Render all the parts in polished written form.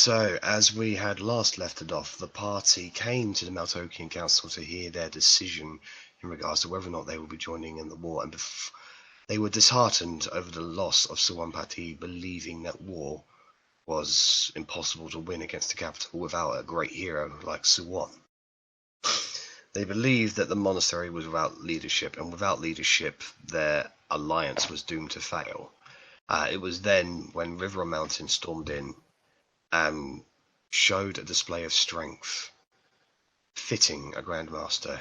So, as we had last left it off, the party came to the Maltokian Council to hear their decision in regards to whether or not they will be joining in the war, and they were disheartened over the loss of Suwampati, believing that war was impossible to win against the capital without a great hero like Suwon. They believed that the monastery was without leadership, and without leadership, their alliance was doomed to fail. It was then when River and Mountain stormed in and showed a display of strength, fitting a Grandmaster,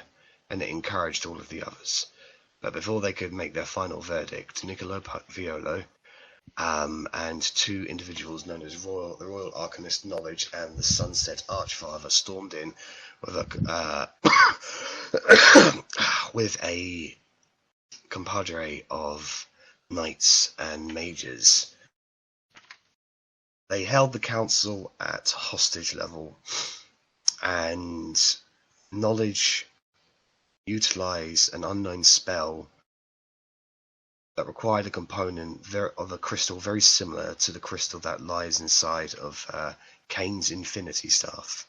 and it encouraged all of the others. But before they could make their final verdict, Niccolo Violo and two individuals known as the Royal Arcanist Knowledge and the Sunset Archfather stormed in with with a compadre of knights and mages. They held the council at hostage level, and Knowledge utilized an unknown spell that required a component of a crystal very similar to the crystal that lies inside of Cain's Infinity Staff.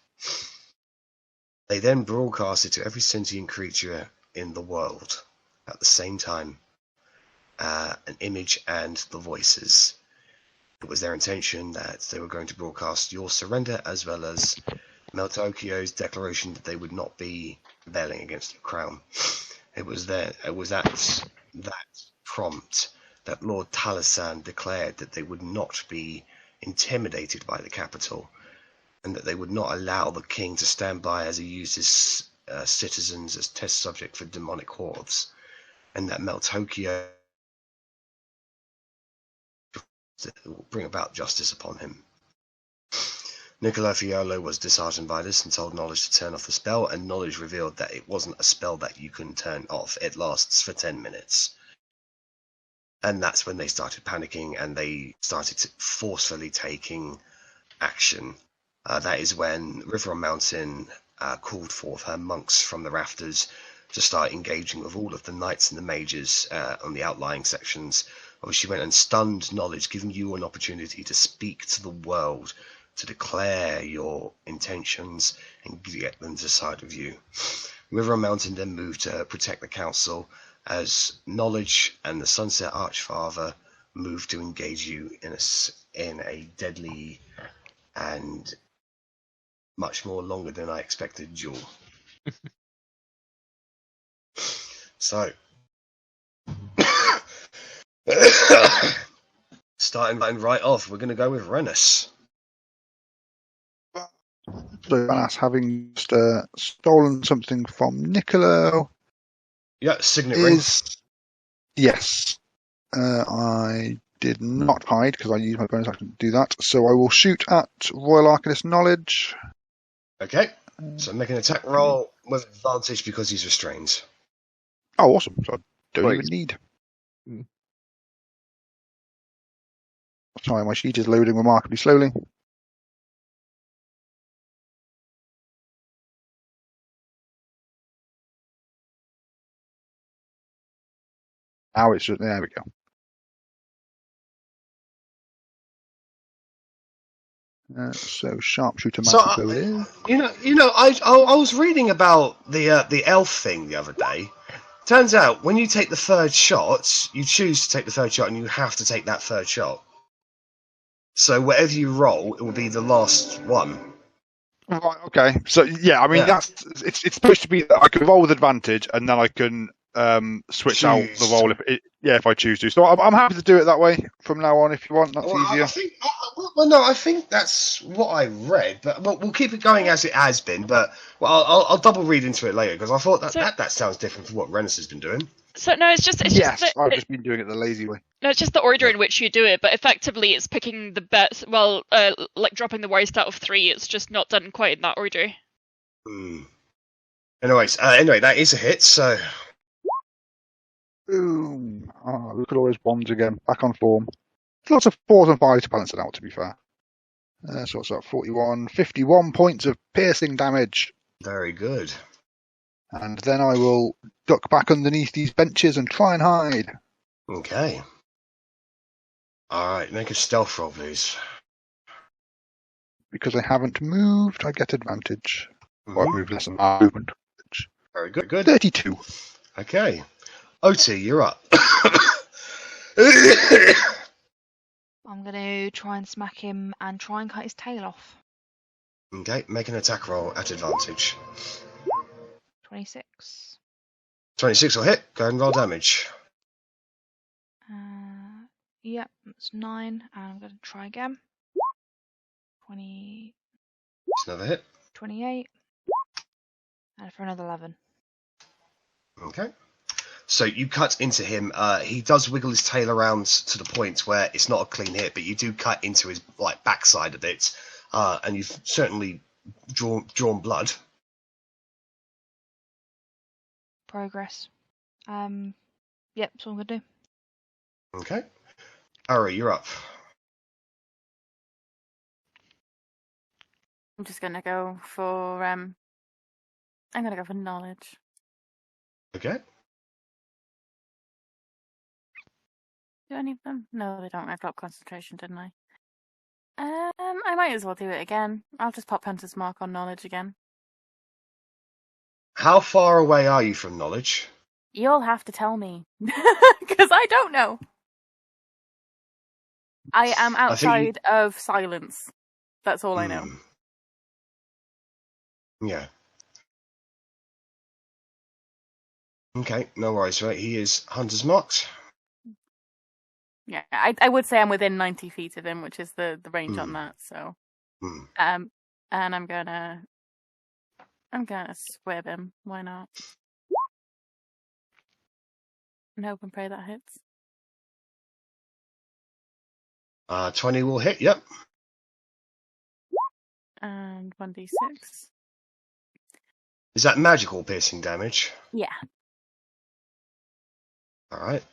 They then broadcasted to every sentient creature in the world at the same time an image and the voices. It was their intention that they were going to broadcast your surrender as well as Meltokio's declaration that they would not be rebelling against the crown. It was at that prompt that Lord Talasan declared that they would not be intimidated by the capital, and that they would not allow the king to stand by as he used his citizens as test subject for demonic hordes, and that Meltokio will bring about justice upon him. Niccolo Fiolo was disheartened by this and told Knowledge to turn off the spell, and Knowledge revealed that it wasn't a spell that you can turn off. It lasts for 10 minutes. And that's when they started panicking and they started forcefully taking action. That is when River and Mountain called forth her monks from the rafters to start engaging with all of the knights and the mages on the outlying sections. She went and stunned Knowledge, giving you an opportunity to speak to the world, to declare your intentions and get them to side with you. River and Mountain then moved to protect the council, as Knowledge and the Sunset Archfather moved to engage you in a deadly and much more longer than I expected duel. So, starting right off, we're going to go with Rennas. So Rennas, having just, stolen something from Niccolo. Yeah, signet ring. Yes. I did not hide because I used my bonus action to do that. So I will shoot at Royal Arcanist Knowledge. Okay. So make an attack roll with advantage because he's restrained. Oh, awesome. So I don't even need. Sorry, my sheet is loading remarkably slowly. Now it's just, there we go. So sharpshooter magic it is. I was reading about the elf thing the other day. Turns out when you take the third shot, you choose to take the third shot, and you have to take that third shot. So whatever you roll, it will be the last one. Right. Okay. So yeah, I mean it's supposed to be that I can roll with advantage, and then I can switch out the roll if I choose to. So I'm happy to do it that way from now on if you want. That's easier. I think that's what I read, but we'll keep it going as it has been. But I'll double read into it later because I thought that sounds different from what Rennas has been doing. So no, it's just I've just been doing it the lazy way. No, it's just the order in which you do it, but effectively it's picking the best. Well, like dropping the worst out of 3. It's just not done quite in that order. Anyways, that is a hit. So. Boom! Oh, look at all those bombs again. Back on form. Lots of 4s and 5s to balance it out, to be fair. So what's that? 51 points of piercing damage. Very good. And then I will duck back underneath these benches and try and hide. Okay. Alright, make a stealth roll, please. because I haven't moved, I get advantage. Or I've Mhm. moved less than my movement. Very good. Good. 32. Okay. Otti, you're up. I'm going to try and smack him and try and cut his tail off. Okay, make an attack roll at advantage. 26. 26 will hit. Go ahead and roll damage. Yep, that's 9. And I'm going to try again. 20, It's another hit. 28. And for another 11. Okay. So you cut into him. He does wiggle his tail around to the point where it's not a clean hit, but you do cut into his backside a bit, and you've certainly drawn blood. Progress. Yep, that's all I'm going to do. Okay. Arri, you're up. I'm just gonna go for I'm gonna go for knowledge. Okay. Do any of them? No, they don't. I dropped concentration, didn't I? I might as well do it again. I'll just pop Hunter's Mark on knowledge again. How far away are you from knowledge? You'll have to tell me, because I don't know. I am outside of silence. That's all I know. Yeah. Okay, no worries. Right, he is Hunter's Marked. Yeah, I would say I'm within 90 feet of him, which is the range on that. So, and I'm gonna squib him. Why not? And hope and pray that hits. 20 will hit. Yep. And 1d6. Is that magical piercing damage? Yeah. All right.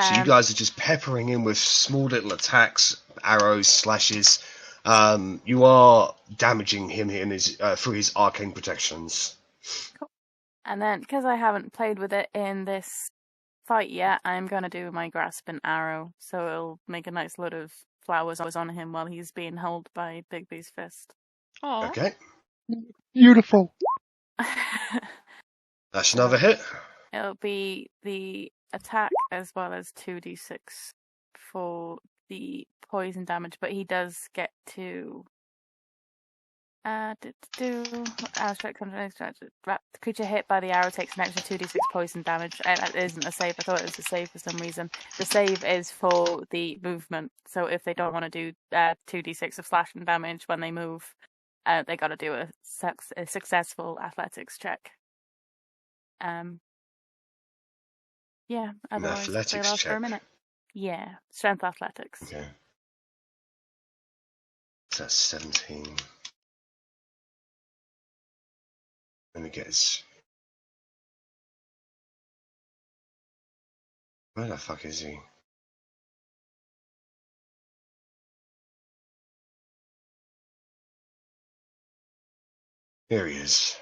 So you guys are just peppering him with small little attacks, arrows, slashes. You are damaging him in his through his arcane protections. Cool. And then, because I haven't played with it in this fight yet, I'm going to do my grasp and arrow, so it'll make a nice load of flowers on him while he's being held by Bigby's fist. Aww. Okay. Beautiful. That's another hit. It'll be the attack as well as 2d6 for the poison damage, but he does get to the creature hit by the arrow takes an extra 2d6 poison damage. That isn't a save. I thought it was a save for some reason. The save is for the movement, so if they don't want to do 2d6 of slashing damage when they move, they got to do a successful athletics check. Yeah, otherwise athletics they last check. for a minute. Yeah, strength athletics. Okay. So that's 17. Let me get his... Where the fuck is he? Here he is.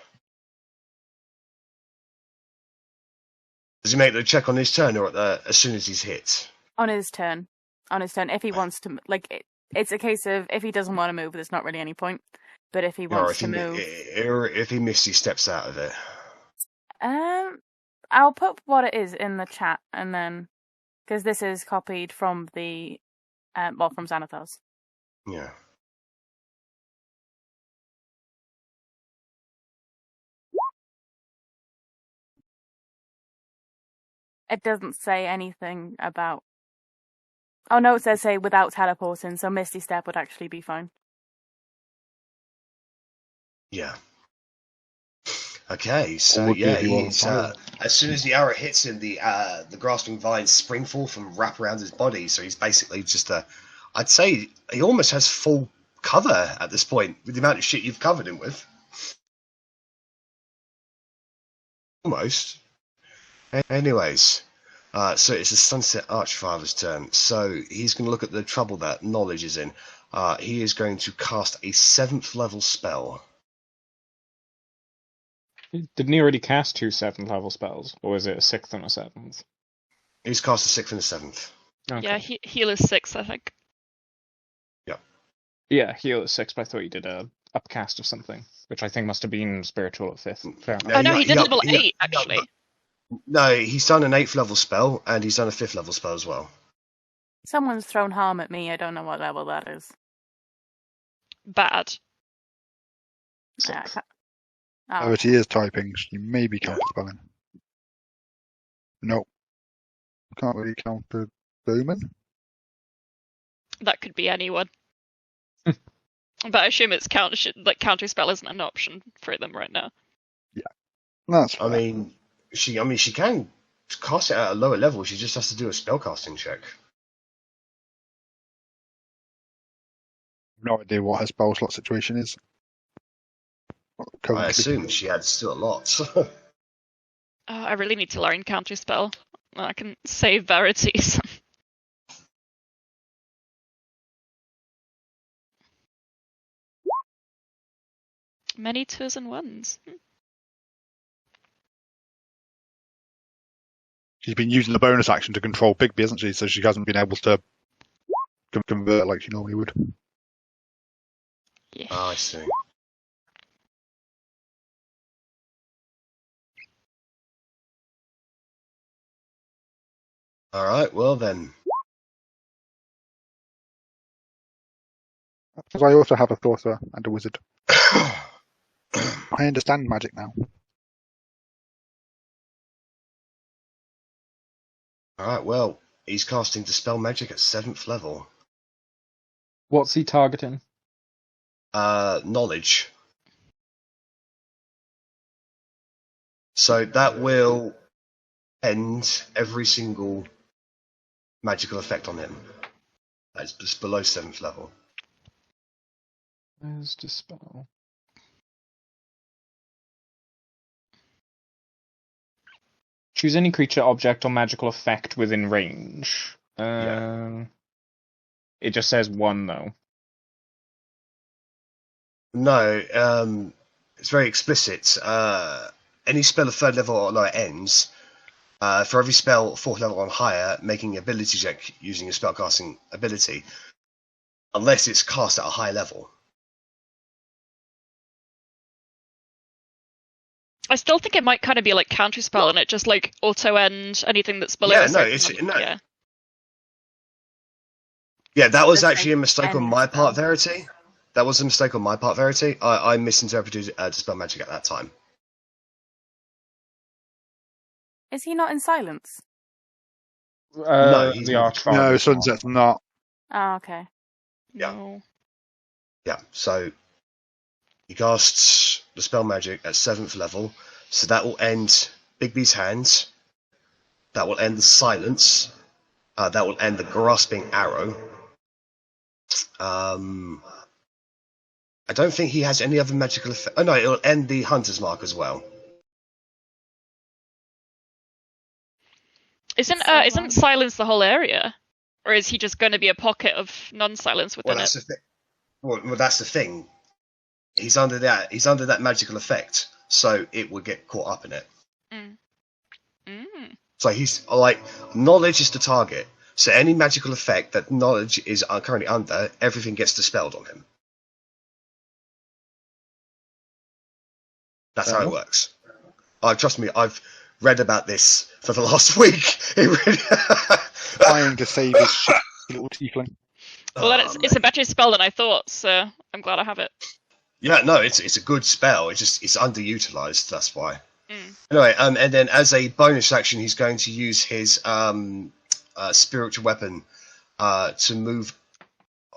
Does he make the check on his turn or as soon as he's hit? On his turn. If he wants to, it's a case of if he doesn't want to move, there's not really any point. But if he wants to move, or if he misty steps out of it. I'll put what it is in the chat, and then because this is copied from the, from Xanathar's. Yeah. It doesn't say anything about. Oh no, it says say without teleporting, so Misty Step would actually be fine. Yeah. Okay, so yeah, he's as soon as the arrow hits him, the grasping vines spring forth and wrap around his body. So he's basically just I'd say he almost has full cover at this point with the amount of shit you've covered him with. Almost. Anyways, so it's the Sunset Archfather's turn. So he's going to look at the trouble that knowledge is in. He is going to cast a 7th level spell. Didn't he already cast 2 7th level spells, or is it a 6th and a 7th? He's cast a 6th and a 7th. Okay. Yeah, heal is 6, I think. Yep. Yeah, heal at 6, but I thought you did a upcast of something, which I think must have been spiritual at 5th. Fair enough. Oh no, he did level 8 actually. No, he's done an 8th level spell, and he's done a 5th level spell as well. Someone's thrown harm at me. I don't know what level that is. Bad. Yeah, I 6. can't- oh. Verity is typing. You may be counterspelling. No. Can't really counter Bowman. That could be anyone. But I assume it's counterspell isn't an option for them right now. That's fair. I mean, she can cast it at a lower level. She just has to do a spellcasting check. No idea what her spell slot situation is. I Currently. assume she had still a lot. Oh, I really need to learn counterspell. I can save Verities. Many 2s and 1s. She's been using the bonus action to control Bigby, hasn't she? So she hasn't been able to convert like she normally would. Yeah. I see. Alright, well then. Because I also have a sorcerer and a wizard. I understand magic now. Alright, well, he's casting Dispel Magic at 7th level. What's he targeting? Knowledge. So that will end every single magical effect on him. That's just below 7th level. Where's Dispel? Choose any creature, object, or magical effect within range. Yeah. It just says 1, though. No, it's very explicit. Any spell of 3rd level or lower ends, for every spell 4th level or higher, making an ability check using a spellcasting ability, unless it's cast at a high level. I still think it might kind of be like counterspell, and it just like auto end anything that's below. Yeah, a no, certain it's level. no. Yeah. Yeah, that was Just actually a like mistake on end my part, spell. Verity. That was a mistake on my part, Verity. I misinterpreted Dispel Magic at that time. Is he not in silence? No, he's the not. Archfather. No, is not. Sunset's not. Oh, okay. Yeah. No. Yeah, so he casts the spell magic at 7th level, so that will end Bigby's hands. That will end the silence. That will end the grasping arrow. I don't think he has any other magical effect. Oh no, it will end the hunter's mark as well. Isn't silence the whole area, or is he just going to be a pocket of non-silence Well, within that's it? the thing. Well, that's the thing. He's under that magical effect, so it will get caught up in it. So he's like, knowledge is the target. So any magical effect that knowledge is currently under, everything gets dispelled on him. That's how it works. Trust me, I've read about this for the last week. It really... Trying to save his shit, little tiefling. Well, then it's a better spell than I thought, so I'm glad I have it. Yeah, no, it's a good spell. It's underutilized. That's why. Anyway, and then as a bonus action, he's going to use his spiritual weapon to move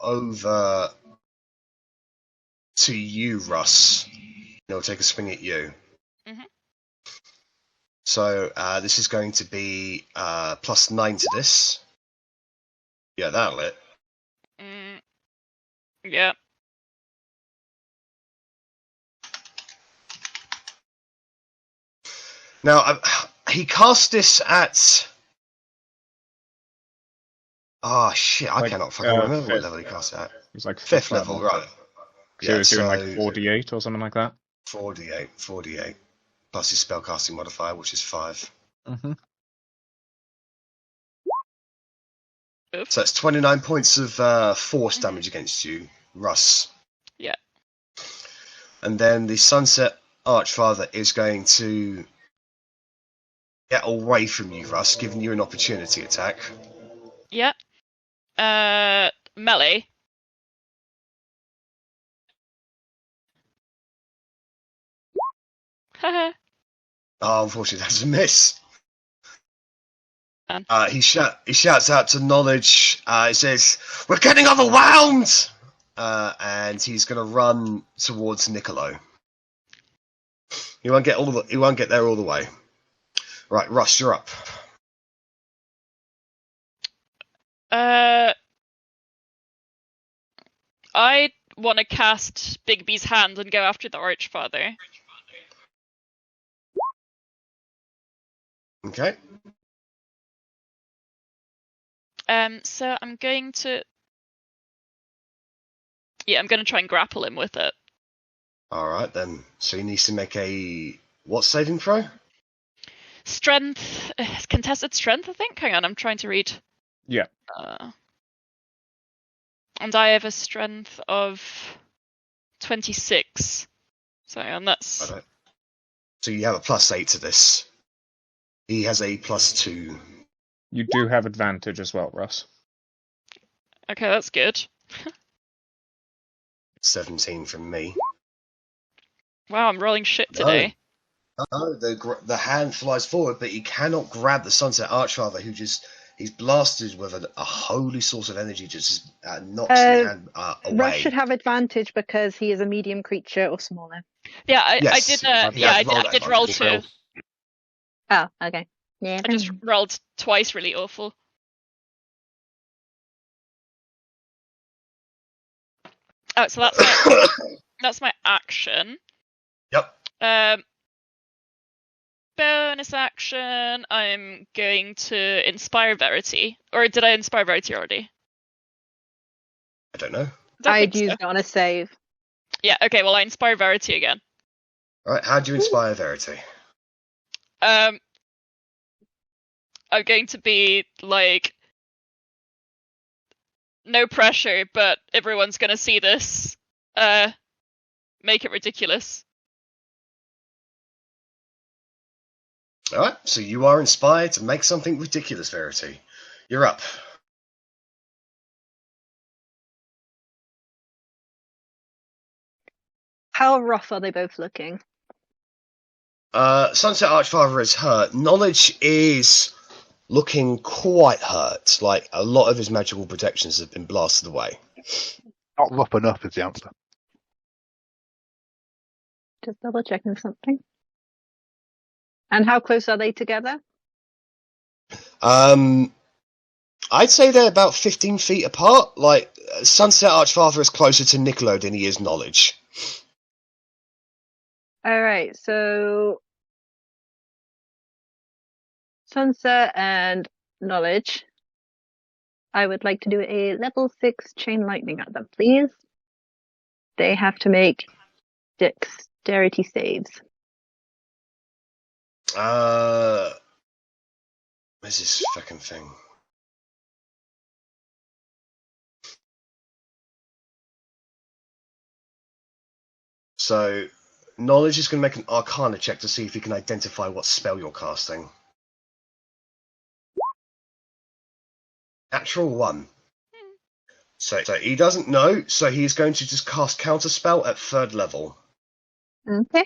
over to you, Russ. He'll take a swing at you. So this is going to be +9 to this. Yeah, that'll hit. Yeah. Now, he cast this at... Oh, shit, I cannot fucking remember what level he cast it at. It was like 5th level, right. So he was doing like 4d8 or something like that. 4d8, plus his spellcasting modifier, which is 5. So it's 29 points of force damage against you, Russ. Yeah. And then the Sunset Archfather is going to get away from you, Russ, giving you an opportunity attack. Yeah. Melee. Haha. Oh, unfortunately, that's a miss. Man. He shouts out to Knowledge. He says, "We're getting overwhelmed!" And he's going to run towards Niccolo. He won't get there all the way. Right, Russ, you're up. I want to cast Bigby's hand and go after the Archfather. Okay. So I'm going to. Yeah, I'm going to try and grapple him with it. All right then. So he needs to make a what saving throw? Strength, contested strength, I think. Hang on, I'm trying to read. Yeah. And I have a strength of 26. So, and that's. Right. So you have a +8 to this. He has a +2. You do have advantage as well, Russ. Okay, that's good. 17 from me. Wow, I'm rolling shit today. No, the hand flies forward, but he cannot grab the Sunset Archfather, who he's blasted with a holy source of energy, just knocks the hand away. Rush should have advantage because he is a medium creature or smaller. Yeah, I Yes, did roll 2. Oh, okay. Yeah. I just rolled twice really awful. Oh, so that's my action. Yep. Bonus action, I'm going to inspire Verity. Or did I inspire Verity already? I don't know. I'd use it on a save. Yeah, okay, well I inspire Verity again. Alright, how do you inspire Verity? I'm going to be like, no pressure, but everyone's gonna see this. Make it ridiculous. Alright, so you are inspired to make something ridiculous, Verity. You're up. How rough are they both looking? Sunset Archfather is hurt. Knowledge is looking quite hurt. Like, a lot of his magical protections have been blasted away. Not rough enough is the answer. Just double checking something. And how close are they together? I'd say they're about 15 feet apart. Like, Sunset Archfather is closer to Niccolo than he is Knowledge. Alright, so Sunset and Knowledge. I would like to do a level 6 chain lightning at them, please. They have to make dexterity saves. Where's this fucking thing? So, Knowledge is going to make an Arcana check to see if he can identify what spell you're casting. Natural 1. So he doesn't know, so he's going to just cast Counterspell at 3rd level. Okay.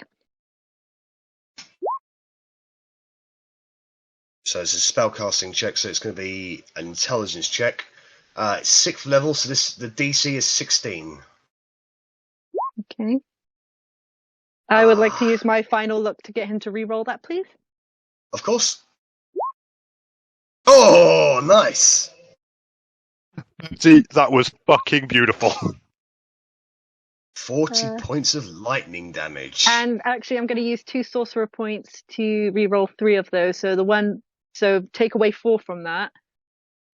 So it's a spellcasting check, so it's going to be an intelligence check. It's 6th level, so the DC is 16. Okay. I would like to use my final look to get him to re-roll that, please. Of course. Oh, nice! See, that was fucking beautiful. 40 points of lightning damage. And actually, I'm going to use 2 sorcerer points to re-roll 3 of those. So take away 4 from that.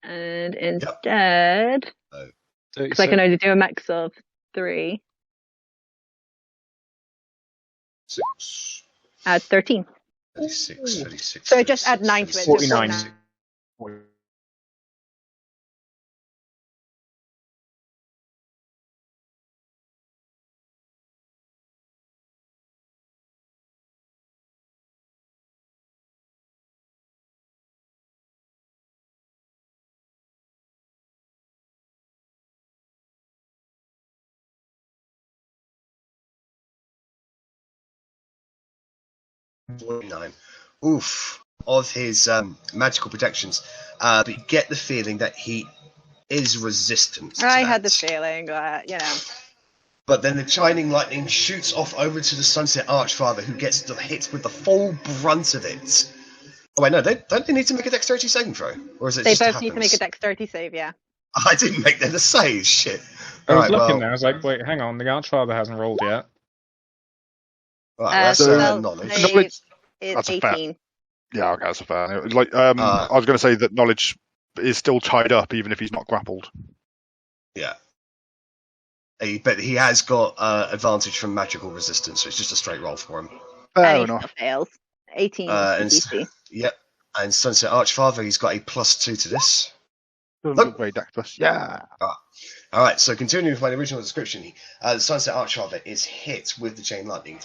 And instead, because I can only do a max of 3. Add 13. 36. So just add 9 to it. 49. 49. Oof. Of his magical protections. But you get the feeling that he is resistant to I that. had the feeling that, But then the shining lightning shoots off over to the Sunset Archfather, who gets hit with the full brunt of it. Oh wait, no, don't they need to make a dexterity saving throw? Or is it they just both happens? need to make a dexterity save, yeah. I didn't make them the save, shit. I was Alright, looking well, there, I was like, wait, hang on, the Archfather hasn't rolled yet. right, that's spell knowledge. save is That's a fair. 18. Yeah, okay, that's fair. Like, I was going to say that knowledge is still tied up, even if he's not grappled. Yeah. But he has got advantage from magical resistance, so it's just a straight roll for him. Fair And he enough. still fails. 18 And DC. Yep. And Sunset Archfather, he's got a +2 to this. Doesn't look very dexterous. Yeah. Alright, so continuing with my original description, the Sunset Archfather is hit with the chain lightning.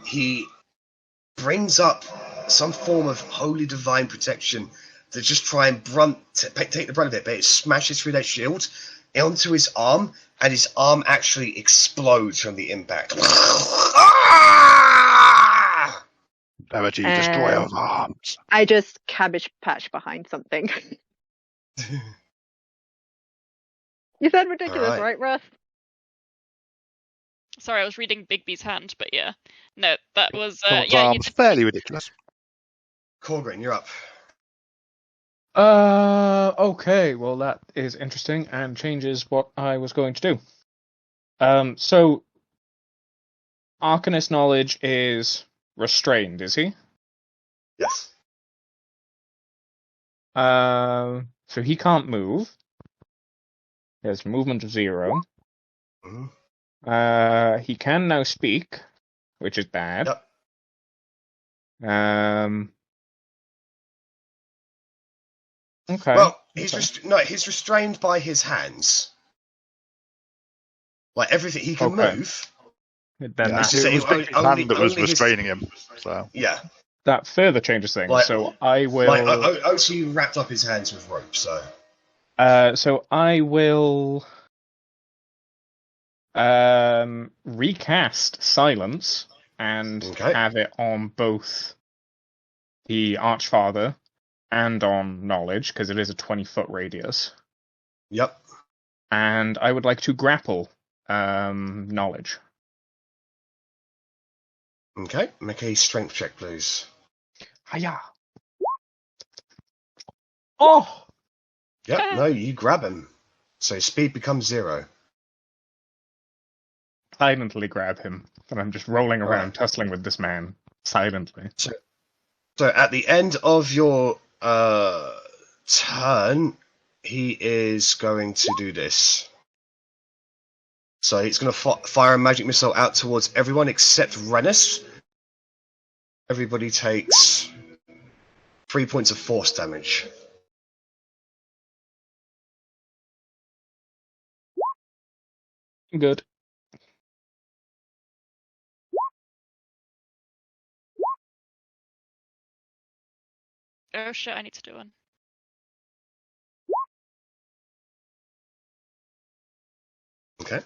He brings up some form of holy divine protection to just try and take the brunt of it, but it smashes through that shield onto his arm, and his arm actually explodes from the impact. Verity, destroyer of arms. I just cabbage patch behind something. You said ridiculous, right, Russ? Sorry, I was reading Bigby's hand, but yeah. No, that was... Someone's yeah, arms fairly ridiculous. Korgrin, you're up. Okay, well that is interesting and changes what I was going to do. So Arcanist knowledge is restrained, is he? Yes. So he can't move. He has movement of 0. Mm-hmm. He can now speak, which is bad. Yep. Okay. Well, he's restrained by his hands. Like everything, he can move. Then Yeah, that, it was his hand that was restraining him. So Yeah. that further changes things. Like- so I will. Like Otti wrapped up his hands with rope, so. So I will recast silence and have it on both the Archfather and on knowledge, because it is a 20-foot radius. Yep. And I would like to grapple knowledge. Okay, make a strength check, please. Hiya! Oh! Yep, no, you grab him. So speed becomes 0. Silently grab him, and I'm just rolling around, tussling with this man silently. So at the end of your turn, he is going to do this. So he's going to fire a magic missile out towards everyone except Rennas. Everybody takes 3 points of force damage. Good. Oh shit, I need to do one. Okay.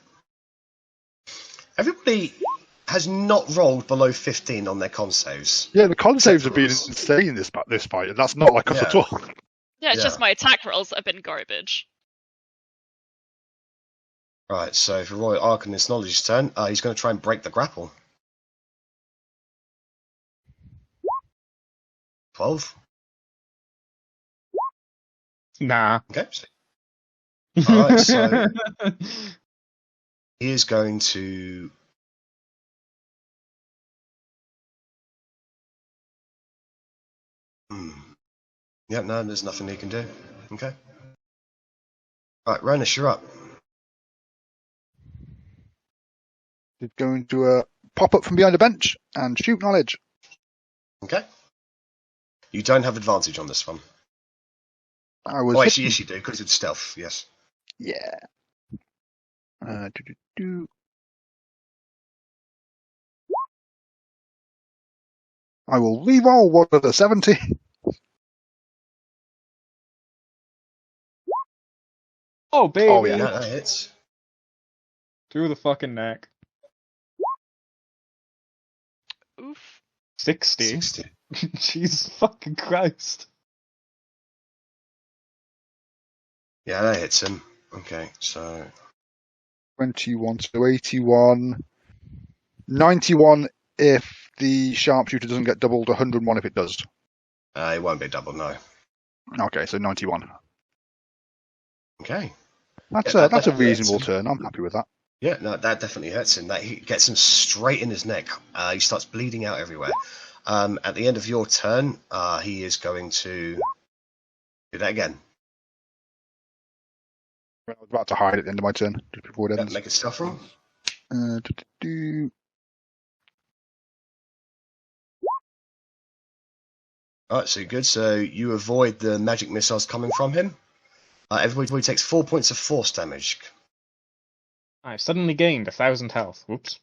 Everybody has not rolled below 15 on their con saves. yeah, the con saves have been insane this fight, and that's not like us at all. Yeah, it's just my attack rolls that have been garbage. Right, so for Royal Arcanist Knowledge's turn, he's going to try and break the grapple. 12. Nah. Okay. Alright, so he is going to... Yep, no, there's nothing he can do. Okay. Right, Rennas, you're up. He's going to pop up from behind a bench and shoot knowledge. Okay. You don't have advantage on this one. I was. Oh, actually, yes, you do, because it's stealth, yes. Yeah. I will re-roll one of the 70. Oh, baby! Oh, yeah. That hits. Through the fucking neck. Oof. 60? Jesus fucking Christ. Yeah, that hits him. Okay, so 21, so 81. 91 if the sharpshooter doesn't get doubled, 101 if it does. It won't be double, no. Okay, so 91. Okay. That's Yeah, a that reasonable hits turn. I'm happy with that. Yeah, no, that definitely hurts him. That he gets him straight in his neck. He starts bleeding out everywhere. At the end of your turn, he is going to do that again. I was about to hide at the end of my turn, just before it ends. Make a stealth roll. Alright, so good. So you avoid the magic missiles coming from him. Everybody takes 4 points of force damage. I've suddenly gained 1,000 health. Whoops.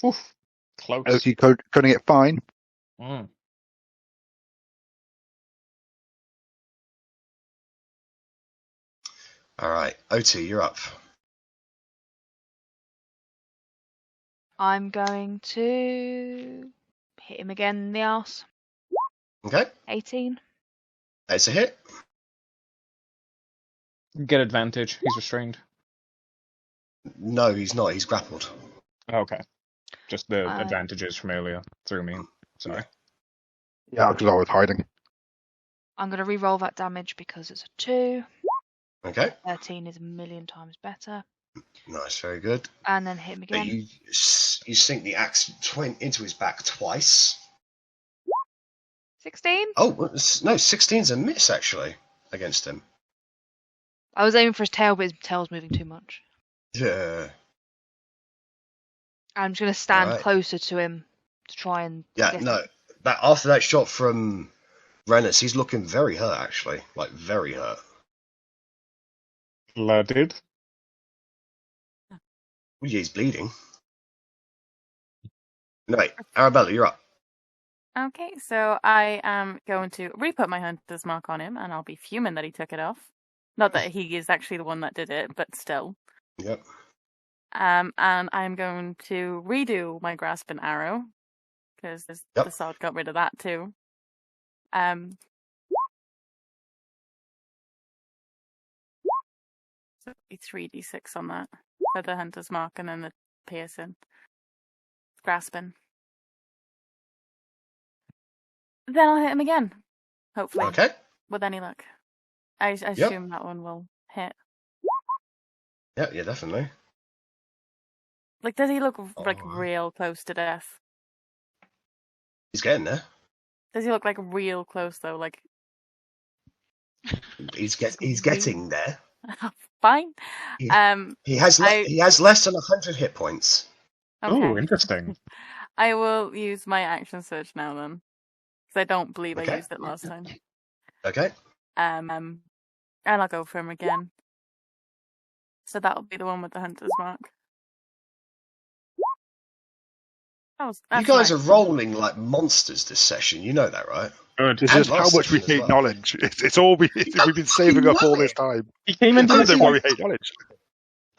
Oof. Close. Otti cutting it fine. Mm. Alright, Otti, you're up. I'm going to hit him again in the arse. Okay. 18. It's a hit. Get advantage. He's restrained. No, he's not. He's grappled. Okay. Just the advantages from earlier threw me. Sorry. Yeah, because I was hiding. I'm going to re-roll that damage because it's a 2. Okay. 13 is a million times better. Nice, very good. And then hit him again. You sink the axe into his back twice. 16? Oh, no, 16's a miss, actually, against him. I was aiming for his tail, but his tail's moving too much. Yeah. I'm just going to stand Right. closer to him to try and... Yeah, no. After that shot from Rennas, he's looking very hurt, actually. Like, very hurt. Blooded. Well, yeah, he's bleeding. No, wait. Arrabella, you're up. Okay, so I am going to re-put my hunter's mark on him, and I'll be fuming that he took it off. Not that he is actually the one that did it, but still. Yep. And I'm going to redo my grasping arrow, because the sword got rid of that too. So 3d6 on that for the hunter's mark, and then the piercing, grasping. Then I'll hit him again, hopefully. Okay. With any luck. I assume that one will hit. Yeah, definitely. Like, does he look like real close to death? He's getting there. Does he look like real close though? Like He's getting there. Fine. He has less than 100 hit points. Okay. Oh, interesting. I will use my action search now then, because I don't believe I used it last time. Okay. And I'll go for him again. So that'll be the one with the hunter's mark. You guys are rolling like monsters this session. You know that, right? Good. This is how much we hate knowledge. It's all we've been saving up all this time. He came into this why we hate knowledge.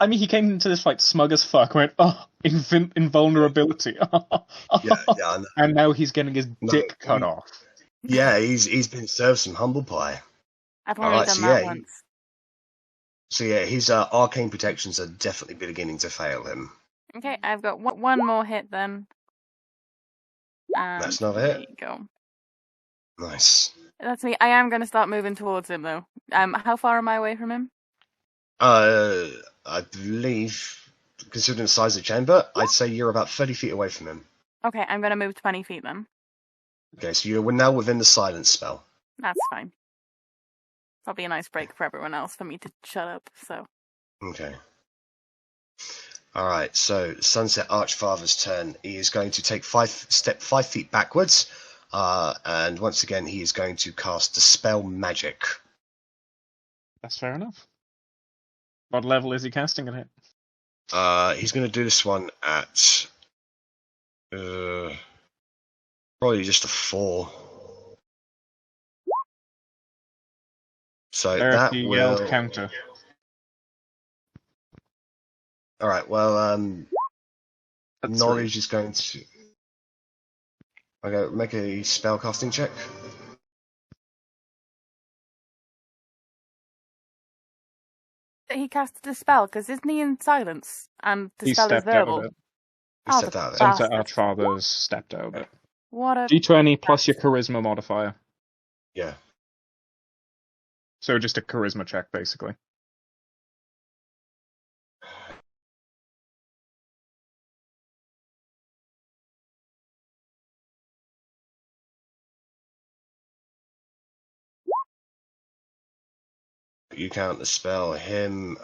I mean, he came into this fight smug as fuck. Went, invulnerability. Yeah. And now he's getting his dick cut off. Yeah, he's been served some humble pie. I've only done that once. So yeah, his arcane protections are definitely beginning to fail him. Okay, I've got one more hit then. That's another hit. There you go. Nice. That's me. I am going to start moving towards him though. How far am I away from him? I believe, considering the size of the chamber, I'd say you're about 30 feet away from him. Okay, I'm going to move 20 feet then. Okay, so you're now within the silence spell. That's fine. Probably a nice break for everyone else for me to shut up, so. Okay. Alright, so Sunset Archfather's turn. He is going to take 5 feet backwards, and once again he is going to cast Dispel Magic. That's fair enough. What level is he casting it at? He's going to do this one at probably just a 4. So Verity that will yelled counter. All right. Well, That's knowledge is going to. Okay, make a spellcasting check. He casted a spell because isn't he in silence and the He spell is stepped out verbal? of it. You Oh, stepped the out of it. Sunset bastard. Archfather's stepped out of it. What a D20 plus your charisma modifier. Yeah. So just a charisma check, basically. You count the spell. Him.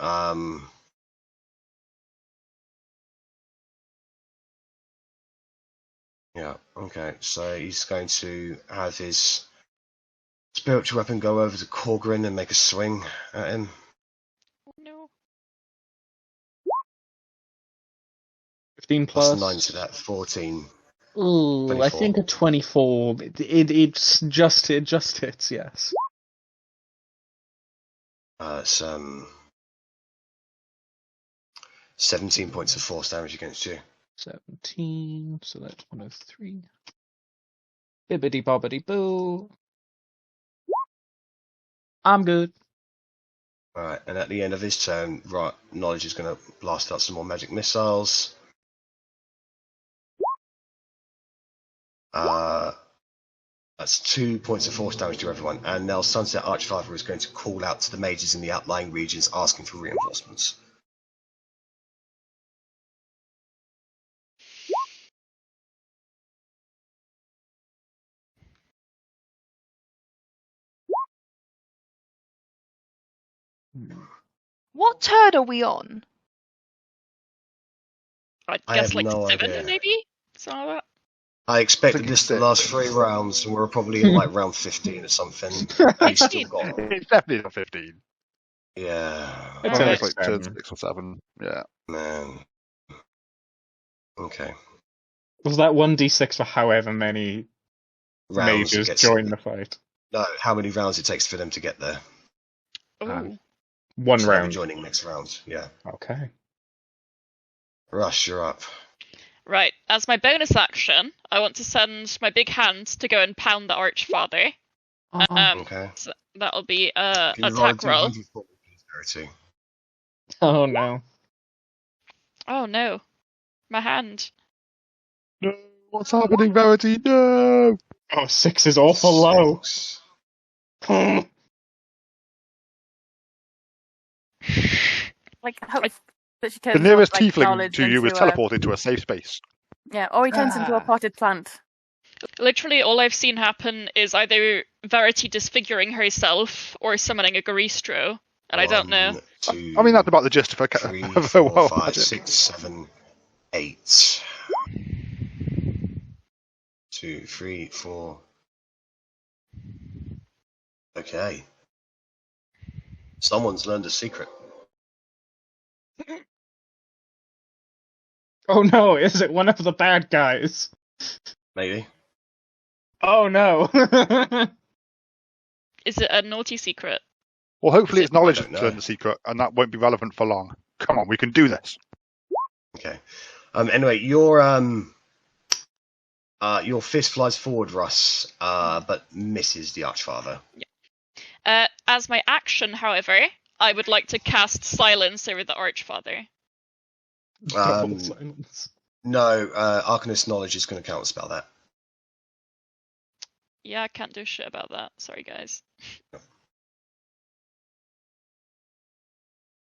Yeah. Okay. So he's going to have his spiritual weapon go over to Korgrin and make a swing at him. No. 15 Plus plus 9 to that. 14. Ooh, 24. I think a 24. It just hits, yes. It's 17 points of force damage against you. 17, so that's 103. Bibbidi bobbidi boo. I'm good. Alright, and at the end of his turn, right, Knowledge is going to blast out some more magic missiles. That's 2 points of force damage to everyone, and now Sunset Archfather is going to call out to the mages in the outlying regions asking for reinforcements. What turn are we on? I I guess have like no 7, idea. maybe? Something like that. I expected think this it's to last 3 rounds, and we're probably in like round 15 or something. And he's still got. It's definitely not 15. Yeah. It's Well, like it's like turn 7. 6 or 7. Yeah. Man. Okay. Was that 1d6 for however many Rounds mages it gets join the fight? No, how many rounds it takes for them to get there. Ooh. One So they'll be round. joining next round, yeah. Okay. Rush, you're up. Right, as my bonus action, I want to send my big hand to go and pound the Archfather. Okay. So that'll be Can you attack roll. D100 for me, please, Verity? Oh no. Oh no, my hand. No, what's happening, Verity? No! Oh, 6 is awful low. 6. like hope that she The turns nearest like, tiefling knowledge to you is into a- teleported to a safe space. Yeah, or he turns into a potted plant. Literally, all I've seen happen is either Verity disfiguring herself or summoning a Garistro, and I don't know. 1, 2, I mean, that's about the gist of her 3, of her 4, wild 5, magic. 6, 7, 8. 2, 3, 4. Okay. Someone's learned a secret. Oh no, is it one of the bad guys? Maybe. Oh no. Is it a naughty secret? Well, hopefully it's knowledge I don't that's know. learned the secret, and that won't be relevant for long. Come on, we can do this. Okay. Anyway, your fist flies forward, Russ, but misses the Archfather. As my action, however, I would like to cast Silence over the Archfather. Silence. No, Arcanist Knowledge is going to counterspell that. Yeah, I can't do shit about that. Sorry, guys.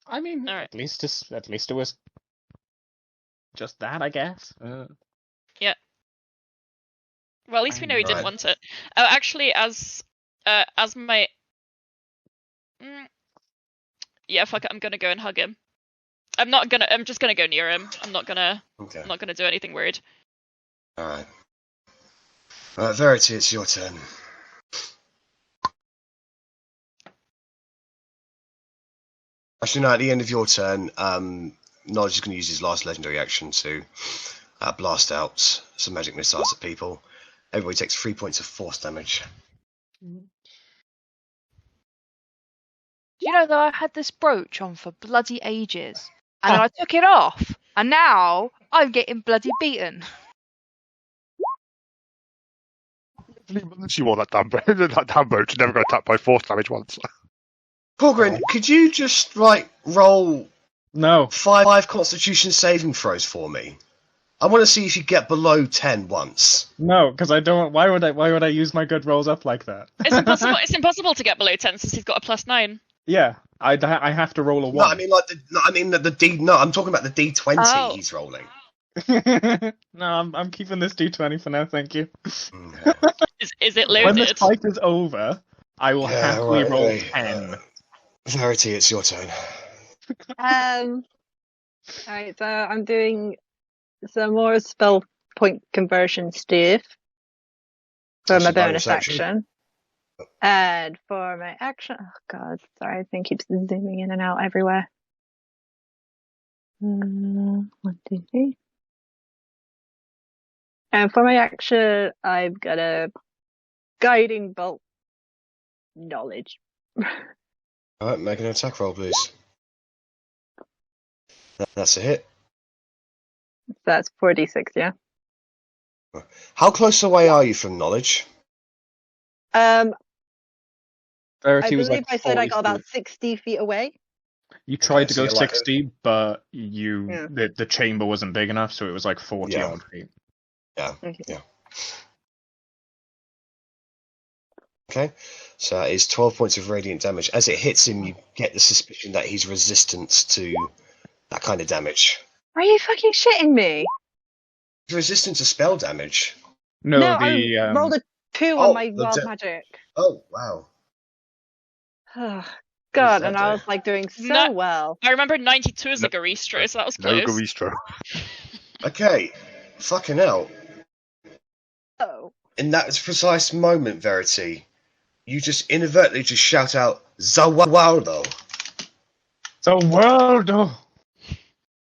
I mean, All right. at least it was just that, I guess. Yeah. Well, at least we know he didn't Right. want it. Oh, actually, as my yeah, fuck it, I'm gonna go and hug him. I'm just gonna go near him. I'm not gonna do anything weird. Alright. Verity, it's your turn. Actually, no, at the end of your turn, Knowledge is going to use his last legendary action to blast out some magic missiles at people. Everybody takes 3 points of force damage. You know, though, I've had this brooch on for bloody ages. and then I took it off, and now I'm getting bloody beaten. She wore that damn boat. That damn boat never got attacked by force damage once. Korgrin, could you just roll No. 5 Constitution saving throws for me? I want to see if you get below 10 once. No, because I don't. Why would I use my good rolls up like that? It's impossible. It's impossible to get below 10 since he's got a +9. Yeah, I have to roll a 1. No, I mean the D. No, I'm talking about the D20 he's rolling. No, I'm keeping this D20 for now. Thank you. Is it When the loaded? fight is over, I will happily roll 10. Verity, it's your turn. Alright, so I'm doing some more spell point conversion stuff for That's my a bonus bonus action. action. And for my action, oh god, sorry, the thing keeps zooming in and out everywhere. 1, 2, 3. And for my action, I've got a guiding bolt knowledge. Alright, make an attack roll, please. That's a hit. That's 4d6, yeah. How close away are you from knowledge? I Verity was believe like I said I 40 got about feet. 60 feet away. You tried to so go you're like 60, but Yeah. the chamber wasn't big enough, so it was like 40 Yeah. odd feet. Yeah. Okay. Yeah. Okay, so that is 12 points of radiant damage. As it hits him, you get the suspicion that he's resistant to that kind of damage. Are you fucking shitting me? He's resistant to spell damage. No, I rolled a 2 on my the wild magic. Oh, wow. Oh, God, that and I do? was like doing so No. well. I remember 92 as a Garistro, so that was No close. Garistro. Okay, fucking hell. Oh. In that precise moment, Verity, you just inadvertently just shout out, Zawaldo. The world! Can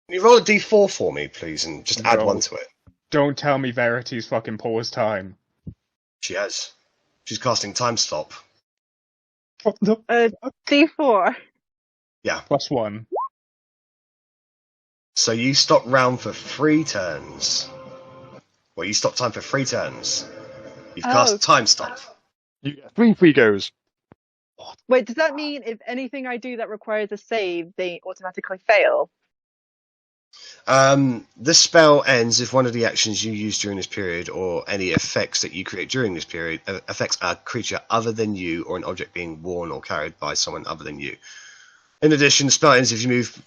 you roll a d4 for me, please, and just add No. 1 to it? Don't tell me Verity's fucking pause time. She has. She's casting Time Stop. What the? D4. +1. So you stop round for 3 turns. Well, you stop time for 3 turns. You've cast Time Stop. You get 3 free goes. Wait, does that mean if anything I do that requires a save, they automatically fail? This spell ends if one of the actions you use during this period or any effects that you create during this period affects a creature other than you or an object being worn or carried by someone other than you. In addition, the spell ends if you move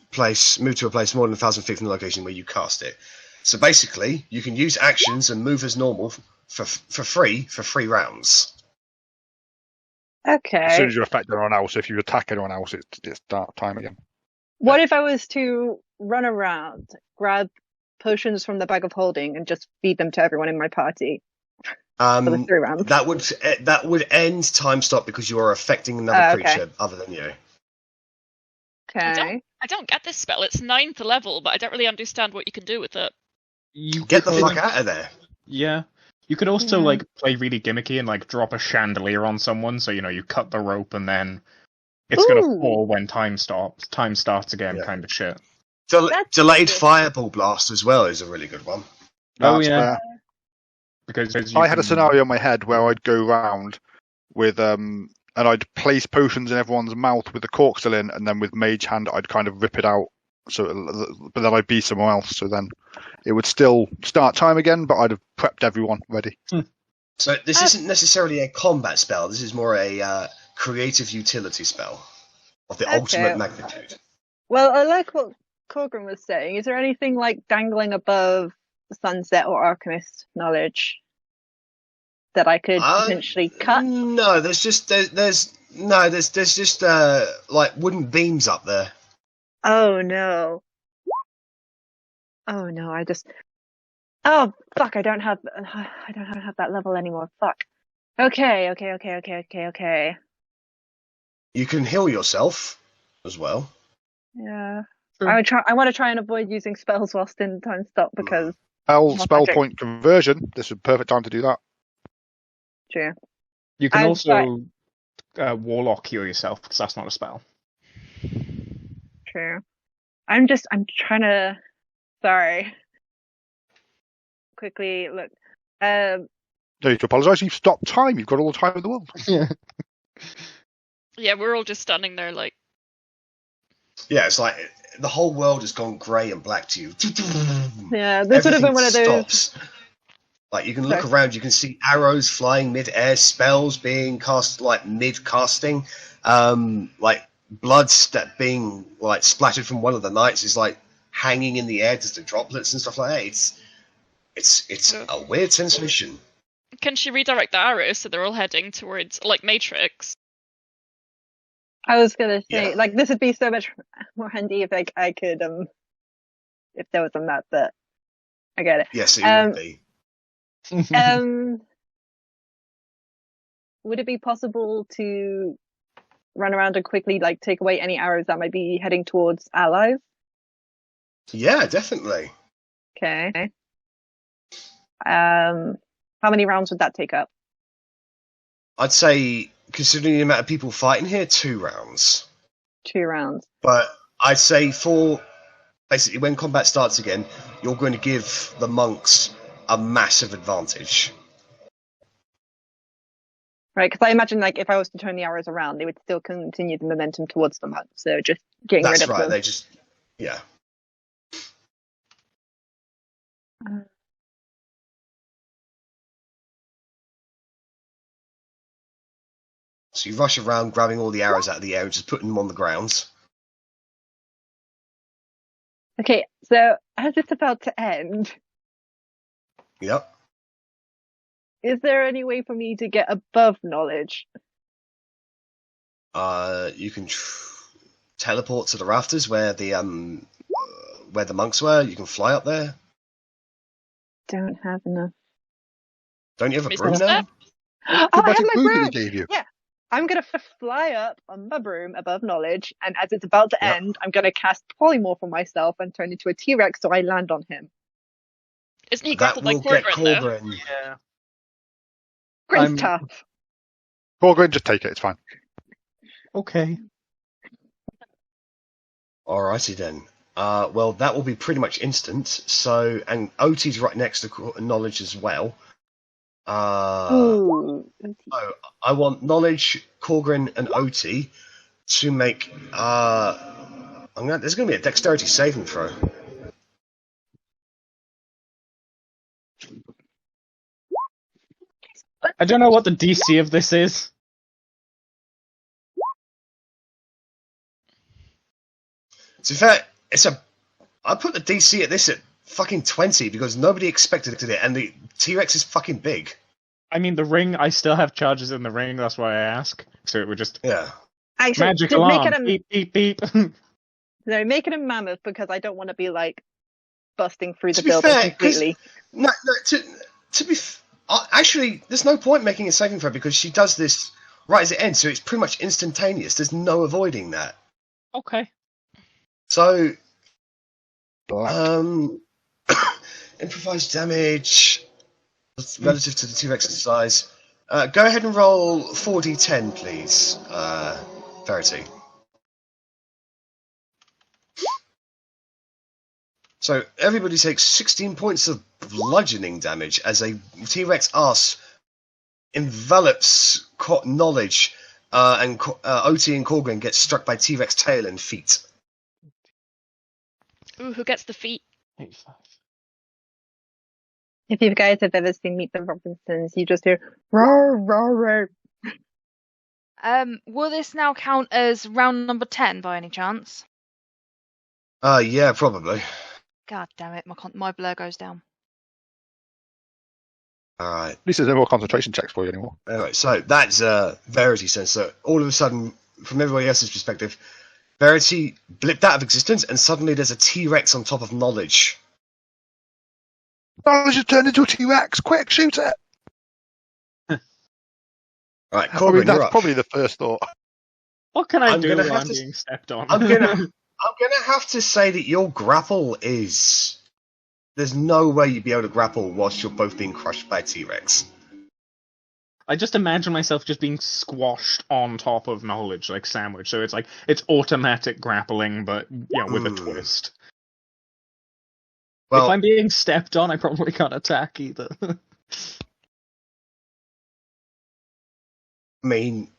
to a place more than 1,000 feet from the location where you cast it. So basically, you can use actions and move as normal for free for 3 rounds. Okay. As soon as you affect anyone else, if you attack anyone else, it's dark time again. What if I was to run around, grab potions from the bag of holding, and just feed them to everyone in my party for the 3 rounds? That would end Time Stop because you are affecting another creature other than you. Okay. I don't get this spell. It's 9th level, but I don't really understand what you can do with it. You Get the could- fuck out of there. Yeah. You could also play really gimmicky and drop a chandelier on someone, so you cut the rope and then it's gonna fall when time stops. Time starts again, kind of shit. Delayed Fireball Blast as well is a really good one. That's fair. Because I had a scenario in my head where I'd go round with and I'd place potions in everyone's mouth with the cork still in, and then with Mage Hand I'd kind of rip it out. But then I'd be somewhere else, so then it would still start time again, but I'd have prepped everyone ready. So this isn't necessarily a combat spell. This is more a creative utility spell of the ultimate magnitude. Well, I like what Korgrin was saying. Is there anything like dangling above Sunset or Alchemist knowledge that I could potentially cut? No, there's just like wooden beams up there. Oh no! Oh fuck! I don't have that level anymore. Fuck. Okay. You can heal yourself as well. Yeah. Sure. I want to try and avoid using spells whilst in time stop because Spell point conversion. This is a perfect time to do that. True. You can also Warlock heal yourself because that's not a spell. True. I'm trying to. Sorry. Quickly look. No need to apologise. You've stopped time. You've got all the time in the world. Yeah, we're all just standing there like. Yeah, it's like the whole world has gone grey and black to you. Yeah, this would have been one of those. Stops. Like you can look around, you can see arrows flying mid-air, spells being cast like mid-casting, like blood being like splattered from one of the knights is like hanging in the air just the droplets and stuff like that. It's a weird sensation. Can she redirect the arrows so they're all heading towards like Matrix? I was gonna say, like, this would be so much more handy if I could, if there was a map, but I get it. Yes, it would be. Would it be possible to run around and quickly, like, take away any arrows that might be heading towards allies? Yeah, definitely. Okay. How many rounds would that take up? I'd say, considering the amount of people fighting here, 2 rounds. 2 rounds. But I'd say for basically when combat starts again, you're going to give the monks a massive advantage. Right, because I imagine, like, if I was to turn the arrows around, they would still continue the momentum towards the monks. So just getting rid of them. That's right. They just, yeah. So you rush around, grabbing all the arrows out of the air and just putting them on the ground. Okay, so as it's about to end, Yep. is there any way for me to get above knowledge? You can teleport to the rafters where the monks were. You can fly up there. Don't have enough. Don't you have a Is broom that now? Oh, I have my broom that broom! he gave you. Yeah. I'm going to fly up on my broom above knowledge, and as it's about to end, I'm going to cast polymorph on myself and turn into a T-Rex so I land on him. Isn't he That grappled will like get Korgrin though? Korgrin. Yeah. Great tough. Korgrin, just take it. It's fine. Okay. Alrighty then. Well, that will be pretty much instant. So, and Otti's right next to knowledge as well. Ooh. So I want knowledge, Korgrin, and Otti to make. There's going to be a dexterity saving throw. I don't know what the DC of this is. To be fair, I put the DC at this at fucking 20 because nobody expected it, and the T-Rex is fucking big. I mean, the ring, I still have charges in the ring, that's why I ask. So it would just... Yeah. Actually, magic alarm, beep, beep, beep. No, make it a mammoth because I don't want to be, like, busting through the To be building fair, completely. Actually, there's no point making a saving throw because she does this right as it ends, so it's pretty much instantaneous. There's no avoiding that. Okay. So, improvised damage relative to the T-Rex's size. Go ahead and roll 4d10, please, Verity. So everybody takes 16 points of bludgeoning damage as a T-Rex ass envelops knowledge, and Otti and Korgrin get struck by T-Rex tail and feet. Ooh, who gets the feet? If you guys have ever seen Meet the Robinsons, you just hear roar, roar, roar. Will this now count as round number 10 by any chance? Yeah, probably. God damn it, my blur goes down. Alright. At least there's no more concentration checks for you anymore. Anyway, so that's Verity sense. So all of a sudden, from everybody else's perspective, Verity blipped out of existence, and suddenly there's a T-Rex on top of knowledge. Knowledge has turned into a T-Rex. Quick, shoot it. Right, I Korgrin, mean, that's you're up. probably the first thought. What can I I'm do gonna when have I'm to- being stepped on? I'm gonna have to say that your grapple is. There's no way you'd be able to grapple whilst you're both being crushed by a T-Rex. I just imagine myself just being squashed on top of knowledge, like sandwich. So it's automatic grappling, but with a twist. Well, if I'm being stepped on, I probably can't attack either. I mean,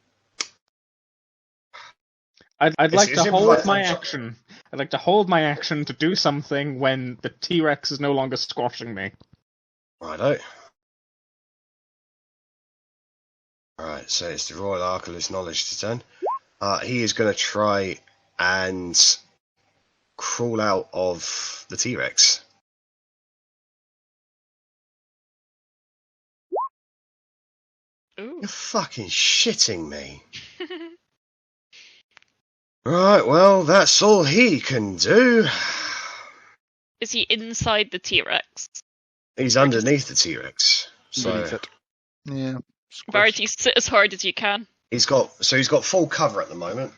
I'd like to hold my action. I'd like to hold my action to do something when the T-Rex is no longer squashing me. Righto. Alright, so it's the Royal Arculus knowledge to turn. He is going to try and crawl out of the T-Rex. Ooh. You're fucking shitting me. Right, well, that's all he can do. Is he inside the T-Rex? He's underneath the T-Rex. So yeah. Verity, sit as hard as you can. He's got full cover at the moment.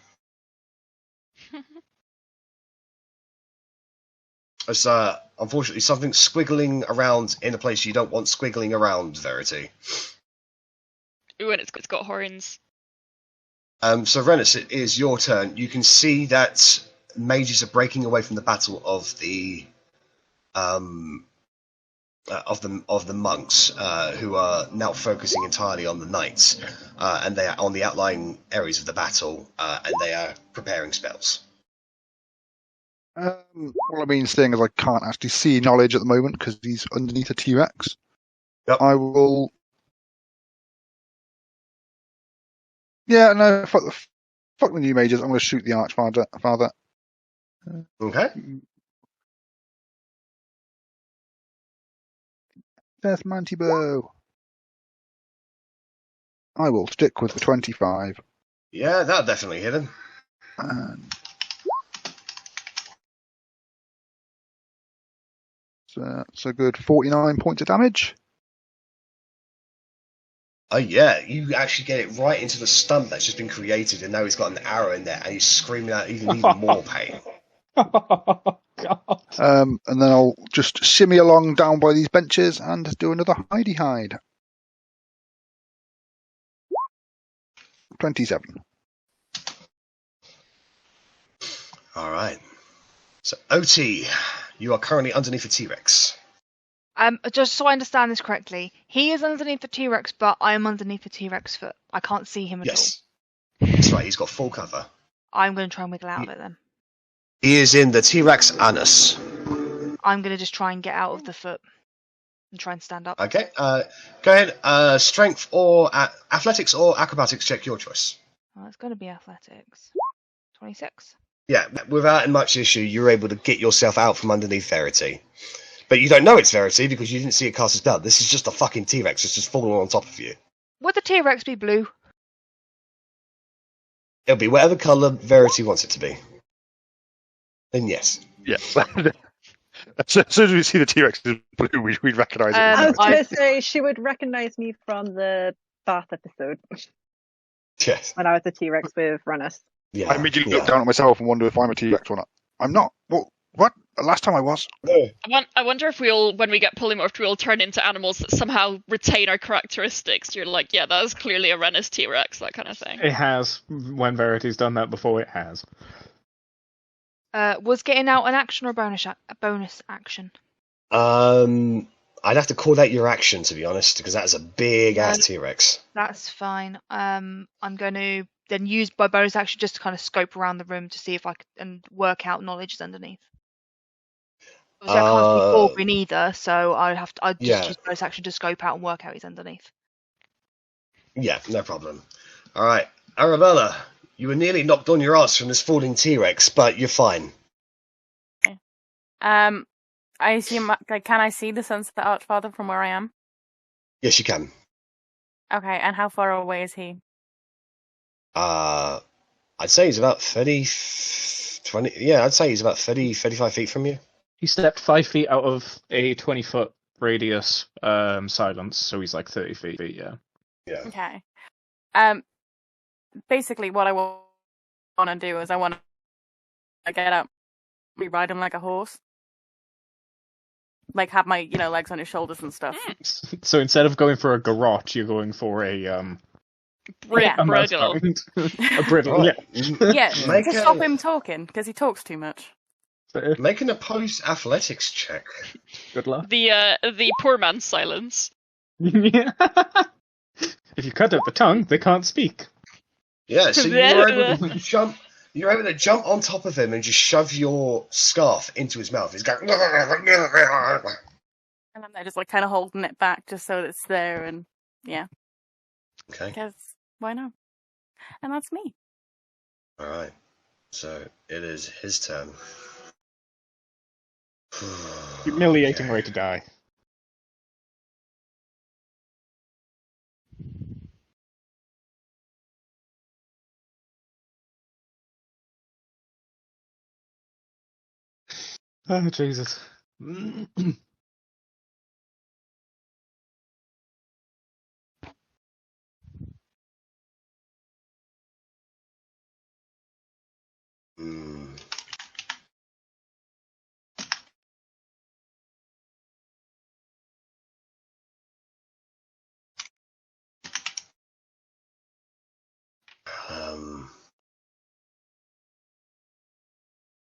It's unfortunately something squiggling around in a place you don't want squiggling around, Verity. Ooh, and it's got horns. So Rennas, it is your turn. You can see that mages are breaking away from the battle of the monks, who are now focusing entirely on the knights, and they are on the outlying areas of the battle, and they are preparing spells. Well, I mean, seeing as I can't actually see knowledge at the moment because he's underneath a T-Rex, Yep. I will. Yeah, no, fuck the new mages. I'm going to shoot the Archfather. Okay. Death Mantibow. I will stick with the 25. Yeah, that'll definitely hit him. So good 49 points of damage. Oh yeah, you actually get it right into the stump that's just been created, and now he's got an arrow in there, and he's screaming out even more pain. Oh, God. And then I'll just shimmy along down by these benches and do another hidey hide. 27. All right. So Otti, you are currently underneath a T-Rex. Just so I understand this correctly, he is underneath the T-Rex, but I am underneath the T-Rex foot. I can't see him at all. Yes. That's right, he's got full cover. I'm going to try and wiggle out of it then. He is in the T-Rex anus. I'm going to just try and get out of the foot and try and stand up. Okay, go ahead. Strength or athletics or acrobatics check, your choice. Oh, it's going to be athletics. 26. Yeah, without much issue, you're able to get yourself out from underneath Verity. But you don't know it's Verity because you didn't see it cast a spell. This is just a fucking T-Rex. It's just falling on top of you. Would the T-Rex be blue? It'll be whatever colour Verity wants it to be. Then yes. Yes. As soon as we see the T-Rex in blue, we'd recognise it. I was going to say she would recognise me from the Bath episode. Yes. When I was a T-Rex with Rennas. Yeah. I immediately look down at myself and wonder if I'm a T-Rex or not. I'm not. What? Last time I was. No. I wonder if we all, when we get polymorphed, we all turn into animals that somehow retain our characteristics. You're like, yeah, that is clearly a Rennas T-Rex, that kind of thing. It has. When Verity's done that before, it has. Was getting out an action or a bonus action? I'd have to call that your action, to be honest, because that's a big-ass T-Rex. That's fine. I'm going to then use my bonus action just to kind of scope around the room to see if I can work out knowledge is underneath. Obviously, I can't see Korgrin either, so I'd just use bonus action to scope out and work out he's underneath. Yeah, no problem. All right, Arrabella, you were nearly knocked on your ass from this falling T-Rex, but you're fine. Okay. I assume, can I see the Sunset Archfather from where I am? Yes, you can. Okay, and how far away is he? I'd say he's about 30, 20... Yeah, I'd say he's about 30, 35 feet from you. He stepped 5 feet out of a 20-foot radius silence, so he's like 30 feet, yeah. Yeah. Okay. Basically, what I want to do is I want to get up, be riding like a horse. like have my legs on his shoulders and stuff. So instead of going for a garrote, you're going for a bridle. A bridle, yeah. Yeah, to stop him talking, because he talks too much. Make an opposed athletics check. Good luck. The poor man's silence. Yeah. If you cut out the tongue, they can't speak. Yeah, so you're able to jump. You're able to jump on top of him and just shove your scarf into his mouth. He's going. And I'm just like kind of holding it back just so it's there, and yeah. Okay. Because why not? And that's me. All right. So it is his turn. Humiliating way to die. Oh, Jesus.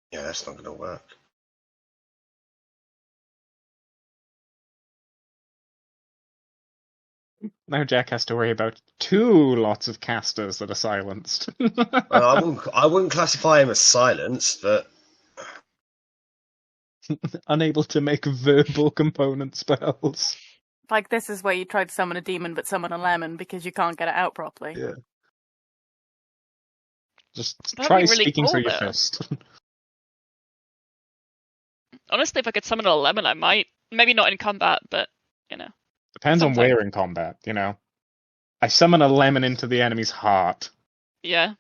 Yeah, that's not going to work. Now Jack has to worry about 2 lots of casters that are silenced. Well, I wouldn't classify him as silenced, but unable to make verbal component spells. Like, this is where you try to summon a demon but summon a lemon because you can't get it out properly. Yeah. Just That'd try be really speaking cool, through your though. fist. Honestly, if I could summon a lemon, I might. Maybe not in combat, but, Depends on Something. where in combat, I summon a lemon into the enemy's heart. Yeah.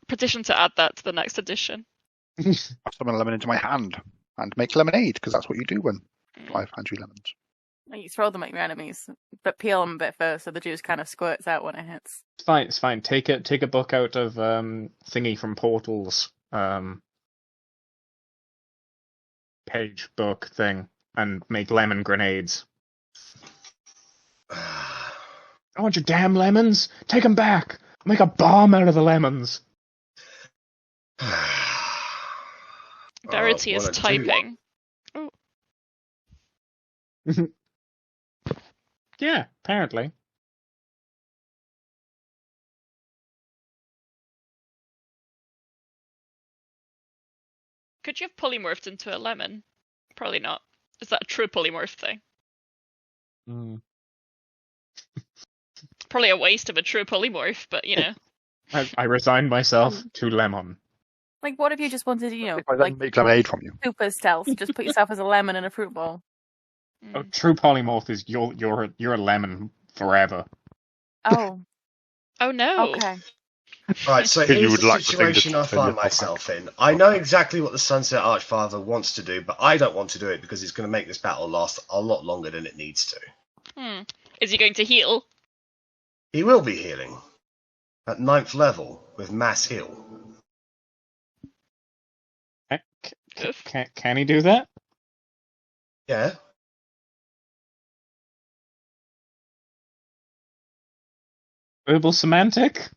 Petition to add that to the next edition. I summon a lemon into my hand and make lemonade, because that's what you do when life hands you lemons. You throw them at your enemies, but peel them a bit first so the juice kind of squirts out when it hits. It's fine. Take a book out of thingy from Portal's page book thing and make lemon grenades. I want your damn lemons. Take them back. I'll make a bomb out of the lemons. Verity is typing. Oh. Yeah, apparently. Could you have polymorphed into a lemon? Probably not. Is that a true polymorph thing? Probably a waste of a true polymorph, but I resigned myself to lemon. Like, what if you just wanted, If I then make lemonade from you. super stealth? Just put yourself as a lemon in a fruit bowl. Oh, true polymorph is you're a lemon forever. Oh. Oh no. Okay. Right, so You here's would the like the thing situation to I find turn myself in. I know exactly what the Sunset Archfather wants to do, but I don't want to do it because it's going to make this battle last a lot longer than it needs to. Is he going to heal? He will be healing at 9th level with mass heal. Can he do that? Yeah. Verbal semantic?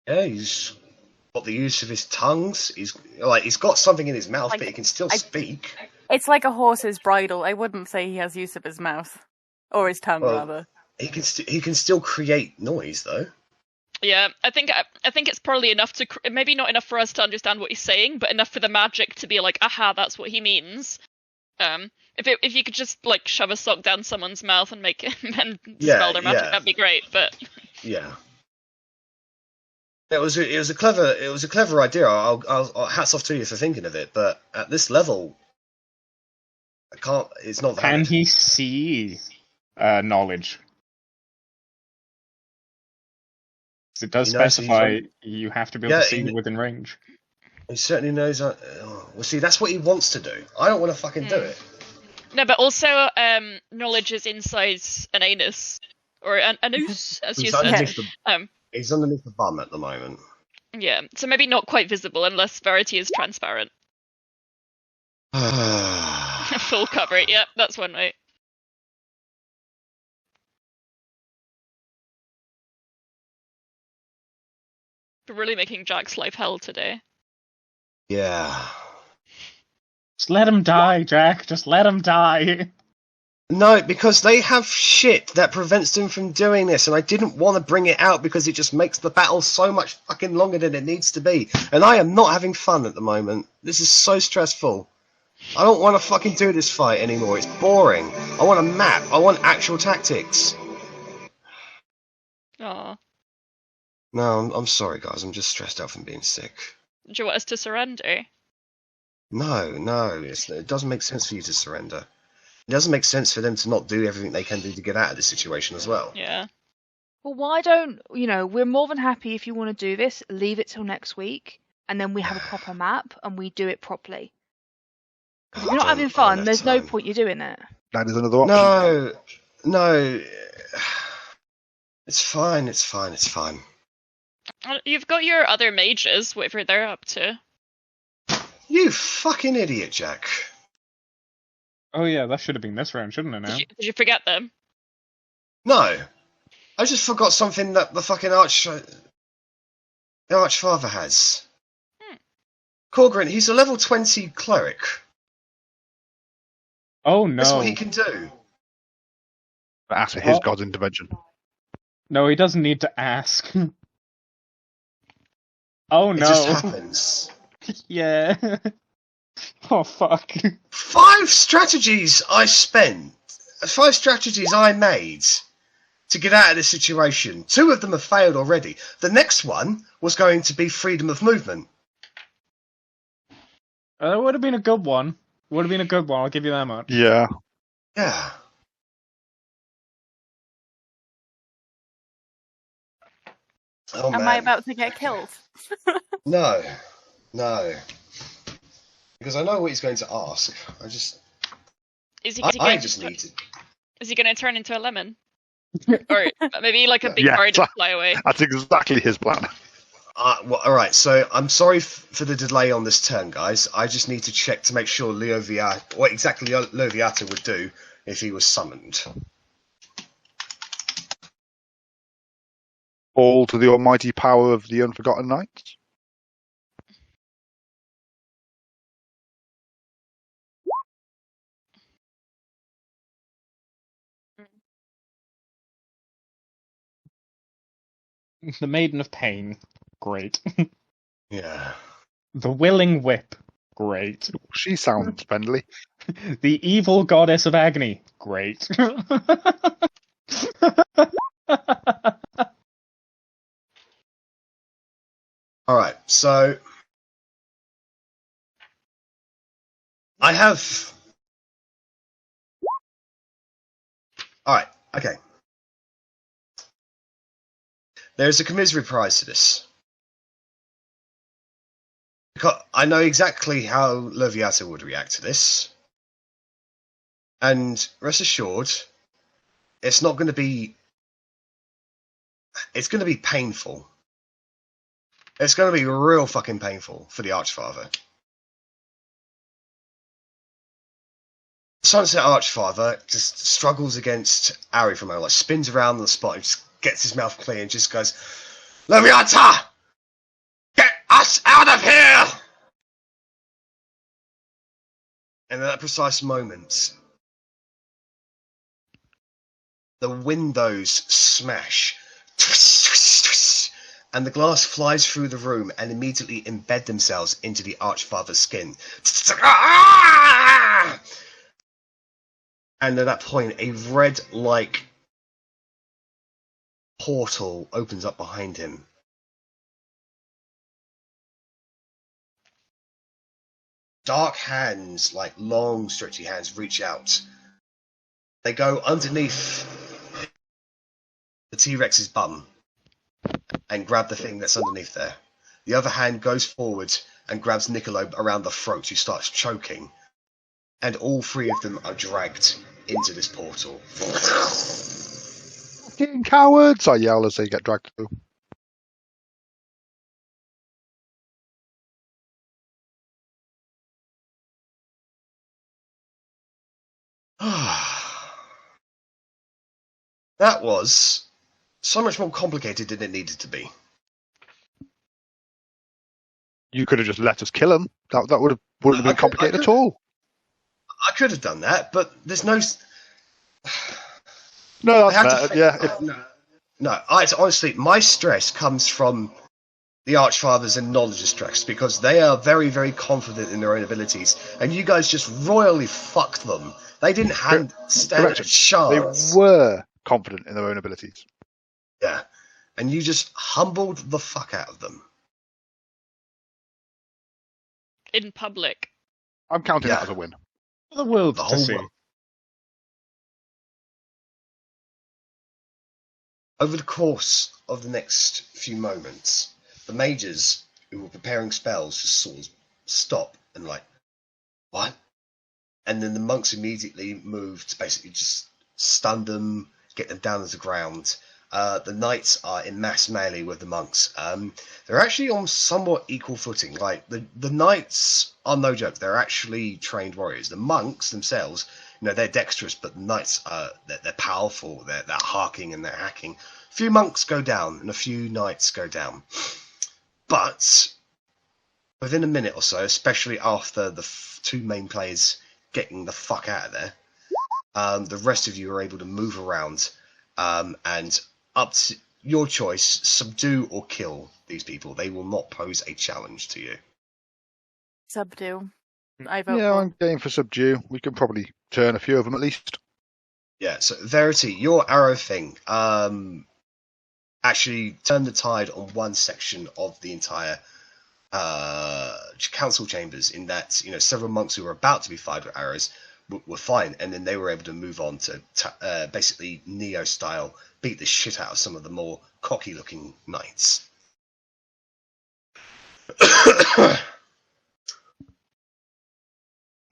Yeah, he's got the use of his tongues. He's got something in his mouth, but he can still speak. It's like a horse's bridle. I wouldn't say he has use of his mouth. Or his tongue, rather. He can still create noise, though. Yeah, I think it's probably enough to maybe not enough for us to understand what he's saying, but enough for the magic to be like, aha, that's what he means. If you could just like shove a sock down someone's mouth and make and dispel their magic, that'd be great. But yeah, it was a clever idea. I'll hats off to you for thinking of it. But at this level, I can't. It's not. Can he see knowledge? It does specify you have to be able to see within range. He certainly knows. Well, see, that's what he wants to do. I don't want to fucking do it. No, but also, knowledge is inside an anus or an anus, as you said. He's underneath the bum at the moment. Yeah, so maybe not quite visible unless Verity is transparent. Full cover. Yep, that's one way. We're really making Jack's life hell today. Yeah. Just let him die, Jack. Just let him die. No, because they have shit that prevents them from doing this, and I didn't want to bring it out because it just makes the battle so much fucking longer than it needs to be. And I am not having fun at the moment. This is so stressful. I don't want to fucking do this fight anymore. It's boring. I want a map. I want actual tactics. Aw. No, I'm sorry, guys. I'm just stressed out from being sick. Do you want us to surrender? No, it doesn't make sense for you to surrender. It doesn't make sense for them to not do everything they can do to get out of this situation as well. Yeah. Well, why don't, we're more than happy if you want to do this, leave it till next week, and then we have a proper map and we do it properly. If you're not having fun, there's no point you doing it. That is another option. No. It's fine. You've got your other mages, whatever they're up to. You fucking idiot, Jack. Oh yeah, that should have been this round, shouldn't it now? Did you forget them? No. I just forgot something that the fucking Archfather has. Korgrin, he's a level 20 cleric. Oh no. That's what he can do. After his god's intervention. No, he doesn't need to ask. Oh no. It just happens. Yeah. Oh fuck. 5 strategies I made to get out of this situation. 2 of them have failed already. The next one was going to be freedom of movement. That would have been a good one. I'll give you that much. Yeah. Yeah. Oh, Am man. I about to get killed? No. Because I know what he's going to ask. Is he need to... Is he going to turn into a lemon? Or maybe like a big bird and fly away? That's exactly his plan. Well, alright, so I'm sorry for the delay on this turn, guys. I just need to check to make sure what exactly Leoviata would do if he was summoned. All to the almighty power of the Unforgotten Knights. The Maiden of Pain. Great. Yeah. The Willing Whip. Great. She sounds friendly. The Evil Goddess of Agony. Great. Alright, so... I have... Alright, okay. There's a commiserate prize to this. Because I know exactly how Leviatha would react to this. And rest assured, it's not going to be... It's going to be painful. It's going to be real fucking painful for the Archfather. Sunset Archfather just struggles against Arri for a moment, like spins around on the spot and just gets his mouth clear and just goes, Leviatha! Get us out of here! And at that precise moment, the windows smash. And the glass flies through the room and immediately embed themselves into the Archfather's skin. And at that point, a red-like portal opens up behind him. Dark hands, like long, stretchy hands, reach out. They go underneath the T-Rex's bum and grab the thing that's underneath there. The other hand goes forward and grabs Niccolo around the throat, who starts choking. And all 3 of them are dragged into this portal. Fucking cowards! I yell as they get dragged through. That was so much more complicated than it needed to be. You could have just let us kill him. That wouldn't have been complicated at all. I could have done that, but there's no. No, that's fair. Yeah. No. Honestly, my stress comes from the Archfathers and Knowledge stress, because they are very, very confident in their own abilities, and you guys just royally fucked them. They didn't stand a chance. They were confident in their own abilities. Yeah, and you just humbled the fuck out of them. In public. I'm counting that as a win. The world to see. Over the course of the next few moments, the mages who were preparing spells just sort of stop and like, what? And then the monks immediately moved to basically just stun them, get them down to the ground. The knights are in mass melee with the monks. They're actually on somewhat equal footing. Like the knights are no joke. They're actually trained warriors. The monks themselves, they're dexterous, but the knights they're powerful. They're harking and they're hacking. A few monks go down and a few knights go down. But within a minute or so, especially after the two main players getting the fuck out of there, the rest of you are able to move around and up to your choice, subdue or kill these people. They will not pose a challenge to you. Subdue. I'm going for subdue. We can probably turn a few of them at least. Yeah, so Verity, your arrow thing actually turned the tide on one section of the entire council chambers, in that several monks who were about to be fired with arrows were fine, and then they were able to move on to basically Neo style beat the shit out of some of the more cocky looking knights.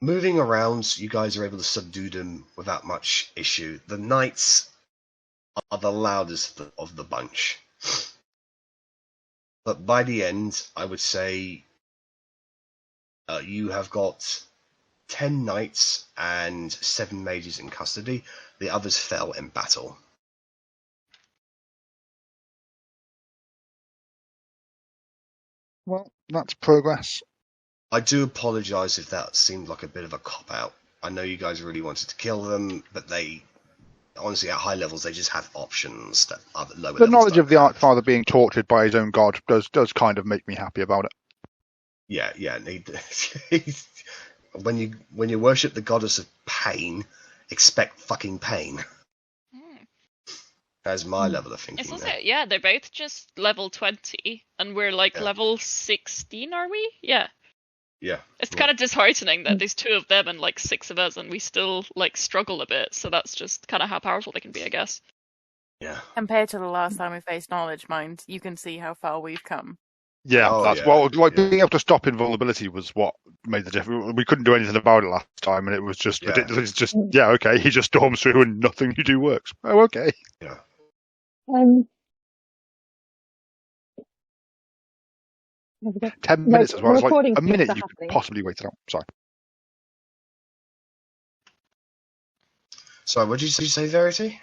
Moving around, you guys are able to subdue them without much issue. The knights are the loudest of the bunch, but by the end, I would say you have got 10 knights and 7 mages in custody. The others fell in battle. Well, that's progress. I do apologise if that seemed like a bit of a cop-out. I know you guys really wanted to kill them, but they, honestly, at high levels, they just have options that other lower levels. The knowledge of the Archfather being tortured by his own god does kind of make me happy about it. Yeah. When you worship the goddess of pain, expect fucking pain. That's my level of thinking. They're both just level 20, and we're level 16, are we? Yeah. Yeah. It's kind of disheartening that there's 2 of them and 6 of us, and we still struggle a bit. So that's just kind of how powerful they can be, I guess. Yeah. Compared to the last time we faced knowledge, mind, you can see how far we've come. Yeah, being able to stop invulnerability was what made the difference. We couldn't do anything about it last time, and it was just ridiculous. It's just okay. He just storms through, and nothing you do works. Oh, okay. Yeah. 10 minutes as well. It's a minute you could possibly wait it out. Sorry, what did you say, Verity?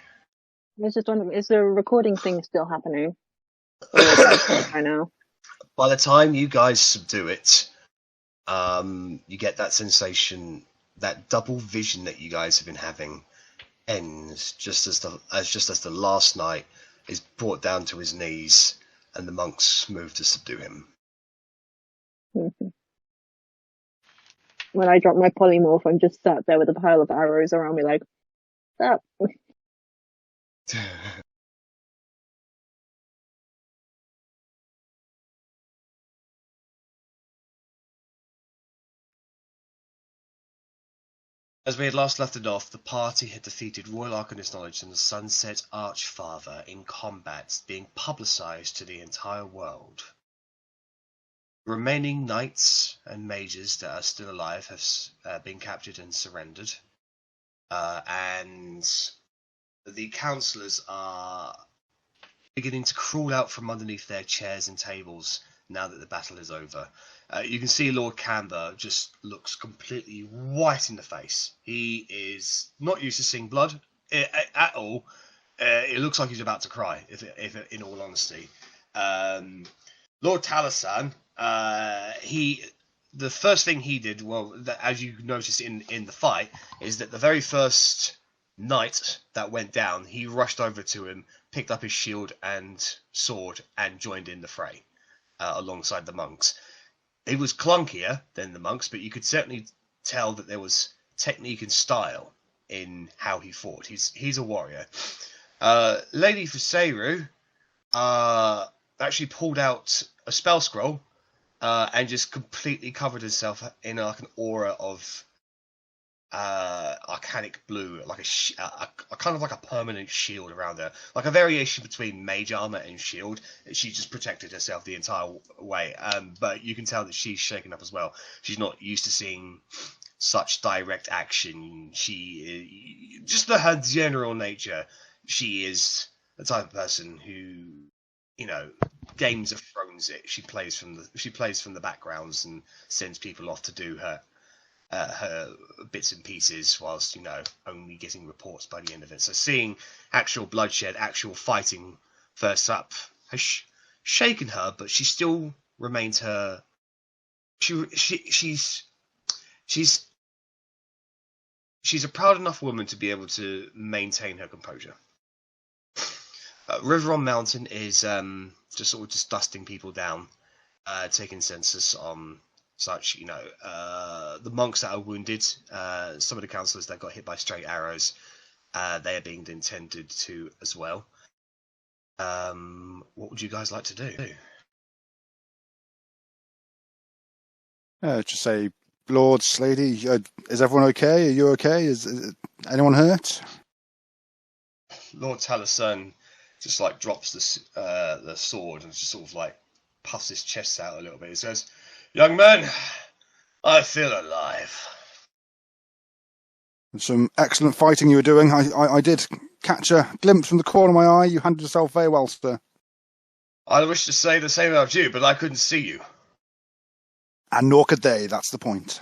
I was just wondering, is the recording thing still happening? I know. By the time you guys subdue it, you get that sensation, that double vision that you guys have been having ends just as the last knight is brought down to his knees and the monks move to subdue him. Mm-hmm. When I drop my polymorph, I'm just sat there with a pile of arrows around me like, stop. As we had last left it off, the party had defeated Royal Arcanist Knowledge and the Sunset Archfather in combat being publicised to the entire world. The remaining knights and mages that are still alive have been captured and surrendered. And the councillors are beginning to crawl out from underneath their chairs and tables now that the battle is over. You can see Lord Camber just looks completely white in the face. He is not used to seeing blood at all. It looks like he's about to cry, if in all honesty. Lord Talasan, the first thing he did, as you notice in the fight, is that the very first knight that went down, he rushed over to him, picked up his shield and sword, and joined in the fray alongside the monks. He was clunkier than the monks, but you could certainly tell that there was technique and style in how he fought. He's a warrior. Lady Fuseru actually pulled out a spell scroll and just completely covered herself in like an aura of arcanic blue, like a kind of like a permanent shield around her, like a variation between mage armor and shield. She just protected herself the entire way, but you can tell that she's shaken up as well. She's not used to seeing such direct action. She just her general nature. She is the type of person who, Games of Thrones it. She plays from the backgrounds and sends people off to do her bits and pieces, whilst only getting reports by the end of it. So seeing actual bloodshed, actual fighting first up has shaken her, but she still remains her. She's a proud enough woman to be able to maintain her composure. River on Mountain is just dusting people down, taking census on such, the monks that are wounded, some of the councillors that got hit by straight arrows, they are being intended to as well. What would you guys like to do? Just say, Lords, lady, is everyone okay? Are you okay? Is anyone hurt? Lord Talasan just drops the sword and just sort of puffs his chest out a little bit. He says, "Young man, I feel alive." Some excellent fighting you were doing. I did catch a glimpse from the corner of my eye. You handled yourself very well, sir. I wish to say the same about you, but I couldn't see you. And nor could they, that's the point.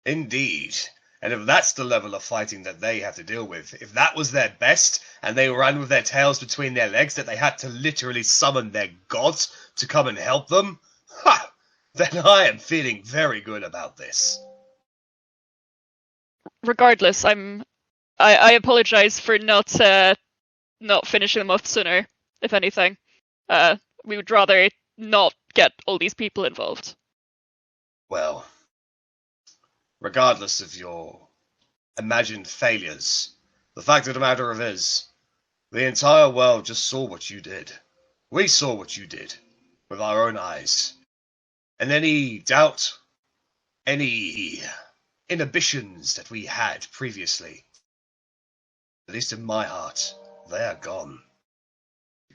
Indeed. And if that's the level of fighting that they have to deal with, if that was their best, and they ran with their tails between their legs, that they had to literally summon their gods to come and help them, then I am feeling very good about this. Regardless, I apologize for not finishing them off sooner, if anything. We would rather not get all these people involved. Well, regardless of your imagined failures, the fact of the matter is, the entire world just saw what you did. We saw what you did with our own eyes. And any doubt, any inhibitions that we had previously, at least in my heart, they are gone.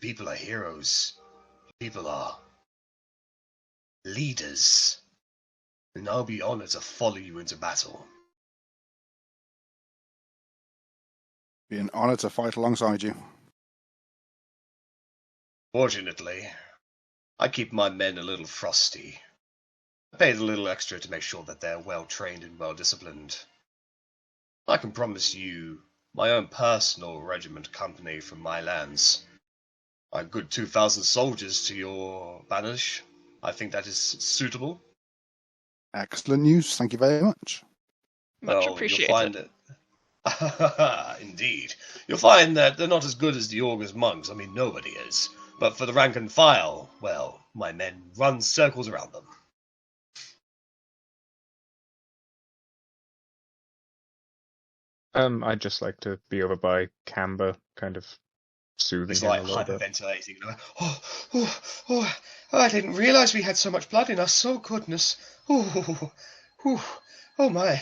People are heroes. People are leaders. And I'll be honored to follow you into battle. Be an honor to fight alongside you. Fortunately, I keep my men a little frosty. I paid a little extra to make sure that they're well trained and well disciplined. I can promise you my own personal regiment company from my lands. A good 2,000 soldiers to your banners. I think that is suitable. Excellent news. Thank you very much. Much appreciated. You'll find that... Indeed. You'll find that they're not as good as the Augur's monks. I mean, nobody is. But for the rank and file, well, my men run circles around them. I'd just like to be over by Camber, kind of soothing It's him like a little bit. hyperventilating. Oh, I didn't realise we had so much blood in us. Oh, goodness. Oh my.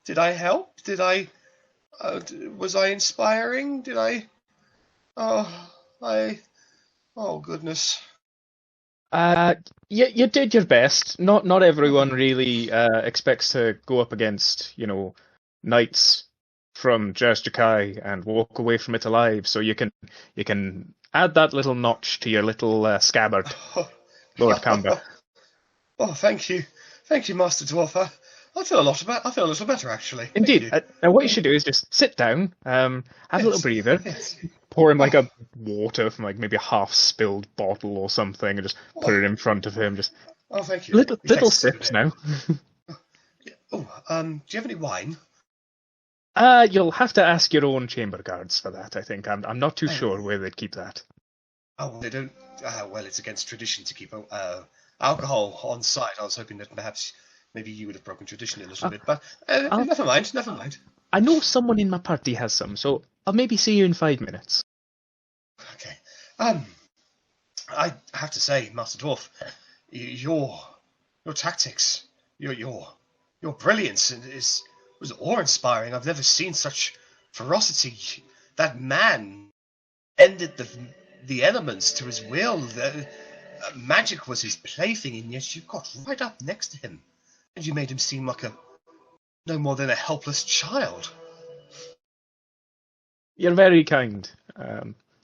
Did I help? Was I inspiring? Oh, goodness. You did your best. Not everyone really expects to go up against, knights from Jershjakai and walk away from it alive. So you can add that little notch to your little scabbard, Lord Camber. Oh, thank you, Master Dwarf. I feel a little better actually. Indeed. Now, what you should do is just sit down, have a little breather, pour him like a water from like maybe a half-spilled bottle or something, and just put it in front of him. Just thank you. Little sips now. Do you have any wine? You'll have to ask your own chamber guards for that. I think I'm not too sure where they'd keep that. Oh, they don't. Well, it's against tradition to keep alcohol on site. I was hoping that perhaps maybe you would have broken tradition a little bit, but never mind. I know someone in my party has some, so I'll maybe see you in 5 minutes. Okay. I have to say, Master Dwarf, your tactics, your brilliance was awe-inspiring. I've never seen such ferocity. That man ended the elements to his will. Magic was his plaything, and yet you got right up next to him, and you made him seem like no more than a helpless child. You're very kind.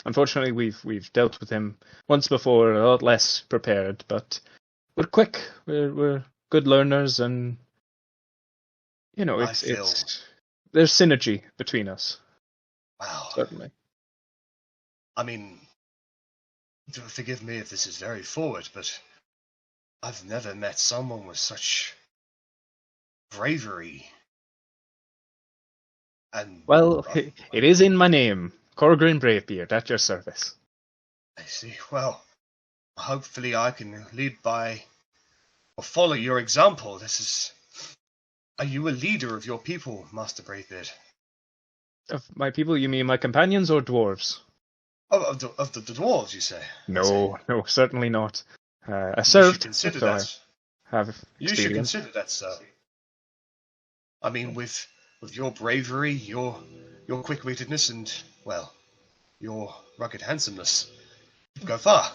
Unfortunately, we've dealt with him once before, a lot less prepared, but we're quick. We're good learners, and there's synergy between us. Wow. Certainly. I mean, forgive me if this is very forward, but I've never met someone with such bravery. And well, it is in my name, Korgrin Bravebeard, at your service. I see. Well, hopefully I can lead by or follow your example. Are you a leader of your people, Master Bravebeard? Of my people, you mean my companions or dwarves? Of the dwarves, you say? No, certainly not. I served. You should consider that. You should consider that, sir. I mean, with your bravery, your quick-wittedness, and, well, your rugged handsomeness, you'd go far.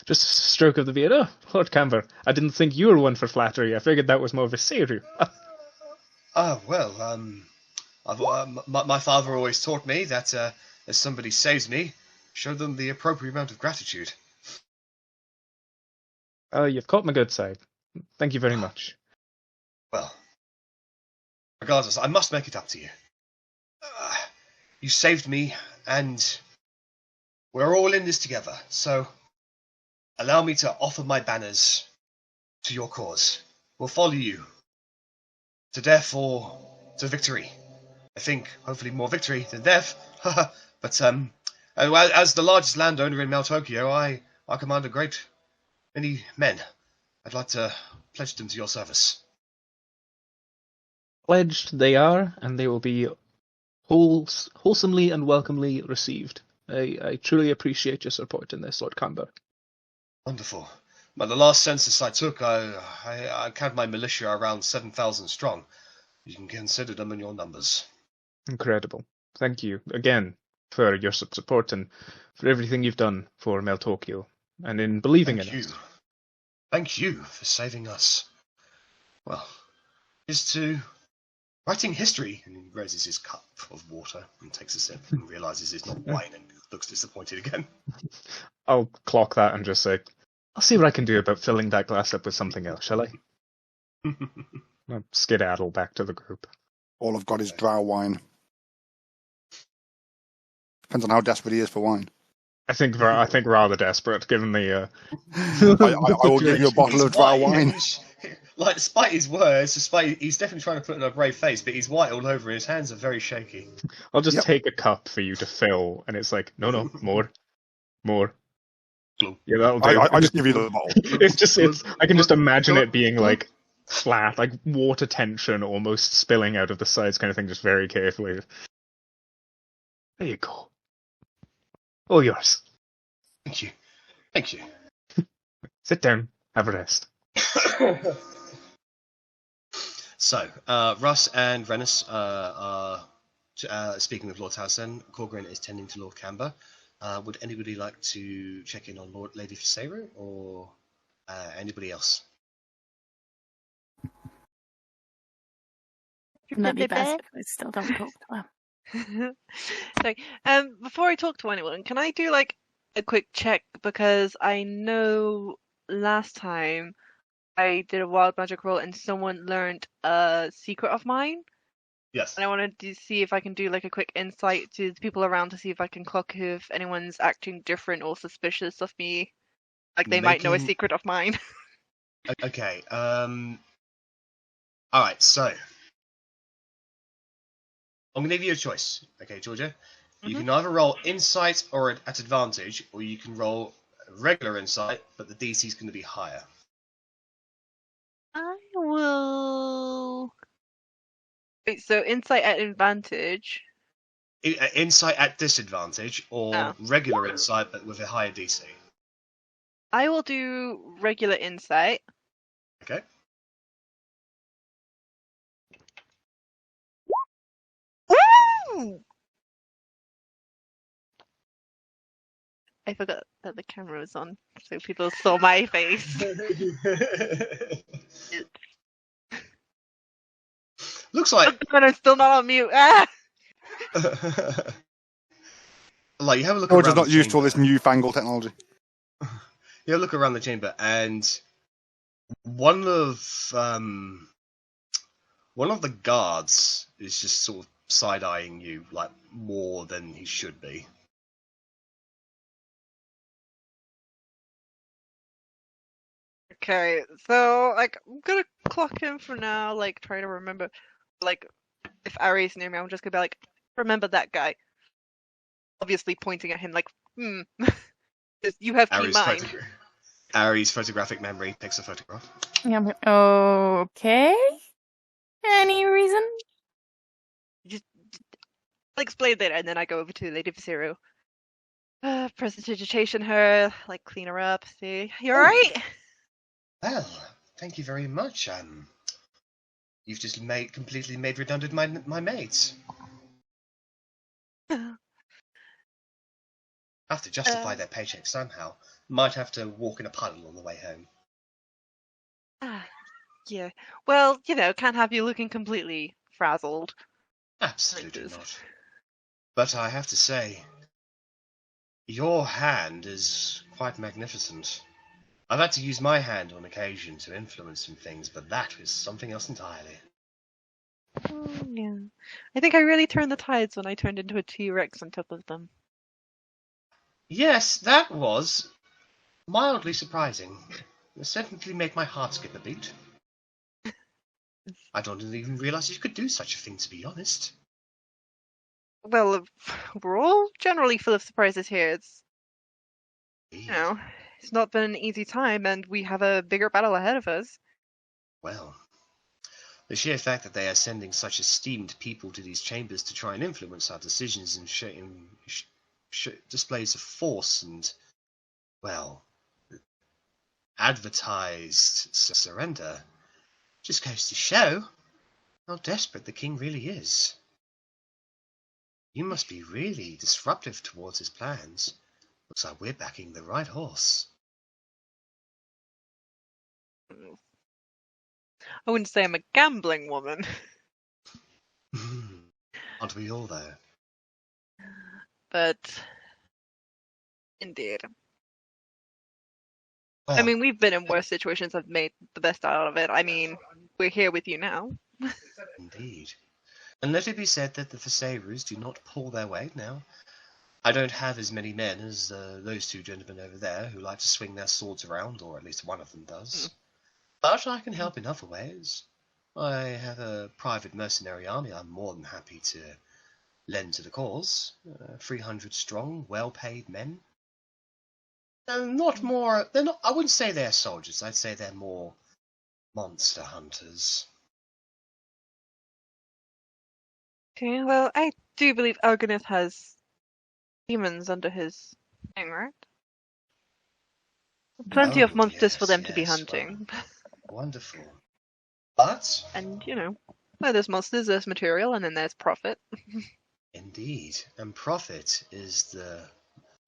Just a stroke of the beard. Oh, Lord Camber, I didn't think you were one for flattery. I figured that was more of a Seru. My father always taught me that if somebody saves me, show them the appropriate amount of gratitude. You've caught my good side. Thank you very much. Well, regardless, I must make it up to you. You saved me, and we're all in this together, so allow me to offer my banners to your cause. We'll follow you to death or to victory. I think, hopefully, more victory than death. But as the largest landowner in Mount Tokyo, I command a great many men. I'd like to pledge them to your service. Pledged they are, and they will be wholesomely and welcomely received. I truly appreciate your support in this, Lord Camber. Wonderful. By the last census I took, I counted my militia around 7,000 strong. You can consider them in your numbers. Incredible. Thank you again for your support and for everything you've done for Mel Tokyo and in believing in us. Thank you for saving us. Well, here's to writing history. And he raises his cup of water and takes a sip and realizes it's not wine and looks disappointed again. I'll clock that and just say, I'll see what I can do about filling that glass up with something else, shall I? I'll skedaddle back to the group. All I've got is drow wine. Depends on how desperate he is for wine. I think rather desperate, given the. I will give you a bottle of drow wine. Like, despite his words, he's definitely trying to put on a brave face, but he's white all over. His hands are very shaky. I'll just take a cup for you to fill, and it's like, no, more. Yeah, that'll do. I just give you the bottle. I can just imagine it being like flat, like water tension almost spilling out of the sides, kind of thing, just very carefully. There you go. All yours. Thank you. Sit down. Have a rest. So, Russ and Rennas are speaking with Lord Towson. Korgrin is tending to Lord Camber. Would anybody like to check in on Lady Fisaru or anybody else? That'd be best, but I still don't talk to her. Sorry. Before I talk to anyone, can I do like a quick check, because I know last time I did a wild magic roll and someone learned a secret of mine, Yes. and I wanted to see if I can do like a quick insight to the people around to see if I can clock if anyone's acting different or suspicious of me, like they might know a secret of mine. Okay. All right. So I'm gonna give you a choice. Okay, Georgia. You can either roll insight or at advantage, or you can roll regular insight, but the DC is going to be higher. I will. Wait, so insight at advantage. Insight at disadvantage, or regular insight, but with a higher DC. I will do regular insight. Okay. Woo! I forgot that the camera was on, so people saw my face. Looks like. But I'm still not on mute. Ah! Like, you have a look George is around not the used to all chamber. this newfangled technology. You have a look around the chamber, and one of the guards is just sort of side-eyeing you, like, more than he should be. Okay, so like I'm gonna clock him for now. Like, try to remember. Like, if Arri's near me, I'm just gonna be like, remember that guy. Obviously, pointing at him like, you have keen mind. Arri's photographic memory picks a photograph. Yeah, okay. Any reason? Just I'll explain later, and then I go over to Lady Viseru. Prestidigitation her, like clean her up. See, you alright? Well, thank you very much. You've just completely made redundant my mates. Have to justify their paycheck somehow. Might have to walk in a puddle on the way home. Yeah. Well, can't have you looking completely frazzled. Absolutely not. But I have to say, your hand is quite magnificent. I've had to use my hand on occasion to influence some things, but that was something else entirely. Yeah. I think I really turned the tides when I turned into a T-Rex on top of them. Yes, that was mildly surprising. It certainly made my heart skip a beat. I don't even realize you could do such a thing, to be honest. Well, we're all generally full of surprises here. It's, it's not been an easy time, and we have a bigger battle ahead of us. Well, the sheer fact that they are sending such esteemed people to these chambers to try and influence our decisions and displays of force and, well, advertised surrender just goes to show how desperate the king really is. You must be really disruptive towards his plans. Looks like we're backing the right horse. I wouldn't say I'm a gambling woman. Aren't we all, though? But, indeed. Well, I mean, we've been in worse situations. I've made the best out of it. I mean, we're here with you now. Indeed. And let it be said that the Viserys do not pull their weight now. I don't have as many men as those two gentlemen over there who like to swing their swords around, or at least one of them does. But I can help in other ways. I have a private mercenary army I'm more than happy to lend to the cause. 300 strong, well-paid men. Not more. They're not. I wouldn't say they're soldiers. I'd say they're more monster hunters. Okay, well, I do believe Elgineth has demons under his thing, right? Plenty of monsters for them to be hunting. Well, wonderful. But... And, where there's monsters, there's material, and then there's profit. Indeed. And profit is the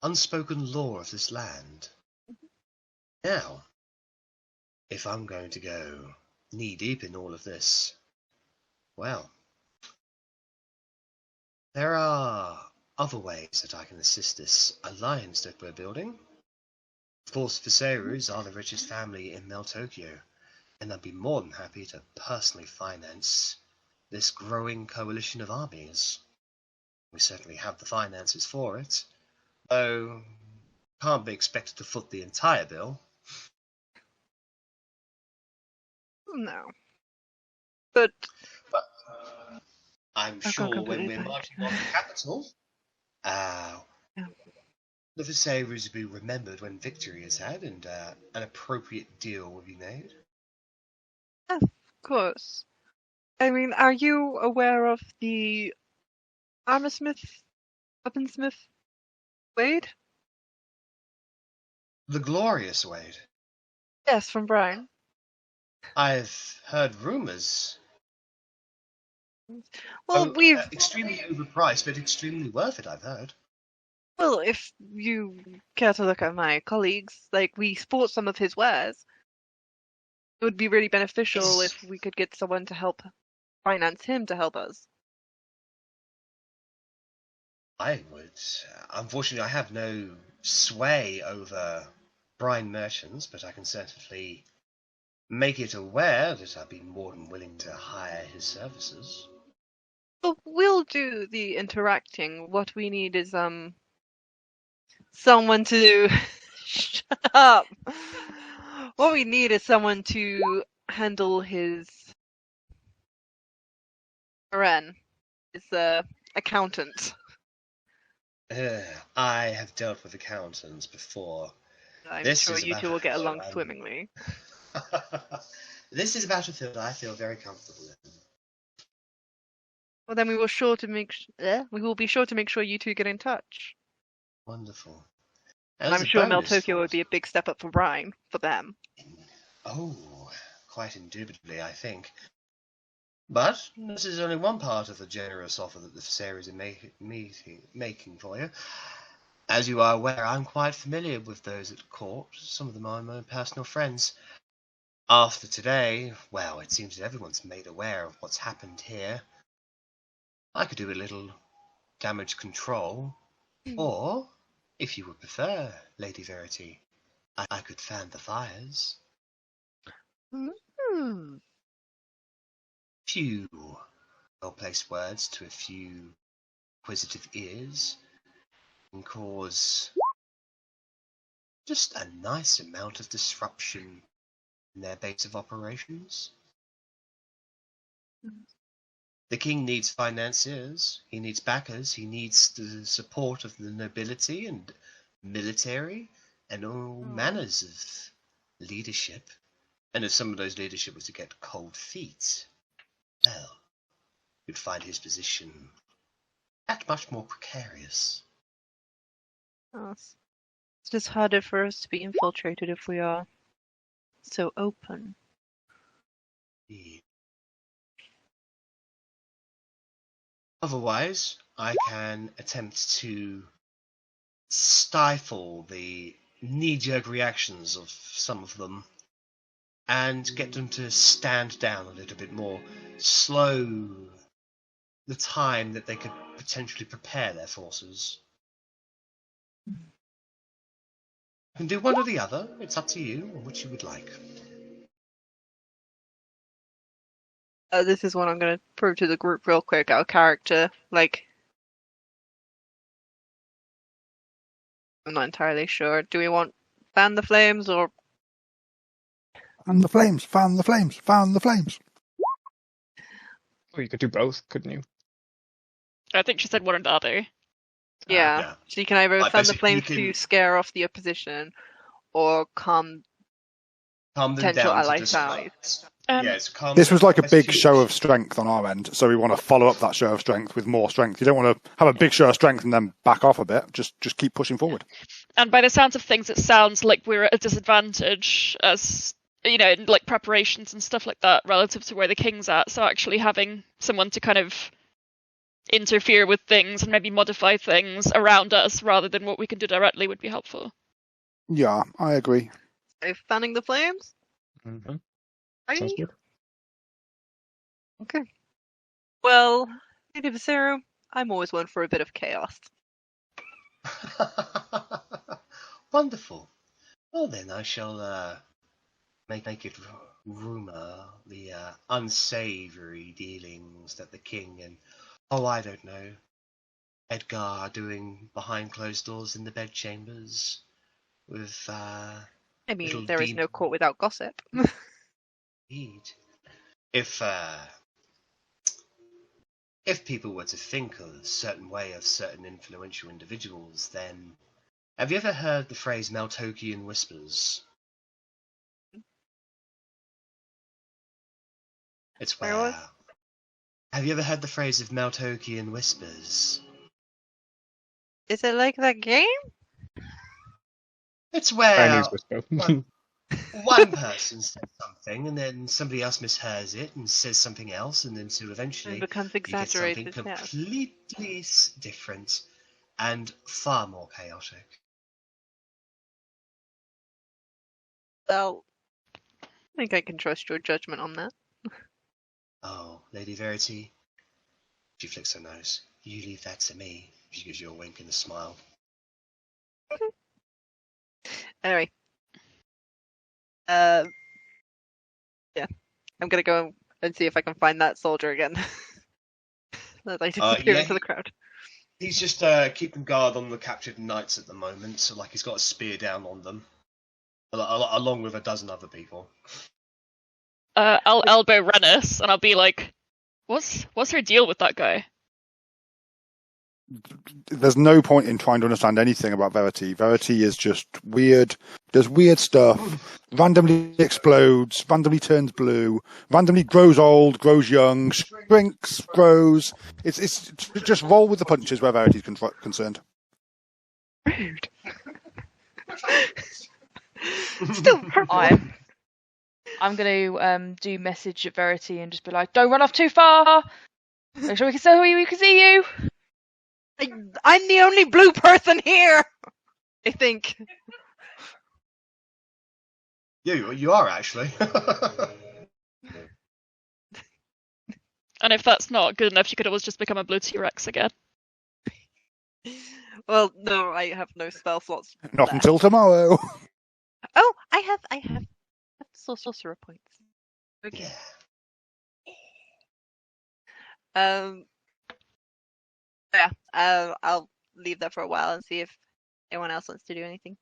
unspoken law of this land. Now, if I'm going to go knee-deep in all of this, well, There are other ways that I can assist this alliance that we're building. Of course, Viserys are the richest family in Tokyo, and I'd be more than happy to personally finance this growing coalition of armies. We certainly have the finances for it, though can't be expected to foot the entire bill. No. But I'm I've gone sure when completely we're blank. marching on the capital, the Viserys will be remembered when victory is had, and an appropriate deal will be made. Of course. I mean, are you aware of the armorsmith, weaponsmith Wade? The glorious Wade. Yes, from Brian. I've heard rumours. Well, we've extremely overpriced, but extremely worth it, I've heard. Well, if you care to look at my colleagues, like, we sport some of his wares. It would be really beneficial if we could get someone to help finance him to help us. I would. Unfortunately, I have no sway over brine merchants, but I can certainly make it aware that I'd be more than willing to hire his services. Well, we'll do the interacting. What we need is, someone to... Shut up! What we need is someone to handle his... Ren, his, accountant. I have dealt with accountants before. I'm sure you two will get along swimmingly. This is about a field I feel very comfortable in. Well, then we will be sure to make sure you two get in touch. Wonderful. And I'm sure Tokyo would be a big step up for Brian, for them. Oh, quite indubitably, I think. But this is only one part of the generous offer that the Viserys are making for you. As you are aware, I'm quite familiar with those at court. Some of them are my own personal friends. After today, well, it seems that everyone's made aware of what's happened here. I could do a little damage control, or, if you would prefer, Lady Verity, I could fan the fires. Few well-placed words to a few inquisitive ears can cause just a nice amount of disruption in their base of operations. The king needs financiers, he needs backers, he needs the support of the nobility and military and all manners of leadership. And if some of those leadership was to get cold feet, well, you'd find his position that much more precarious. It's just harder for us to be infiltrated if we are so open. Otherwise, I can attempt to stifle the knee-jerk reactions of some of them and get them to stand down a little bit more, slow the time that they could potentially prepare their forces. You can do one or the other, it's up to you, or which you would like. This is one I'm going to prove to the group real quick, our character, like... I'm not entirely sure. Do we want fan the flames, or... Fan the flames, fan the flames, fan the flames. Oh, you could do both, couldn't you? I think she said one or the other. Yeah. So you can either fan the flames to scare off the opposition, or calm them potential down allies down. This was like a big show of strength on our end, so we want to follow up that show of strength with more strength. You don't want to have a big show of strength and then back off a bit. Just keep pushing forward. And by the sounds of things, it sounds like we're at a disadvantage as, you know, in like preparations and stuff like that relative to where the king's at. So actually having someone to kind of interfere with things and maybe modify things around us rather than what we can do directly would be helpful. Yeah, I agree. So fanning the flames? Mm-hmm. Sounds good. Okay. Well, Lady Visero, I'm always one for a bit of chaos. Wonderful. Well then, I shall make it rumour the unsavoury dealings that the king and, I don't know, Edgar are doing behind closed doors in the bedchambers with I mean, little there is no court without gossip. Indeed. If people were to think a certain way of certain influential individuals, then have you ever heard the phrase Maltokian whispers? It's where. Have you ever heard the phrase of Maltokian whispers? Is it like that game? It's where one whisper. person says something, and then somebody else mishears it and says something else, and then so eventually It becomes you get exaggerated. something Yeah. completely different and far more chaotic. Well, I think I can trust your judgment on that. Oh, Lady Verity. She flicks her nose. You leave that to me. She gives you a wink and a smile. Anyway. Yeah. I'm gonna go and see if I can find that soldier again. As I disappear into the crowd. He's just keeping guard on the captured knights at the moment, so like he's got a spear down on them. Along with a dozen other people. I'll elbow Rennas and I'll be like, "What's her deal with that guy?" There's no point in trying to understand anything about Verity. Verity is just weird, does weird stuff, randomly explodes, randomly turns blue, randomly grows old, grows young, shrinks, grows. It's just roll with the punches where Verity's concerned. Rude. Still purple. I'm going to do message at Verity and just be like, "Don't run off too far. Make sure we can see you. I'm the only blue person here. I think. You are actually. And if that's not good enough, you could always just become a blue T-Rex again. Well, no, I have no spell slots. Not until tomorrow. Oh, I have sorcerer points. Okay. Yeah. I'll leave that for a while and see if anyone else wants to do anything.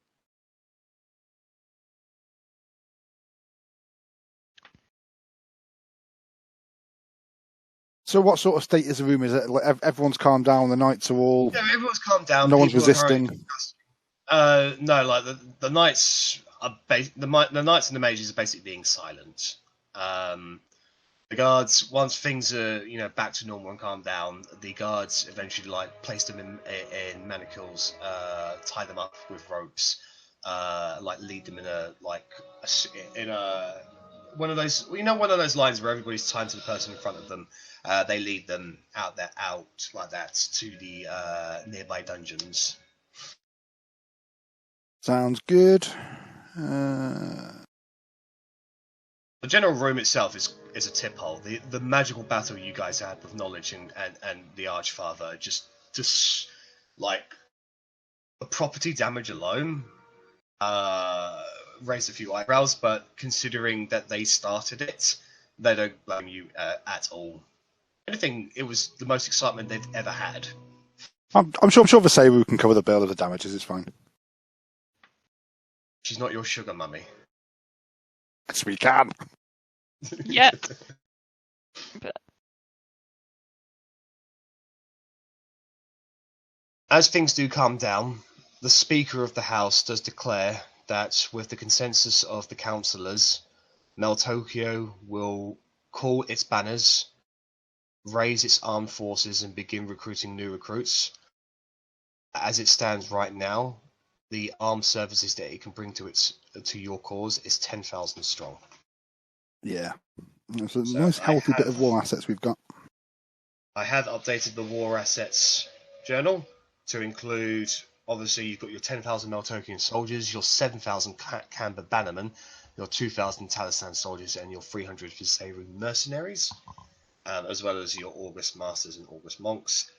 So what sort of state is the room? Is it like everyone's calmed down? The knights are all. Yeah, everyone's calmed down. No one's resisting. No, like the knights are the knights and the mages are basically being silent. The guards, once things are back to normal and calmed down, the guards eventually like place them in manacles, tie them up with ropes, like lead them in one of those one of those lines where everybody's tied to the person in front of them. They lead them out like that to the nearby dungeons. Sounds good. The general room itself is a tip hole. The magical battle you guys had with Knowledge and the Archfather, just like the property damage alone raised a few eyebrows, but considering that they started it, they don't blame you at all. Anything, it was the most excitement they've ever had. I'm sure Vaseru can cover the bill of the damages. It's fine. She's not your sugar mummy. Yes, we can. Yet. As things do calm down, the Speaker of the House does declare that with the consensus of the councillors, Meltokio will call its banners, raise its armed forces and begin recruiting new recruits. As it stands right now, the armed services that it can bring to your cause is 10,000 strong. Yeah. It's a nice healthy bit of war assets we've got. I have updated the war assets journal to include, obviously, you've got your 10,000 Meltokian soldiers, your 7,000 Camber bannermen, your 2,000 Talisan soldiers, and your 300 Viseru mercenaries, as well as your August masters and August monks.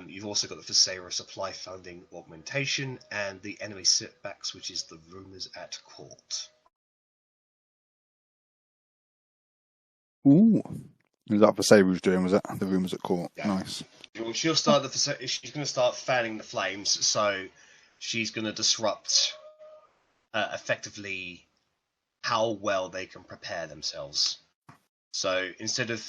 You've also got the Thesaurus Supply Funding Augmentation and the Enemy Setbacks, which is the Rumours at Court. Ooh. Is that for Saru's doing, was it? The Rumours at Court. Yeah. Nice. She'll start she's going to start fanning the flames, so she's going to disrupt effectively how well they can prepare themselves. So instead of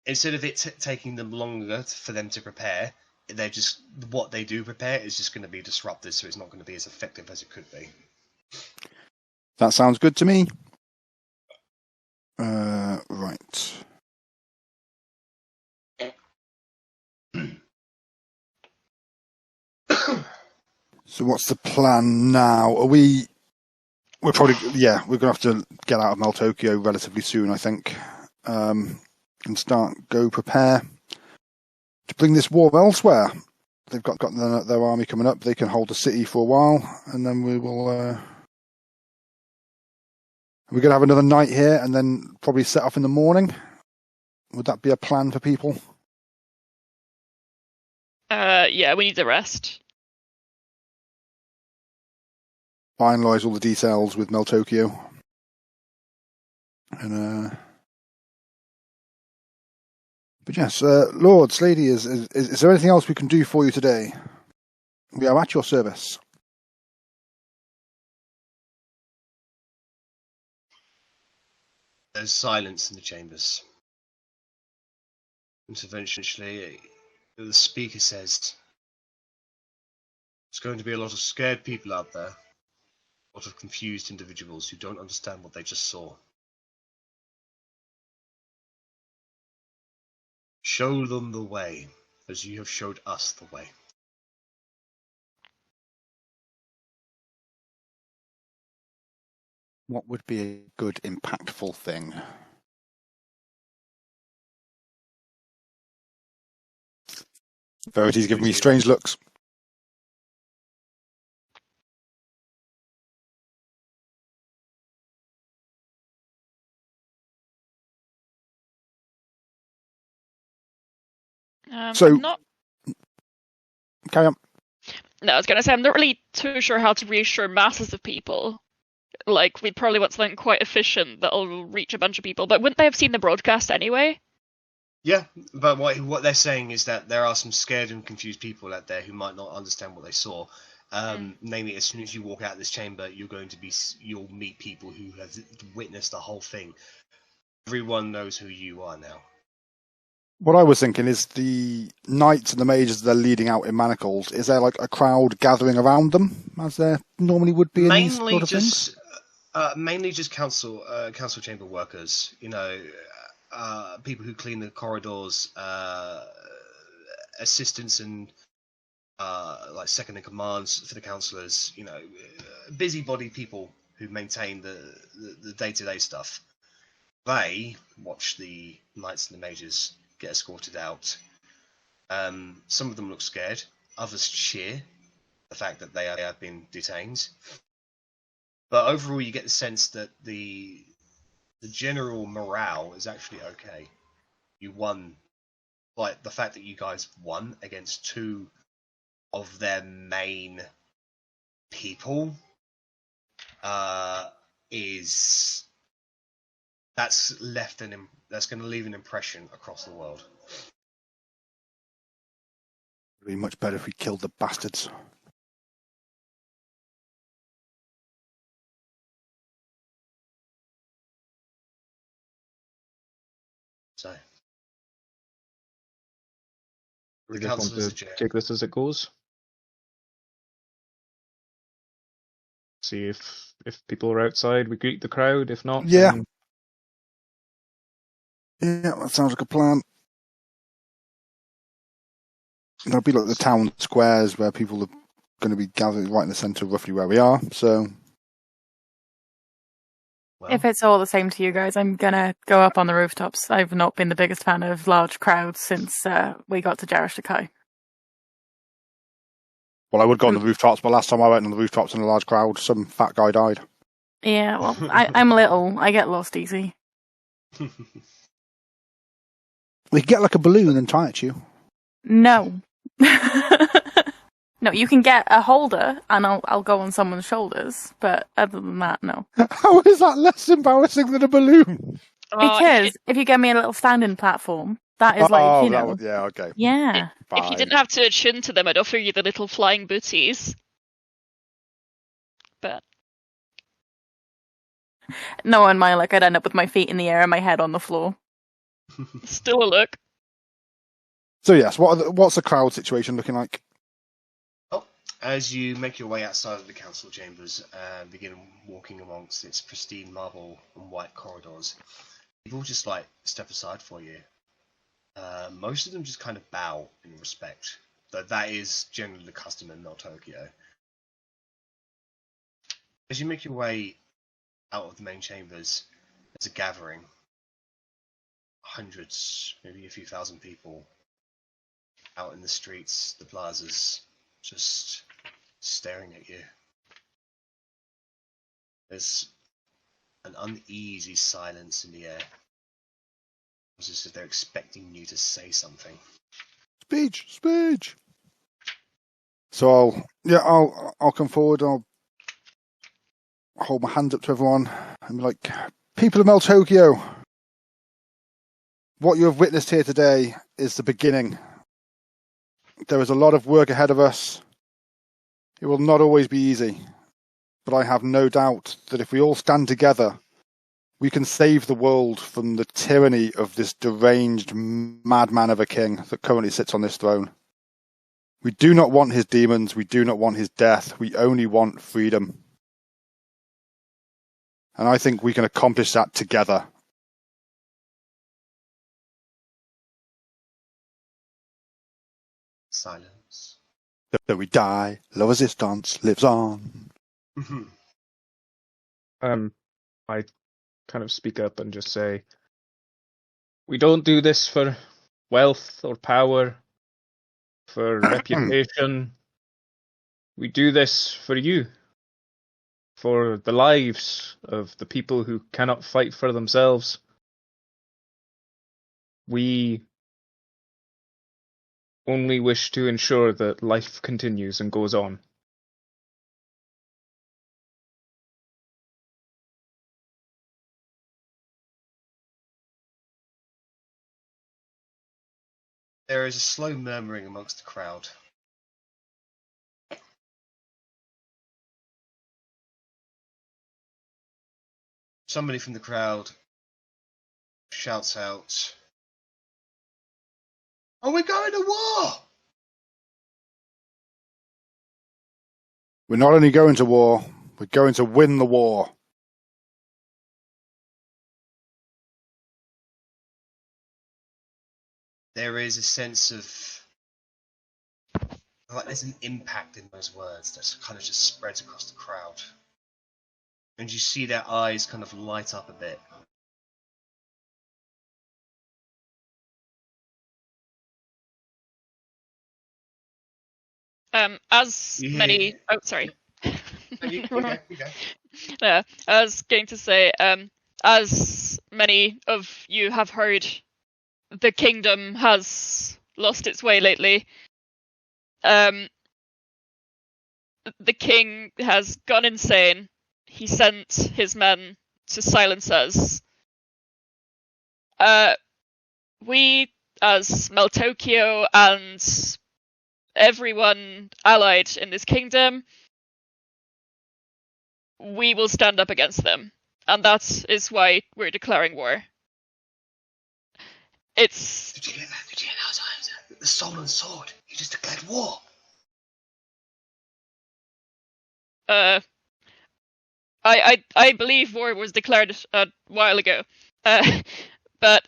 it taking them longer for them to prepare, they're just what they do prepare is just going to be disrupted, so it's not going to be as effective as it could be. That sounds good to me. Right. So what's the plan now? We're probably we're gonna have to get out of Meltokyo relatively soon, I think, and prepare to bring this war elsewhere. They've got their army coming up. They can hold the city for a while, and then we will. We're gonna have another night here, and then probably set off in the morning. Would that be a plan for people? Yeah, we need the rest. Finalise all the details with Meltokyo. And but yes, lords, ladies, is there anything else we can do for you today? We are at your service. There's silence in the chambers. And eventually, the speaker says, "There's going to be a lot of scared people out there. A lot of confused individuals who don't understand what they just saw. Show them the way, as you have showed us the way." What would be a good, impactful thing? Verity's giving me strange looks. I'm not... Carry on. No, I was going to say, I'm not really too sure how to reassure masses of people. Like, we'd probably want something quite efficient that'll reach a bunch of people. But wouldn't they have seen the broadcast anyway? Yeah, but what they're saying is that there are some scared and confused people out there who might not understand what they saw. Namely, as soon as you walk out of this chamber, you'll meet people who have witnessed the whole thing. Everyone knows who you are now. What I was thinking is the knights and the mages they're leading out in manacles. Is there like a crowd gathering around them, as there normally would be in these sort of things? Mainly just council chamber workers. You know, people who clean the corridors, assistants and like second in commands for the councillors. You know, busybody people who maintain the day-to-day stuff. They watch the knights and the mages get escorted out. Some of them look scared, others cheer the fact that they have been detained. But overall, you get the sense that the general morale is actually okay. You won, like the fact that you guys won against two of their main people that's going to leave an impression across the world. It'd be much better if we killed the bastards. So, we just want to take this as it goes. See if people are outside, we greet the crowd. If not, yeah. Then... Yeah, that sounds like a plan. There'll be like the town squares where people are going to be gathered right in the centre, roughly where we are. So, if it's all the same to you guys, I'm gonna go up on the rooftops. I've not been the biggest fan of large crowds since we got to Jarashtakai. Well, I would go on the rooftops, but last time I went on the rooftops in a large crowd, some fat guy died. Yeah, well, I'm little. I get lost easy. We could get like a balloon and tie it to you. No. No, you can get a holder, and I'll go on someone's shoulders. But other than that, no. How is that less embarrassing than a balloon? Because if you get me a little standing platform, that is like, you know. Yeah, okay. Yeah. If you didn't have to attune to them, I'd offer you the little flying booties. But no, in my luck, I'd end up with my feet in the air and my head on the floor. Still a look. So yes, what's the crowd situation looking like? As you make your way outside of the council chambers and begin walking amongst its pristine marble and white corridors, people just like step aside for you. Most of them just kind of bow in respect, though that is generally the custom in Tokyo. As you make your way out of the main chambers, there's a gathering. Hundreds, maybe a few thousand people out in the streets, the plazas, just staring at you. There's an uneasy silence in the air. It's as if they're expecting you to say something. Speech. So I'll come forward. I'll hold my hand up to everyone and be like, people of Tokyo, what you have witnessed here today is the beginning. There is a lot of work ahead of us. It will not always be easy, but I have no doubt that if we all stand together, we can save the world from the tyranny of this deranged madman of a king that currently sits on this throne. We do not want his demons. We do not want his death. We only want freedom. And I think we can accomplish that together. Silence. Though we die, la resistance lives on. I kind of speak up and just say, we don't do this for wealth or power, for reputation. We do this for you, for the lives of the people who cannot fight for themselves. We only wish to ensure that life continues and goes on. There is a slow murmuring amongst the crowd. Somebody from the crowd shouts out, "Are we going to war?" We're not only going to war, we're going to win the war. There is a sense of, like, there's an impact in those words that kind of just spreads across the crowd. And you see their eyes kind of light up a bit. Many... Oh, sorry. You go. I was going to say, as many of you have heard, the kingdom has lost its way lately. The king has gone insane. He sent his men to silence us. We, as Tokyo and everyone allied in this kingdom, we will stand up against them. And that is why we're declaring war. It's... Did you hear that? The soul and sword. You just declared war. I believe war was declared a while ago. But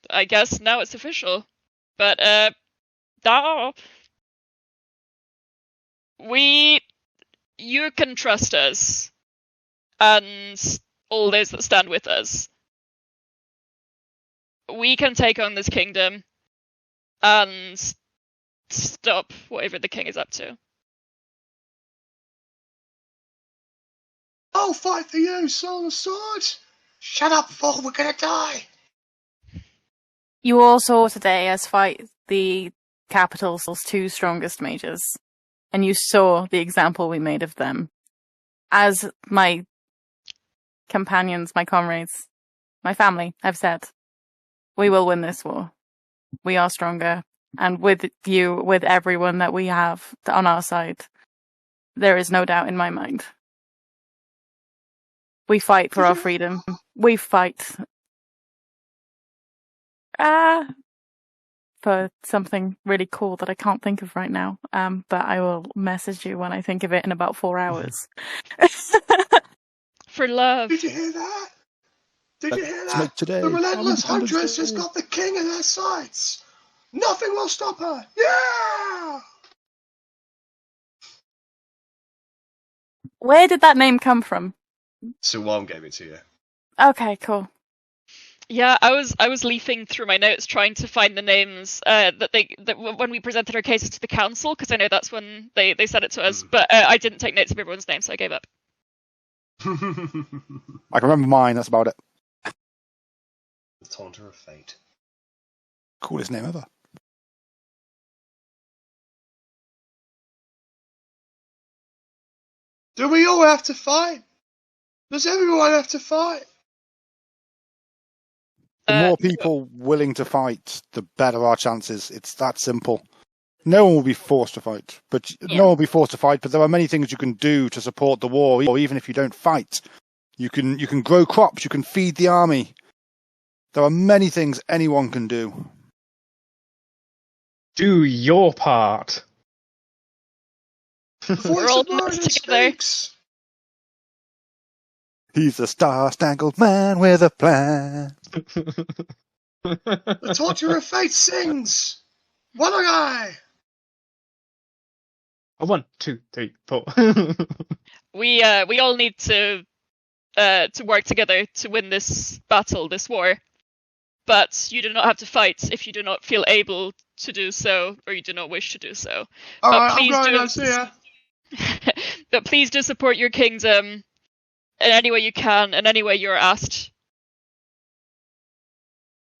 I guess now it's official. But you can trust us, and all those that stand with us. We can take on this kingdom and stop whatever the king is up to. I'll fight for you, soul and sword. Shut up, fool, we're gonna die. You all saw today us fight the capital's two strongest mages, and you saw the example we made of them. As my companions, my comrades, my family have said, we will win this war. We are stronger. And with you, with everyone that we have on our side, there is no doubt in my mind. We fight for our freedom. We fight for something really cool that I can't think of right now. But I will message you when I think of it in about 4 hours. For love. Did you hear that? Did you hear Let's make that? today The relentless Independence huntress Day. has got the king in her sights. Nothing will stop her. Yeah! Where did that name come from? Suwam gave it to you. Okay, cool. Yeah, I was leafing through my notes trying to find the names that when we presented our cases to the council, because I know that's when they said it to us. But I didn't take notes of everyone's names, so I gave up. I can remember mine, that's about it. The Taunter of Fate. Coolest name ever. Do we all have to fight? Does everyone have to fight? The more people willing to fight, the better our chances. It's that simple. No one will be forced to fight, but no one will be forced to fight. But there are many things you can do to support the war, or even if you don't fight, you can grow crops, you can feed the army. There are many things anyone can do. Do your part. The voice of Merlin speaks. He's a star-spangled man with a plan. The Taunter of Fate sings. One eye. 1, 2, 3, 4. We all need to work together to win this battle, this war. But you do not have to fight if you do not feel able to do so, or you do not wish to do so. All but right, please I'm going do. to see ya. But please do support your kingdom in any way you can, in any way you're asked.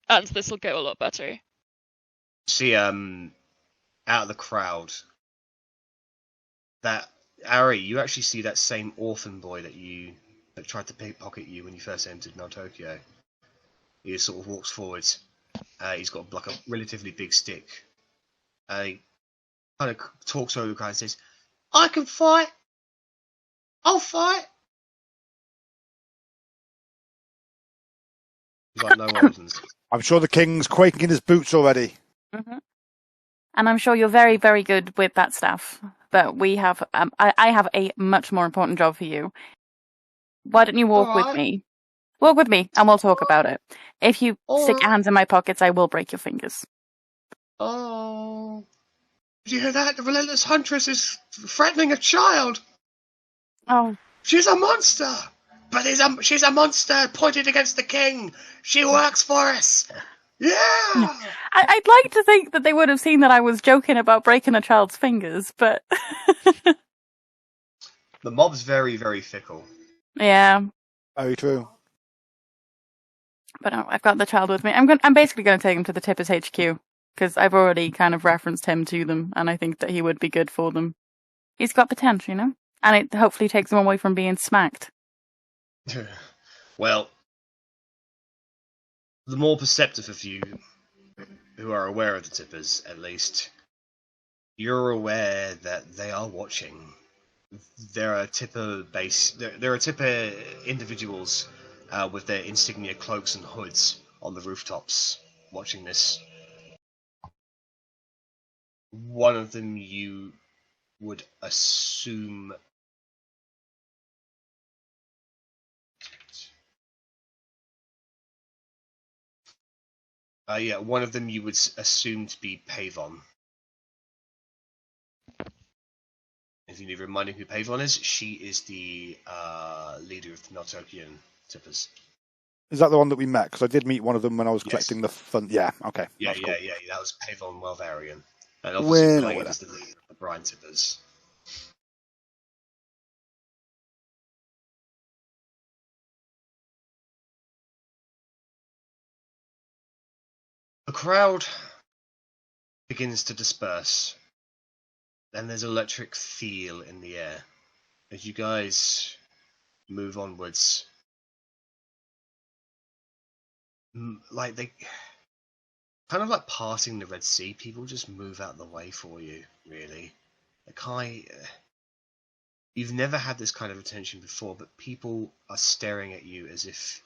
And this will go a lot better. See, out of the crowd, that Arri, you actually see that same orphan boy that tried to pickpocket you when you first entered Mount Tokyo. He just sort of walks forwards. He's got like a relatively big stick. He kind of talks over the crowd and says, "I can fight. I'll fight." He's like no options. I'm sure the king's quaking in his boots already. Mm-hmm. And I'm sure you're very, very good with that stuff. But we have, I have a much more important job for you. Why don't you walk with me? Walk with me, and we'll talk about it. If you stick your hands in my pockets, I will break your fingers. Oh. Did you hear that? The relentless huntress is threatening a child. Oh. She's a monster. But she's a monster pointed against the king. She works for us. Yeah. I'd like to think that they would have seen that I was joking about breaking a child's fingers, but the mob's very, very fickle. Yeah. Very true. But I've got the child with me. I'm basically going to take him to the Tippers HQ because I've already kind of referenced him to them, and I think that he would be good for them. He's got potential, you know, and it hopefully takes him away from being smacked. Well, the more perceptive of you who are aware of the Tippers, at least, you're aware that they are watching. There are Tipper there are Tipper individuals with their insignia cloaks and hoods on the rooftops watching this. One of them you would assume one of them you would assume to be Pavon. If you need reminding who Pavon is, she is the leader of the Meltokian Tippers. Is that the one that we met? Because I did meet one of them when I was collecting the fund. Yeah, okay. Yeah, cool. That was Pavon Welvarian. And obviously Blade is the leader of the Brian Tippers. The crowd begins to disperse. Then there's electric feel in the air as you guys move onwards. Like they kind of like passing the Red Sea. People just move out of the way for you, really. You've never had this kind of attention before, but people are staring at you as if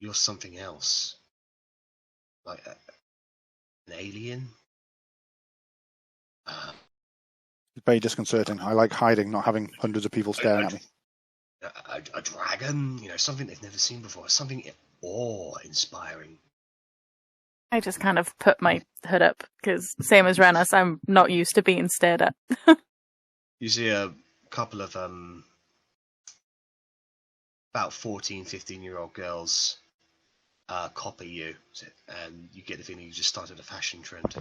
you're something else, like an alien. It's very disconcerting. I like hiding, not having hundreds of people staring at me. A dragon, something they've never seen before, something awe-inspiring. I just kind of put my hood up, because same as Rennas, I'm not used to being stared at. You see a couple of about 14, 15-year-old girls copy you, and you get the feeling you just started a fashion trend.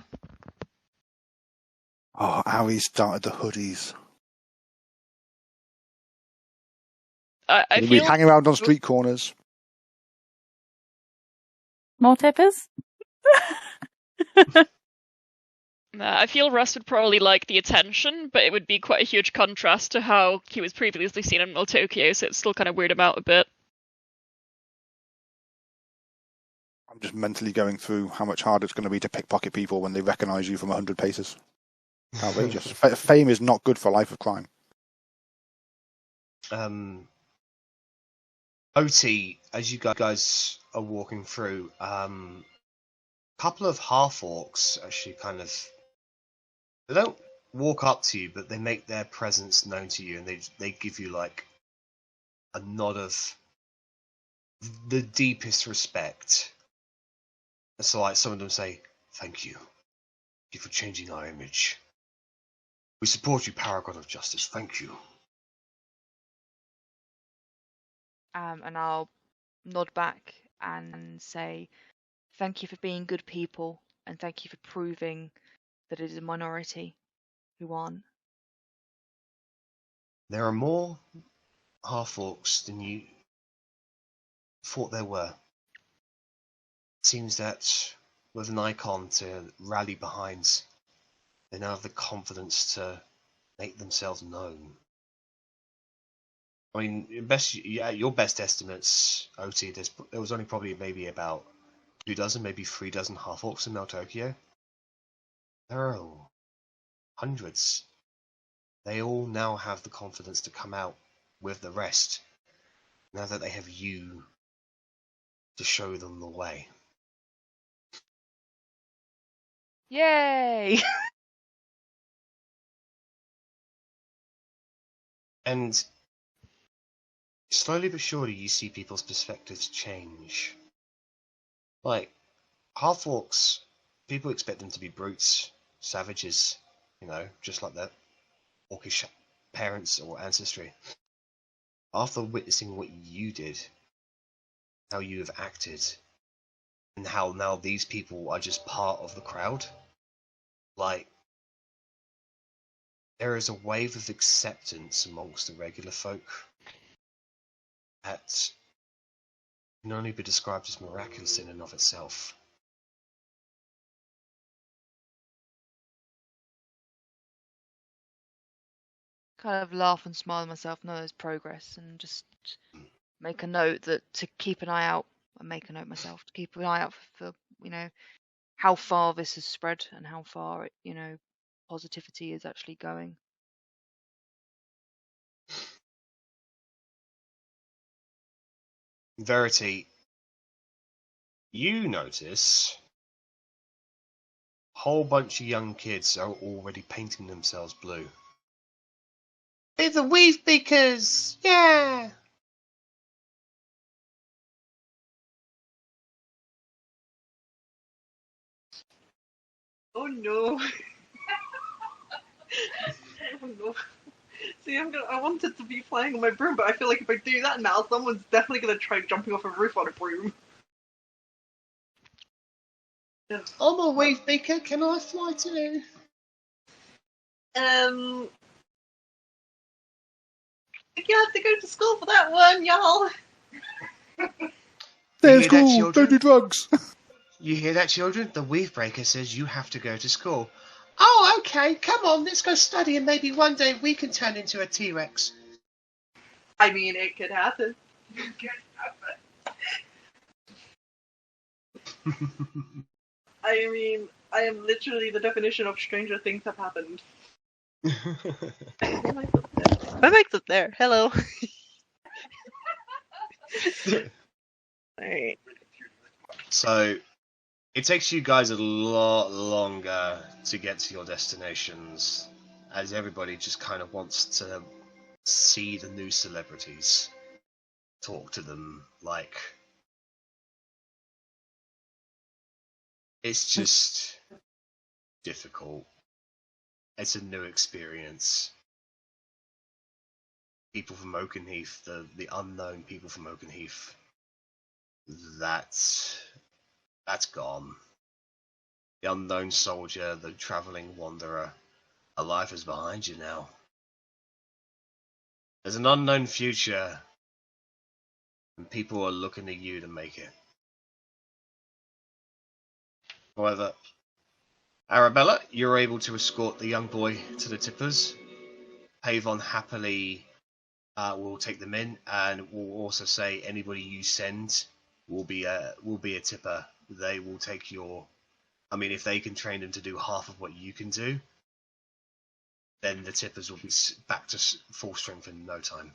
Oh, Arri started the hoodies. I We'll feel be hanging around on street corners. More tippers? I feel Russ would probably like the attention, but it would be quite a huge contrast to how he was previously seen in Tokyo, so it's still kind of weird him out a bit. I'm just mentally going through how much harder it's going to be to pickpocket people when they recognise you from 100 paces. Outrageous. Fame is not good for a life of crime. Otti, as you guys are walking through, couple of half-orcs actually they don't walk up to you, but they make their presence known to you, and they give you like a nod of the deepest respect. And so like some of them say, thank you for changing our image. We support you, Paragon of Justice. Thank you. And I'll nod back and say, thank you for being good people, and thank you for proving that it is a minority who aren't. There are more half-orcs than you thought there were. It seems that with an icon to rally behind, they now have the confidence to make themselves known. I mean, your best estimates, Otti, there was only probably maybe about 2 dozen, maybe 3 dozen half-orcs in Tokyo. There are hundreds. They all now have the confidence to come out with the rest, now that they have you to show them the way. Yay! And slowly but surely you see people's perspectives change. Like, half-orcs, people expect them to be brutes, savages, just like their orcish parents or ancestry. After witnessing what you did, how you have acted, and how now these people are just part of the crowd, like, there is a wave of acceptance amongst the regular folk that can only be described as miraculous in and of itself. Kind of laugh and smile to myself, know there's progress, and just make a note that to keep an eye out, and make a note myself to keep an eye out for how far this has spread and how far positivity is actually going. Verity, you notice a whole bunch of young kids are already painting themselves blue. They're the weave beakers! Yeah! Oh no. Oh no. See, I wanted to be flying on my broom, but I feel like if I do that now, someone's definitely gonna try jumping off a roof on a broom. I'm a wave beaker, can I fly too? You have to go to school for that one, y'all. Stay at school, don't do drugs. You hear that, children? The Weavebreaker says you have to go to school. Oh, okay, come on, let's go study and maybe one day we can turn into a T-Rex. I mean, it could happen. I mean, I am literally the definition of stranger things have happened. My mic's up there. Hello. Alright. So, it takes you guys a lot longer to get to your destinations, as everybody just kind of wants to see the new celebrities, talk to them, like... It's just difficult. It's a new experience. People from Oakenheath, the unknown people from Oakenheath, that's gone. The unknown soldier, the travelling wanderer, a life is behind you now. There's an unknown future, and people are looking at you to make it. However, Arrabella, you're able to escort the young boy to the tippers. Pavon happily will take them in, and will also say anybody you send will be a tipper. They will take your... I mean, if they can train them to do half of what you can do, then the tippers will be back to full strength in no time.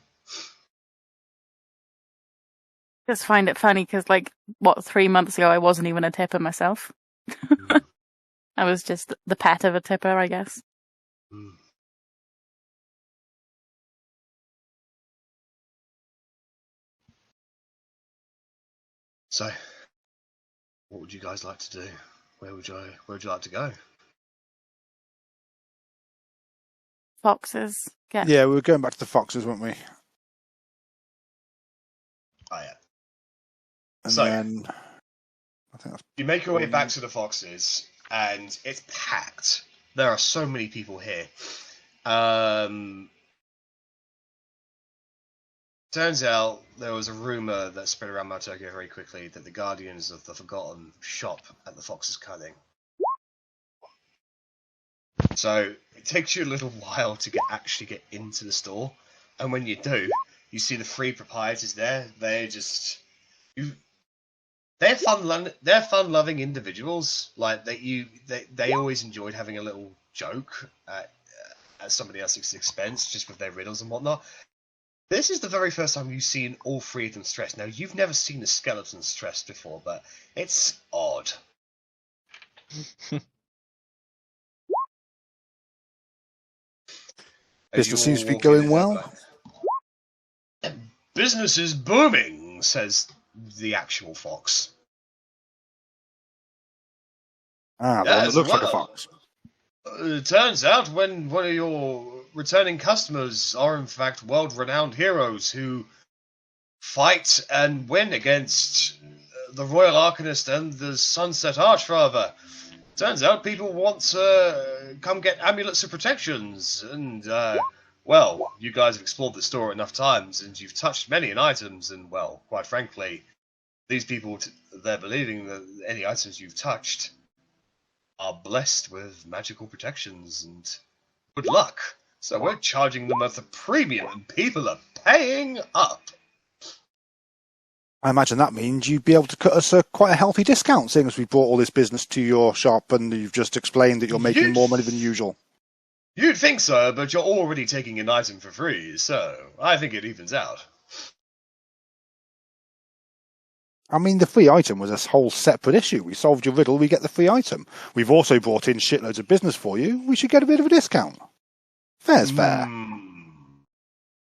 Just find it funny because, 3 months ago I wasn't even a tipper myself. I was just the pet of a tipper, I guess. So, what would you guys like to do? Where would you like to go? Foxes. Yeah, we were going back to the foxes, weren't we? Oh yeah. And so, then I think you make your way back to the foxes, and it's packed. There are so many people here. Turns out there was a rumour that spread around Mount Tokyo very quickly that the Guardians of the Forgotten shop at the Fox's Cunning. So it takes you a little while to actually get into the store, and when you do, you see the three proprietors there. They're just they're fun-loving individuals. Like they always enjoyed having a little joke at somebody else's expense, just with their riddles and whatnot. This is the very first time you've seen all three of them stressed. Now, you've never seen a skeleton stressed before, but it's odd. Business seems to be going well. Business is booming, says the actual fox. The one that looks like a fox. It turns out when one of your returning customers are in fact world-renowned heroes who fight and win against the Royal Arcanist and the Sunset Archfather. Turns out people want to come get amulets of protections, and well, you guys have explored the store enough times, and you've touched many items, and well, quite frankly, these people, they're believing that any items you've touched are blessed with magical protections and good luck. So we're charging them at a premium, and people are paying up. I imagine that means you'd be able to cut us quite a healthy discount, seeing as we brought all this business to your shop and you've just explained that you're making more money than usual. You'd think so, but you're already taking an item for free, so I think it evens out. I mean, the free item was a whole separate issue. We solved your riddle, we get the free item. We've also brought in shitloads of business for you. We should get a bit of a discount. Fair's fair.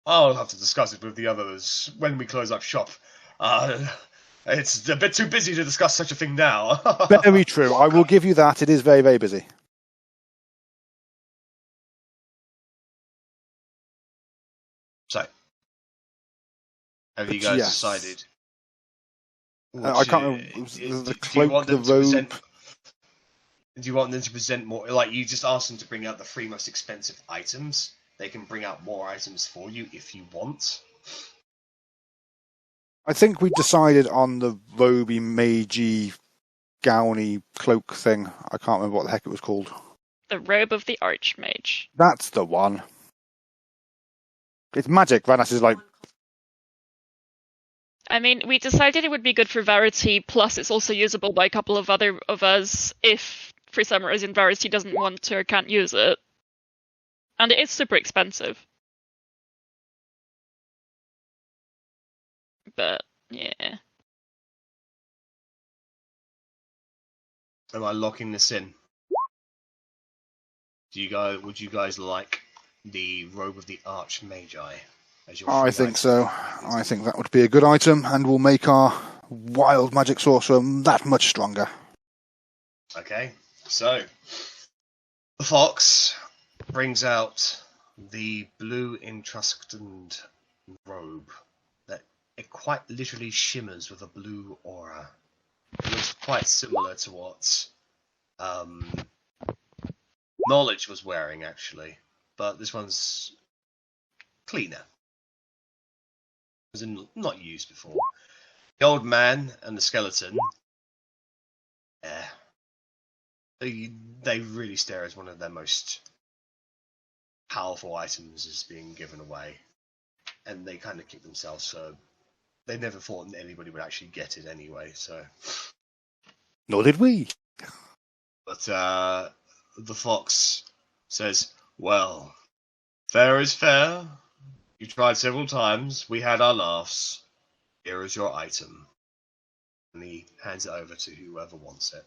I'll have to discuss it with the others when we close up shop. It's a bit too busy to discuss such a thing now. Very true. I will give you that. It is very, very busy. So, have you guys decided? I can't remember. The cloak, the robe. Do you want them to present more? Like, you just ask them to bring out the three most expensive items. They can bring out more items for you if you want. I think we decided on the roby, magey, gowny cloak thing. I can't remember what the heck it was called. The Robe of the Archmage. That's the one. It's magic. Rennas is like... I mean, we decided it would be good for Verity, plus it's also usable by a couple of other of us if, for some reason, Verity doesn't want to or can't use it. And it is super expensive. But, yeah. Am I locking this in? Would you guys like the Robe of the Archmagi as your I think so. I think that would be a good item, and will make our wild magic sorcerer that much stronger. Okay, so the fox brings out the blue encrusted robe that it quite literally shimmers with a blue aura. It looks quite similar to what Knowledge was wearing, actually, but this one's cleaner. As in, not used before. The old man and the skeleton, they really stare as one of their most powerful items is being given away, and they kind of kick themselves, so they never thought anybody would actually get it anyway, so... Nor did we. But the fox says, well, fair is fair. You tried several times. We had our laughs. Here is your item. And he hands it over to whoever wants it.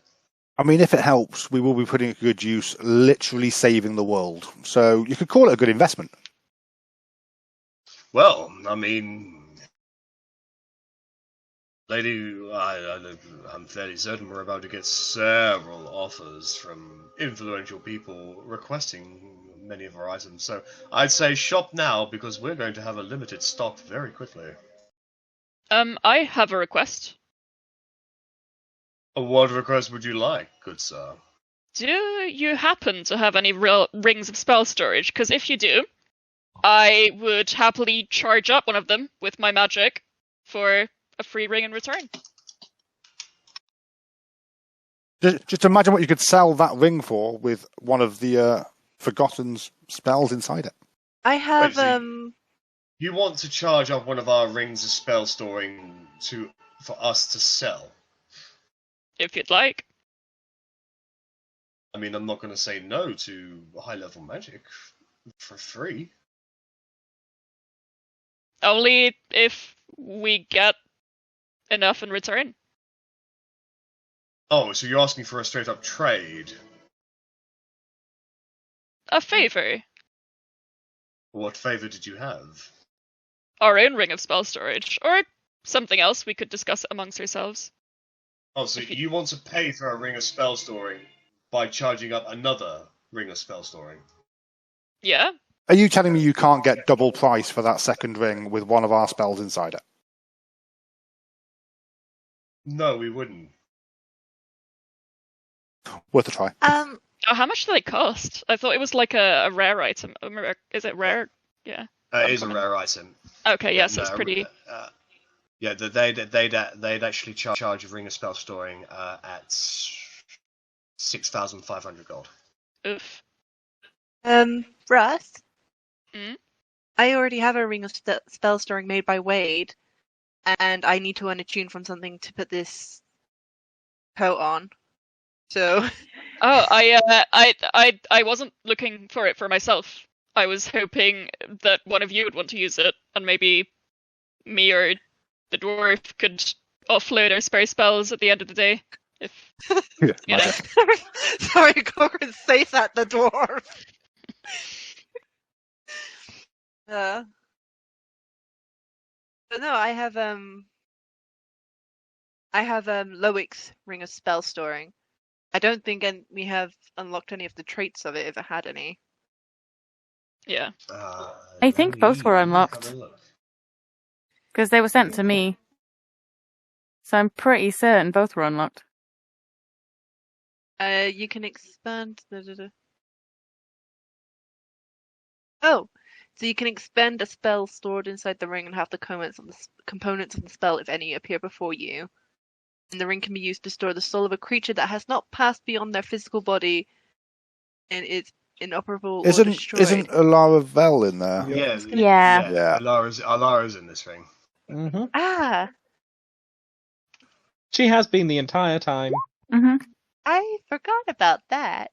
I mean, if it helps, we will be putting it to good use, literally saving the world. So you could call it a good investment. Well, I mean... Lady, I'm fairly certain we're about to get several offers from influential people requesting many of our items, so I'd say shop now because we're going to have a limited stock very quickly. I have a request. What request would you like, good sir? Do you happen to have any real rings of spell storage? Because if you do, I would happily charge up one of them with my magic for a free ring in return. Just imagine what you could sell that ring for with one of the forgotten spells inside it. I have You want to charge up one of our rings of spell storing for us to sell? If you'd like. I mean, I'm not going to say no to high level magic for free. Only if we get enough in return. Oh, so you're asking for a straight up trade? A favor. What favor did you have? Our own ring of spell storage. Or something else, we could discuss it amongst ourselves. Oh, so you want to pay for a ring of spell storing by charging up another ring of spell storing? Yeah. Are you telling me you can't get double price for that second ring with one of our spells inside it? No, we wouldn't. Worth a try. Oh, how much do they cost? I thought it was like a rare item. Is it rare? Yeah. It is a rare item. Okay, yes, it's pretty. Yeah, they'd actually charge a ring of spell storing at 6,500 gold. Oof. Russ? Mm? I already have a ring of spell storing made by Wade, and I need to unattune from something to put this coat on. So. Oh, I wasn't looking for it for myself. I was hoping that one of you would want to use it, and maybe me or the dwarf could offload our spare spells at the end of the day. If yeah, you know. Sorry, Korgrin, say that, the dwarf. But no, I have Loic's ring of spell storing. I don't think we have unlocked any of the traits of it, if it had any. Yeah. I think both were unlocked. Because they were sent to me. So I'm pretty certain both were unlocked. You can expand... Oh! So you can expend a spell stored inside the ring and have the components of the spell, if any, appear before you. And the ring can be used to store the soul of a creature that has not passed beyond their physical body and is inoperable or destroyed. Isn't Arrabella in there? Yeah. Alara's in this thing. Mm-hmm. Ah, She has been the entire time. Mm-hmm. I forgot about that.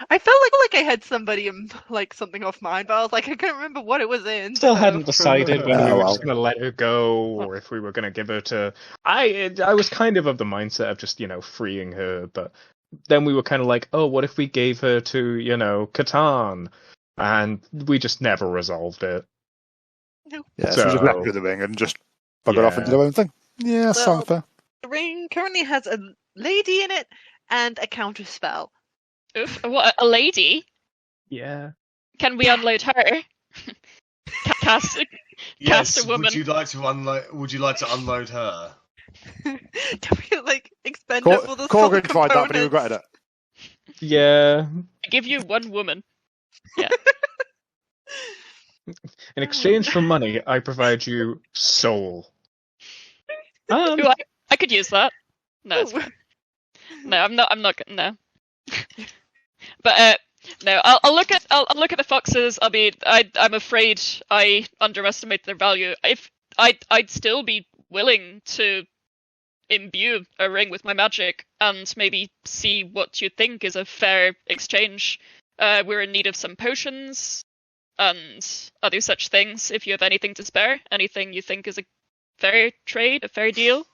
I felt like I had somebody like something off mine, but I was like, I couldn't remember what it was in. Still so- hadn't decided whether we Oh, were well. just going to let her go or if we were going to give her to. I was kind of the mindset of just freeing her, but then we were kind of like, oh, what if we gave her to Catan, and we just never resolved it. No. Yeah, so we just left with the ring and just buggered off and did our own thing. Yeah, sounds fair. The ring currently has a lady in it and a counter spell. Oof, what, a lady? Yeah. Can we unload her? Cast Yes. a woman. Would you like to unload her? Can we like expend her for the soul Korgrin tried that, but he components? regretted it. Yeah. I give you one woman. Yeah. In exchange for money, I provide you soul. Ooh, I could use that. No, it's Ooh. fine. No, I'm not. No. But no, I'll look at the foxes. I'm afraid I underestimated their value. If I'd still be willing to imbue a ring with my magic and maybe see what you think is a fair exchange. We're in need of some potions and other such things. If you have anything to spare, anything you think is a fair trade, a fair deal.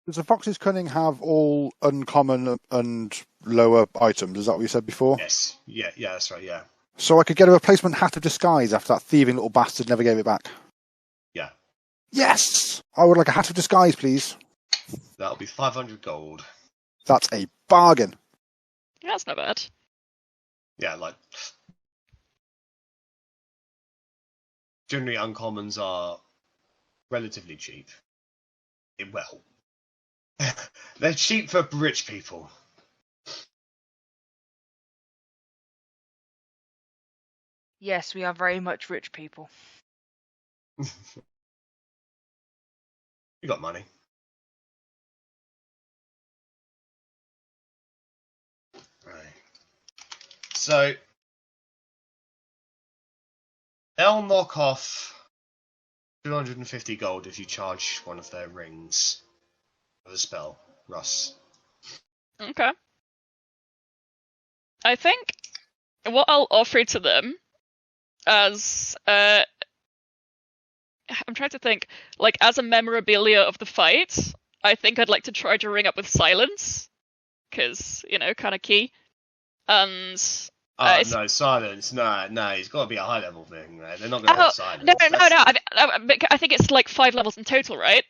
Does the Fox's Cunning have all uncommon and lower items? Is that what you said before? Yes. Yeah, that's right, yeah. So I could get a replacement Hat of Disguise after that thieving little bastard never gave it back. Yeah. Yes! I would like a Hat of Disguise, please. That'll be 500 gold. That's a bargain. Yeah, that's not bad. Yeah, like... Generally, uncommons are relatively cheap. Well... They're cheap for rich people. Yes, we are very much rich people. You got money. Right. So, they'll knock off 250 gold if you charge one of their rings for the spell, Russ. Okay. I think what I'll offer to them as I'm trying to think, like as a memorabilia of the fight, I think I'd like to charge a ring up with silence, because kind of key. And No, silence. No, it's got to be a high level thing, right? They're not going to have silence. No. I think it's like 5 levels in total, right?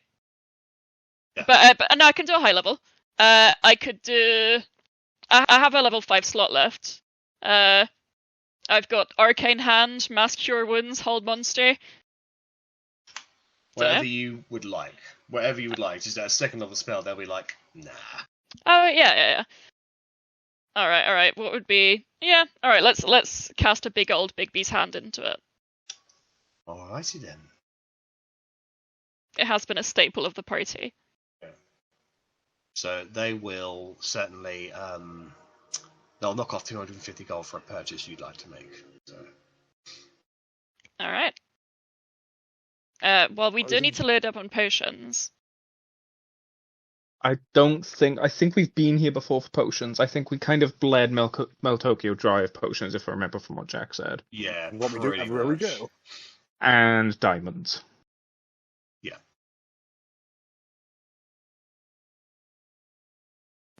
Yeah. But no, I can do a high level. I could do. I have a level 5 slot left. I've got Arcane Hand, Mass Cure Wounds, Hold Monster. Whatever you would like. Whatever you would like. Just that second level spell, they'll be like, nah. Oh yeah. All right. What would be? Yeah. All right. Let's cast a big Bee's hand into it. Alrighty then. It has been a staple of the party. So they will certainly they'll knock off 250 gold for a purchase you'd like to make. So. All right. Well, we do need to load up on potions. I think we've been here before for potions. I think we kind of bled Meltokio dry of potions, if I remember from what Jack said. Yeah, What we do everywhere we go. And diamonds. Yeah.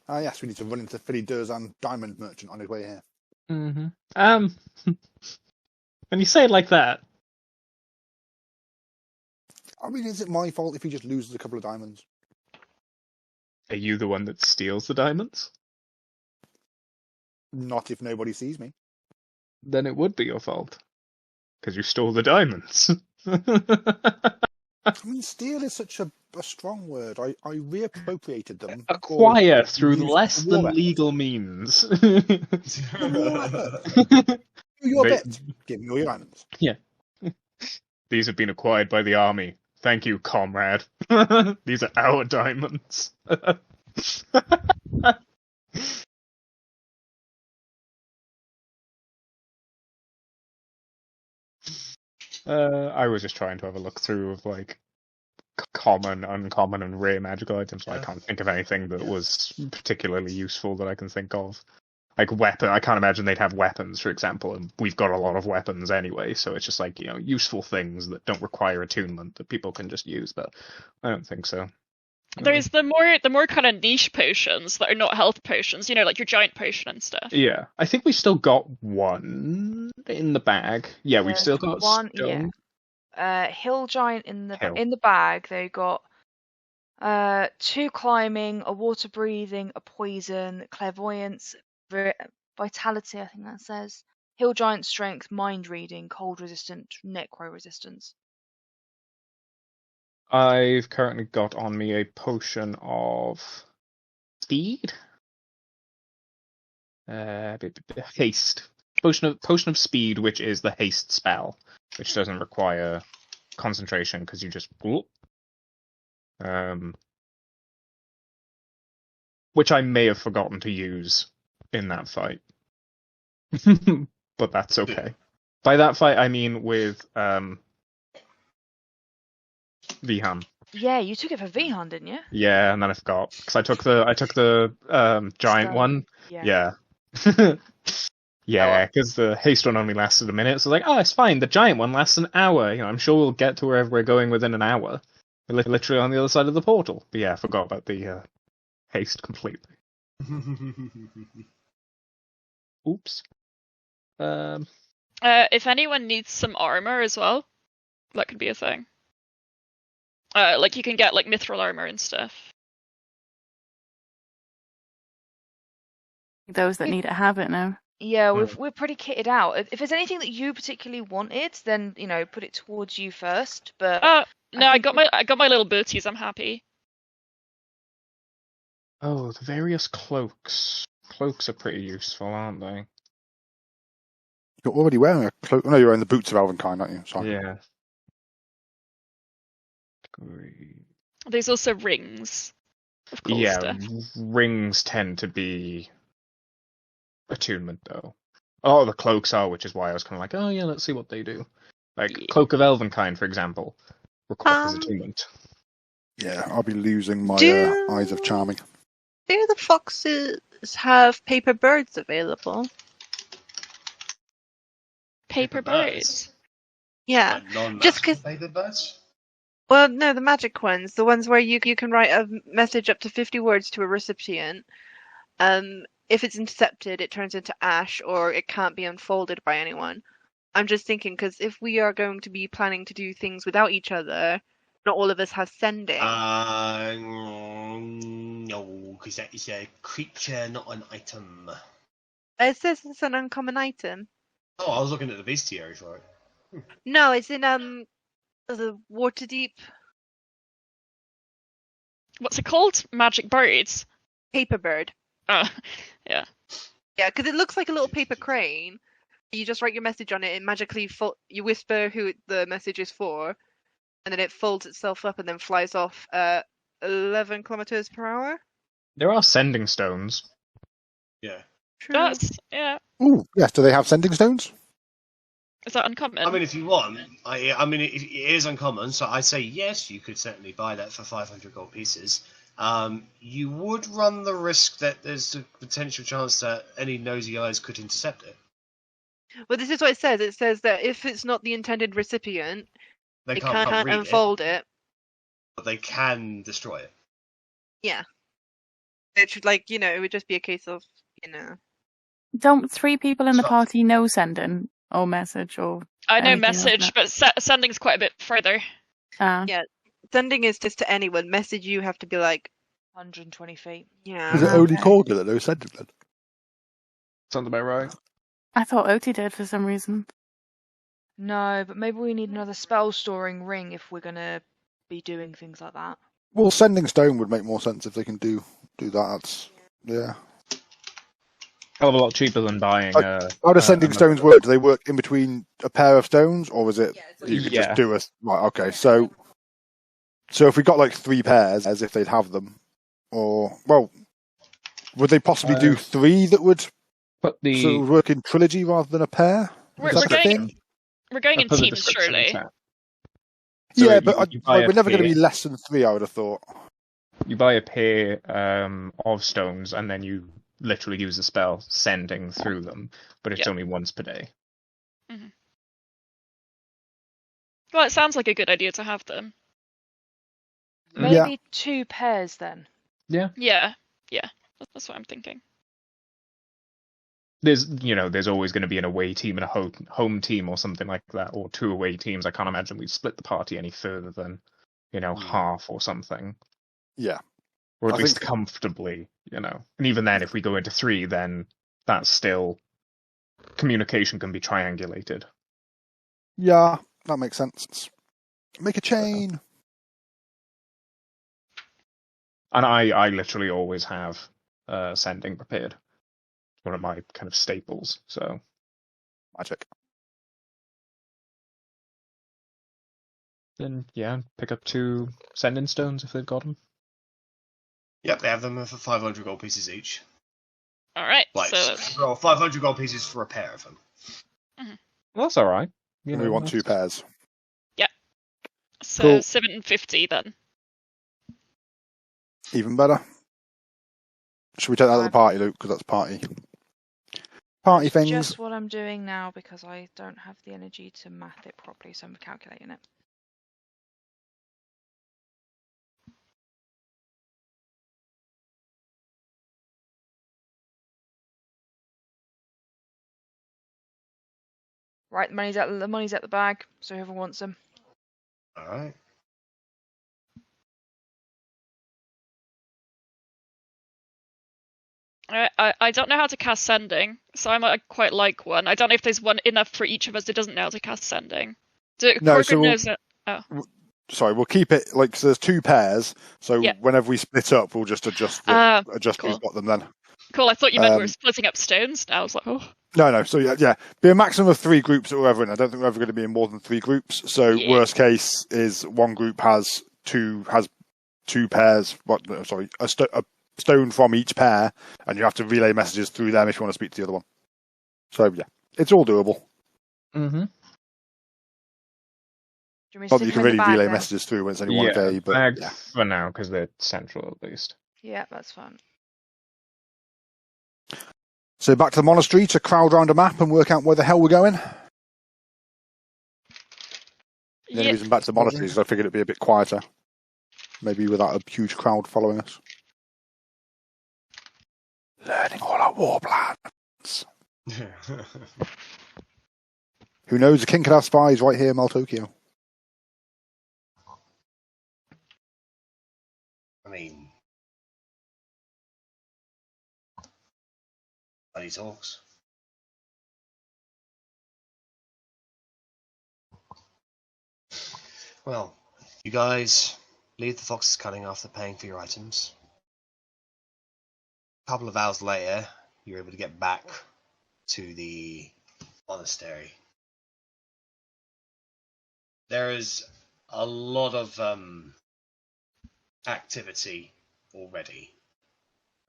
Ah, yes, we need to run into Philly Durzan Diamond Merchant on his way here. Mm-hmm. When you say it like that. I mean, is it my fault if he just loses a couple of diamonds? Are you the one that steals the diamonds? Not if nobody sees me. Then it would be your fault. Because you stole the diamonds. I mean, steal is such a strong word. I reappropriated them. Acquire through Use less than war legal means. Do your bit. Give me all your diamonds. Yeah. These have been acquired by the army. Thank you, comrade. These are our diamonds. I was just trying to have a look through of like common, uncommon, and rare magical items. I can't think of anything that was particularly useful that I can think of. Like weapon, I can't imagine they'd have weapons, for example, and we've got a lot of weapons anyway, so it's just like, useful things that don't require attunement that people can just use, but I don't think so. There's the more kind of niche potions that are not health potions, like your giant potion and stuff. Yeah, I think we've still got one in the bag. Yeah, we've still got one. stone. Yeah. Hill giant in the bag. They got 2 climbing, a water breathing, a poison, clairvoyance, vitality. I think that says hill giant strength, mind reading, cold resistant, necro resistance. I've currently got on me a potion of speed. Haste. Potion of speed, which is the haste spell, which doesn't require concentration because you just which I may have forgotten to use in that fight. But that's okay. By that fight I mean with Vihan. Yeah, you took it for Vihan, didn't you? Yeah, and then I forgot because I took the giant one. Yeah. Yeah, because the haste one only lasted a minute, so it's fine. The giant one lasts an hour. I'm sure we'll get to wherever we're going within an hour. We're literally on the other side of the portal. But yeah, I forgot about the haste completely. Oops. If anyone needs some armor as well, that could be a thing. You can get mithril armor and stuff. Those that need it have it now. Yeah, we're pretty kitted out. If there's anything that you particularly wanted, then put it towards you first. But no, I got my little booties. I'm happy. Oh, the various cloaks. Cloaks are pretty useful, aren't they? You're already wearing a cloak. No, you're wearing the boots of Elvenkind, aren't you? Sorry. Yeah. There's also rings. Of cool stuff. Rings tend to be attunement, though. Oh, the cloaks are, which is why I was kind of like, oh yeah, let's see what they do. Cloak of Elvenkind, for example, requires attunement. Yeah, I'll be losing my Eyes of Charming. Do the foxes have paper birds available? Paper birds? Yeah. Just because paper birds? Well, no, the magic ones. The ones where you can write a message up to 50 words to a recipient. If it's intercepted, it turns into ash, or it can't be unfolded by anyone. I'm just thinking, because if we are going to be planning to do things without each other, not all of us have sending. No, because that is a creature, not an item. It says it's an uncommon item. Oh, I was looking at the bestiary for it. No, it's in the Waterdeep. What's it called? Magic birds? Paper bird. Oh, yeah. Yeah, because it looks like a little paper crane. You just write your message on it, and magically you whisper who the message is for, and then it folds itself up and then flies off 11 kilometers per hour. There are sending stones. Yeah. True. Yeah. Ooh, yes. Do they have sending stones? Is that uncommon? I mean, if you want, it is uncommon, so I say yes, you could certainly buy that for 500 gold pieces. You would run the risk that there's a potential chance that any nosy eyes could intercept it. Well, this is what it says. It says that if it's not the intended recipient, They they can't can't read unfold it. But they can destroy it. Yeah. It should, it would just be a case of, Don't 3 people in the party know sending or message or? I know anything message, but sending's quite a bit further. Yeah, sending is just to anyone. Message, you have to be 120 feet. Yeah. Is it only Korgrin that knows sending then? Sounds about right. I thought Otti did for some reason. No, but maybe we need another spell storing ring if we're gonna be doing things like that. Well, sending stone would make more sense if they can do that. Yeah. hell of a lot cheaper than buying. How do sending stones work? Do they work in between a pair of stones, or is it you could just do a right? Okay, so if we got like 3 pairs, as if they'd have them, or would they possibly do 3 that would sort of work in trilogy rather than a pair? We're going in teams, surely. Yeah, but we're never going to be less than 3. I would have thought. You buy a pair of stones, and then you literally use the spell sending through them, but it's only once per day. Mm-hmm. Well, it sounds like a good idea to have them. Maybe 2 pairs then. Yeah. That's what I'm thinking. There's always going to be an away team and a home team or something like that, or 2 away teams. I can't imagine we'd split the party any further than, half or something. Yeah. Or at least comfortably, And even then, if we go into 3, then that's still communication can be triangulated. Yeah, that makes sense. Make a chain. And I literally always have sending prepared. One of my kind of staples, so. Magic. Then, pick up 2 sending stones if they've got them. Yep, they have them for 500 gold pieces each. Alright, so 500 gold pieces for a pair of them. Mm-hmm. Well, that's alright. We want 2 pairs. Yeah. So cool. 750 then. Even better. Should we take that to the party, Luke? Because that's party things. Just what I'm doing now, because I don't have the energy to math it properly, so I'm calculating it. Right, the money's at the bag, so whoever wants them. All right. I don't know how to cast sending, so I might quite like one. I don't know if there's one enough for each of us who doesn't know how to cast sending. Sorry, we'll keep it so there's 2 pairs. So whenever we split up, we'll just adjust who's got them then. Cool. I thought you meant we were splitting up stones. Now I was like, oh. No. So be a maximum of 3 groups that we're ever in. I don't think we're ever going to be in more than 3 groups. So worst case is one group has 2 pairs. A stone from each pair, and you have to relay messages through them if you want to speak to the other one. So it's all doable. Mm-hmm. Not that you can really relay messages through when it's only one day, but for now because they're central at least. Yeah, that's fun. So back to the monastery to crowd around a map and work out where the hell we're going. The only reason back to the monastery is I figured it'd be a bit quieter, maybe without a huge crowd following us. Learning all our war plans. Who knows? The king could have spies right here in Maltokio. I mean, money talks. Well, you guys leave the foxes cutting after paying for your items. A couple of hours later, you're able to get back to the monastery. There is a lot of activity already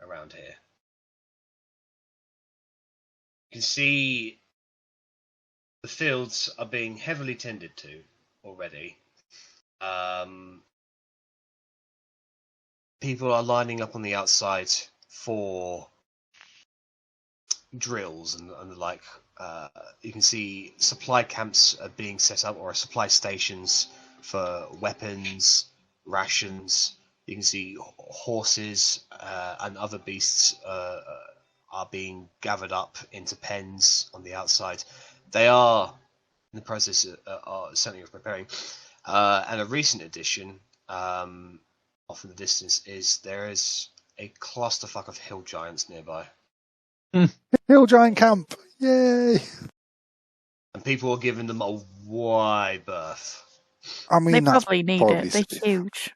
around here. You can see the fields are being heavily tended to already. People are lining up on the outside for drills and the like. You can see supply camps are being set up, or supply stations for weapons, rations. You can see horses and other beasts are being gathered up into pens on the outside. They are in the process certainly of preparing. And a recent addition, off in the distance, is there is a clusterfuck of hill giants nearby. Hill giant camp, yay! And people are giving them a wide berth. I mean, they probably need it. They're huge.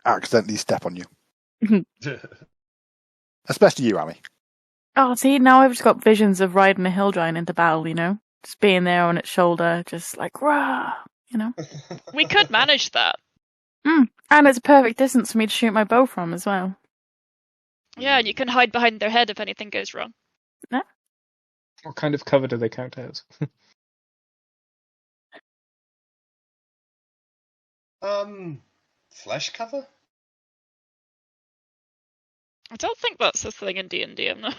Accidentally step on you. Especially you, Arri. Oh, see, now I've just got visions of riding a hill giant into battle, you know? Just being there on its shoulder, just like, rah, you know? We could manage that. And it's a perfect distance for me to shoot my bow from as well. Yeah, and you can hide behind their head if anything goes wrong. Yeah. What kind of cover do they count as? Flesh cover? I don't think that's a thing in D&D, I'm not.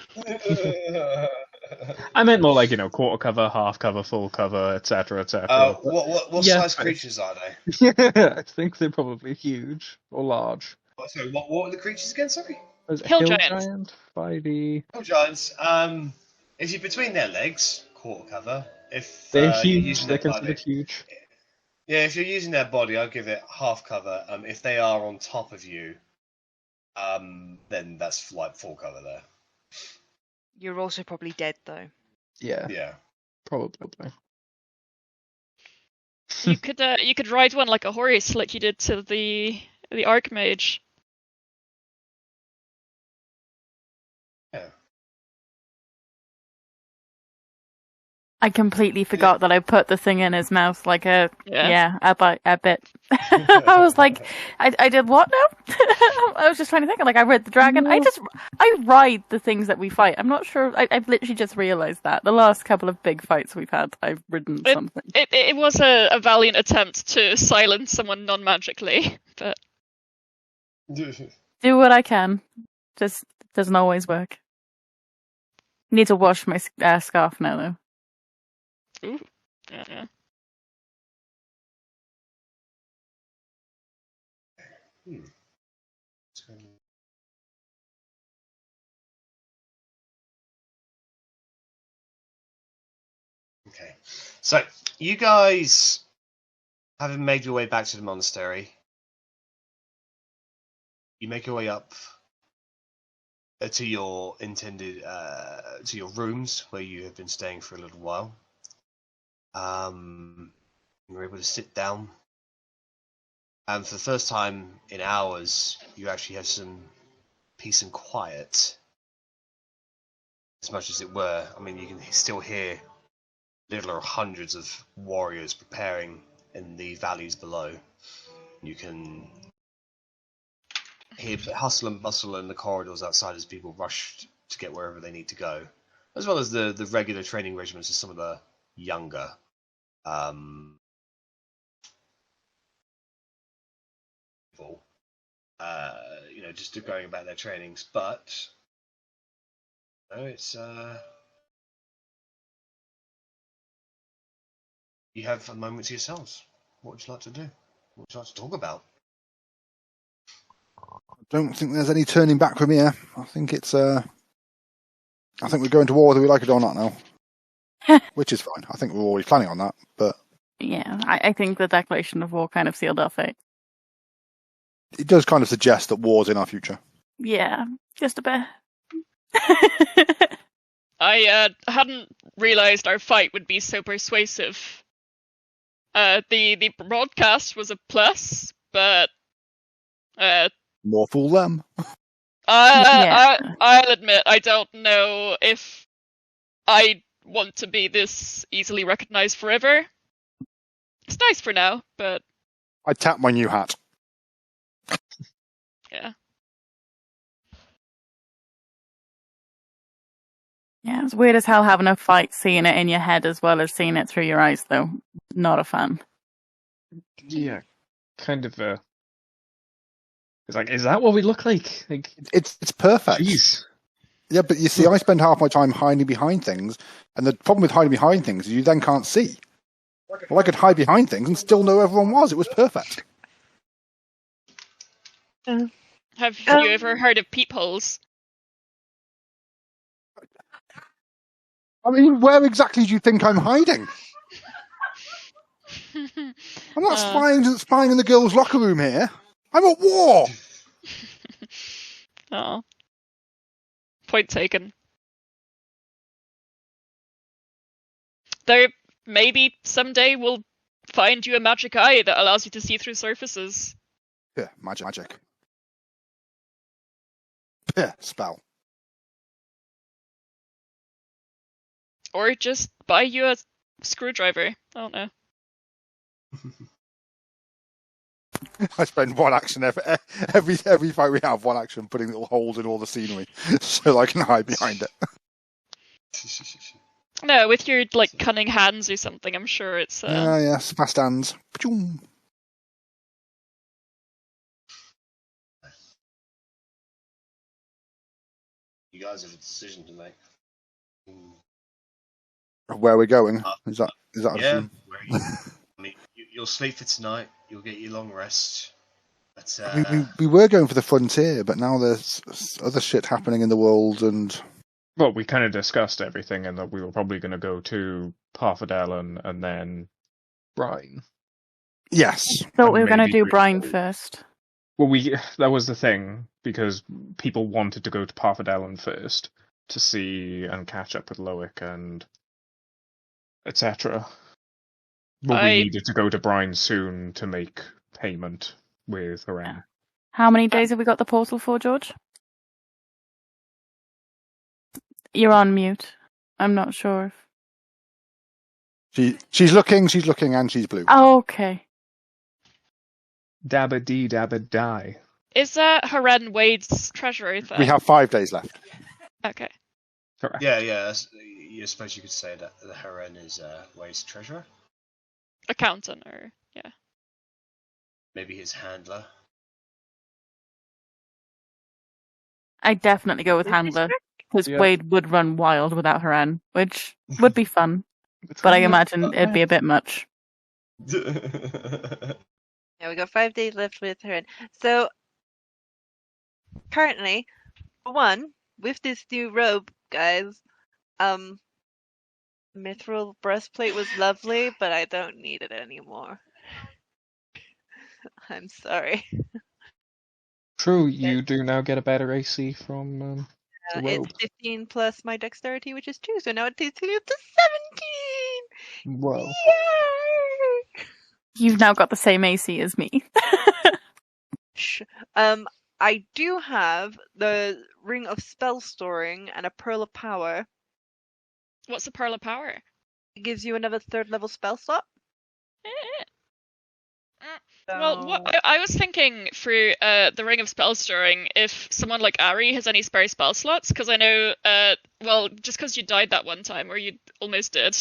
I meant more like, quarter cover, half cover, full cover, etc., etc. What size creatures are they? Yeah, I think they're probably huge or large. Sorry, what are the creatures again, sorry? Hill giants. Giant, 5e. Hill giants. If you're between their legs, quarter cover. If They're you're huge, using they're their body, considered huge. yeah, if you're using their body, I'll give it half cover. If they are on top of you, then that's like full cover there. You're also probably dead though. Yeah, Yeah. probably. You could ride one like a horse, like you did to the Archmage. Yeah. I completely forgot that I put the thing in his mouth like a bit. I was like, I did what now? I was just trying to think. Like I read the dragon. I ride the things that we fight. I'm not sure. I've literally just realised that the last couple of big fights we've had, I've ridden something. It was a valiant attempt to silence someone non-magically, but Do what I can. Just doesn't always work. Need to wash my scarf now though. ooh, yeah. Okay, so you guys, having made your way back to the monastery, you make your way up to your intended to your rooms where you have been staying for a little while. You're able to sit down, and for the first time in hours, you actually have some peace and quiet. As much as it were, I mean, you can still hear literal hundreds of warriors preparing in the valleys below. You can hear hustle and bustle in the corridors outside as people rush to get wherever they need to go, as well as the regular training regiments of some of the younger people, just going about their trainings. But it's you have a moment to yourselves. What would you like to do? What would you like to talk about? I don't think there's any turning back from here. I think it's I think we're going to war whether we like it or not now. Which is fine. I think we're already planning on that, but yeah, I think the declaration of war kind of sealed our fate. It does kind of suggest that war's in our future. Yeah, just a bit. I hadn't realised our fight would be so persuasive. The broadcast was a plus, but more fool them. I'll admit I don't know if I want to be this easily recognised forever. It's nice for now, but I tap my new hat. Yeah. Yeah, it's weird as hell having a fight, seeing it in your head as well as seeing it through your eyes, though. Not a fan. Yeah, kind of. It's like, is that what we look like? Like, it's perfect. Jeez. Yeah, but you see, I spend half my time hiding behind things, and the problem with hiding behind things is you then can't see. Well, I could hide behind things and still know who everyone was. It was perfect. Have you ever heard of peepholes? I mean, where exactly do you think I'm hiding? I'm not spying in the girls' locker room here. I'm at war. Oh. Point taken. Though maybe someday we'll find you a magic eye that allows you to see through surfaces. Yeah, magic. Yeah, spell. Or just buy you a screwdriver. I don't know. I spend one action every fight we have. One action putting little holes in all the scenery so I can hide behind it. No, with your like cunning hands or something, I'm sure it's. Yes, fast hands. You guys have a decision to make. Where we're going? Is that a Yeah. decision? I mean, you'll sleep for tonight. You'll get your long rest. But, we were going for the frontier, but now there's other shit happening in the world, and well, we kind of discussed everything, and that we were probably going to go to Half-Orc and then Brine. Yes. Thought we were going to do Brine first. Well, that was the thing, because people wanted to go to Half-Orc first to see and catch up with Loic and etc. But we needed to go to Brine soon to make payment with Harren. How many days have we got the portal for, George? You're on mute. I'm not sure. She's looking, and she's blue. Oh, okay. Dabba dee dabba die. Is Harren Wade's treasurer then? We have 5 days left. Okay. Correct. Yeah. I suppose you could say that the Harren is Wade's treasurer. Accountant, or yeah. Maybe his handler. I definitely go with handler, because Wade would run wild without Harren, which would be fun. But I imagine it'd be a bit much. Yeah, we got 5 days left with Harren. So currently, for one, with this new robe, guys, mithril breastplate was lovely, but I don't need it anymore. I'm sorry. True, you do now get a better AC from the robe. It's 15 plus my dexterity, which is 2, so now it takes me up to 17! Whoa. Yay! You've now got the same AC as me. I do have the Ring of Spell Storing and a Pearl of Power. What's the Pearl of Power? It gives you another 3rd level spell slot. Well, I was thinking for the Ring of Spell Storing, if someone like Arri has any spare spell slots, because I know, just because you died that one time, or you almost did,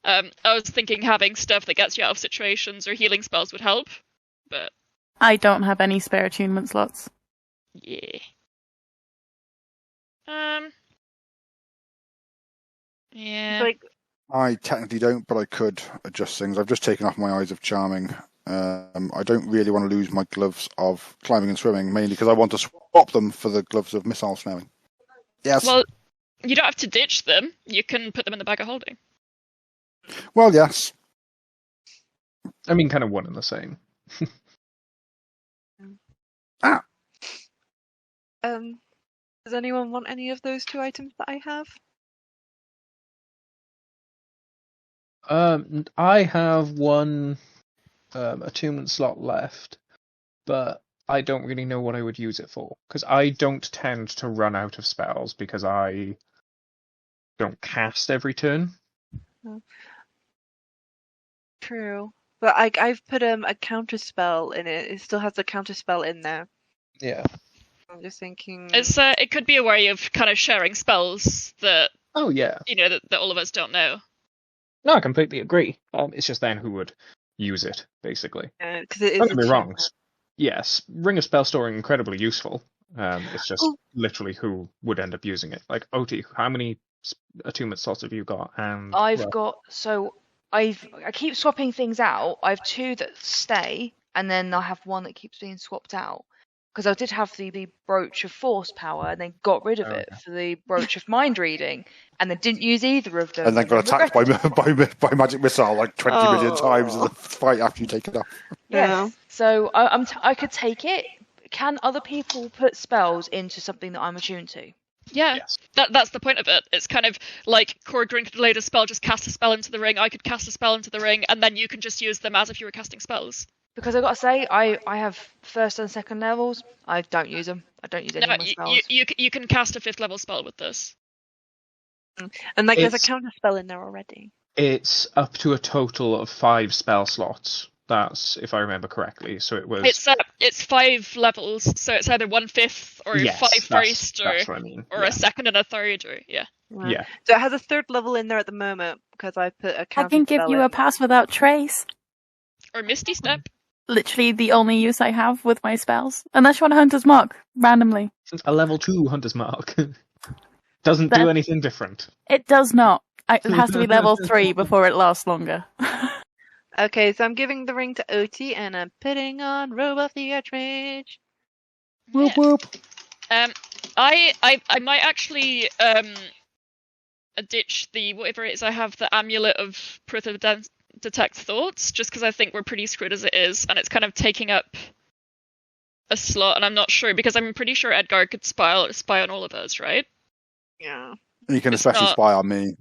I was thinking having stuff that gets you out of situations or healing spells would help, but... I don't have any spare attunement slots. Yeah. Yeah. I technically don't, but I could adjust things. I've just taken off my Eyes of Charming. I don't really want to lose my gloves of climbing and swimming, mainly because I want to swap them for the gloves of missile snaring. Yes. Well, you don't have to ditch them. You can put them in the bag of holding. Well, yes. I mean, kind of one and the same. Does anyone want any of those 2 items that I have? I have one attunement slot left, but I don't really know what I would use it for, because I don't tend to run out of spells because I don't cast every turn. True. But I've put a counter spell in it. It still has a counter spell in there. Yeah. I'm just thinking. It could be a way of kind of sharing spells that. Oh yeah. That all of us don't know. No, I completely agree. It's just then who would use it, basically. Because it is. Don't get me wrong. Yes, Ring of Spell Storing incredibly useful. It's just literally who would end up using it. Like Otti, how many attunement slots have you got? And I keep swapping things out. I have 2 that stay, and then I have 1 that keeps being swapped out. Because I did have the Brooch of Force Power, and then got rid of it for the Brooch of Mind Reading, and then didn't use either of them. And then got attacked by magic missile like 20 million times in the fight after you take it off. Yes. So I could take it. Can other people put spells into something that I'm attuned to? Yeah, yes. That's the point of it. It's kind of like Korgrin could lay a spell, just cast a spell into the ring. I could cast a spell into the ring, and then you can just use them as if you were casting spells. Because I got to say, I have 1st and 2nd levels. I don't use them. I don't use any of my spells. You can cast a 5th level spell with this. And like, there's a It's- counter spell in there already. It's up to a total of 5 spell slots. That's if I remember correctly. So it was. It's 5 levels, so it's either 1/5 or Yes, 5 first, that's what I mean. or a second and a third, or yeah. Yeah. So it has a 3rd level in there at the moment because I put a I counter can give spell you in. a pass without trace. Or Misty Step. Literally the only use I have with my spells. Unless you want a Hunter's Mark, randomly. A level 2 Hunter's Mark. Doesn't That- do anything different. It does not. It has to be level 3 before it lasts longer. Okay, so I'm giving the ring to Otti, and I'm putting on Robe of the Archmage. Whoop whoop. I might actually ditch the whatever it is I have, the amulet of detect thoughts, just because I think we're pretty screwed as it is, and it's kind of taking up a slot, and I'm not sure because I'm pretty sure Edgar could spy on all of us, right? Yeah. You can It's especially not- spy on me.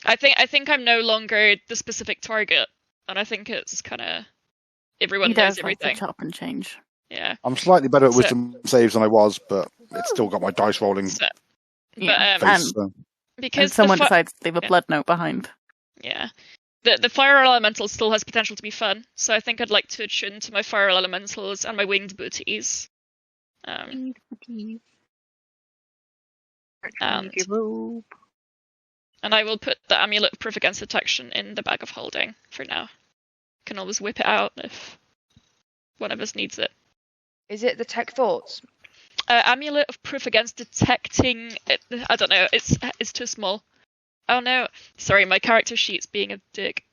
I think I'm no longer the specific target, and I think it's kind of everyone He knows does like to everything. chop and change. Yeah. I'm slightly better at So- wisdom saves than I was, but it's still got my dice rolling So, Yeah. but face. and- So. because someone the decides to leave a yeah. blood note behind. yeah, the fire elemental still has potential to be fun, so I think I'd like to attune to my fire elementals and my winged booties. And I will put the amulet of proof against detection in the bag of holding for now. Can always whip it out if one of us needs it. Is it the tech thoughts? Amulet of proof against detecting. I don't know. It's too small. Oh no! Sorry, my character sheet's being a dick.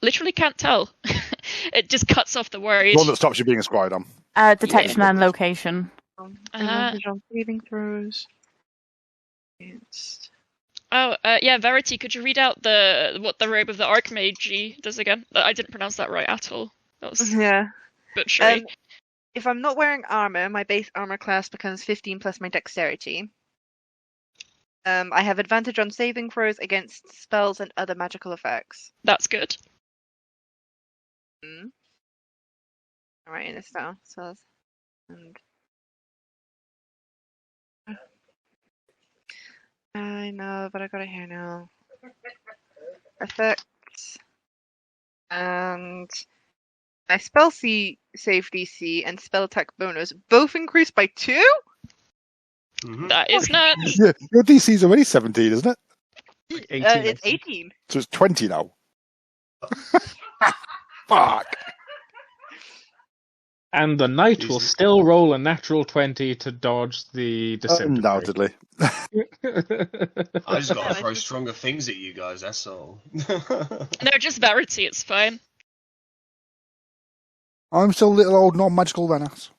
Literally can't tell. It just cuts off the word. The one that stops you being a squire. Detection and location. Advantage on saving throws. Against. Yeah, Verity, could you read out what the robe of the Archmage does again? I didn't pronounce that right at all. That was Yeah. butchery. If I'm not wearing armor, my base armor class becomes 15 plus my dexterity. I have advantage on saving throws against spells and other magical effects. That's good. I'm writing this down. So, I know, but I got it here now. Effects. And my spell save DC and spell attack bonus both increased by 2? That is nuts. Yeah, your DC is already 17, isn't it? 18, I It's think. 18. So it's 20 now. Fuck. And the knight will Jesus. still roll a natural 20 to dodge the disintegrate. Undoubtedly. I just got to throw stronger things at you guys, that's all. No, just Verity, it's fine. I'm still little old non-magical Rennas.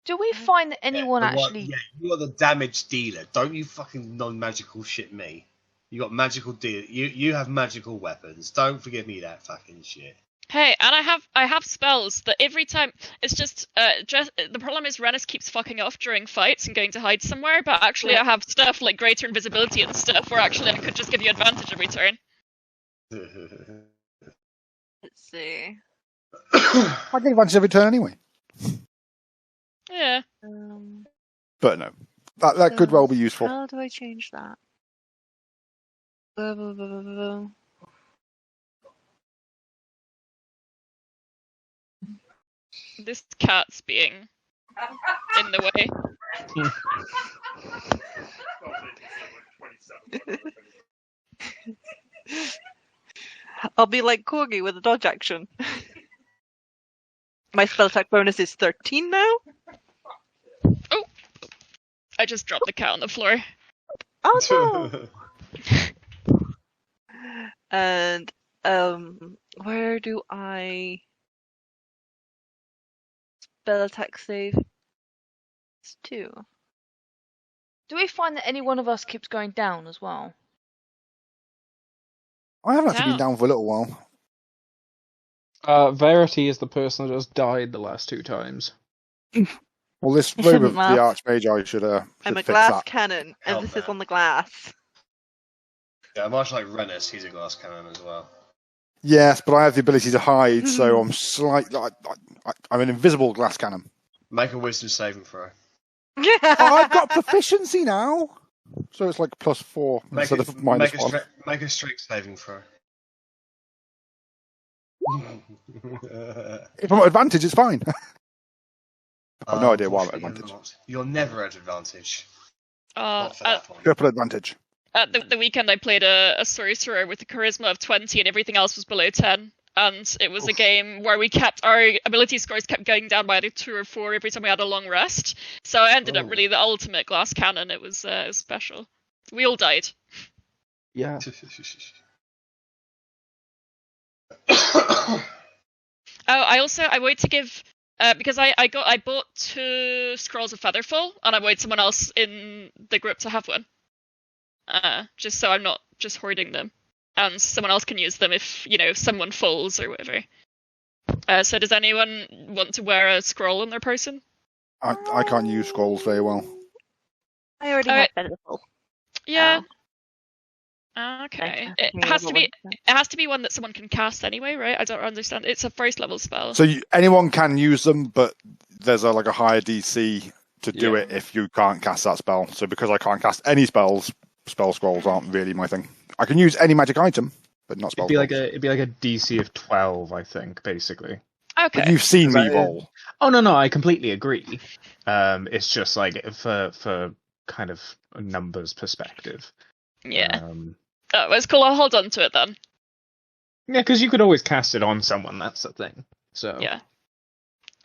Do we find that anyone actually? Yeah, you are the damage dealer. Don't you fucking non-magical shit me. You got magical deal. You have magical weapons. Don't forgive me that fucking shit. Hey, and I have spells that every time it's just the problem is Rennas keeps fucking off during fights and going to hide somewhere, but actually I have stuff like greater invisibility and stuff where actually I could just give you advantage every turn. Let's see. I get advantage every turn anyway. Yeah. But no. That could well be useful. How do I change that? Blah, blah, blah, blah, blah. This cat's being in the way. I'll be like Corgi with a dodge action. My spell attack bonus is 13 now. Oh! I just dropped the cat on the floor. Oh no! And where do I spell attack save? It's 2. Do we find that any one of us keeps going down as well? I haven't actually No. been down for a little while. Verity is the person that has died the last 2 times. Well, this You robe of shouldn't the laugh. Archmage, I should I'm a fix glass that. cannon. Hell Emphasis no. on the glass. Yeah, much like Rennas, he's a glass cannon as well. Yes, but I have the ability to hide, so I'm slightly. I'm an invisible glass cannon. Make a wisdom saving throw. I've got proficiency now, so it's like +4 instead of -1. Make a strength saving throw. If I'm at advantage, it's fine. I've no idea why I'm at advantage. You're never at advantage. Triple advantage. At the weekend, I played a sorcerer with a charisma of 20, and everything else was below 10. And it was a game where our ability scores kept going down by either 2 or 4 every time we had a long rest. So I ended up really the ultimate glass cannon. It was special. We all died. Yeah. I wanted to give because I bought 2 scrolls of Featherfall, and I wanted someone else in the group to have one. Just so I'm not just hoarding them, and someone else can use them if someone falls or whatever. So does anyone want to wear a scroll on their person? I can't use scrolls very well. I already have Featherfall. Yeah. Okay. It has to be one that someone can cast anyway, right? I don't understand. It's a first level spell. So anyone can use them, but there's a higher DC to do it if you can't cast that spell. So because I can't cast any spells, spell scrolls aren't really my thing. I can use any magic item, but not spell. It'd be like a DC of 12, I think, basically. Okay. But you've seen me roll. Oh no, I completely agree. It's just like for kind of a numbers perspective. Yeah. Oh, it's cool. I'll hold on to it then. Yeah, because you could always cast it on someone. That's the thing. So yeah,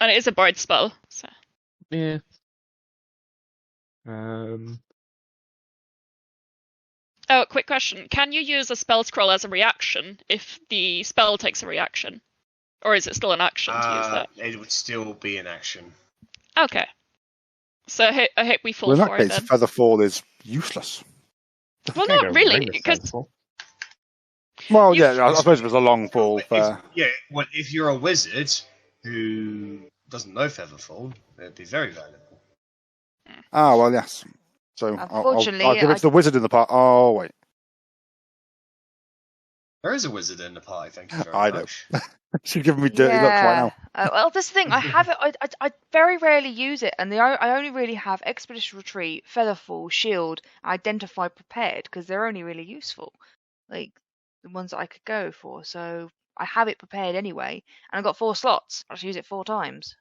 and it is a bard spell. So yeah. Oh, quick question: can you use a spell scroll as a reaction if the spell takes a reaction, or is it still an action to use that? It would still be an action. Okay. So I hope we fall in for that case, it then. Featherfall is useless. Well, not really, because. Well, yeah, I suppose it was a long fall. If you're a wizard who doesn't know Featherfall, it'd be very valuable. Ah, well, yes. So unfortunately, I'll give it to the wizard in the part. Oh, wait. There is a wizard in the party, thank you very much. I know. She's giving me dirty looks right now. Well, this thing, I have it. I very rarely use it, and I only really have Expedition Retreat, Featherfall, Shield, Identify Prepared, because they're only really useful. Like, the ones that I could go for. So I have it prepared anyway, and I've got 4 slots. I'll just use it 4 times.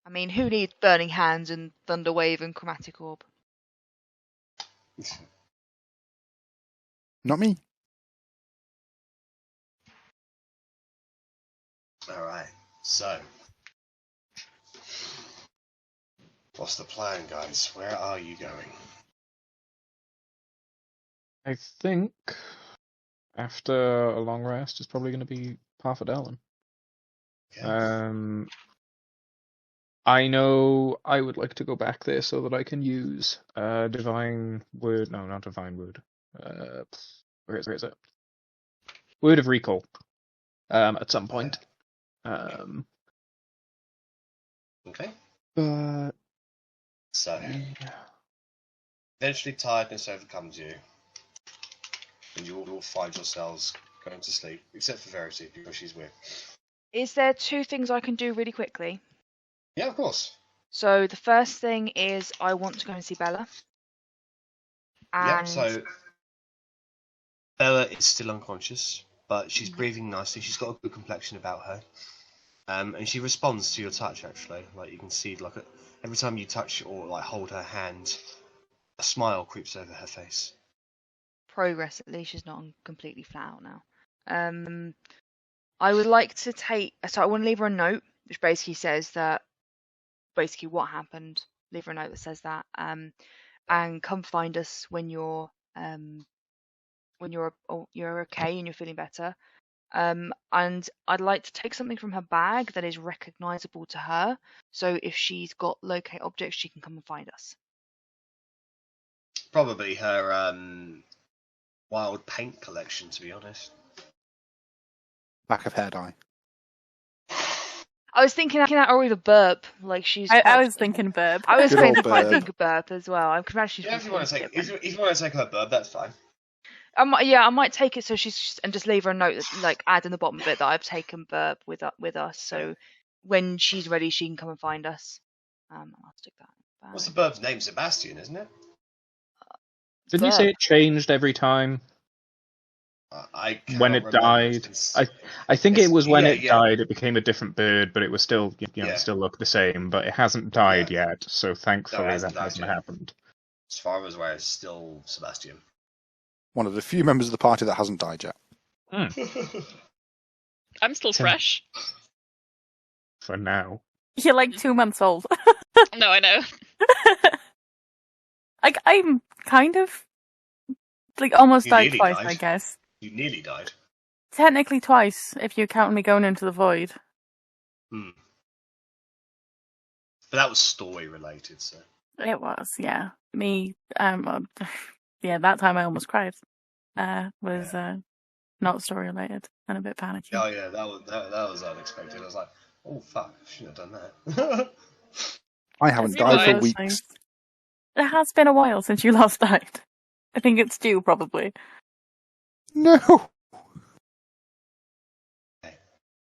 I mean, who needs Burning Hands and Thunder Wave and Chromatic Orb? Not me. Alright, so what's the plan, guys? Where are you going? I think after a long rest, it's probably going to be Half-Orc. Okay. I know I would like to go back there so that I can use Divine Word. No, not Divine Word. Where is it? Word of Recall. At some point. Okay. So eventually tiredness overcomes you, and you all find yourselves going to sleep, except for Verity, because she's weird. Is there 2 things I can do really quickly? Yeah, of course. So the first thing is I want to go and see Bella. Yeah, so Bella is still unconscious, but she's breathing nicely. She's got a good complexion about her. And she responds to your touch, actually. Like, you can see, like, every time you touch or, like, hold her hand, a smile creeps over her face. Progress, at least she's not completely flat out now. I would like to so I want to leave her a note, which basically says that, basically what happened. Leave her a note that says that, and come find us when you're okay and you're feeling better. And I'd like to take something from her bag that is recognizable to her. So if she's got locate objects, she can come and find us. Probably her wild paint collection, to be honest. Back of hair dye. I was thinking that, or either burp. Like she's. I was thinking burp. I was thinking quite think burp as well. I'm actually. Yeah, if you want to take her burp, that's fine. I might take it so and just leave her a note that, like, add in the bottom bit that I've taken burp with us. So when she's ready, she can come and find us. I'll stick that. What's the bird's name? Sebastian, isn't it? Didn't you say it changed every time when it died? I think it was when it died. It became a different bird, but it was still it still looked the same. But it hasn't died yet, so thankfully that hasn't happened. As far as where it's still Sebastian. One of the few members of the party that hasn't died yet. I'm still fresh. For now. You're like 2 months old. No, I know. I'm kind of like almost died twice, I guess. You nearly died. Technically twice, if you count me going into the void. But that was story related, so. It was, yeah. Me, that time I almost cried. Was not story related and a bit panicky. Oh yeah, that was unexpected. I was like, oh fuck, I shouldn't have done that. I haven't died for weeks. It has been a while since you last died. I think it's due, probably. No.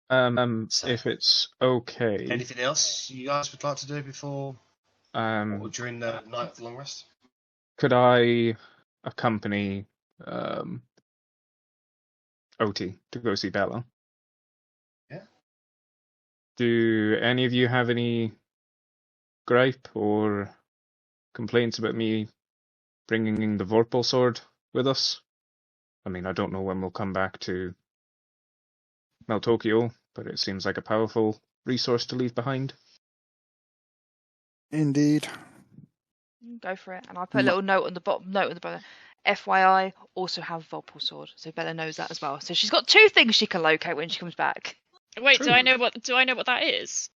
If it's okay. Anything else you guys would like to do before or during the night of the long rest? Could I accompany Otti to go see Bella? Yeah. Do any of you have any gripe or complaints about me bringing the Vorpal sword with us? I mean, I don't know when we'll come back to Meltokio, but it seems like a powerful resource to leave behind. Indeed. Go for it. And I'll put a little note on the bottom, FYI, also have Vorpal sword, so Bella knows that as well. So she's got 2 things she can locate when she comes back. Wait, do I know what that is?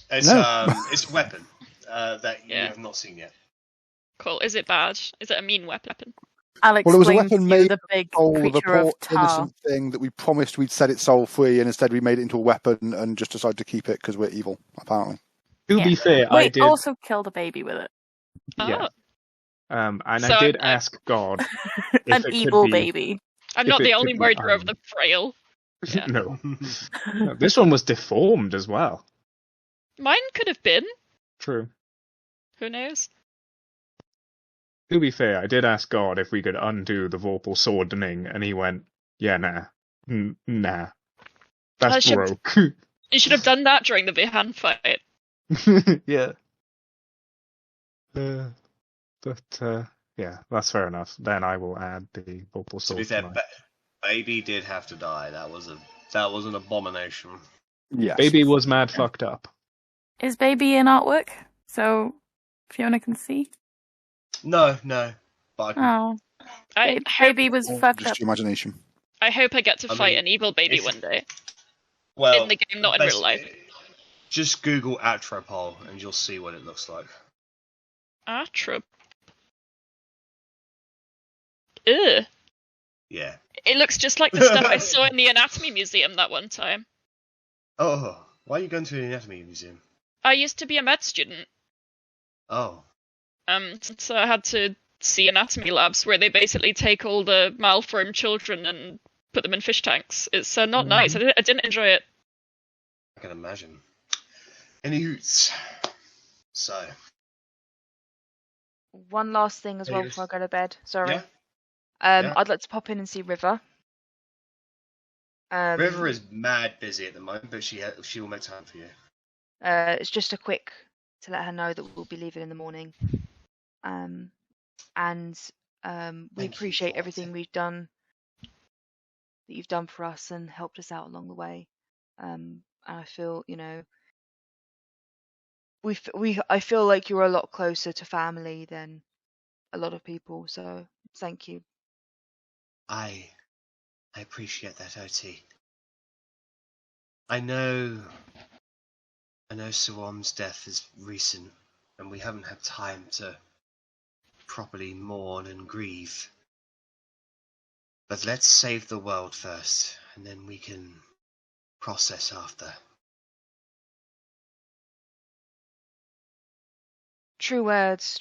It's it's a weapon that you have not seen yet. Cool. Is it bad? Is it a mean weapon? I'll explain it was a weapon made the big the creature poor of tar. innocent thing that we promised we'd set it soul free, and instead we made it into a weapon and just decided to keep it because we're evil, apparently. To be fair, We I did also killed a baby with it. Yeah. And So I did ask God if An it evil could be, baby. I'm if not it the could only be murderer of iron. the frail. Yeah. No. No, this one was deformed as well. Mine could have been. True. Who knows? To be fair, I did ask God if we could undo the Vorpal swordening, and he went, yeah, nah. That's broke. You should have done that during the Vihan fight. Yeah. Yeah, that's fair enough. Then I will add the Vorpal sword. To be fair, baby did have to die. That was an abomination. Yes. Baby was mad fucked up. Is baby in artwork so Fiona can see? No. But baby was fucked just up. your imagination. I hope I get to fight an evil baby one day. Well, in the game, not in real life. Just Google Atropol and you'll see what it looks like. Atrop. Ugh. Yeah. It looks just like the stuff I saw in the anatomy museum that one time. Oh, why are you going to the anatomy museum? I used to be a med student. Oh. So I had to see anatomy labs where they basically take all the malformed children and put them in fish tanks. It's not nice. I didn't enjoy it. I can imagine. Any hoots? So. One last thing as well before I go to bed. Sorry. Yeah. I'd like to pop in and see River. River is mad busy at the moment, but she will make time for you. It's just a quick to let her know that we'll be leaving in the morning. And we appreciate everything we've done, that you've done for us and helped us out along the way. And I feel, I feel like you're a lot closer to family than a lot of people. So thank you. I appreciate that, Otti. I know Suwam's death is recent, and we haven't had time to properly mourn and grieve. But let's save the world first, and then we can process after. True words,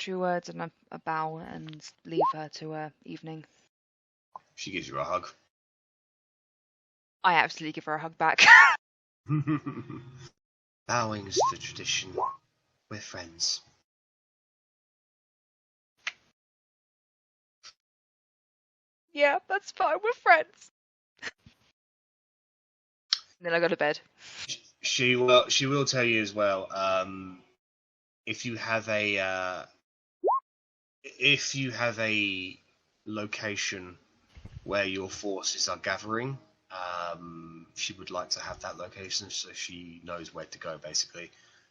and a bow, and leave her to her evening. She gives you a hug. I absolutely give her a hug back. Bowing is the tradition. We're friends. Yeah, that's fine. We're friends. And then I go to bed. She will tell you as well. If you have a location where your forces are gathering, she would like to have that location so she knows where to go, basically,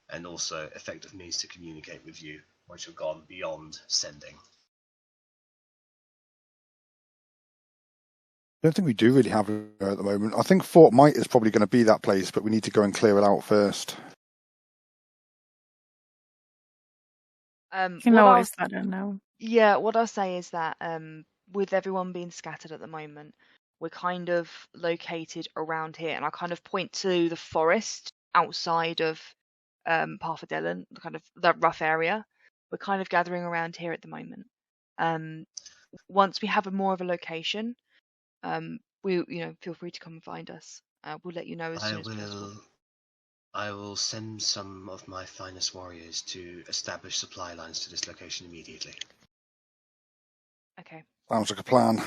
and also effective means to communicate with you once you've gone beyond sending. I don't think we do really have her at the moment. I think Fort Might is probably going to be that place, but we need to go and clear it out first. I don't know. Yeah, what I'll say is that with everyone being scattered at the moment, we're kind of located around here, and I kind of point to the forest outside of Parfadellen, kind of that rough area. We're kind of gathering around here at the moment. Once we have more of a location, feel free to come and find us. We'll let you know as soon as possible. I will send some of my finest warriors to establish supply lines to this location immediately. Okay. Sounds like a plan.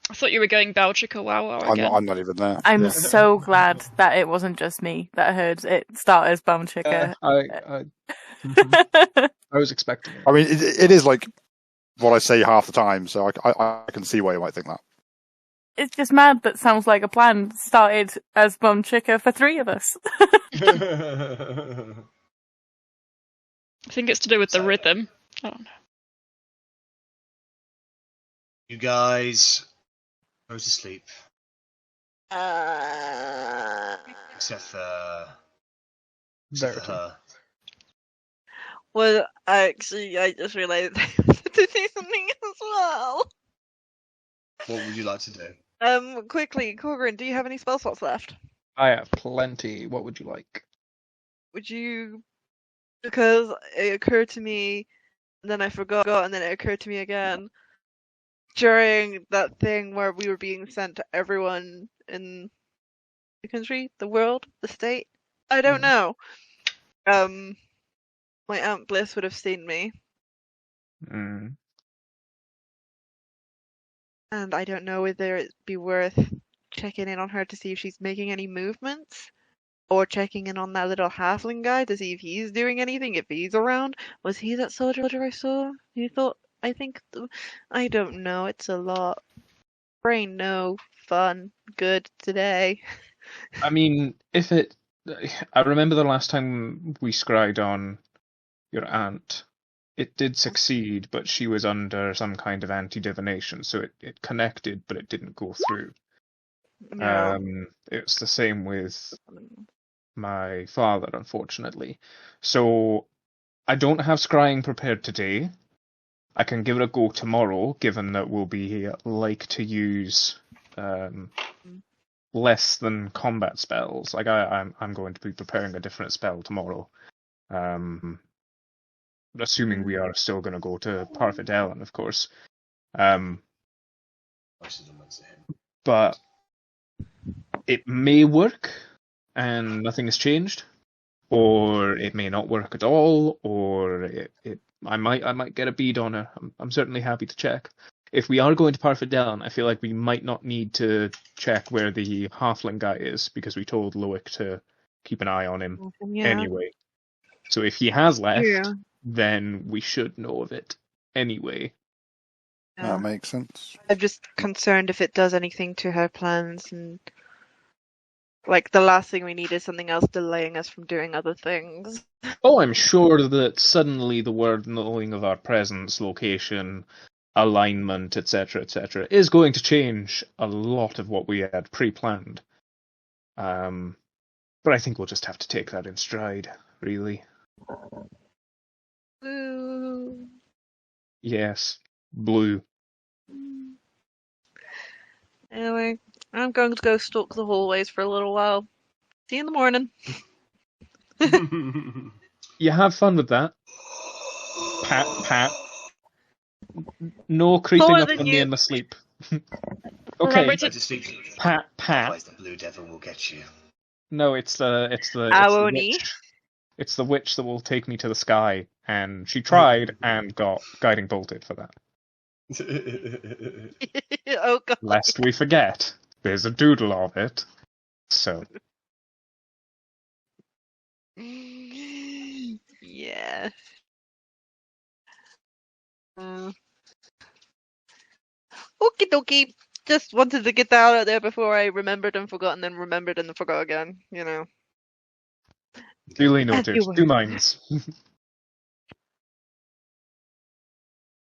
I thought you were going Belgica WoW again. I'm not even there. I'm so glad that it wasn't just me that heard it start as Belgica. I was expecting it. I mean, it is like what I say half the time, so I can see why you might think that. It's just mad that sounds like a plan started as Bum Chica for three of us. I think it's to do with the rhythm. I don't know. You guys go to sleep. Except for her. Well, actually, I just realized I have to do something as well. What would you like to do? Quickly, Korgrin, do you have any spell slots left? I have plenty. What would you like? Would you... Because it occurred to me, and then I forgot, and then it occurred to me again. During that thing where we were being sent to everyone in the country, the world, the state, I don't know. My Aunt Bliss would have seen me. And I don't know whether it'd be worth checking in on her to see if she's making any movements. Or checking in on that little halfling guy to see if he's doing anything, if he's around. Was he that soldier I saw? I don't know, it's a lot. Brain no fun, good today. I mean, I remember the last time we scryed on your aunt. It did succeed, but she was under some kind of anti-divination, so it connected, but it didn't go through. No. It's the same with my father, unfortunately. So I don't have scrying prepared today. I can give it a go tomorrow, given that we'll be like to use less than combat spells. Like I'm going to be preparing a different spell tomorrow. Assuming we are still going to go to Parfadellen, of course. But it may work, and nothing has changed, or it may not work at all, or I might get a bead on her. I'm certainly happy to check. If we are going to Parfadellen, I feel like we might not need to check where the halfling guy is, because we told Loic to keep an eye on him anyway. So if he has left, then we should know of it anyway. That makes sense. I'm just concerned if it does anything to her plans, and like the last thing we need is something else delaying us from doing other things. Oh, I'm sure that suddenly the word knowing of our presence, location, alignment, etc., is going to change a lot of what we had pre-planned. But I think we'll just have to take that in stride, really. Blue. Yes, blue. Anyway, I'm going to go stalk the hallways for a little while. See you in the morning. You have fun with that. Pat. No creeping up on me in my sleep. Remember Okay, to Just speak to them. Pat. Otherwise, the blue devil will get you. No, it's the Aoni. witch. It's the witch that will take me to the sky, and she tried and got guiding bolted for that. Oh god. Lest we forget, there's a doodle of it. So Yeah. Okie dokie. Just wanted to get that out there before I remembered and forgot, and then remembered and forgot again. You know. duly As noted. you were. 2 minds.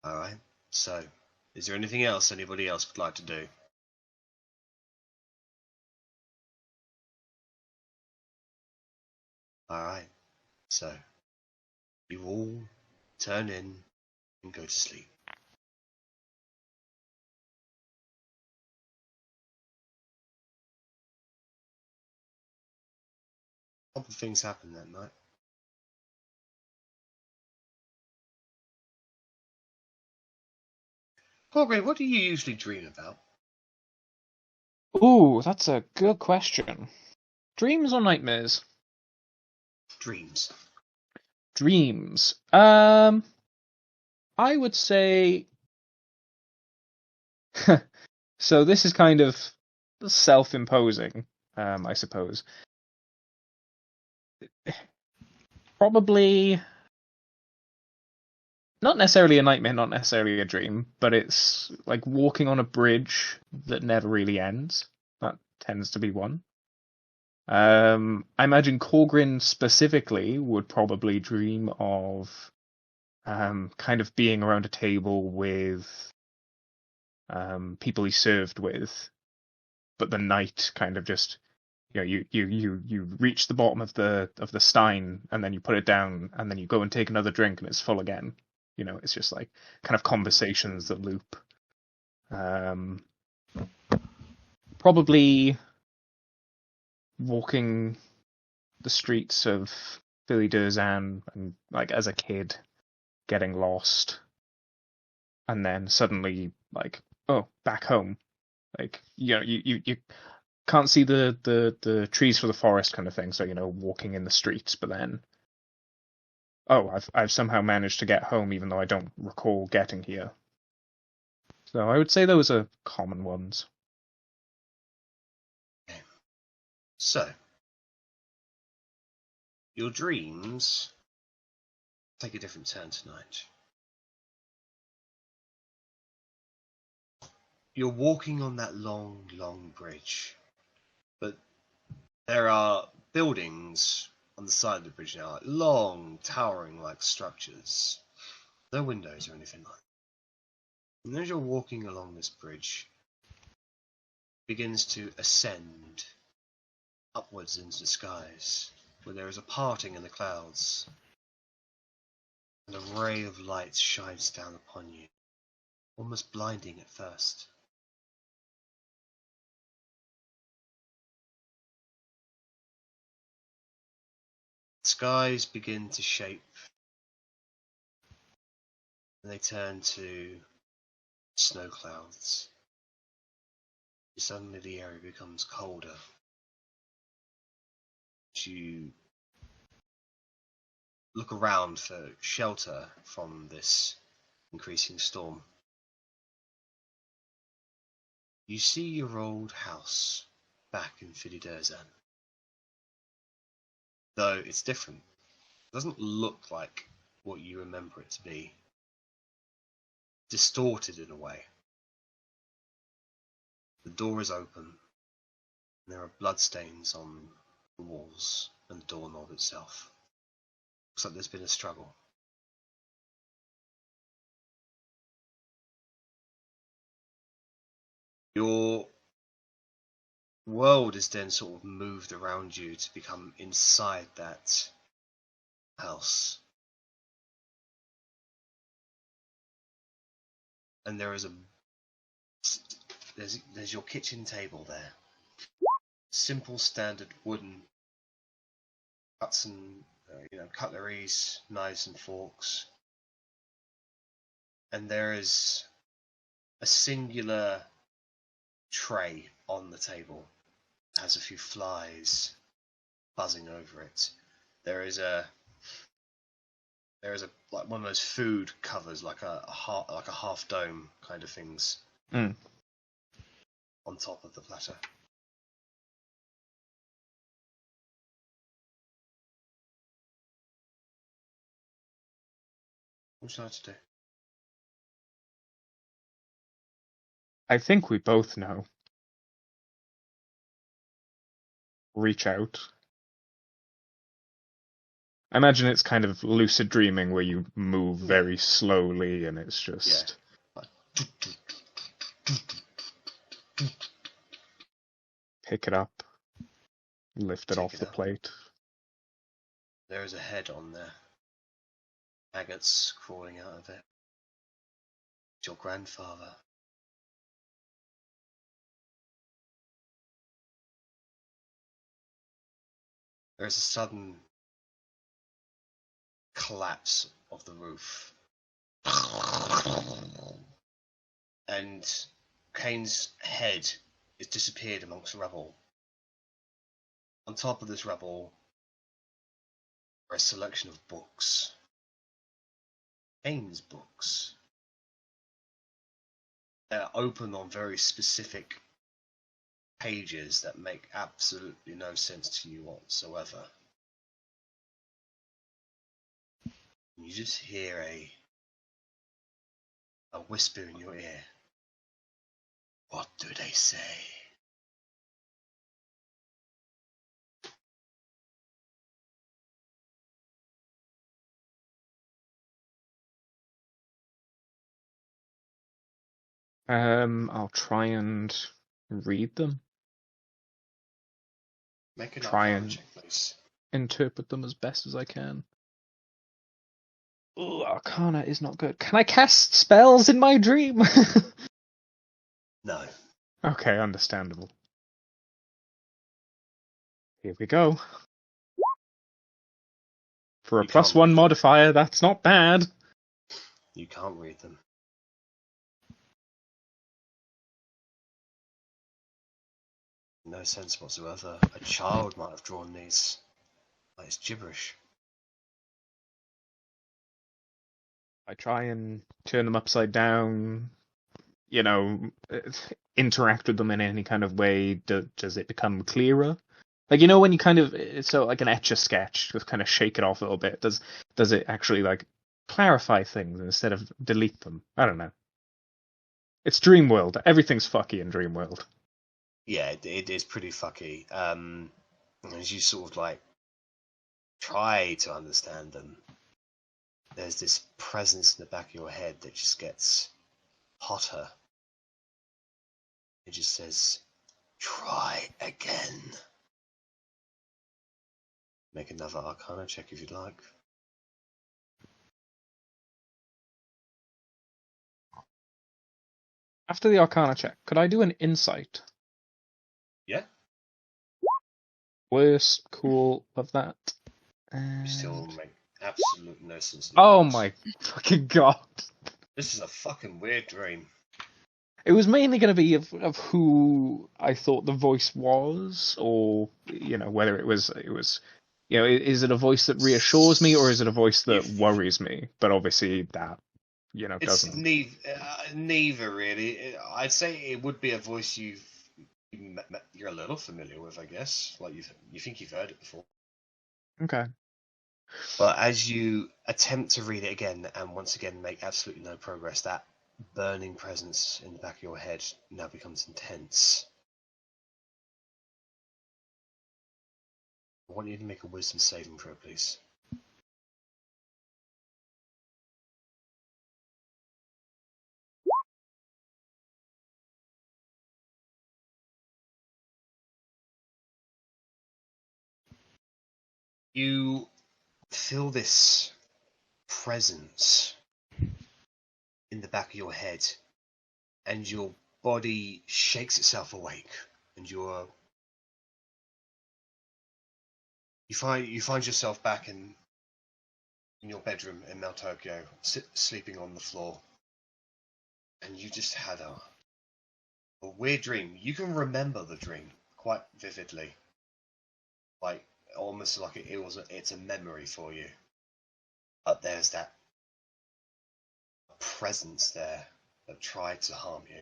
All right. So, is there anything else anybody else would like to do? All right. So, you all turn in and go to sleep. A couple of things happened that night. Korgrin, what do you usually dream about? Ooh, that's a good question. Dreams or nightmares? Dreams. Dreams. I would say. So this is kind of self-imposing, I suppose. Probably not necessarily a nightmare, not necessarily a dream, but it's like walking on a bridge that never really ends. That tends to be one. I imagine Korgrin specifically would probably dream of kind of being around a table with people he served with, but the night kind of just, you know, you reach the bottom of the stein and then you put it down and then you go and take another drink and it's full again. You know, it's just like kind of conversations that loop. Probably walking the streets of Philly Durzan and like as a kid getting lost and then suddenly like, oh, back home. Like, you know, you can't see the trees for the forest kind of thing, so you know, walking in the streets, but then I've somehow managed to get home even though I don't recall getting here. So I would say those are common ones. Okay. So, your dreams take a different turn tonight. You're walking on that long, long bridge, but there are buildings on the side of the bridge now, like long, towering like structures. No windows or anything like that. And as you're walking along this bridge, it begins to ascend upwards into the skies, where there is a parting in the clouds. And a ray of light shines down upon you, almost blinding at first. Skies begin to shape, and they turn to snow clouds. Suddenly the area becomes colder. You look around for shelter from this increasing storm. You see your old house back in Fididerzan. Though it's different. It doesn't look like what you remember it to be. Distorted in a way. The door is open, and there are bloodstains on the walls and the doorknob itself. Looks like there's been a struggle. Your world is then sort of moved around you to become inside that house. And there is there's your kitchen table there. Simple standard wooden cuts and cutleries, knives and forks. And there is a singular tray on the table. It has a few flies buzzing over it. There is a like one of those food covers, like a half dome kind of things on top of the platter. What would you like to do? I think we both know. Reach out. I imagine it's kind of lucid dreaming where you move very slowly and it's just... Pick it up. Lift it off the plate. There is a head on there. Maggots crawling out of it. It's your grandfather. There is a sudden collapse of the roof. And Kane's head is disappeared amongst rubble. On top of this rubble are a selection of books. Kane's books. They're open on very specific pages that make absolutely no sense to you whatsoever. You just hear a whisper in your ear. What do they say? I'll try and read them. Make an try Arcana and check, please. interpret them as best as I can. Ooh, Arcana is not good. Can I cast spells in my dream? No. Okay, understandable. Here we go. For a You +1 can't- modifier, that's not bad. You can't read them. No sense whatsoever. A child might have drawn these. Like, it's gibberish. I try and turn them upside down, you know, interact with them in any kind of way. Does it become clearer? Like, you know, when you kind of, so like an Etch-a-Sketch, just kind of shake it off a little bit. Does it actually, like, clarify things instead of delete them? I don't know. It's Dreamworld. Everything's fucky in Dreamworld. Yeah, it is pretty fucky. As you sort of like try to understand them, there's this presence in the back of your head that just gets hotter. It just says, "Try again." Make another Arcana check if you'd like. After the Arcana check, could I do an Insight? Yeah. Worse, cool, of that. You still make absolute no sense. Oh my fucking god. This is a fucking weird dream. It was mainly going to be of who I thought the voice was, or, you know, whether it was, you know, is it a voice that reassures me, or is it a voice that worries me? But obviously that, you know, It's doesn't. neither really. I'd say it would be a voice you're a little familiar with, I guess. Like you think you've heard it before. Okay. But as you attempt to read it again, and once again make absolutely no progress, that burning presence in the back of your head now becomes intense. I want you to make a wisdom saving throw, please. You feel this presence in the back of your head, and your body shakes itself awake, and you find yourself back in your bedroom in Mount Tokyo, sleeping on the floor, and you just had a A weird dream. You can remember the dream quite vividly. Like, almost like it's a memory for you. But there's that presence there that tried to harm you.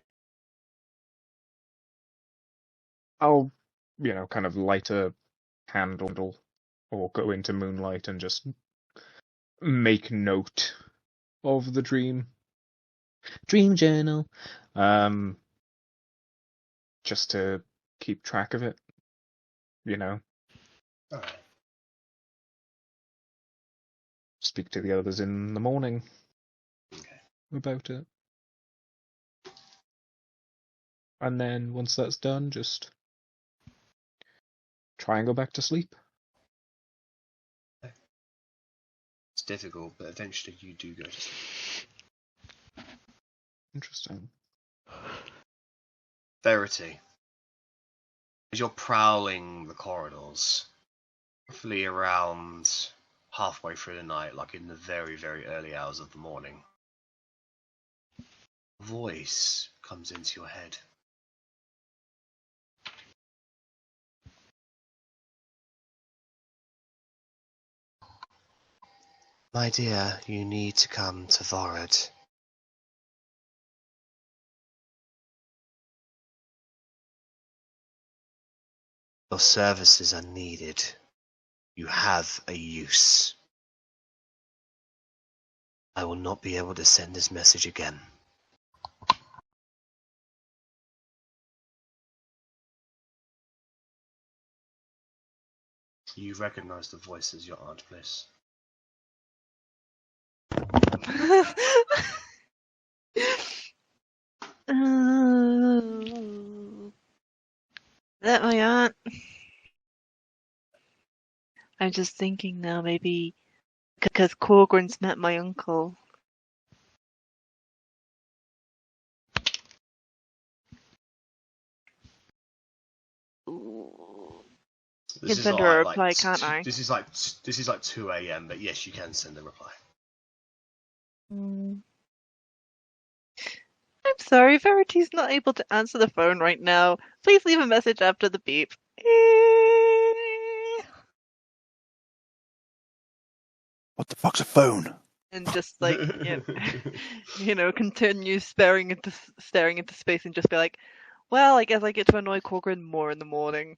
I'll, kind of light a candle or go into moonlight and just make note of the dream. Dream journal. Just to keep track of it. Alright. Speak to the others in the morning. Okay. About it. And then once that's done, just try and go back to sleep. It's difficult, but eventually you do go to sleep. Interesting. Verity. As you're prowling the corridors, roughly around halfway through the night, like in the very, very early hours of the morning, a voice comes into your head. My dear, you need to come to Vorod. Your services are needed. You have a use. I will not be able to send this message again. You recognize the voice as your Aunt Bliss. Is that my aunt? I'm just thinking now, maybe because Korgrin's met my uncle. Can send her a reply, can't I? This is like 2 a.m. But yes, you can send a reply. I'm sorry, Verity's not able to answer the phone right now. Please leave a message after the beep. What the fuck's a phone? And just like continue staring into space and just be like, well, I guess I get to annoy Korgrin more in the morning.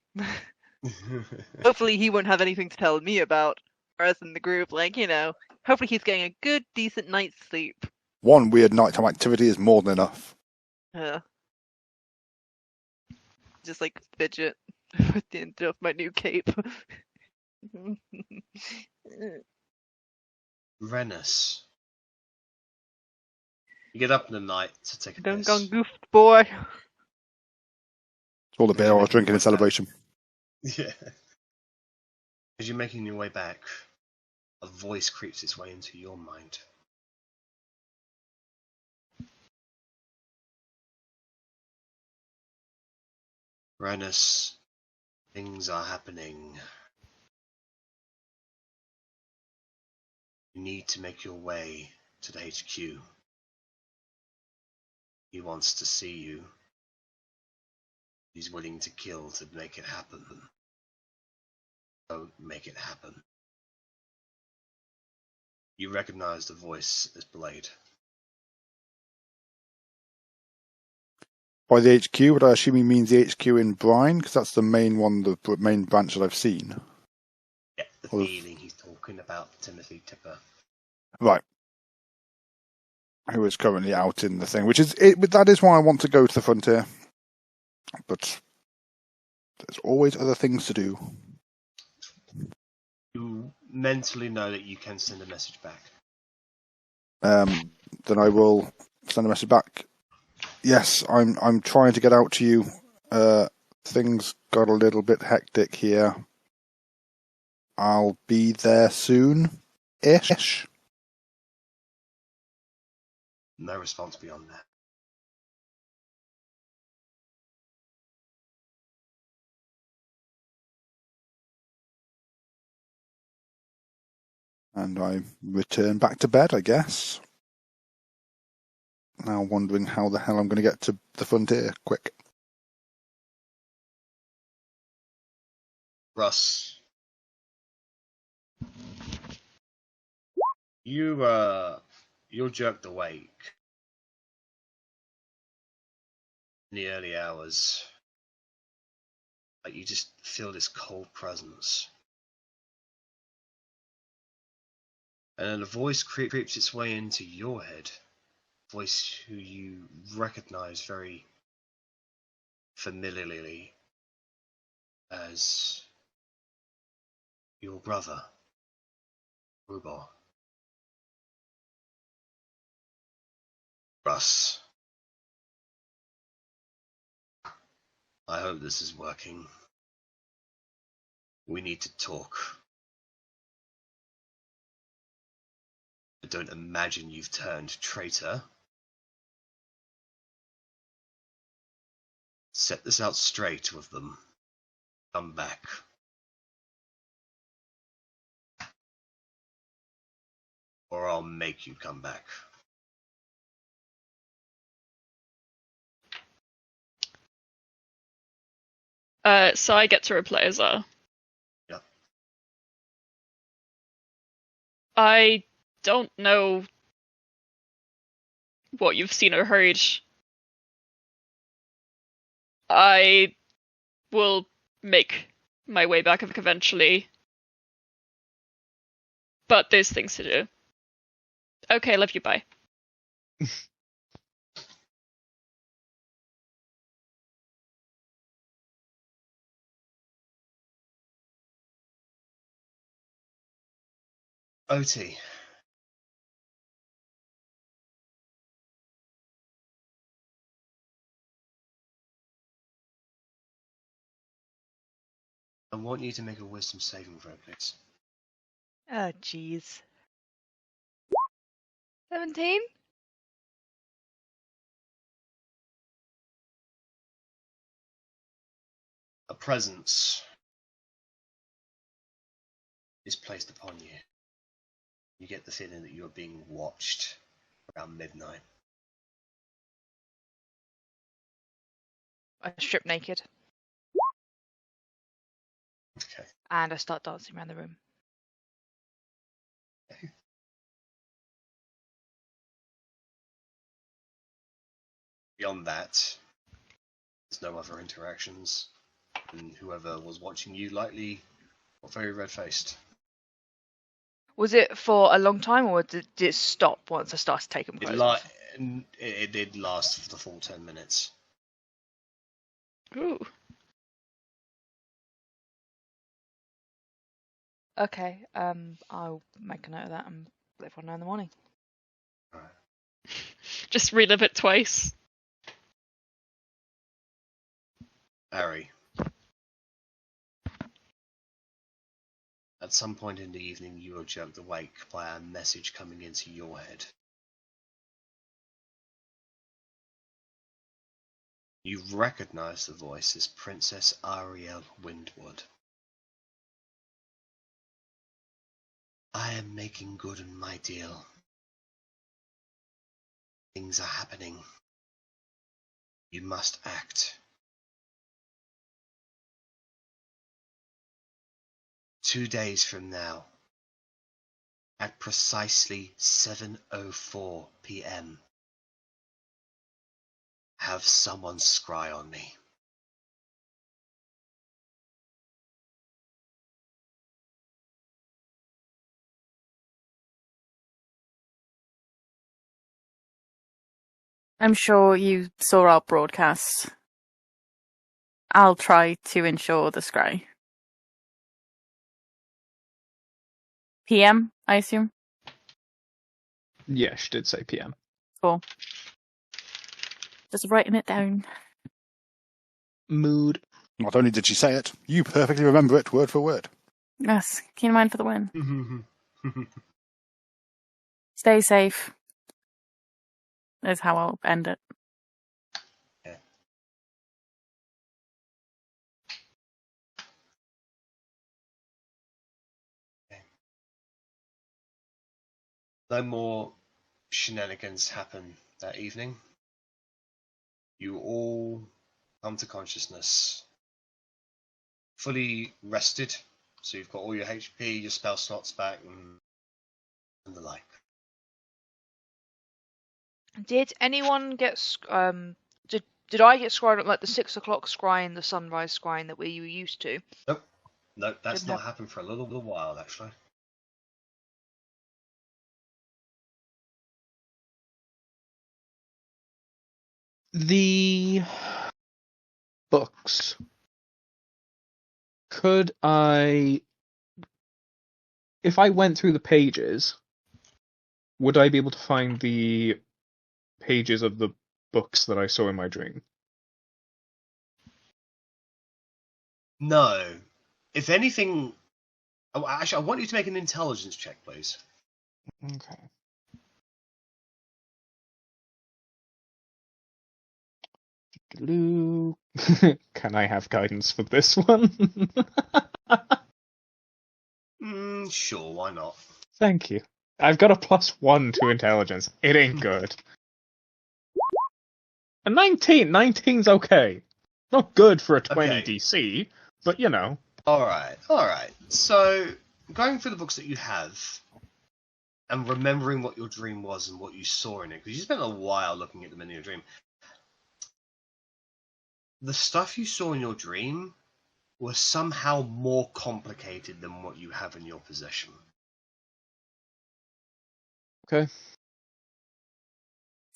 Hopefully he won't have anything to tell me about. Whereas in the group, hopefully he's getting a good, decent night's sleep. One weird nighttime activity is more than enough. Just like fidget with the end of my new cape. Rennas. You get up in the night to take a Don't piss. gone goofed, boy. It's all the beer I was drinking in celebration. Yeah. As you're making your way back, a voice creeps its way into your mind. Rennas, things are happening. You need to make your way to the HQ. He wants to see you. He's willing to kill to make it happen. Don't make it happen. You recognize the voice as Blade. By the HQ, would I assume he means the HQ in Brine? Because that's the main one, the main branch that I've seen. Yeah, the feeling he's talking about Timothy Tipper. Right. Who is currently out in the thing, which is that is why I want to go to the frontier. But there's always other things to do. You mentally know that you can send a message back. Then I will send a message back. Yes, I'm trying to get out to you. Things got a little bit hectic here. I'll be there soon-ish. No response beyond that. And I return back to bed, I guess. Now wondering how the hell I'm going to get to the frontier quick. Russ, you're jerked awake in the early hours. Like you just feel this cold presence. And then a voice creeps its way into your head. A voice who you recognize very familiarly as your brother, Rubor. Russ, I hope this is working. We need to talk. I don't imagine you've turned traitor. Set this out straight with them. Come back. Or I'll make you come back. So I get to reply as well. Yep. I don't know what you've seen or heard. I will make my way back eventually. But there's things to do. Okay, love you, bye. Otti. I want you to make a wisdom saving throw, please. Oh, jeez. 17? A presence is placed upon you. You get the feeling that you're being watched around midnight. I strip naked. Okay. And I start dancing around the room. Beyond that, there's no other interactions, and whoever was watching you likely got very red-faced. Was it for a long time, or did it stop once I started taking clothes off? It did last for the full 10 minutes. Ooh. Okay, I'll make a note of that and let everyone know in the morning. Alright. Just relive it twice. Arri. At some point in the evening, you are jerked awake by a message coming into your head. You recognize the voice as Princess Ariel Windward. I am making good on my deal. Things are happening. You must act. 2 days from now, at precisely 7:04 p.m., have someone scry on me. I'm sure you saw our broadcast. I'll try to ensure the scry. PM, I assume? Yeah, she did say PM. Cool. Just writing it down. Mood. Not only did she say it, you perfectly remember it word for word. Yes, keen mind for the win. Stay safe. Is how I'll end it. Yeah. Okay. No more shenanigans happen that evening. You all come to consciousness fully rested, so you've got all your HP, your spell slots back, and the like. Did anyone get did I get scrying at like the 6 o'clock scrying, the sunrise scrying that we were used to? Nope, that's not happened for a little while actually. The books. Could I, if I went through the pages, would I be able to find the pages of the books that I saw in my dream? No. If anything, actually, I want you to make an intelligence check, please. Okay. Can I have guidance for this one? Sure, why not? Thank you. I've got a +1 to intelligence. It ain't good. A 19. 19's okay. Not good for a 20 Okay. DC, but you know. Alright. So, going through the books that you have, and remembering what your dream was and what you saw in it, because you spent a while looking at them in your dream. The stuff you saw in your dream was somehow more complicated than what you have in your possession. Okay.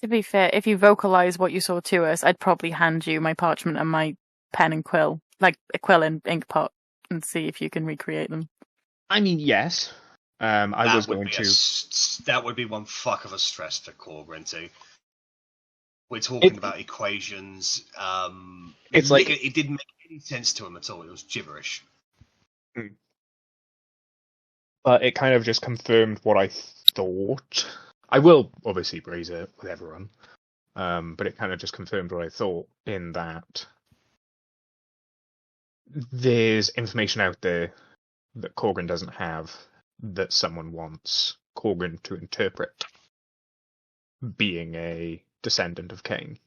To be fair, if you vocalize what you saw to us, I'd probably hand you my parchment and my pen and quill, like a quill and ink pot, and see if you can recreate them. I mean, yes. I was going to. That would be one fuck of a stress for Korgrin too. We're talking about equations. It's like it didn't make any sense to him at all. It was gibberish. But it kind of just confirmed what I thought. I will obviously raise it with everyone, but it kind of just confirmed what I thought in that there's information out there that Korgrin doesn't have that someone wants Korgrin to interpret, being a descendant of Cain.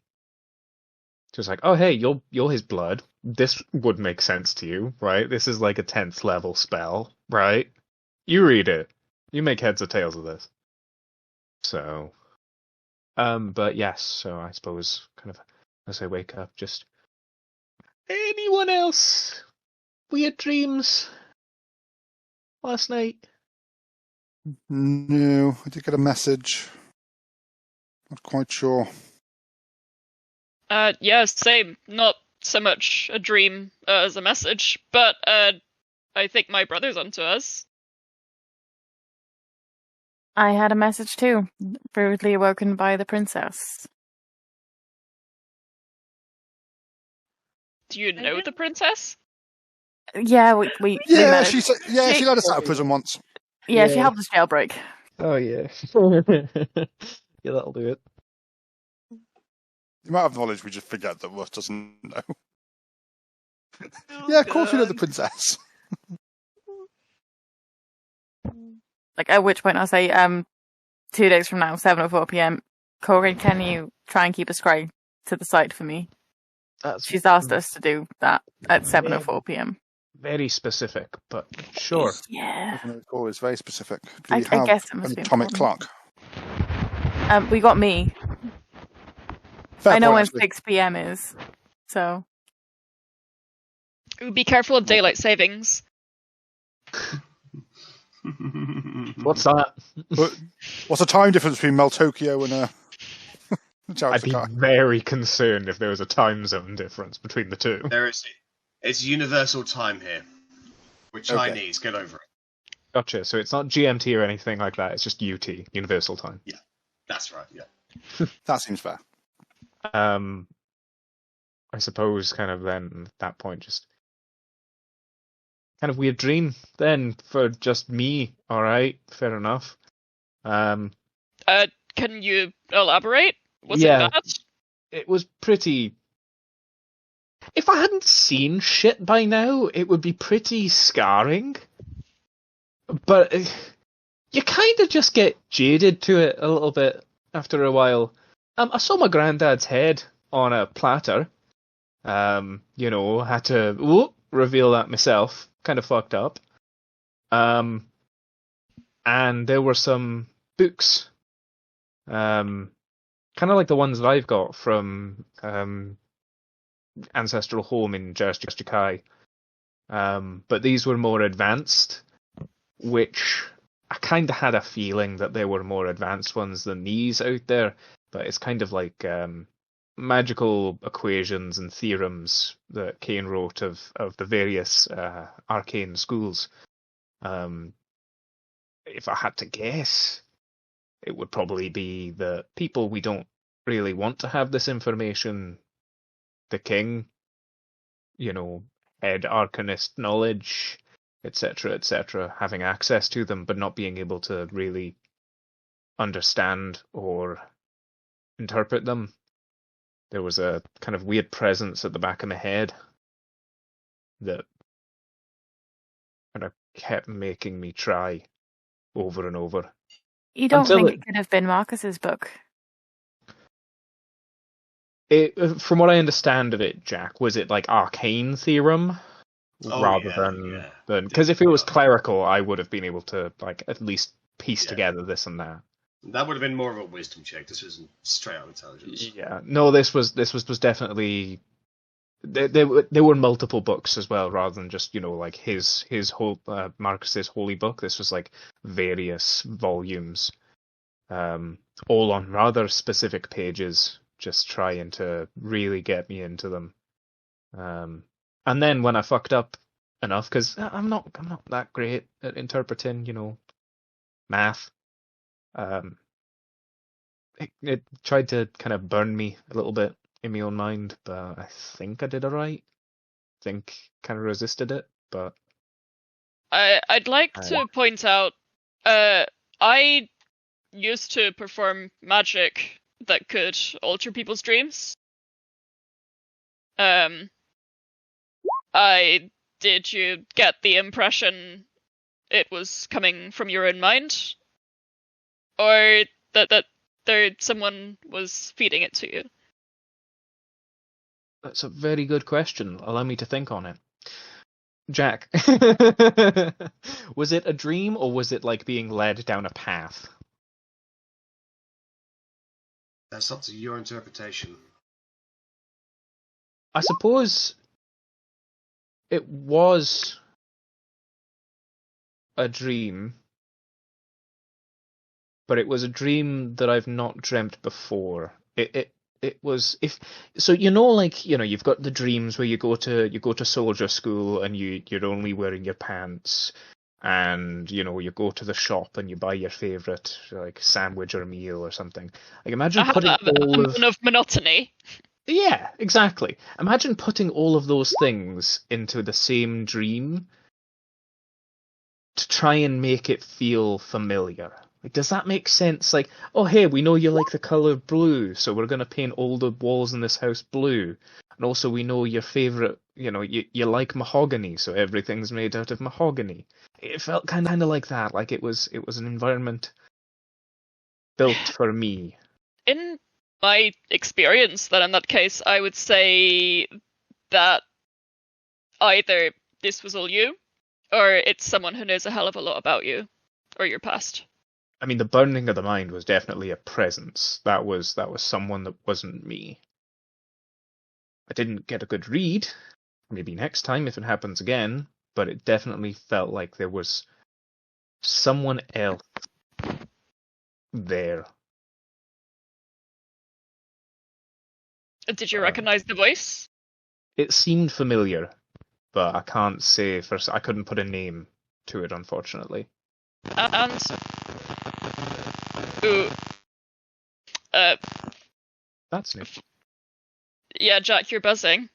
So it's like, oh hey, you're his blood. This would make sense to you, right? This is like a 10th level spell, right? You read it. You make heads or tails of this. So, but yes, so I suppose kind of as I wake up, just anyone else weird dreams last night? No, I did get a message. Not quite sure. Yeah, same. Not so much a dream as a message, but I think my brother's onto us. I had a message too, rudely awoken by the princess. Do you know the princess? Yeah, we Yeah, met she let us out of prison once. Yeah, she helped us jailbreak. Oh yeah. Yeah, that'll do it. You might have knowledge, we just forget that Russ doesn't know. Yeah, of course we know the princess. Like, at which point I'll say, 2 days from now, 7:04 PM, Korgrin, can you try and keep a scry to the side for me? She's asked us to do that at 7:04 PM. Very specific, but sure. Yeah. It's very specific. I guess it must an be atomic important. clock? We got me. Fair I know point, when actually. 6 PM is, so. Be careful of daylight savings. What's that? What's the time difference between Meltokyo and I'd be very concerned if there was a time zone difference between the two. There is. It's universal time here. We're Chinese. Get over it. Gotcha. So it's not GMT or anything like that. It's just UT, Universal Time. Yeah, that's right. Yeah. That seems fair. I suppose kind of then at that point just kind of weird dream then for just me. All right, fair enough. Can you elaborate? Was it bad? It was pretty. If I hadn't seen shit by now, it would be pretty scarring. But you kind of just get jaded to it a little bit after a while. I saw my granddad's head on a platter. Had to reveal that myself. Kind of fucked up. And there were some books, kind of like the ones that I've got from Ancestral Home in Jakai. But these were more advanced, which I kind of had a feeling that there were more advanced ones than these out there. But it's kind of like magical equations and theorems that Kane wrote of the various arcane schools. If I had to guess, it would probably be the people we don't really want to have this information, the king, head arcanist knowledge, etc., having access to them, but not being able to really understand or interpret them. There was a kind of weird presence at the back of my head that kind of kept making me try over and over. You don't think it could have been Marcus's book? From what I understand of it, Jack, was it like arcane theorem rather than because if it was clerical, I would have been able to like at least piece together this and that. That would have been more of a wisdom check. This isn't straight out intelligence. Yeah, no, this was definitely. There were multiple books as well, rather than just like his whole Marcus's holy book. This was like various volumes, all on rather specific pages, just trying to really get me into them. And then when I fucked up enough, because I'm not that great at interpreting, math. It tried to kind of burn me a little bit in my own mind, but I think I did alright. I think kind of resisted it, but I'd like to point out, I used to perform magic that could alter people's dreams. Did you get the impression it was coming from your own mind, or that someone was feeding it to you? That's a very good question. Allow me to think on it. Jack, was it a dream or was it like being led down a path? That's up to your interpretation. I suppose it was a dream, but it was a dream that I've not dreamt before. It was you've got the dreams where you go to soldier school and you're only wearing your pants, and you go to the shop and you buy your favorite like sandwich or meal or something. Like imagine putting all of monotony. Yeah, exactly. Imagine putting all of those things into the same dream to try and make it feel familiar. Like, does that make sense? Like, oh, hey, we know you like the colour blue, so we're going to paint all the walls in this house blue. And also we know your favourite, you like mahogany, so everything's made out of mahogany. It felt kind of like that, like it was an environment built for me. In my experience, then in that case, I would say that either this was all you, or it's someone who knows a hell of a lot about you, or your past. I mean, the burning of the mind was definitely a presence. That was someone that wasn't me. I didn't get a good read. Maybe next time if it happens again. But it definitely felt like there was someone else there. Did you recognize the voice? It seemed familiar, but I can't say I couldn't put a name to it, unfortunately. And that's new. Yeah, Jack, you're buzzing.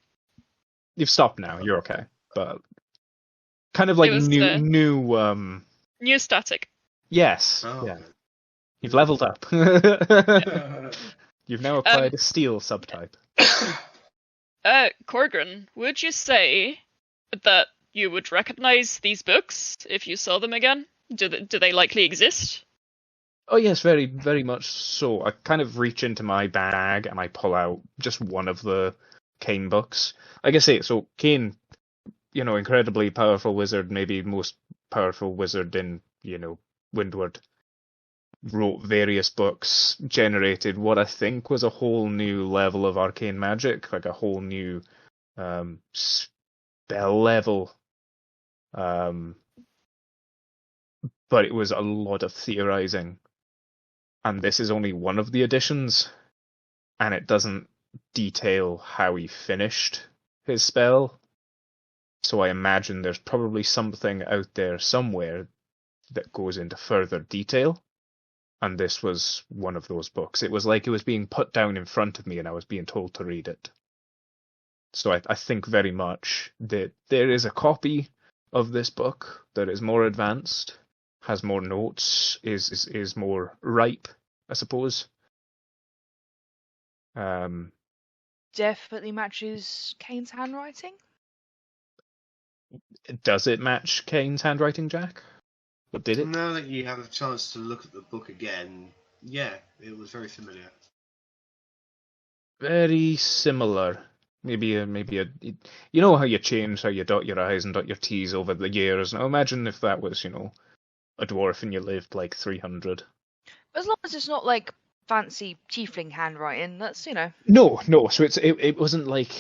You've stopped now. You're okay, but kind of like new static. Yes. Oh. Yeah. You've leveled up. You've now acquired a steel subtype. Korgrin, would you say that you would recognize these books if you saw them again? Do they likely exist? Oh yes, very, very much so. I kind of reach into my bag and I pull out just one of the Kane books. Like I say, so Kane, incredibly powerful wizard, maybe most powerful wizard in, Windward, wrote various books, generated what I think was a whole new level of arcane magic, like a whole new spell level. But it was a lot of theorizing. And this is only one of the editions, and it doesn't detail how he finished his spell. So I imagine there's probably something out there somewhere that goes into further detail. And this was one of those books. It was like it was being put down in front of me and I was being told to read it. So I think very much that there is a copy of this book that is more advanced, has more notes, is more ripe, I suppose. Definitely matches Kane's handwriting. Does it match Kane's handwriting, Jack? But did it? Now that you have a chance to look at the book again, yeah, it was very familiar. Very similar. Maybe a. You know how you change how you dot your I's and dot your T's over the years. Now imagine if that was, a dwarf and you lived like 300. As long as it's not like fancy tiefling handwriting, that's No. So it wasn't like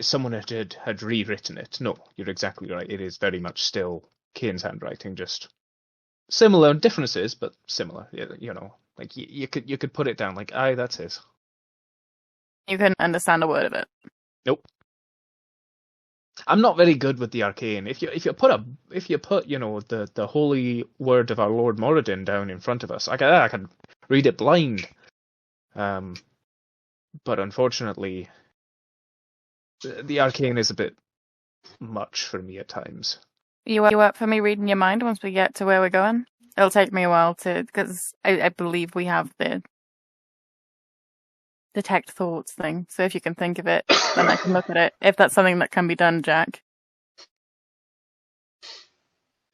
someone had rewritten it. No, you're exactly right. It is very much still Kane's handwriting, just similar differences, but similar. Like you could put it down like, aye, that's his. You couldn't understand a word of it. Nope. I'm not very good with the arcane. If you put the holy word of our Lord Moradin down in front of us, I can read it blind. But unfortunately, the arcane is a bit much for me at times. You up for me reading your mind once we get to where we're going? It'll take me a while because I believe we have the detect thoughts thing. So if you can think of it, then I can look at it. If that's something that can be done, Jack,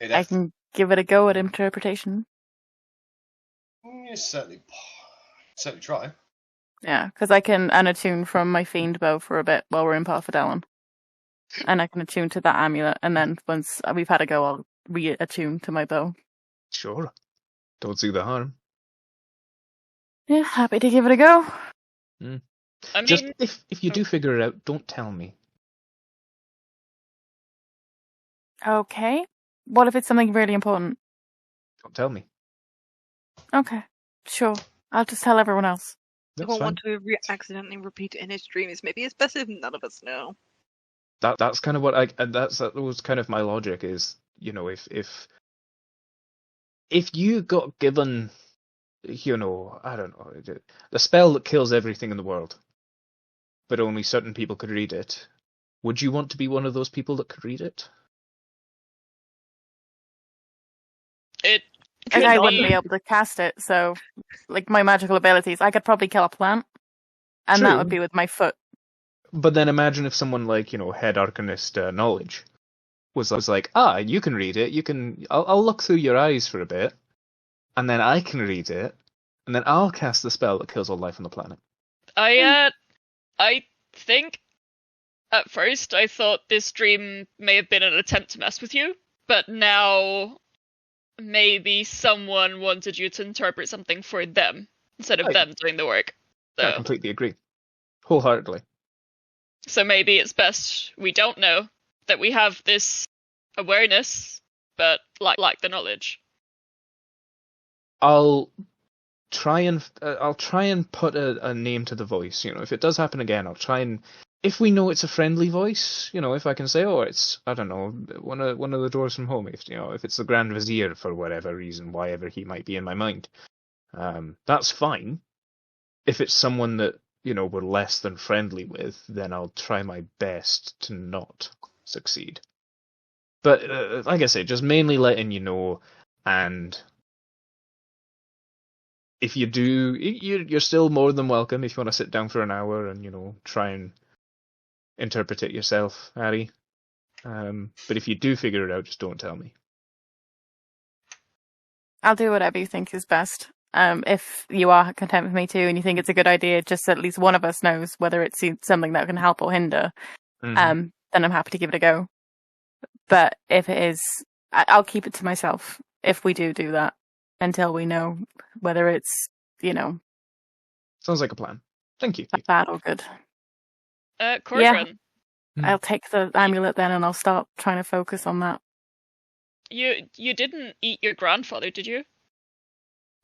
I can give it a go at interpretation. Yeah, certainly try. Yeah, because I can unattune from my fiend bow for a bit while we're in Parfadellum. And I can attune to that amulet, and then once we've had a go, I'll re-attune to my bow. Sure. Don't see the harm. Yeah, happy to give it a go. I mean, just if you do figure it out, don't tell me. Okay. What if it's something really important? Don't tell me. Okay, sure. I'll just tell everyone else. I don't want to accidentally repeat it in his dreams. Maybe it's best if none of us know. That's kind of what that was kind of my logic is, if you got given, I don't know, the spell that kills everything in the world, but only certain people could read it, would you want to be one of those people that could read it? I wouldn't be able to cast it, so like my magical abilities, I could probably kill a plant, and True. That would be with my foot. But then imagine if someone like, head arcanist knowledge was like, you can read it, I'll look through your eyes for a bit, and then I can read it, and then I'll cast the spell that kills all life on the planet. I think at first I thought this dream may have been an attempt to mess with you, but now maybe someone wanted you to interpret something for them instead of them doing the work. So. I completely agree. Wholeheartedly. So maybe it's best we don't know that we have this awareness, but lack the knowledge. I'll try and put a name to the voice. If it does happen again, I'll try and, if we know it's a friendly voice, if I can say, it's, I don't know, one of the dwarves from home. If it's the Grand Vizier for whatever reason, why ever he might be in my mind, that's fine. If it's someone that we're less than friendly with, then I'll try my best to not succeed. But like I say, just mainly letting you know, and if you do, you're still more than welcome if you want to sit down for an hour and try and interpret it yourself, Arri. But if you do figure it out, just don't tell me. I'll do whatever you think is best. If you are content with me too, and you think it's a good idea, just so at least one of us knows whether it's something that can help or hinder, then I'm happy to give it a go. But if it is, I'll keep it to myself if we do that until we know whether it's, Sounds like a plan. Thank you. bad or good. Korgrin, I'll take the amulet then and I'll start trying to focus on that. you didn't eat your grandfather, did you?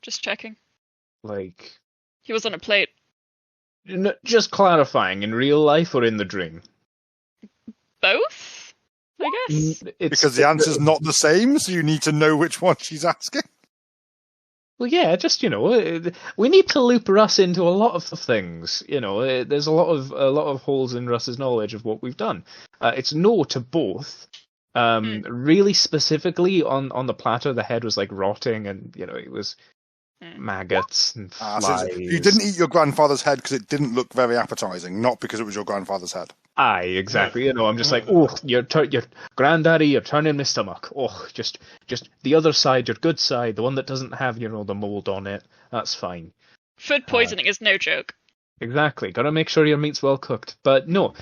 Just checking. Like, He was on a plate. just clarifying, in real life or in the dream? Both, I guess. Because the answer's not the same, so you need to know which one she's asking. Well, yeah, just we need to loop Russ into a lot of things. There's a lot of holes in Russ's knowledge of what we've done. It's no to both. Really specifically on the platter, the head was like rotting, and it was maggots and flies. So you didn't eat your grandfather's head because it didn't look very appetizing, not because it was your grandfather's head. Aye, exactly. I'm just like, oh, your granddaddy, you're turning my stomach. Oh, just the other side, your good side, the one that doesn't have, the mold on it. That's fine. Food poisoning is no joke. Exactly. Gotta make sure your meat's well cooked. But no,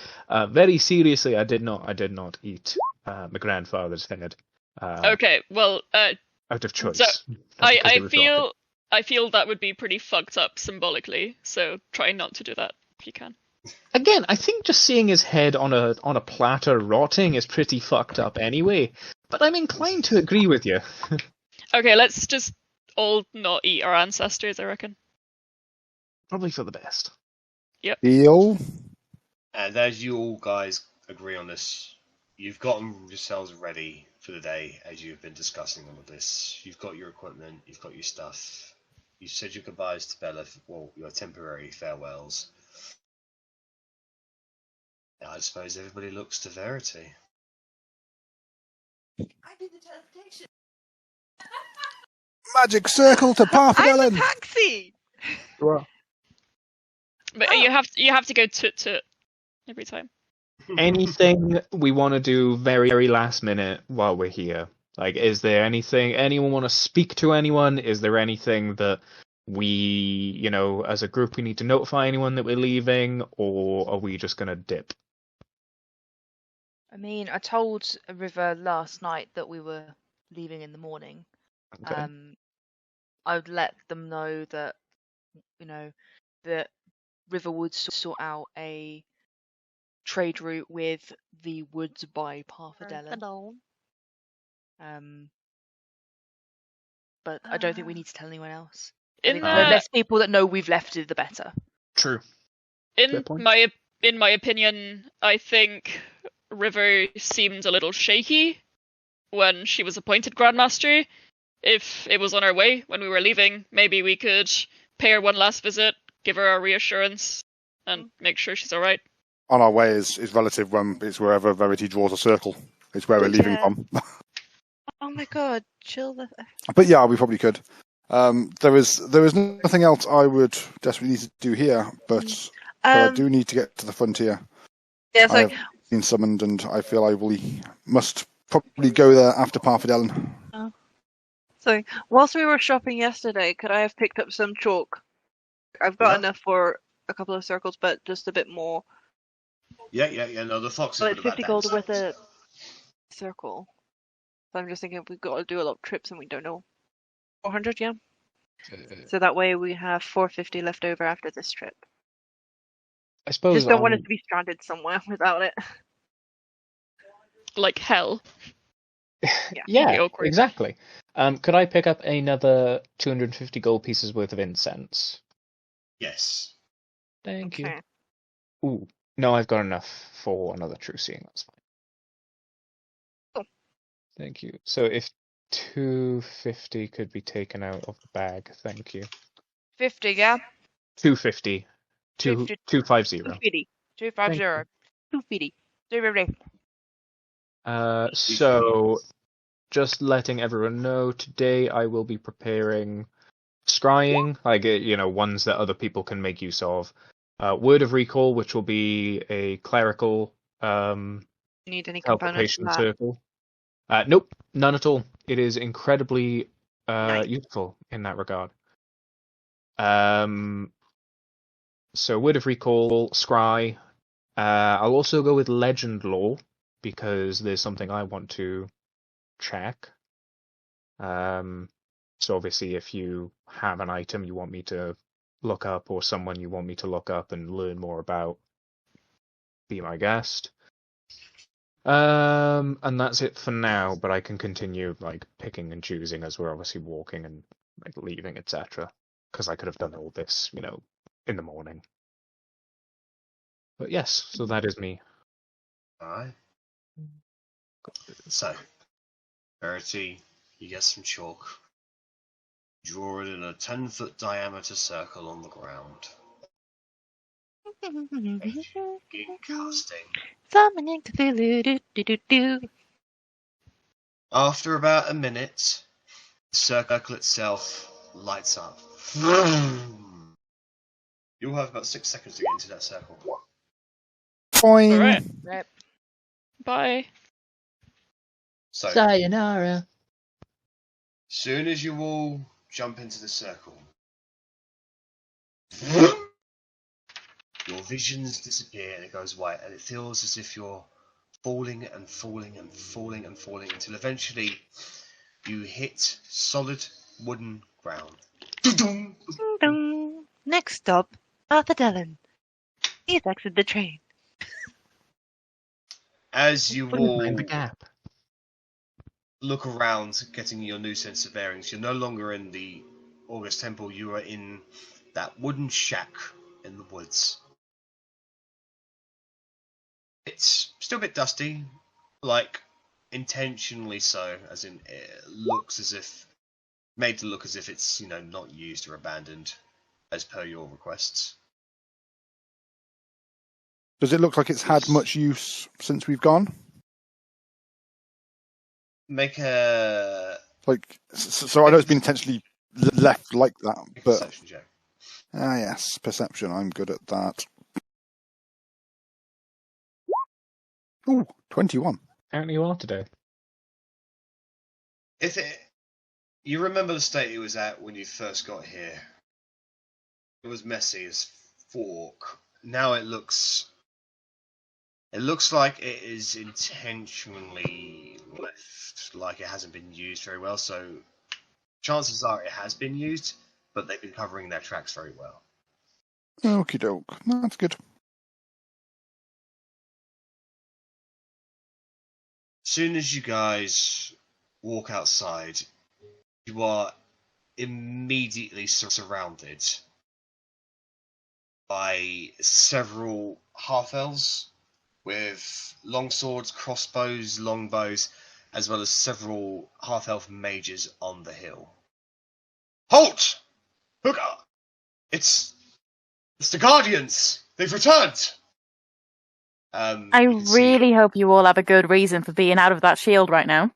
very seriously, I did not eat my grandfather's head. Okay, well, out of choice. So I feel that would be pretty fucked up symbolically. So try not to do that if you can. Again, I think just seeing his head on a platter rotting is pretty fucked up anyway. But I'm inclined to agree with you. Okay, let's just all not eat our ancestors, I reckon. Probably for the best. Yep. Deal. And as you all guys agree on this, you've gotten yourselves ready for the day as you've been discussing all of this. You've got your equipment, you've got your stuff. You've said your goodbyes to Bella, your temporary farewells. I suppose everybody looks to Verity. I did the teleportation. Magic circle to Parfidellen. I'm a taxi. Well, But you have to go to every time. anything we want to do very, very last minute while we're here? Like, is there anyone want to speak to anyone? Is there anything that we, as a group, we need to notify anyone that we're leaving, or are we just going to dip? I mean, I told River last night that we were leaving in the morning. Okay. I would let them know that, that River would sort out a trade route with the woods by Parfidellen. But I don't think we need to tell anyone else. The less people that know we've left, the better. True. In my opinion, I think River seemed a little shaky when she was appointed Grandmaster. If it was on our way when we were leaving, maybe we could pay her one last visit, give her a reassurance, and make sure she's alright. On our way is relative when it's wherever Verity draws a circle. It's where we're leaving from. Oh my god, chill the... But yeah, we probably could. There is nothing else I would desperately need to do here, but I do need to get to the frontier. Yeah, so I have been summoned, and I feel I must probably go there after Parfidellen. So, whilst we were shopping yesterday, could I have picked up some chalk? I've got enough for a couple of circles, but just a bit more. Yeah. No, the fox is Well, good it's about 50 that gold stuff. with a circle. So I'm just thinking we've got to do a lot of trips and we don't know. 400, yeah? So that way we have 450 left over after this trip. I suppose. Just don't want us to be stranded somewhere without it. Like hell. Yeah, exactly. Could I pick up another 250 gold pieces worth of incense? Yes. Thank you. Ooh, no, I've got enough for another true seeing. That's fine. Cool. Thank you. So if 250 could be taken out of the bag, thank you. 50, yeah? 250. 250. 250. 250. 250. 250. So, just letting everyone know, today I will be preparing scrying, ones that other people can make use of. Word of Recall, which will be a clerical Need any teleportation circle. Nope, none at all. It is incredibly useful in that regard. So Word of Recall, Scry. I'll also go with Legend Lore, because there's something I want to check. So obviously if you have an item you want me to look up or someone you want me to look up and learn more about, be my guest. And that's it for now, but I can continue like picking and choosing as we're obviously walking and like leaving, etc. Because I could have done all this, in the morning. But yes, so that is me. Alright. So, Verity, you get some chalk. Draw it in a 10-foot diameter circle on the ground. Begin casting. Summoning Cthulhu. After about a minute, the circle itself lights up. You'll have about 6 seconds to get into that circle. Boing. Alright. Rip. Bye. So, Sayonara. soon as you all jump into the circle, your visions disappear and it goes white, and it feels as if you're falling and falling and falling and falling until eventually you hit solid wooden ground. Ding dong. Next stop, Arthur Dillon. He's exited the train. As you all Find the gap. look around, getting your new sense of bearings, you're no longer in the August Temple, you are in that wooden shack in the woods. It's still a bit dusty, like intentionally so, as in it looks as if, made to look as if it's, not used or abandoned, as per your requests. Does it look like it's had much use since we've gone? Make a So I know it's been intentionally left like that, but perception check. yes, perception. I'm good at that. Ooh, 21. How you are today? You remember the state it was at when you first got here. It was messy as fork. Now it looks like it is intentionally left, like it hasn't been used very well, so chances are it has been used, but they've been covering their tracks very well. Okie doke. That's good. Soon as you guys walk outside, you are immediately surrounded by several half-elves with long swords, crossbows, longbows, as well as several half-elf mages on the hill. Halt! Hooker! It's the Guardians! They've returned! I really hope you all have a good reason for being out of that shield right now.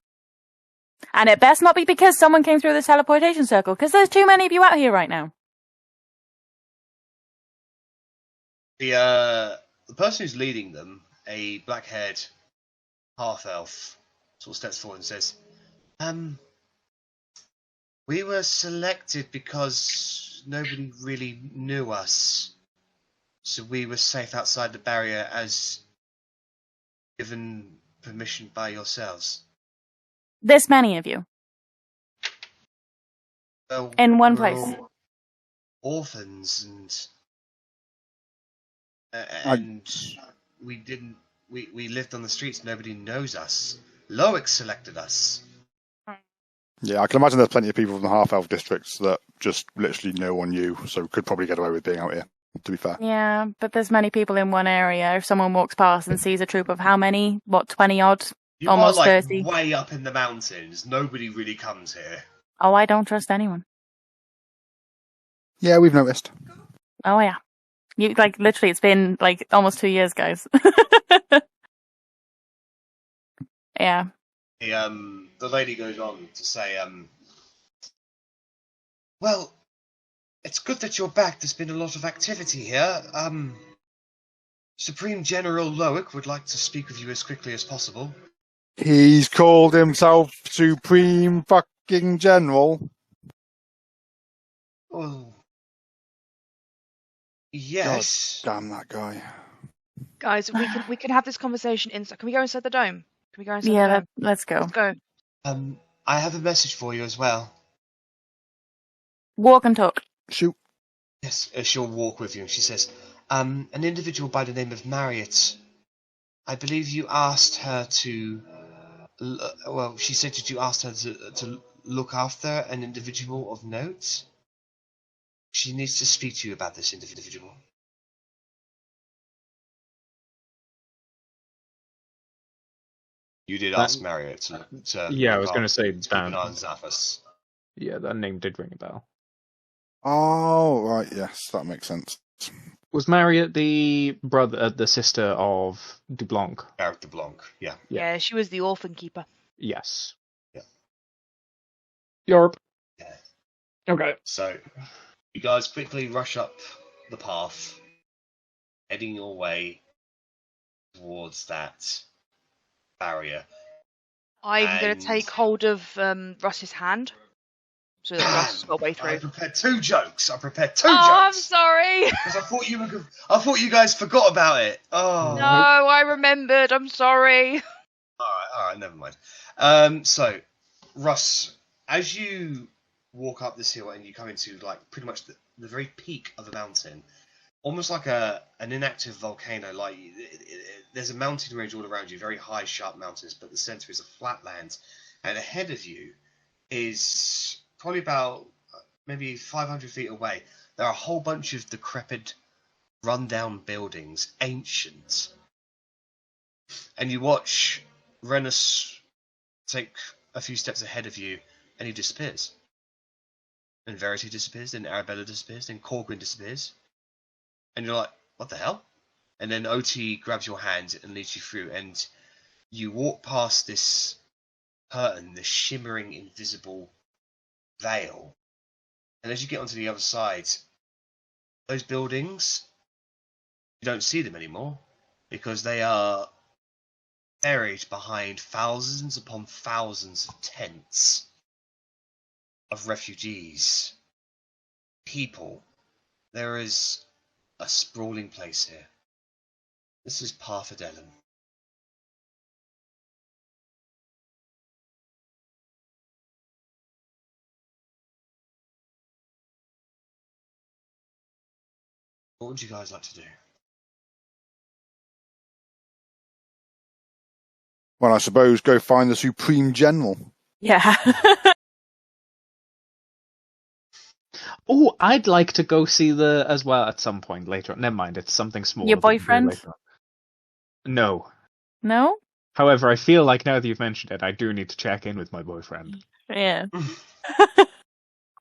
And it best not be because someone came through the teleportation circle, because there's too many of you out here right now. The person who's leading them, a black-haired half-elf, sort of steps forward and says, we were selected because nobody really knew us. So we were safe outside the barrier as given permission by yourselves. This many of you. Well, In one we're place. all orphans and we lived on the streets. Nobody knows us. Loic selected us. Yeah, I can imagine there's plenty of people from the half-elf districts that just literally no one knew, so could probably get away with being out here, to be fair. Yeah, but there's many people in one area. If someone walks past and sees a troop of how many? 20 odd? You Almost are 30. way up in the mountains. Nobody really comes here. Oh, I don't trust anyone. Yeah, we've noticed. Oh, yeah. You literally, it's been almost 2 years, guys. Yeah. The lady goes on to say, well, it's good that you're back. There's been a lot of activity here. Supreme General Loic would like to speak with you as quickly as possible. He's called himself Supreme fucking General. Oh. Yes. God damn that guy. Guys, we can have this conversation inside. Can we go inside the dome? Can we go inside the dome? Let's go. Let's go. I have a message for you as well. Walk and talk. Shoot. Yes, she'll walk with you. She says, an individual by the name of Marriott. I believe you asked her to. Well, she said that you asked her to look after an individual of note. She needs to speak to you about this individual. You did ask Marriott to yeah, I was going to say Dan. that. Yeah, that name did ring a bell. Oh, right, yes, that makes sense. Was Marriott the sister of Dublanc? Eric Dublanc, yeah. Yeah, she was the orphan keeper. Yes. Yeah. Yorp. Yeah. Okay. So, you guys quickly rush up the path, heading your way towards that barrier. I'm going to take hold of Russ's hand, so that Russ got way through. I prepared two jokes. Oh, I'm sorry. Because I thought you guys forgot about it. Oh. No, I remembered. I'm sorry. All right, never mind. So, Russ, as you walk up this hill and you come into like pretty much the very peak of the mountain, almost like an inactive volcano. Like there's a mountain range all around you, very high, sharp mountains, but the center is a flat land, and ahead of you is probably about maybe 500 feet away. There are a whole bunch of decrepit, run-down buildings, ancient, and you watch Rennas take a few steps ahead of you, and he disappears. And Verity disappears, then Arrabella disappears, then Korgrin disappears. And you're like, what the hell? And then Otti grabs your hand and leads you through, and you walk past this curtain, this shimmering, invisible veil. And as you get onto the other side, those buildings, you don't see them anymore, because they are buried behind thousands upon thousands of tents of refugees, people. There is a sprawling place here. This is Parfadellum. What would you guys like to do? Well, I suppose go find the Supreme General. Yeah. Oh, I'd like to go see as well at some point later on. Never mind, it's something small. Your boyfriend? No. No? However, I feel like now that you've mentioned it, I do need to check in with my boyfriend. Yeah.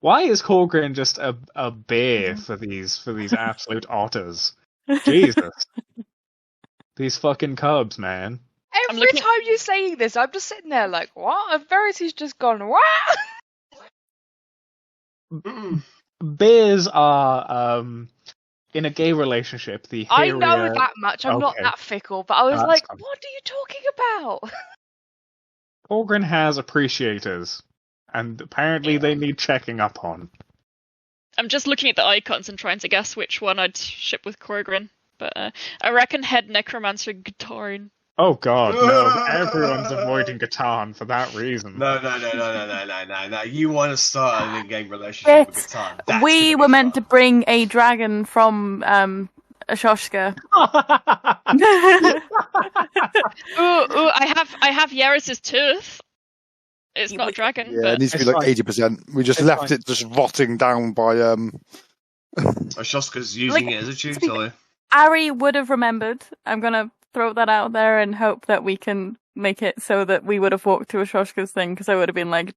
Why is Korgrin just a bear for these absolute otters? Jesus. These fucking cubs, man. Every time you're saying this, I'm just sitting there like, what? And Verity's just gone, what? Bears are, in a gay relationship, the hairier... I know that much. I'm not that fickle, but I was like, what are you talking about? Korgrin has appreciators, and apparently they need checking up on. I'm just looking at the icons and trying to guess which one I'd ship with Korgrin, but I reckon Head Necromancer Guitarin. Oh god, no. Everyone's avoiding Guitarn for that reason. No. You want to start an in-game relationship with Guitarn. We were meant to bring a dragon from Ashoshka. I have Yaris's tooth. It's not a dragon. Yeah, but... it needs to be like 80%. We just left it just rotting down by Ashoshka's using it as a chew toy. Arri would have remembered. I'm gonna throw that out there and hope that we can make it so that we would have walked to Ashoshka's thing, because I would have been like...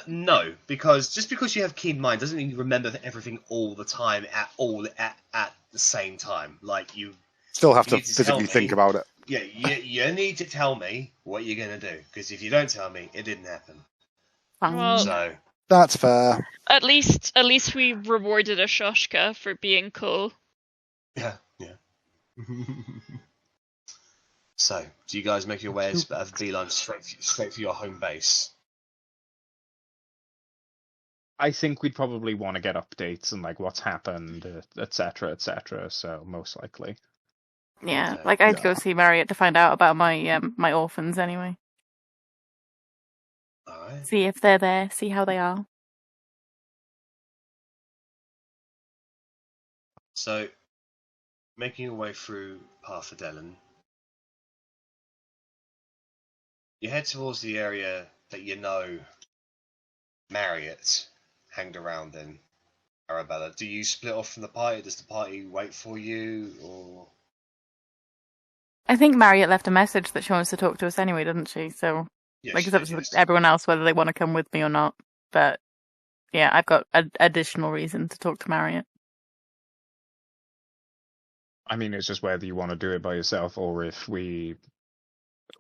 No, because just because you have keen mind doesn't mean you remember everything all the time at the same time. Like, you still have to physically think about it. Yeah, you need to tell me what you're going to do, because if you don't tell me, it didn't happen. Well, so that's fair. At least we rewarded Ashoshka for being cool. Yeah. So, do you guys make your way as a beeline straight for your home base? I think we'd probably want to get updates and like what's happened, etc., etc. So most likely. Yeah, Okay. like I'd go see Marriott to find out about my my orphans anyway. Alright. See if they're there, see how they are. So, making your way through Parfadellen, you head towards the area that you know Marriott hanged around in, Arrabella. Do you split off from the party? Does the party wait for you, or...? I think Marriott left a message that she wants to talk to us anyway, doesn't she? So, Yes, like, she it's up did, to yes. everyone else whether they want to come with me or not. But, yeah, I've got an additional reason to talk to Marriott. I mean, it's just whether you want to do it by yourself or if we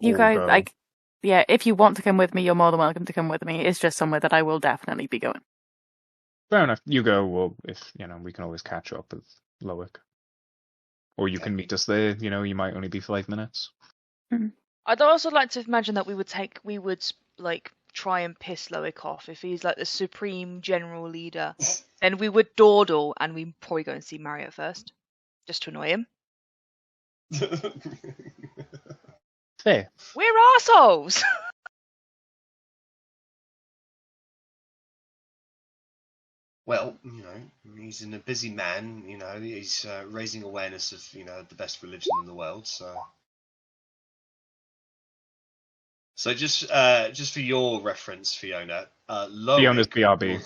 You all guys, go. like, yeah, if you want to come with me, you're more than welcome to come with me. It's just somewhere that I will definitely be going. Fair enough. You go. Well, if we can always catch up with Loic, or you can meet us there. You might only be 5 minutes. I'd also like to imagine that we would like try and piss Loic off if he's like the supreme general leader. Then we would dawdle and we'd probably go and see Marriott first, just to annoy him. Fair. We're assholes. Well, he's a busy man. He's raising awareness of the best religion in the world. So just for your reference, Fiona, Loic Fiona's BRB.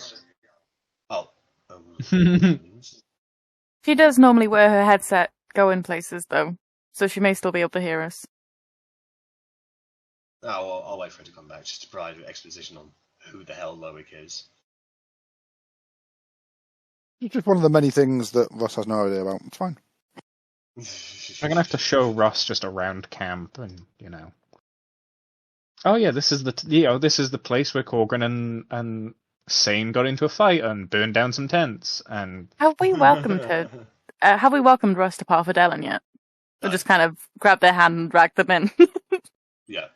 She does normally wear her headset going places, though, so she may still be able to hear us. Oh, well, I'll wait for her to come back just to provide exposition on who the hell Loic is. It's just one of the many things that Russ has no idea about. It's fine. I'm gonna have to show Ross just around camp, and oh yeah, this is the place where Korgrin and Sane got into a fight and burned down some tents. And Have we welcomed her? Have we welcomed Russ to Parfadellen yet? Or just kind of grabbed their hand and dragged them in? Yeah.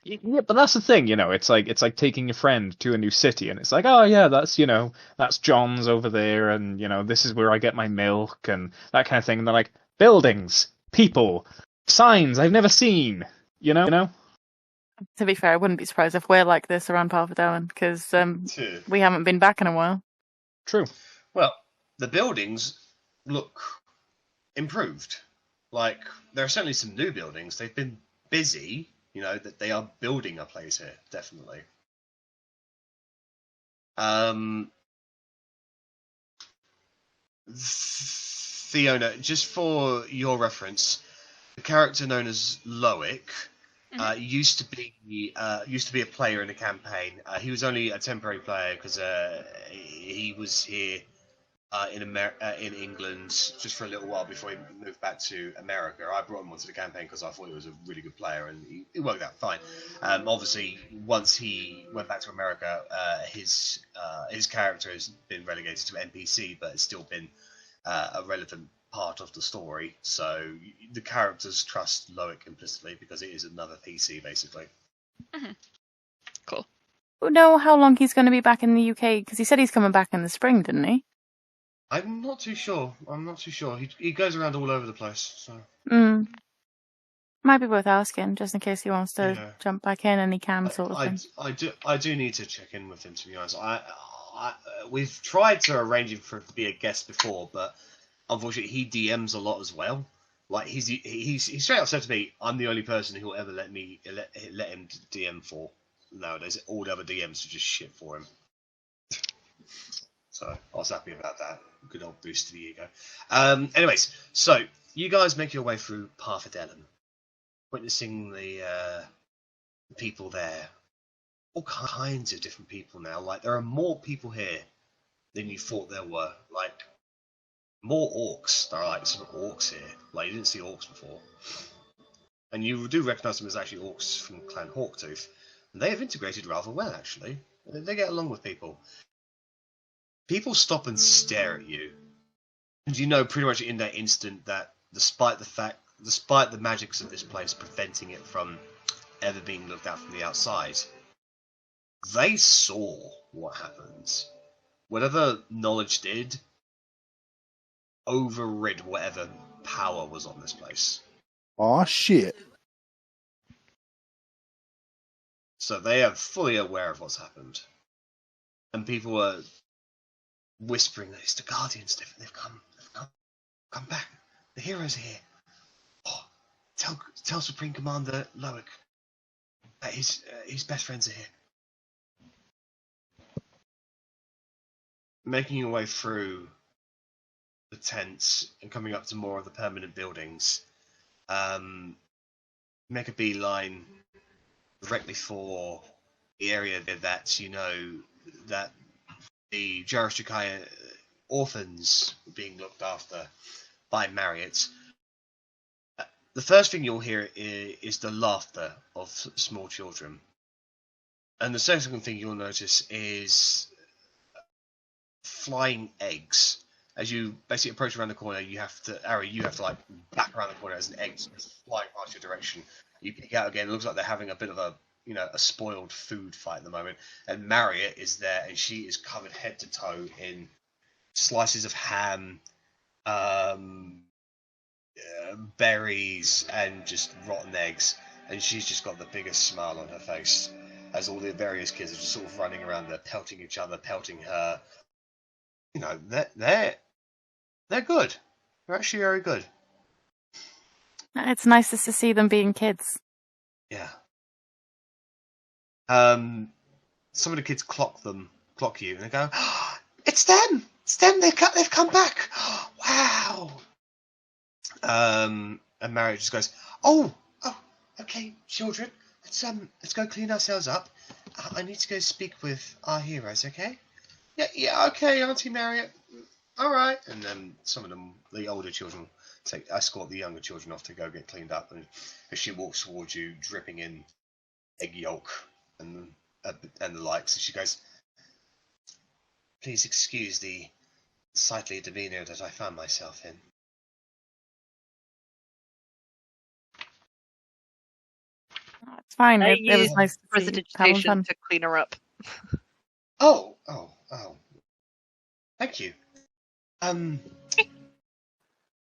Yeah, but that's the thing, it's like taking your friend to a new city, and it's like, oh yeah, that's John's over there, and this is where I get my milk, and that kind of thing. And they're like, buildings, people, signs I've never seen, To be fair, I wouldn't be surprised if we're like this around Parfadellen, because we haven't been back in a while. True. Well, the buildings look improved. Like, there are certainly some new buildings. They've been busy. That they are building a place here, definitely. Fiona, just for your reference, the character known as Loic used to be a player in a campaign. He was only a temporary player because he was here in England just for a little while before he moved back to America. I brought him onto the campaign because I thought he was a really good player, and he worked out fine. Obviously, once he went back to America, his character has been relegated to NPC, but it's still been a relevant part of the story. So the characters trust Loic implicitly because it is another PC, basically. Mm-hmm. Cool. We know how long he's going to be back in the UK, because he said he's coming back in the spring, didn't he? I'm not too sure. He goes around all over the place. So. Might be worth asking, just in case he wants to jump back in and he can, sort of thing. I do need to check in with him, to be honest. We've tried to arrange him to be a guest before, but unfortunately he DMs a lot as well. Like he straight up said to me, "I'm the only person who will ever let him DM for nowadays. All the other DMs are just shit for him." So I was happy about that. Good old boost to the ego. Anyways, so you guys make your way through Parfadellen, witnessing the people there. All kinds of different people now. Like, there are more people here than you thought there were. Like, more orcs. There are like some orcs here. Like, you didn't see orcs before. And you do recognise them as actually orcs from Clan Hawktooth. And they have integrated rather well, actually. They get along with people. People stop and stare at you. And you know pretty much in that instant that despite the magics of this place preventing it from ever being looked at from the outside, they saw what happened. Whatever knowledge did overrid whatever power was on this place. Oh shit! So they are fully aware of what's happened, and people are whispering that it's the Guardians. They've come back. The heroes are here. Oh, tell Supreme Commander Loic that his best friends are here. Making your way through the tents and coming up to more of the permanent buildings, make a beeline directly for the area that you know that the Jarashikaya orphans were being looked after by Marriott. The first thing you'll hear is the laughter of small children, and the second thing you'll notice is flying eggs. As you basically approach around the corner, Arri, you have to like back around the corner as an egg is flying past your direction. You peek out again. It looks like they're having a bit of a spoiled food fight at the moment. And Marriott is there, and she is covered head to toe in slices of ham, berries, and just rotten eggs. And she's just got the biggest smile on her face as all the various kids are just sort of running around there, pelting each other, pelting her. You know, they're good. They're actually very good. It's nice to see them being kids. Yeah. Some of the kids clock you, and they go, oh, "It's them! It's them! They've come back! Wow!" And Marriott just goes, "Oh, okay, children, let's go clean ourselves up. I need to go speak with our heroes, okay?" Yeah, okay, Auntie Marriott. All right. And then some of them, the older children, escort the younger children off to go get cleaned up. And as she walks towards you, dripping in egg yolk and the likes, and she goes, "Please excuse the sightly demeanour that I found myself in." It's fine. I It was used nice to see you having prestidigitation fun. to clean her up. Oh. Thank you.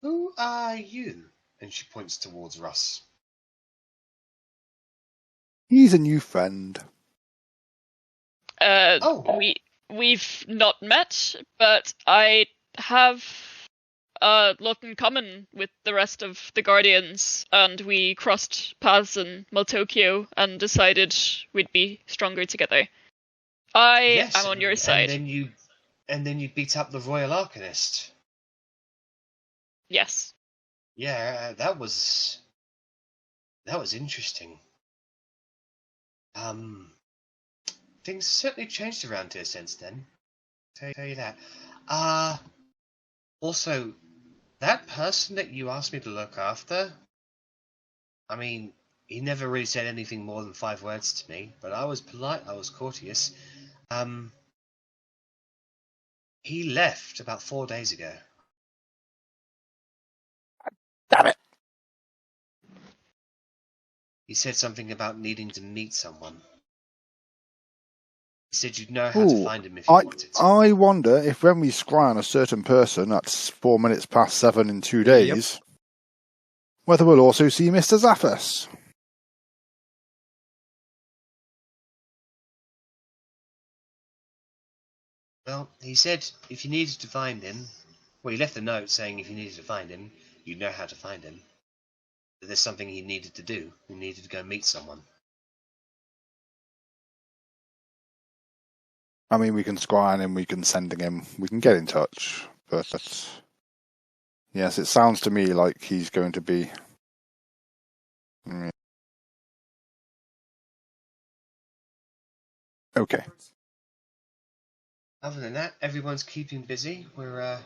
Who are you? And she points towards Russ. He's a new friend. We've not met, but I have a lot in common with the rest of the Guardians, and we crossed paths in Maltokyo and decided we'd be stronger together. I am on your side. And then you beat up the Royal Arcanist. Yes. Yeah, that was interesting. Things certainly changed around here since then. Tell you that. Also, that person that you asked me to look after, I mean, he never really said anything more than 5 words to me, but I was polite, I was courteous. He left about 4 days ago. Damn it! He said something about needing to meet someone. He said you'd know how to find him if you wanted to. I wonder if when we scry on a certain person at 4 minutes past 7 in 2 days, whether we'll also see Mr. Zaphis. Well, he said if you needed to find him, well, he left a note saying if you needed to find him, you'd know how to find him. That there's something he needed to do. He needed to go meet someone. I mean, we can scry on him, we can send him, we can get in touch, but yes, it sounds to me like he's going to be. Okay. Other than that, everyone's keeping busy. We're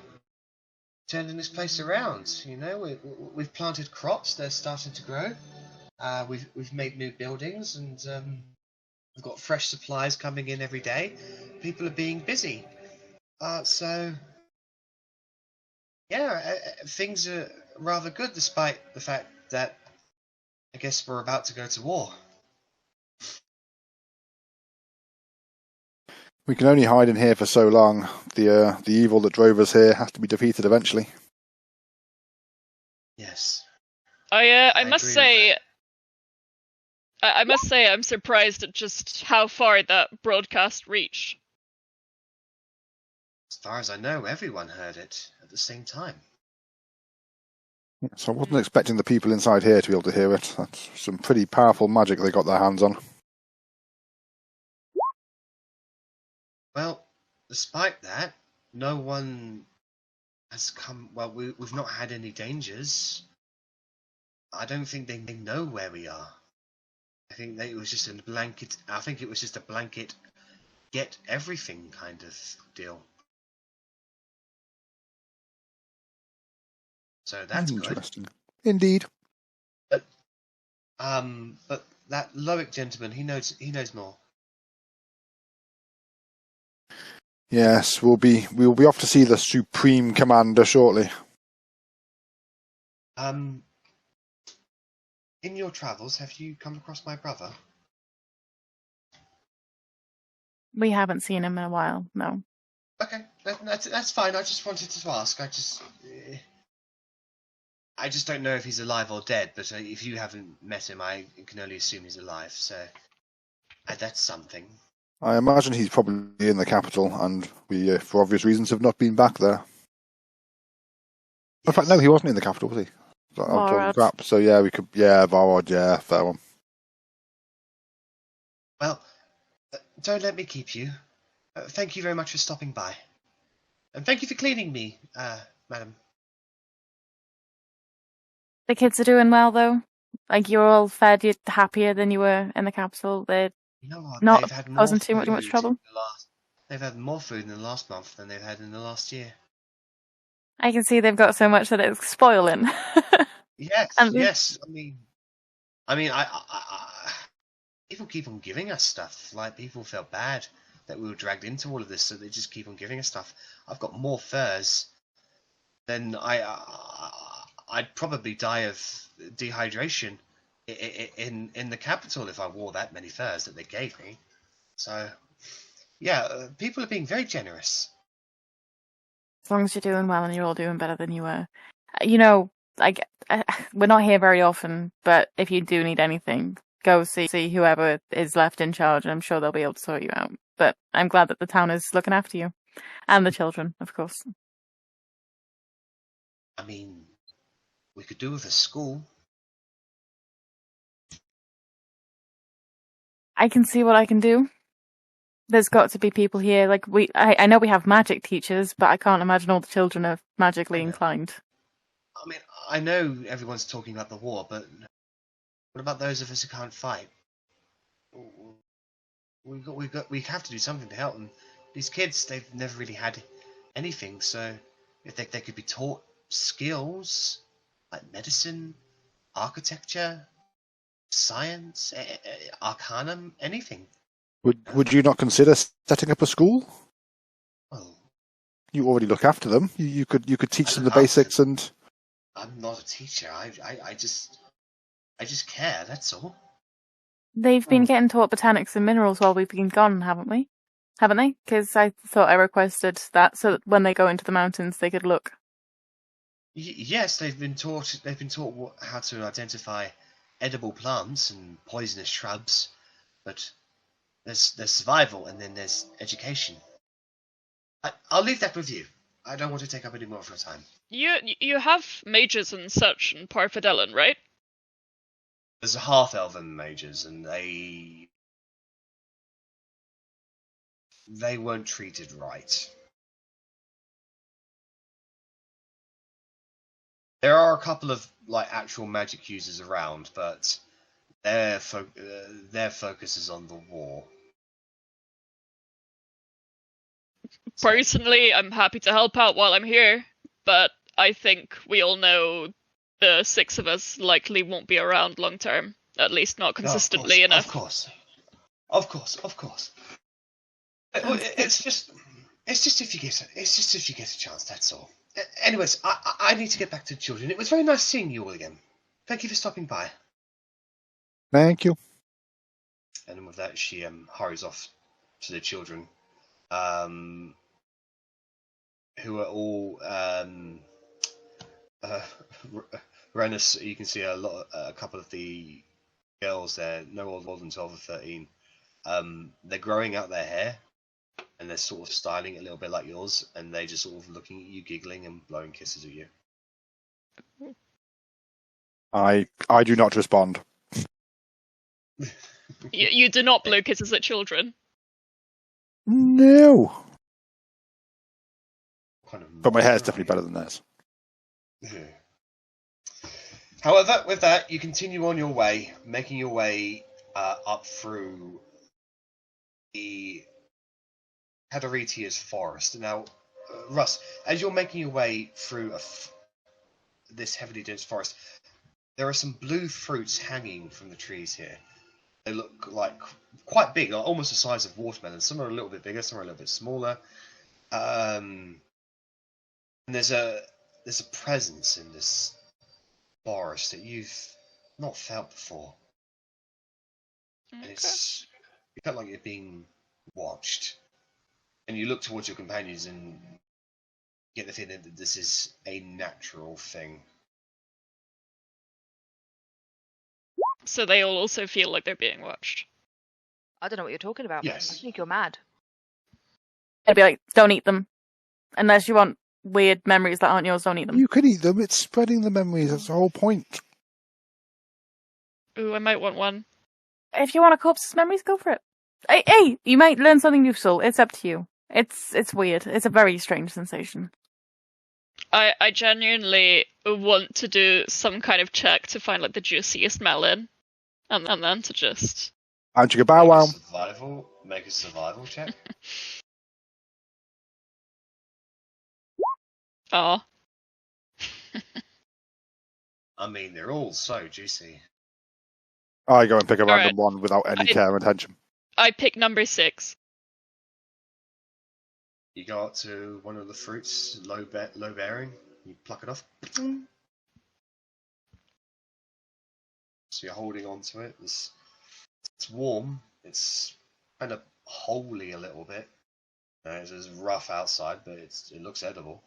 turning this place around. You know, we've planted crops; they're starting to grow. We've made new buildings, and we've got fresh supplies coming in every day. People are being busy. So yeah, things are rather good, despite the fact that I guess we're about to go to war. We can only hide in here for so long. The evil that drove us here has to be defeated eventually. Yes. I must agree with say, I must say, I'm surprised at just how far that broadcast reached. As far as I know, everyone heard it at the same time. So I wasn't expecting the people inside here to be able to hear it. That's some pretty powerful magic they got their hands on. Well, despite that, no one has come. Well, we've not had any dangers. I don't think they know where we are. I think that it was just a blanket. I think it was just a blanket, get everything kind of deal. So that's interesting. Indeed. But that Loic gentleman, he knows more. Yes, we'll be off to see the Supreme Commander shortly. In your travels, have you come across my brother? We haven't seen him in a while, no. Okay, that's fine. I just wanted to ask. I just don't know if he's alive or dead. But if you haven't met him, I can only assume he's alive. So that's something. I imagine he's probably in the capital, and we, for obvious reasons, have not been back there. Yes. In fact, no, he wasn't in the capital, was he? I'm talking crap. So yeah, we could. Yeah, Varod. Yeah, fair one. Well, don't let me keep you. Thank you very much for stopping by, and thank you for cleaning me, madam. The kids are doing well, though. Like, you're all fed, you're happier than you were in the capital. They're not causing too much trouble. They've had more food in the last month than they've had in the last year. I can see they've got so much that it's spoiling. Yes, yes. I mean, people keep on giving us stuff. Like, people felt bad that we were dragged into all of this, so they just keep on giving us stuff. I've got more furs than I'd probably die of dehydration in the capital if I wore that many furs that they gave me. So, yeah, people are being very generous. As long as you're doing well and you're all doing better than you were. You know, like, we're not here very often, but if you do need anything, go see whoever is left in charge, and I'm sure they'll be able to sort you out. But I'm glad that the town is looking after you. And the children, of course. I mean, we could do with a school. I can see what I can do. There's got to be people here. Like, I know we have magic teachers, but I can't imagine all the children are magically inclined. I mean, I know everyone's talking about the war, but what about those of us who can't fight? We have to do something to help them. These kids, they've never really had anything, so if they could be taught skills like medicine, architecture, science, arcanum, anything. Would you not consider setting up a school? Well, you already look after them. You could teach them the basics and. I'm not a teacher. I just care. That's all. They've been getting taught botanics and minerals while we've been gone, haven't we? Haven't they? Because I thought I requested that so that when they go into the mountains, they could look. Yes, they've been taught how to identify edible plants and poisonous shrubs, but there's survival and then there's education. I'll leave that with you. I don't want to take up any more of your time. You have mages and such in Parfadellen, right? There's a half-elven mages, and they weren't treated right. There are a couple of actual magic users around, but their focus is on the war. Personally, I'm happy to help out while I'm here, but I think we all know the 6 of us likely won't be around long term. At least not consistently enough. Of course. It's just if you get a chance. That's all. Anyways, I need to get back to the children. It was very nice seeing you all again. Thank you for stopping by. Thank you. And with that, she hurries off to the children, who are all Rennas, you can see a couple of the girls there, no older than 12 or 13. They're growing out their hair, and they're sort of styling it a little bit like yours, and they just sort of looking at you, giggling and blowing kisses at you. I do not respond. You do not blow kisses at children. No. But my hair is Right. definitely better than theirs. However, with that, you continue on your way, making your way up through the Verity forest. Now, Russ, as you're making your way through this heavily dense forest, there are some blue fruits hanging from the trees here. They look like quite big, almost the size of watermelons. Some are a little bit bigger, some are a little bit smaller. And there's a presence in this forest that you've not felt before. And you felt like you're being watched. And you look towards your companions and get the feeling that this is a natural thing. So they all also feel like they're being watched. I don't know what you're talking about. Yes. I think you're mad. I'd be like, don't eat them. Unless you want weird memories that aren't yours, don't eat them. You could eat them. It's spreading the memories. That's the whole point. Ooh, I might want one. If you want a corpse's memories, go for it. Hey, you might learn something useful. It's up to you. It's weird. It's a very strange sensation. I genuinely want to do some kind of check to find like the juiciest melon, and then to just. And you go bow wow. Make a survival check. Oh. I mean, they're all so juicy. I go and pick a random right. one without any care or intention. I pick number 6. You go up to one of the fruits, low bearing. You pluck it off. So you're holding on to it. It's warm. It's kind of holy a little bit. It's rough outside, but it looks edible.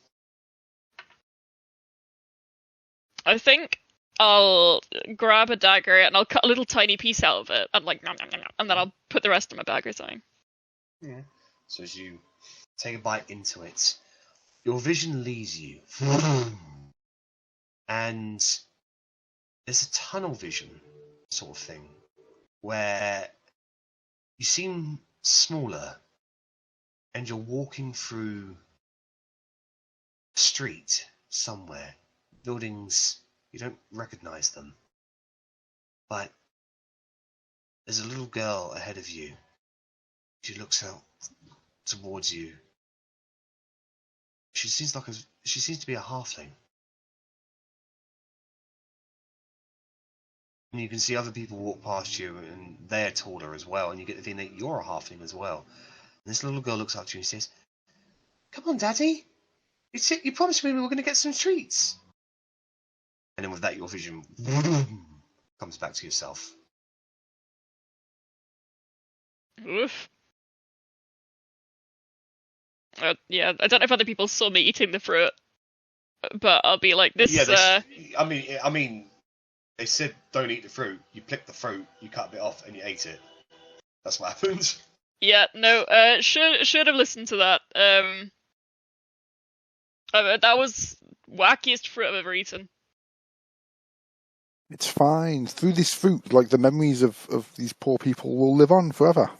I think I'll grab a dagger and I'll cut a little tiny piece out of it and like, nom, nom, nom, nom, and then I'll put the rest in my bag or something. Yeah. So as you take a bite into it, your vision leaves you, and there's a tunnel vision sort of thing where you seem smaller, and you're walking through a street somewhere. Buildings, you don't recognize them, but there's a little girl ahead of you. She looks out towards you. She seems to be a halfling. And you can see other people walk past you, and they're taller as well, and you get the feeling that you're a halfling as well. And this little girl looks up to you and says, "Come on, Daddy. You promised me we were going to get some treats." And then with that, your vision comes back to yourself. Oof. Yeah, I don't know if other people saw me eating the fruit, but I'll be like, this. Yeah, I mean, they said don't eat the fruit. You picked the fruit, you cut a bit off, and you ate it. That's what happened. Yeah, no. Should have listened to that. That was wackiest fruit I've ever eaten. It's fine. Through this fruit, like the memories of these poor people will live on forever.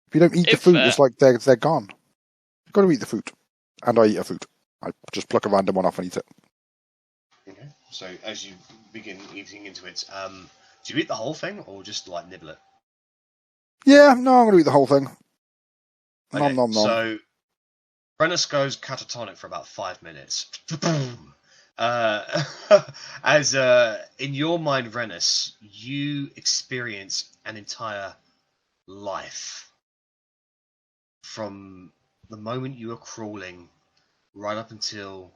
If you don't eat the fruit, it's like they're gone. You've got to eat the fruit. And I eat a fruit. I just pluck a random one off and eat it. Okay. So as you begin eating into it, do you eat the whole thing or just like nibble it? Yeah, no, I'm going to eat the whole thing. Okay, nom nom nom. So Rennas goes catatonic for about 5 minutes. As in your mind, Rennas, you experience an entire life from the moment you were crawling right up until,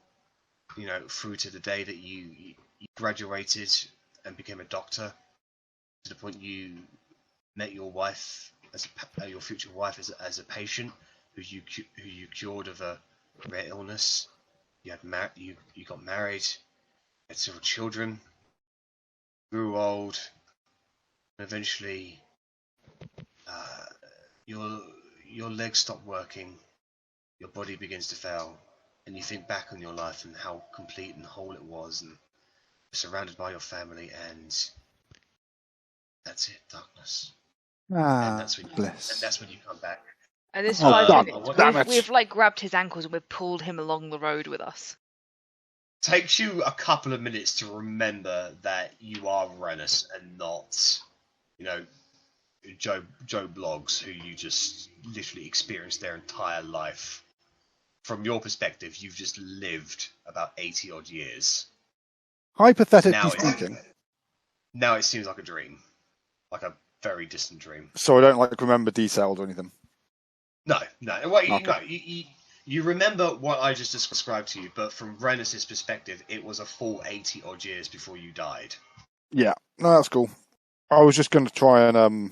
through to the day that you graduated and became a doctor, to the point you met your wife, your future wife, as a patient who you cured of a rare illness. you got married, had several children, grew old, and eventually your legs stop working, your body begins to fail, and you think back on your life and how complete and whole it was, and you're surrounded by your family, and that's it, darkness. And that's when you come back. And this Oh, 5 minutes, damn it. we've like grabbed his ankles and we've pulled him along the road with us. Takes you a couple of minutes to remember that you are Rennas and not, Joe Bloggs, who you just literally experienced their entire life. From your perspective, you've just lived about 80 odd years. Hypothetically speaking. Now it seems like a dream. Like a very distant dream. So I don't remember details or anything. No. Well, you remember what I just described to you, but from Rennas' perspective, it was a full 80 odd years before you died. Yeah, no, that's cool. I was just going to try and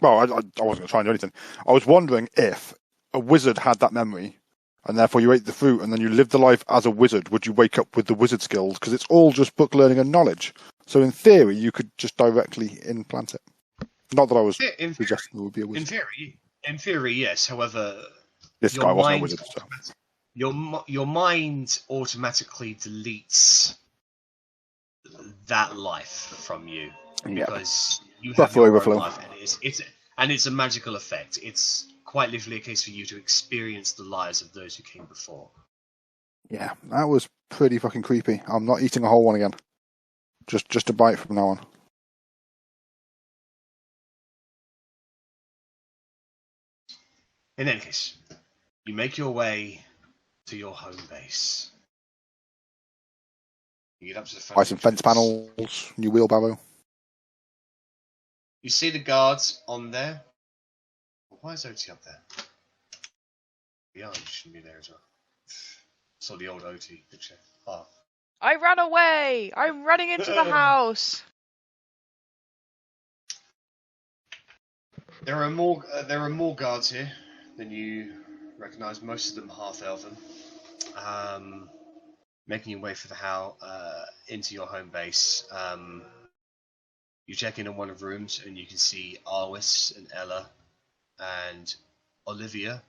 well, I wasn't going to try and do anything. I was wondering if a wizard had that memory, and therefore you ate the fruit, and then you lived the life as a wizard. Would you wake up with the wizard skills? Because it's all just book learning and knowledge. So in theory, you could just directly implant it. Not that I was suggesting it would be a wizard. In theory, yes. However, this guy wasn't a wizard. So. Your mind automatically deletes that life from you because you have your own life, and it's a magical effect. It's quite literally a case for you to experience the lives of those who came before. Yeah, that was pretty fucking creepy. I'm not eating a whole one again. Just a bite from now on. In any case, you make your way to your home base. You get up to the front. Buy some fence panels, new wheelbarrow. You see the guards on there. Why is Otti up there? Yeah, he shouldn't be there as well. Saw the old Otti picture. Oh. I ran away! I'm running into the house! There are more guards here than you recognise. Most of them half-elven. Making your way for into your home base. You check in one of the rooms and you can see Arwis and Elle and Olivia.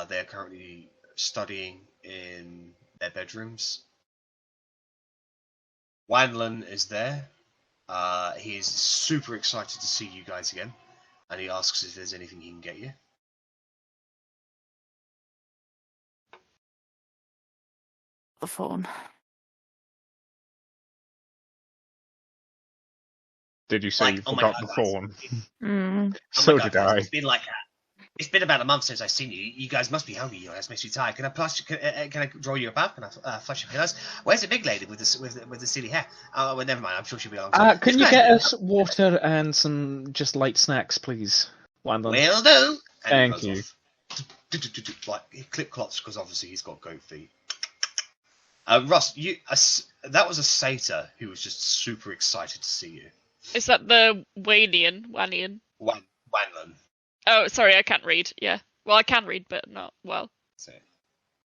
They are currently studying in their bedrooms. Wanlon is there. He is super excited to see you guys again, and he asks if there's anything he can get you. The phone. Did you say you forgot the phone? So did I. It's been about a month since I've seen you. You guys must be hungry. Your ass makes you tired. Can I draw you a bath? Can I flush your pillows? Where's the big lady with the silly hair? Oh, well, never mind. I'm sure she'll be along. Can you get us water and some just light snacks, please? Landon? Will do. And thank you. Like he clip-clops because obviously he's got goat feet. Russ, that was a satyr who was just super excited to see you. Is that the Wanian? Wanlon. Oh, sorry, I can't read. Yeah. Well, I can read, but not well. So,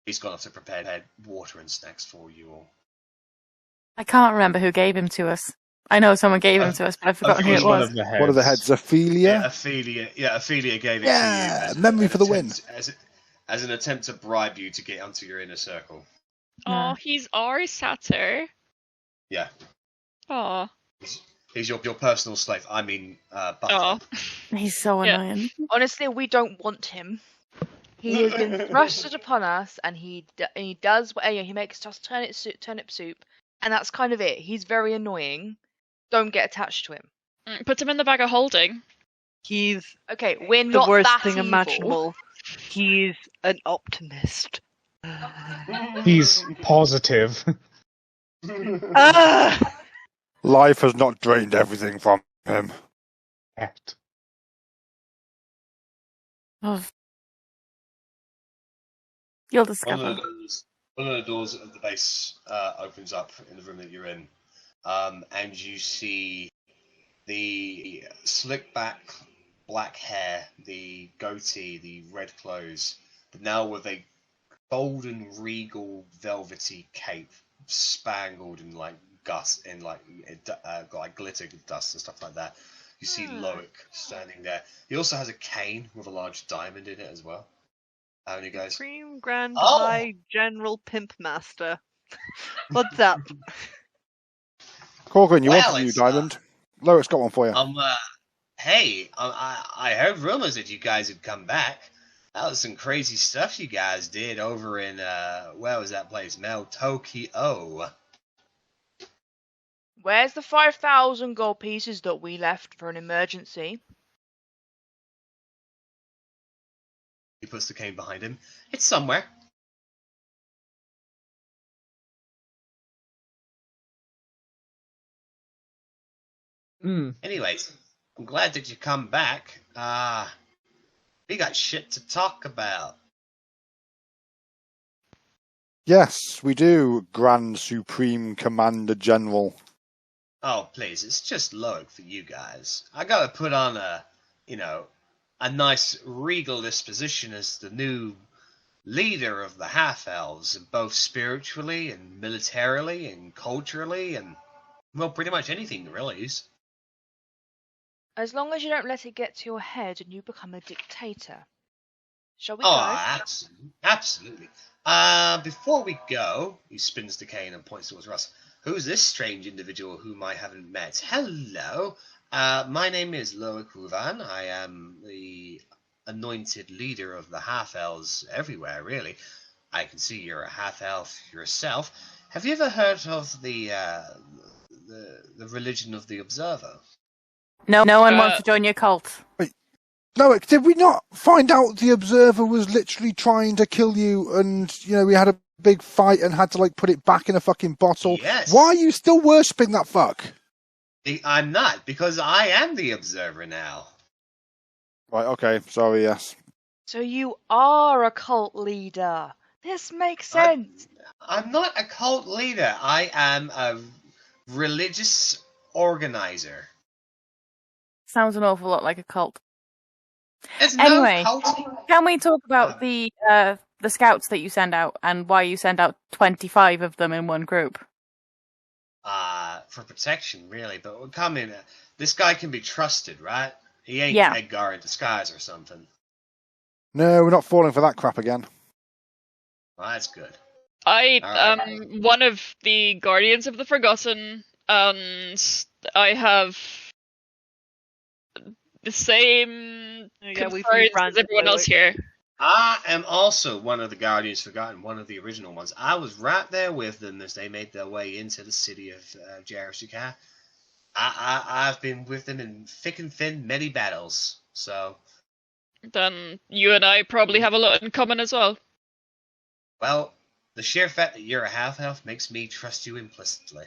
he's gone off to prepare water and snacks for you all. I can't remember who gave him to us. I know someone gave him to us, but I've forgotten who it was. One of the heads, Ophelia? Ophelia gave it to you. Yeah, memory for the win. As an attempt to bribe you to get onto your inner circle. Oh, he's our satyr. Yeah. Oh. He's your personal slave. I mean, butler. Oh. He's so annoying. Honestly, we don't want him. He has been thrusted upon us, and he does. He makes us turnip soup, and that's kind of it. He's very annoying. Don't get attached to him. Put him in the bag of holding. He's okay. We're the not worst that thing evil. imaginable. He's an optimist. He's positive. Life has not drained everything from him. Yet. Oh. You'll discover. One of the doors of the base opens up in the room that you're in, and you see the slick back black hair, the goatee, the red clothes, but now with a golden regal velvety cape spangled in like like glitter dust and stuff like that. You see Loic standing there. He also has a cane with a large diamond in it as well. And he goes, Supreme Grand High General Pimp Master. What's up? Korgrin, you want a new diamond? Loic's got one for you. Hey, I heard rumors that you guys had come back. That was some crazy stuff you guys did over in, where was that place? Tokyo. Where's the 5,000 gold pieces that we left for an emergency? He puts the cane behind him. It's somewhere. Anyways, I'm glad that you come back. We got shit to talk about. Yes, we do, Grand Supreme Commander General. Oh, please, it's just Loic for you guys. I gotta put on a nice regal disposition as the new leader of the half-elves, both spiritually and militarily and culturally and, well, pretty much anything, really. As long as you don't let it get to your head and you become a dictator. Shall we go? Absolutely. Before we go, he spins the cane and points towards Russ. Who's this strange individual whom I haven't met? Hello. My name is Loic Ruvan. I am the anointed leader of the half-elves everywhere, really. I can see you're a half-elf yourself. Have you ever heard of the religion of the Observer? No one wants to join your cult. Wait, Loic, did we not find out the Observer was literally trying to kill you and, we had a big fight and had to, put it back in a fucking bottle? Yes. Why are you still worshipping that fuck? I'm not, because I am the Observer now. Right, okay, sorry, yes. So you are a cult leader. This makes sense. I'm not a cult leader. I am a religious organizer. Sounds an awful lot like a cult. Anyway, can we talk about the scouts that you send out and why you send out 25 of them in one group? For protection, really. But come in. This guy can be trusted, right? He ain't Edgar in disguise or something. No, we're not falling for that crap again. Well, that's good. I am one of the Guardians of the Forgotten, and I have the same concerns as everyone else here. I am also one of the Guardians Forgotten, one of the original ones. I was right there with them as they made their way into the city of Jarasuka. I've been with them in thick and thin many battles, so... Then you and I probably have a lot in common as well. Well, the sheer fact that you're a half-elf makes me trust you implicitly.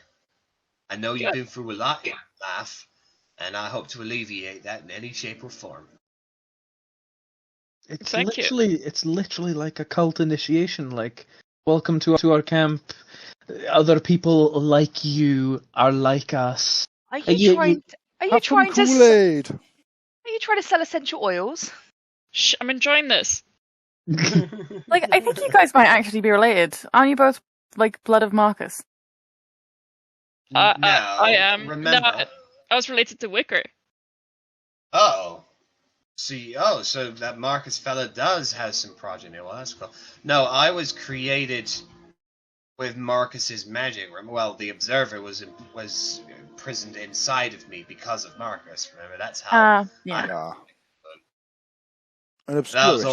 I know you've been through a lot in life, and I hope to alleviate that in any shape or form. It's literally like a cult initiation. Like, welcome to our camp. Other people like you are like us. Are you trying to sell essential oils? Shh, I'm enjoying this. I think you guys might actually be related. Aren't you both blood of Marcus? No, I am. Remember. No, I was related to Wicker. Oh. So that Marcus fella does have some progeny. Well, that's cool. No, I was created with Marcus's magic. Well, the Observer was imprisoned inside of me because of Marcus. Remember, that's how. Yeah. That was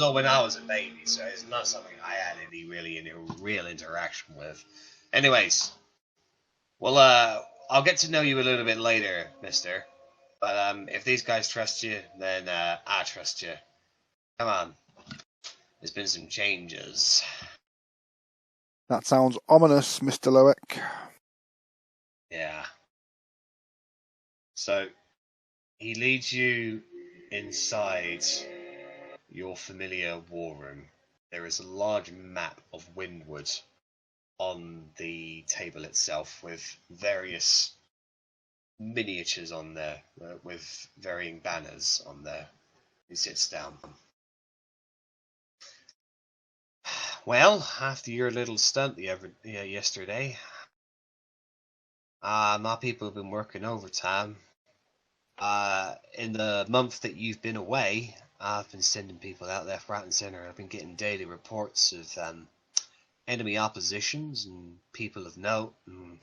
all when I was a baby. So it's not something I had any real interaction with. Anyways, well, I'll get to know you a little bit later, Mister. But if these guys trust you, then I trust you. Come on. There's been some changes. That sounds ominous, Mr. Loic. Yeah. So, he leads you inside your familiar war room. There is a large map of Windward on the table itself with various miniatures on there with varying banners on there. He sits down. Well, after your little stunt yesterday, my people have been working overtime. In the month that you've been away, I've been sending people out left, right, and center. I've been getting daily reports of enemy oppositions and people of note, and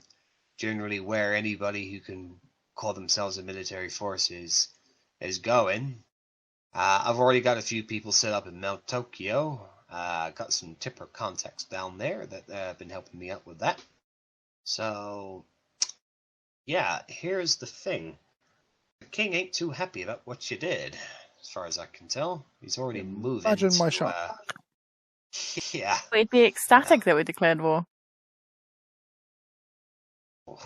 generally where anybody who can call themselves a military force is going. I've already got a few people set up in Mount Tokyo. Got some tipper contacts down there that have been helping me out with that. So, yeah, here's the thing. The king ain't too happy about what you did, as far as I can tell. He's already moving. Imagine my shock. Yeah. We'd be ecstatic that we declared war.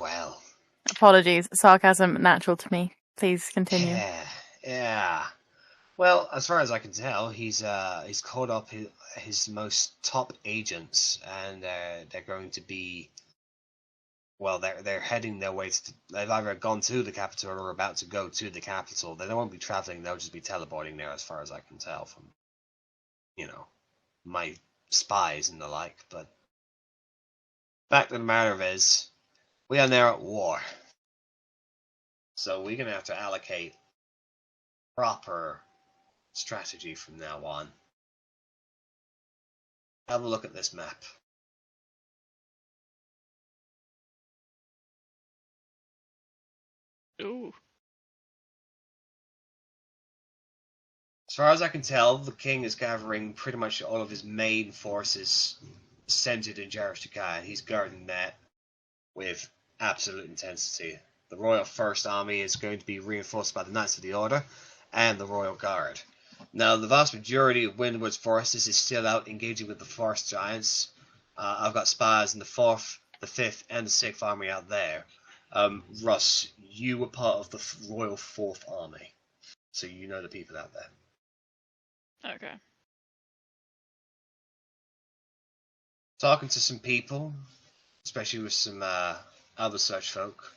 Well. Apologies, sarcasm natural to me. Please continue. Yeah. Well, as far as I can tell, he's called up his most top agents, and they're going to be. Well, they're heading their way to. They've either gone to the capital or are about to go to the capital. They won't be traveling; they'll just be teleporting there, as far as I can tell from, my spies and the like. But fact of the matter is, we are now at war, so we're gonna have to allocate proper strategy from now on. Have a look at this map. Ooh. As far as I can tell, the king is gathering pretty much all of his main forces centered in Jarashtakai, and he's guarding that with absolute intensity. The Royal First Army is going to be reinforced by the Knights of the Order and the Royal Guard. Now, the vast majority of Windward's forces is still out engaging with the Forest Giants. I've got spies in the 4th, the 5th, and the 6th Army out there. Russ, you were part of the Royal 4th Army, so you know the people out there. Okay. Talking to some people, especially with some other such folk.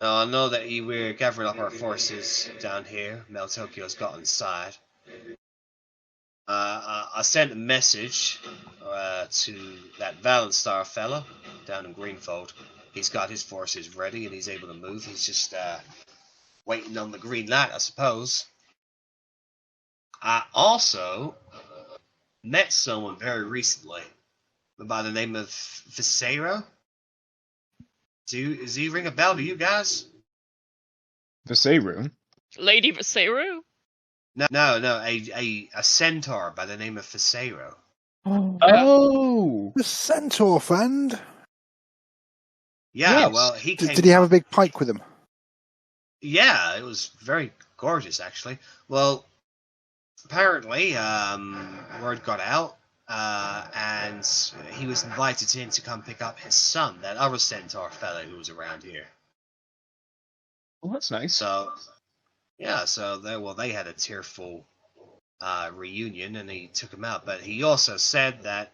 Now, I know that you were gathering up our forces down here. Mel Tokyo's got inside. I sent a message to that Valenstar fella down in Greenfold. He's got his forces ready and he's able to move. He's just waiting on the green light, I suppose. I also met someone very recently by the name of Visero. Does he ring a bell to you guys? Viseru? Lady Viseru? No, a centaur by the name of Visero. Oh! The centaur friend? Yeah, Yes. well, he came... Did he have a big pike with him? Yeah, it was very gorgeous, actually. Well, apparently, word got out, and he was invited in to come pick up his son, that other centaur fellow who was around here. Oh, that's nice. So, yeah, they had a tearful reunion, and he took him out. But he also said that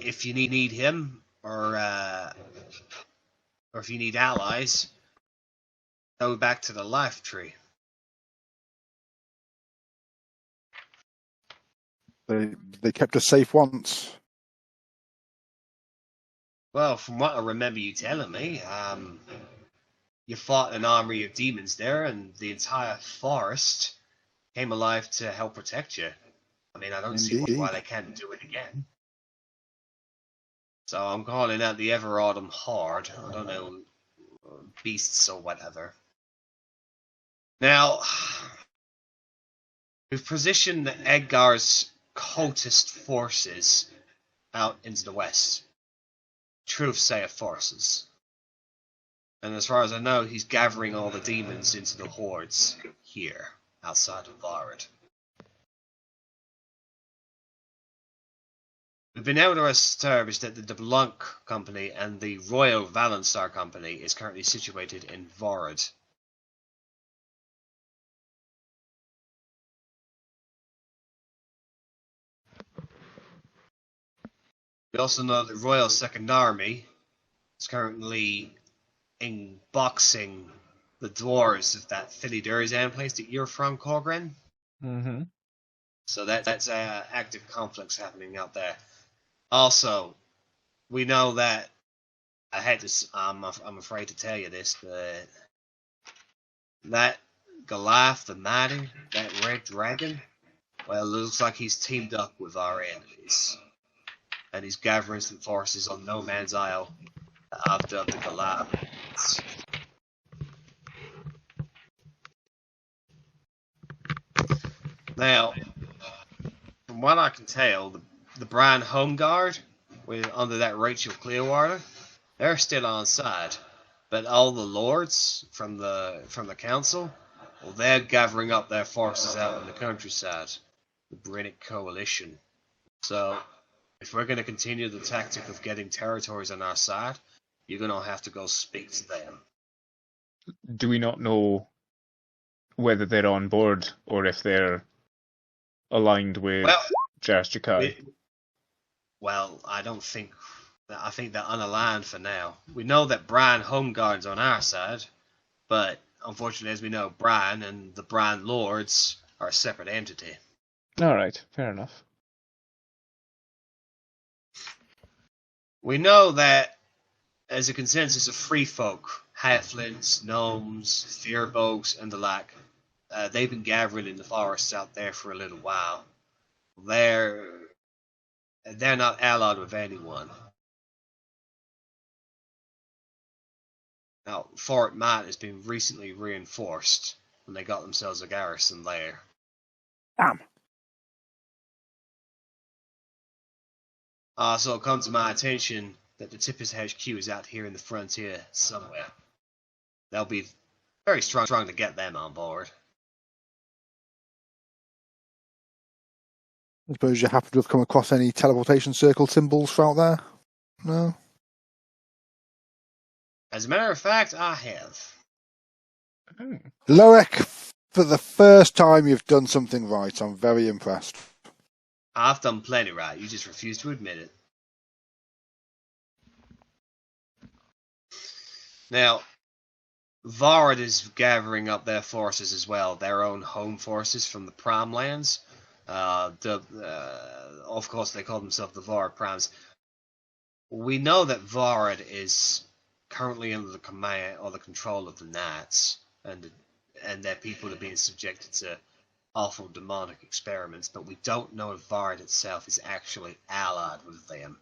if you need him, or if you need allies, go back to the life tree. They kept us safe once. Well, from what I remember you telling me, you fought an army of demons there, and the entire forest came alive to help protect you. I mean, I don't see why they can't do it again. So I'm calling out the Everautumn Horde. I don't know, beasts or whatever. Now, we've positioned Edgar's cultist forces out into the west. Truthsayer forces. And as far as I know, he's gathering all the demons into the hordes here, outside of Varad. We've been able to establish that the DeBlanc Company and the Royal Valenstar Company is currently situated in Varad. We also know the Royal Second Army is currently boxing the dwarves of that Philly Durzan place that you're from, Korgrin. Mm-hmm. So that's active conflicts happening out there. Also, we know that I'm afraid to tell you this, but that Goliath the Mighty, that red dragon, well, it looks like he's teamed up with our enemies, and he's gathering some forces on No Man's Isle after the Goliath. Now, from what I can tell, the Brian Home Guard, under that Rachel Clearwater, they're still on side. But all the lords from the council, well, they're gathering up their forces out in the countryside, the Brinic Coalition. So, if we're going to continue the tactic of getting territories on our side, you're going to have to go speak to them. Do we not know whether they're on board or if they're aligned with Jakai? Well, I think they're unaligned for now. We know that Brian Homeguard's on our side, but unfortunately, as we know, Brian and the Brian Lords are a separate entity. All right, fair enough. We know that as a consensus of free folk, halflings, gnomes, fearbolgs, and the like, they've been gathering in the forests out there for a little while. They're not allied with anyone. Now, Fort Might has been recently reinforced when they got themselves a garrison there. Damn. So it comes to my attention that the Tippers HQ is out here in the frontier somewhere. They'll be very strong to get them on board. I suppose you happen to have come across any teleportation circle symbols throughout there? No? As a matter of fact, I have. Loic, for the first time you've done something right. I'm very impressed. I've done plenty right. You just refuse to admit it. Now, Vard is gathering up their forces as well, their own home forces from the Prime lands. Of course, they call themselves the Vard Primes. We know that Vard is currently under the command or the control of the Knights, and their people are being subjected to awful demonic experiments, but we don't know if Vard itself is actually allied with them.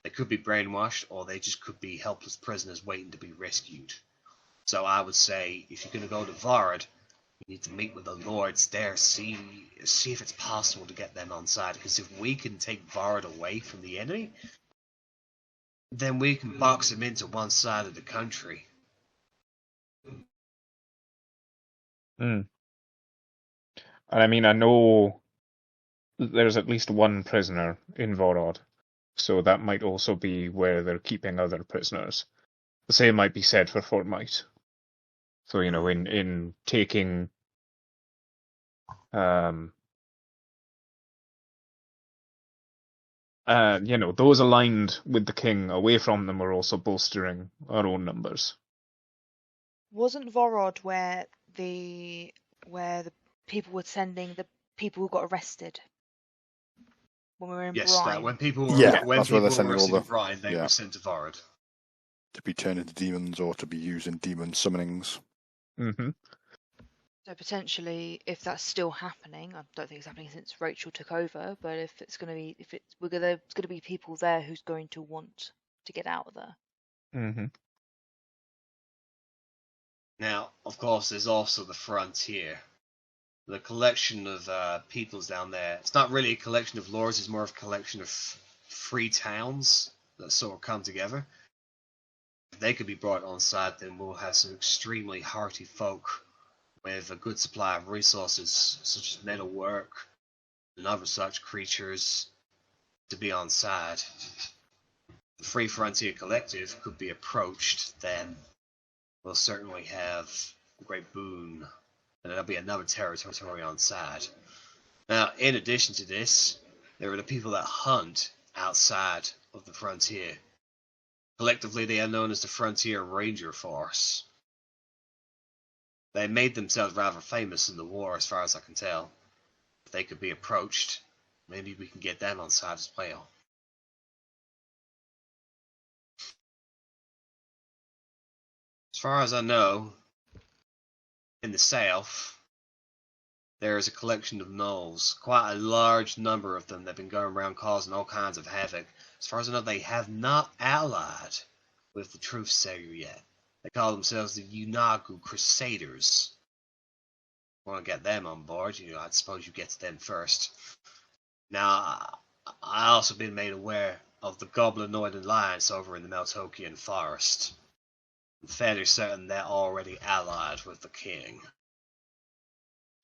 They could be brainwashed, or they just could be helpless prisoners waiting to be rescued. So I would say, if you're going to go to Vard, you need to meet with the lords there, see if it's possible to get them on side, because if we can take Vard away from the enemy, then we can box them into one side of the country. And I mean, I know there's at least one prisoner in Vorod, so that might also be where they're keeping other prisoners. The same might be said for Fort Might. So, you know, in taking you know, those aligned with the king away from them are also bolstering our own numbers. Wasn't Vorod where the people were sending the people who got arrested when we were in Brine? When people were arrested in Brine, they were sent to Vorod. To be turned into demons or to be used in demon summonings. Mm-hmm. So potentially, if that's still happening, I don't think it's happening since Rachel took over. But if it's going to be, there's going to be people there who's going to want to get out of there. Mm-hmm. Now, of course, there's also the frontier. The collection of peoples down there. It's not really a collection of lords, it's more of a collection of free towns that sort of come together. If they could be brought on side, then we'll have some extremely hearty folk with a good supply of resources, such as metalwork and other such creatures, to be on side. The Free Frontier Collective could be approached, then we'll certainly have a great boon, and there'll be another territory on side. Now, in addition to this, there are the people that hunt outside of the frontier. Collectively, they are known as the Frontier Ranger Force. They made themselves rather famous in the war, as far as I can tell. if they could be approached, maybe we can get them on side as well. As far as I know, in the south, there is a collection of gnolls, quite a large number of them that have been going around causing all kinds of havoc. As far as I know, they have not allied with the Truthsayer yet. They call themselves the Unagu Crusaders. Want to get them on board, I suppose you get to them first. Now, I also been made aware of the Goblinoid Alliance over in the Meltokian Forest. I'm fairly certain they're already allied with the king.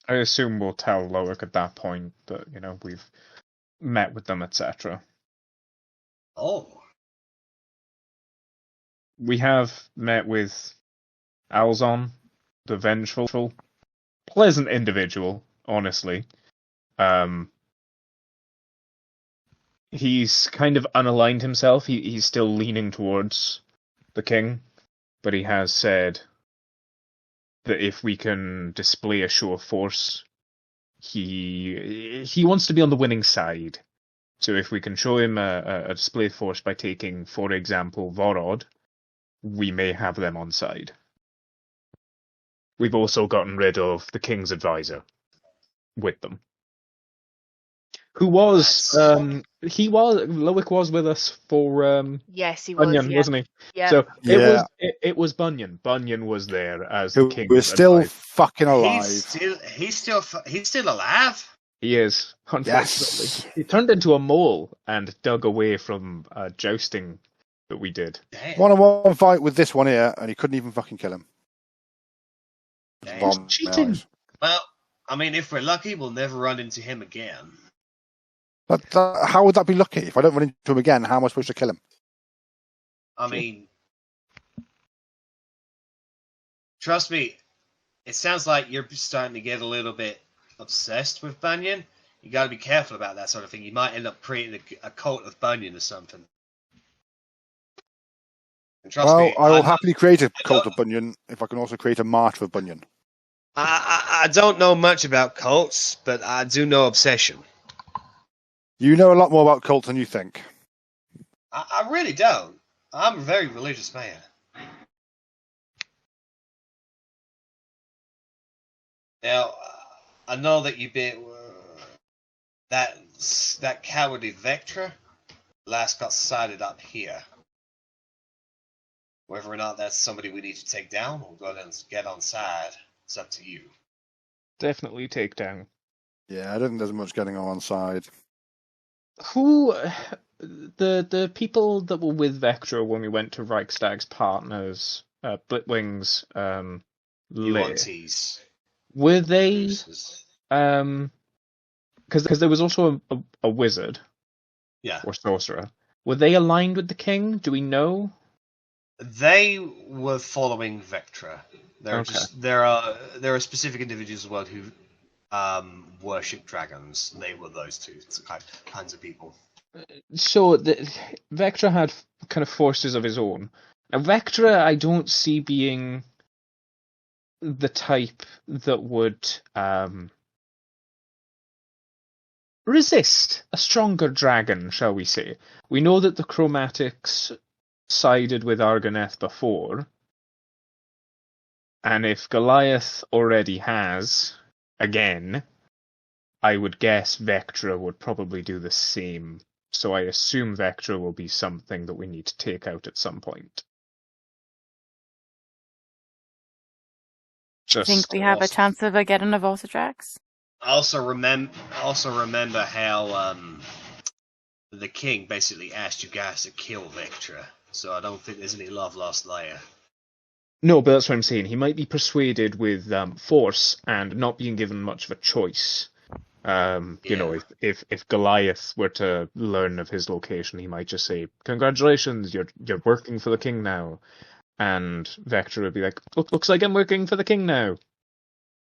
I assume we'll tell Loic at that point that, we've met with them, etc. Oh. We have met with Alzon, the Vengeful. Pleasant individual, honestly. He's kind of unaligned himself. He's still leaning towards the king, but he has said that if we can display a show of force, he wants to be on the winning side. So if we can show him a display of force by taking, for example, Vorod, we may have them on side. We've also gotten rid of the king's advisor with them. Who was Loic was with us for yes, he was, Bunyan, yeah. wasn't he? Yeah. So it was Bunyan. Bunyan was there as the king. We're still fucking alive. He's still alive. He is, unfortunately. Yes. He turned into a mole and dug away from jousting that we did. Damn. One-on-one fight with this one here, and he couldn't even fucking kill him. Damn. Cheating. Well, I mean, if we're lucky, we'll never run into him again. But how would that be lucky? If I don't run into him again, how am I supposed to kill him? I mean, trust me, it sounds like you're starting to get a little bit obsessed with Bunyan. You got to be careful about that sort of thing. You might end up creating a cult of Bunyan or something. And trust me, I will happily create a cult of Bunyan if I can also create a march of Bunyan. I don't know much about cults, but I do know obsession. You know a lot more about cults than you think. I really don't. I'm a very religious man. Now, I know that you've been that cowardly Vectra last got sighted up here. Whether or not that's somebody we need to take down or go ahead and get on side, it's up to you. Definitely take down. Yeah, I don't think there's much getting on side. Who the people that were with Vectra when we went to Reichstag's partners, Blitwing's lair, were they because there was also a wizard, or sorcerer. Were they aligned with the king? Do we know? They were following Vectra. There are specific individuals as well who worship dragons. They were those two kinds of people. So Vectra had kind of forces of his own. Now Vectra, I don't see being the type that would resist a stronger dragon, shall we say. We know that the Chromatics sided with Argoneth before, and if Goliath already has, again, I would guess Vectra would probably do the same. So I assume Vectra will be something that we need to take out at some point. I think we have a chance of getting a Vortidrax. Also remember how the king basically asked you guys to kill Vectra. So I don't think there's any love lost there. No, but that's what I'm saying. He might be persuaded with force and not being given much of a choice. You know, if Goliath were to learn of his location, he might just say, "Congratulations, you're working for the king now." And Vectra would be like, "Looks like I'm working for the king now."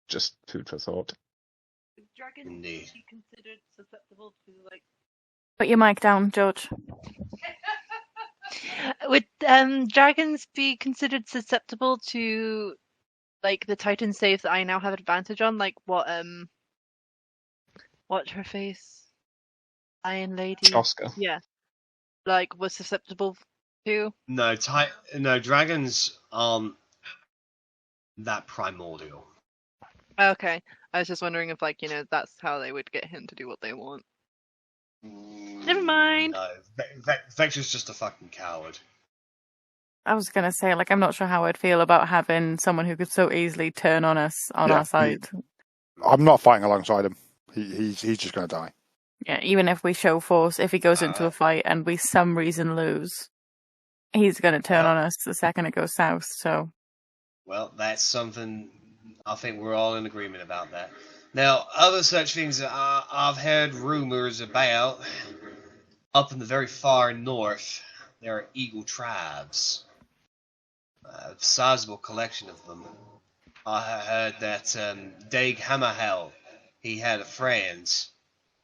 Just food for thought. Would dragons be considered susceptible to Put your mic down, George. Would dragons be considered susceptible to the Titan save that I now have advantage on? Like what what's her face? Iron Lady. Oscar. Yeah. Like, was susceptible to? No, dragons aren't that primordial. Okay. I was just wondering if, like, that's how they would get him to do what they want. Never mind. No, Vector's just a fucking coward. I was going to say, like, I'm not sure how I'd feel about having someone who could so easily turn on us on our side. I'm not fighting alongside him. He's just going to die. Yeah, even if we show force, if he goes into a fight and we some reason lose, he's going to turn on us the second it goes south, so... Well, that's something I think we're all in agreement about that. Now, other such things that I've heard rumors about, up in the very far north, there are eagle tribes. A sizable collection of them. I heard that Dag Hammerhell, he had a friend,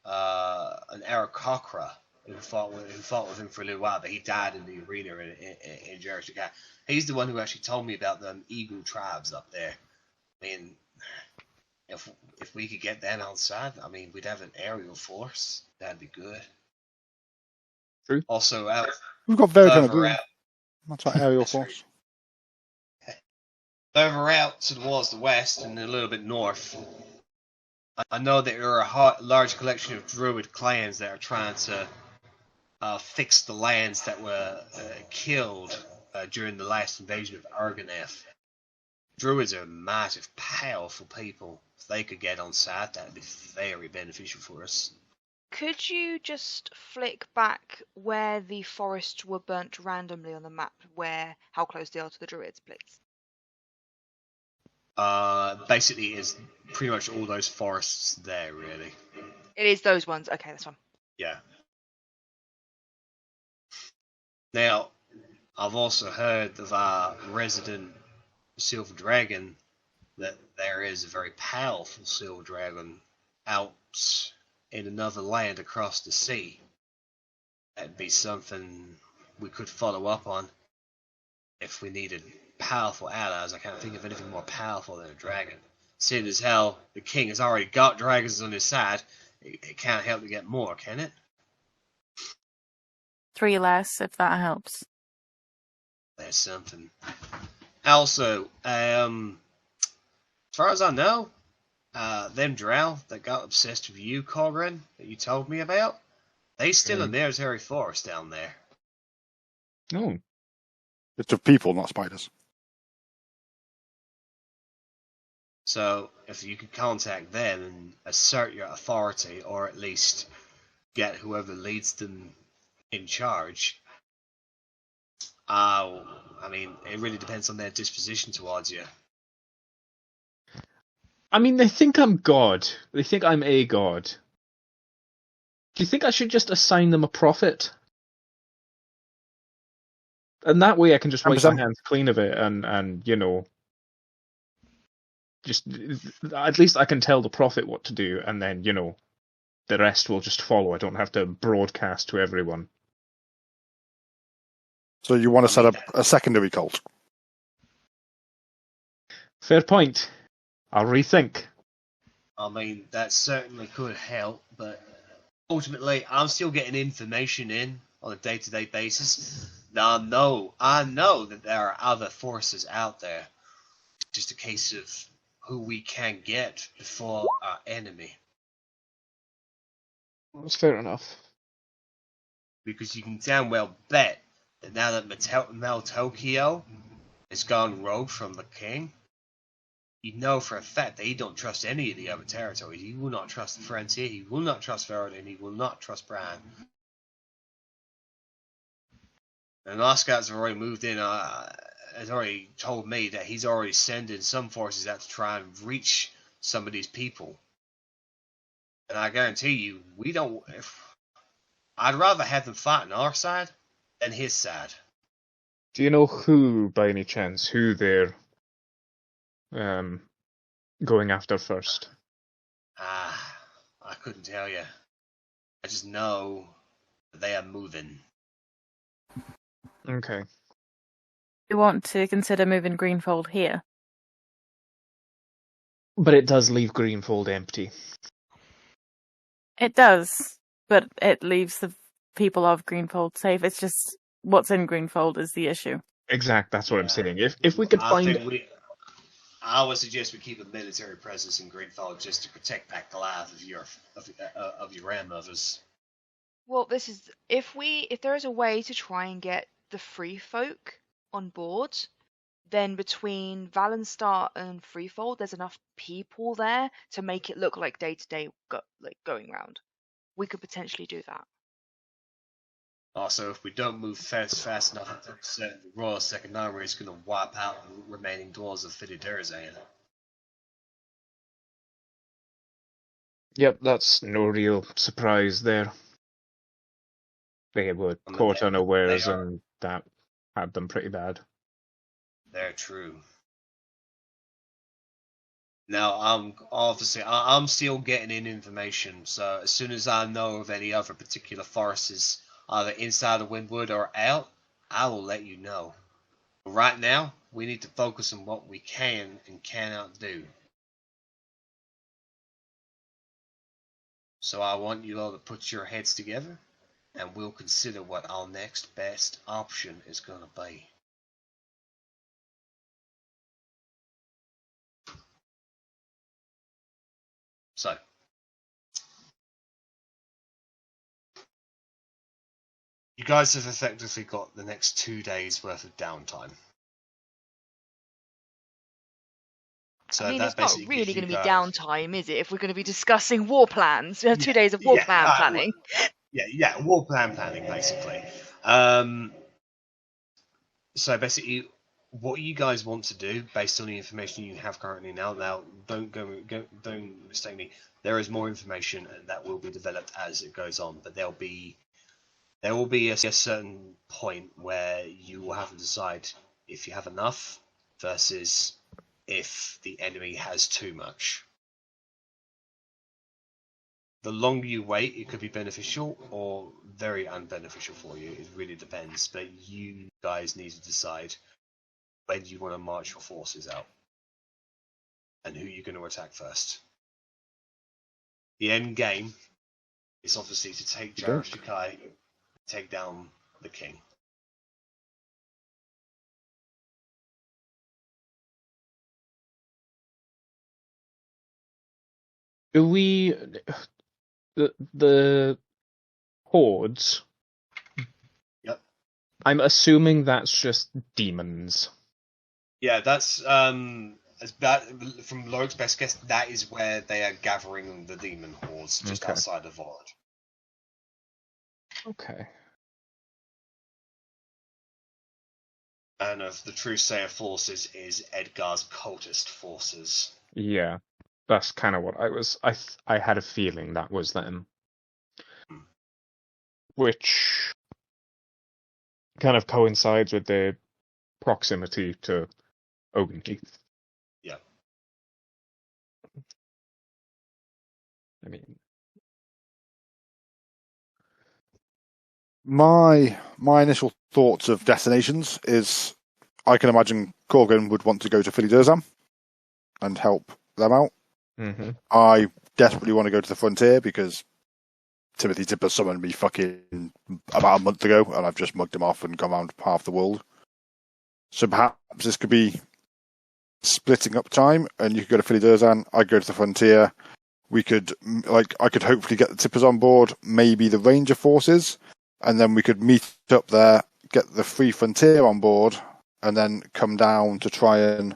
an Arakocra, who fought with him for a little while, but he died in the arena in Jericho. He's the one who actually told me about them eagle tribes up there. I mean, if we could get that on side, I mean, we'd have an aerial force. That'd be good. True. Also, we've got very kind of good. That's our aerial force. Over out towards the west and a little bit north, I know that there are a large collection of druid clans that are trying to fix the lands that were killed during the last invasion of Argoneth. Druids are massive, powerful people. If they could get on side, that would be very beneficial for us. Could you just flick back where the forests were burnt randomly on the map, how close they are to the druids, please? Basically, it's pretty much all those forests there, really. It is those ones. Okay, that's one. Yeah. Now, I've also heard of our resident silver dragon that there is a very powerful silver dragon out in another land across the sea. That'd be something we could follow up on if we needed powerful allies. I can't think of anything more powerful than a dragon. Seeing as how the king has already got dragons on his side, it can't help to get more, can it? 3 less, if that helps. There's something. Also, as far as I know, them drow that got obsessed with you, Korgrin, that you told me about, they still in their very forest down there. Oh. It's of people, not spiders. So, if you could contact them and assert your authority, or at least get whoever leads them in charge, I mean, it really depends on their disposition towards you. I mean, they think I'm God. They think I'm a god. Do you think I should just assign them a prophet? And that way I can just wipe my hands clean of it and just at least I can tell the prophet what to do, and then, the rest will just follow. I don't have to broadcast to everyone. So you want to set up a secondary cult? Fair point. I'll rethink. I mean, that certainly could help, but ultimately, I'm still getting information in on a day-to-day basis. Now, I know that there are other forces out there. It's just a case of who we can get before our enemy. That's fair enough. Because you can damn well bet that now that Maltokio has gone rogue from the king, you know for a fact that he don't trust any of the other territories. He will not trust the frontier, he will not trust Verity, and he will not trust Bran. And Oscar's already moved in, has already told me that he's already sending some forces out to try and reach some of these people. And I guarantee you, I'd rather have them fight on our side than his side. Do you know who, by any chance, who they're going after first? I couldn't tell you. I just know that they are moving. Okay. You want to consider moving Greenfold here? But it does leave Greenfold empty. It does, but it leaves the people of Greenfold safe. It's just what's in Greenfold is the issue. Exact. That's what I'm saying. If we could find, I would suggest we keep a military presence in Greenfold just to protect that Goliath of your grandmothers. Well, this is if there is a way to try and get the free folk on board, then between Valenstar and Freefold, there's enough people there to make it look like day-to-day going round. We could potentially do that. Also, if we don't move fast enough, the Royal Second Army is going to wipe out the remaining dwellers of Fididerzan. Yep, that's no real surprise there. They were caught unawares, and that had them pretty bad. They're true. Now, I'm still getting in information, so as soon as I know of any other particular forests, either inside of Windward or out, I will let you know. But right now, we need to focus on what we can and cannot do. So I want you all to put your heads together, and we'll consider what our next best option is going to be. So, you guys have effectively got the next 2 days worth of downtime. So I mean, that it's not basically really gives you going to be guys- downtime, is it? If we're going to be discussing war plans, 2 days of war plan planning. Yeah, war plan planning, basically. So basically, what you guys want to do, based on the information you have currently now, don't mistake me. There is more information that will be developed as it goes on, but there will be a certain point where you will have to decide if you have enough versus if the enemy has too much. The longer you wait, it could be beneficial or very unbeneficial for you. It really depends, but you guys need to decide when you want to march your forces out and who you're going to attack first. The end game is obviously to take Jaroshikai, take down the king. Do we the hordes? Yep. I'm assuming that's just demons. Yeah, that's from Lorik's best guess. That is where they are gathering the demon hordes, just outside of Vord. Okay. And of the Truesayer forces is Edgar's cultist forces. Yeah, that's kind of what I had a feeling that was them. Which kind of coincides with their proximity to Ogenheath. Yeah. I mean, my initial thoughts of destinations is I can imagine Korgrin would want to go to Fididerzan and help them out. Mm-hmm. I desperately want to go to the frontier because Timothy Tipper summoned me fucking about a month ago, and I've just mugged him off and gone around half the world. So perhaps this could be splitting up time, and you could go to Fididerzan, I'd go to the frontier. We could, I could hopefully get the Tippers on board, maybe the Ranger forces, and then we could meet up there, get the Free Frontier on board, and then come down to try and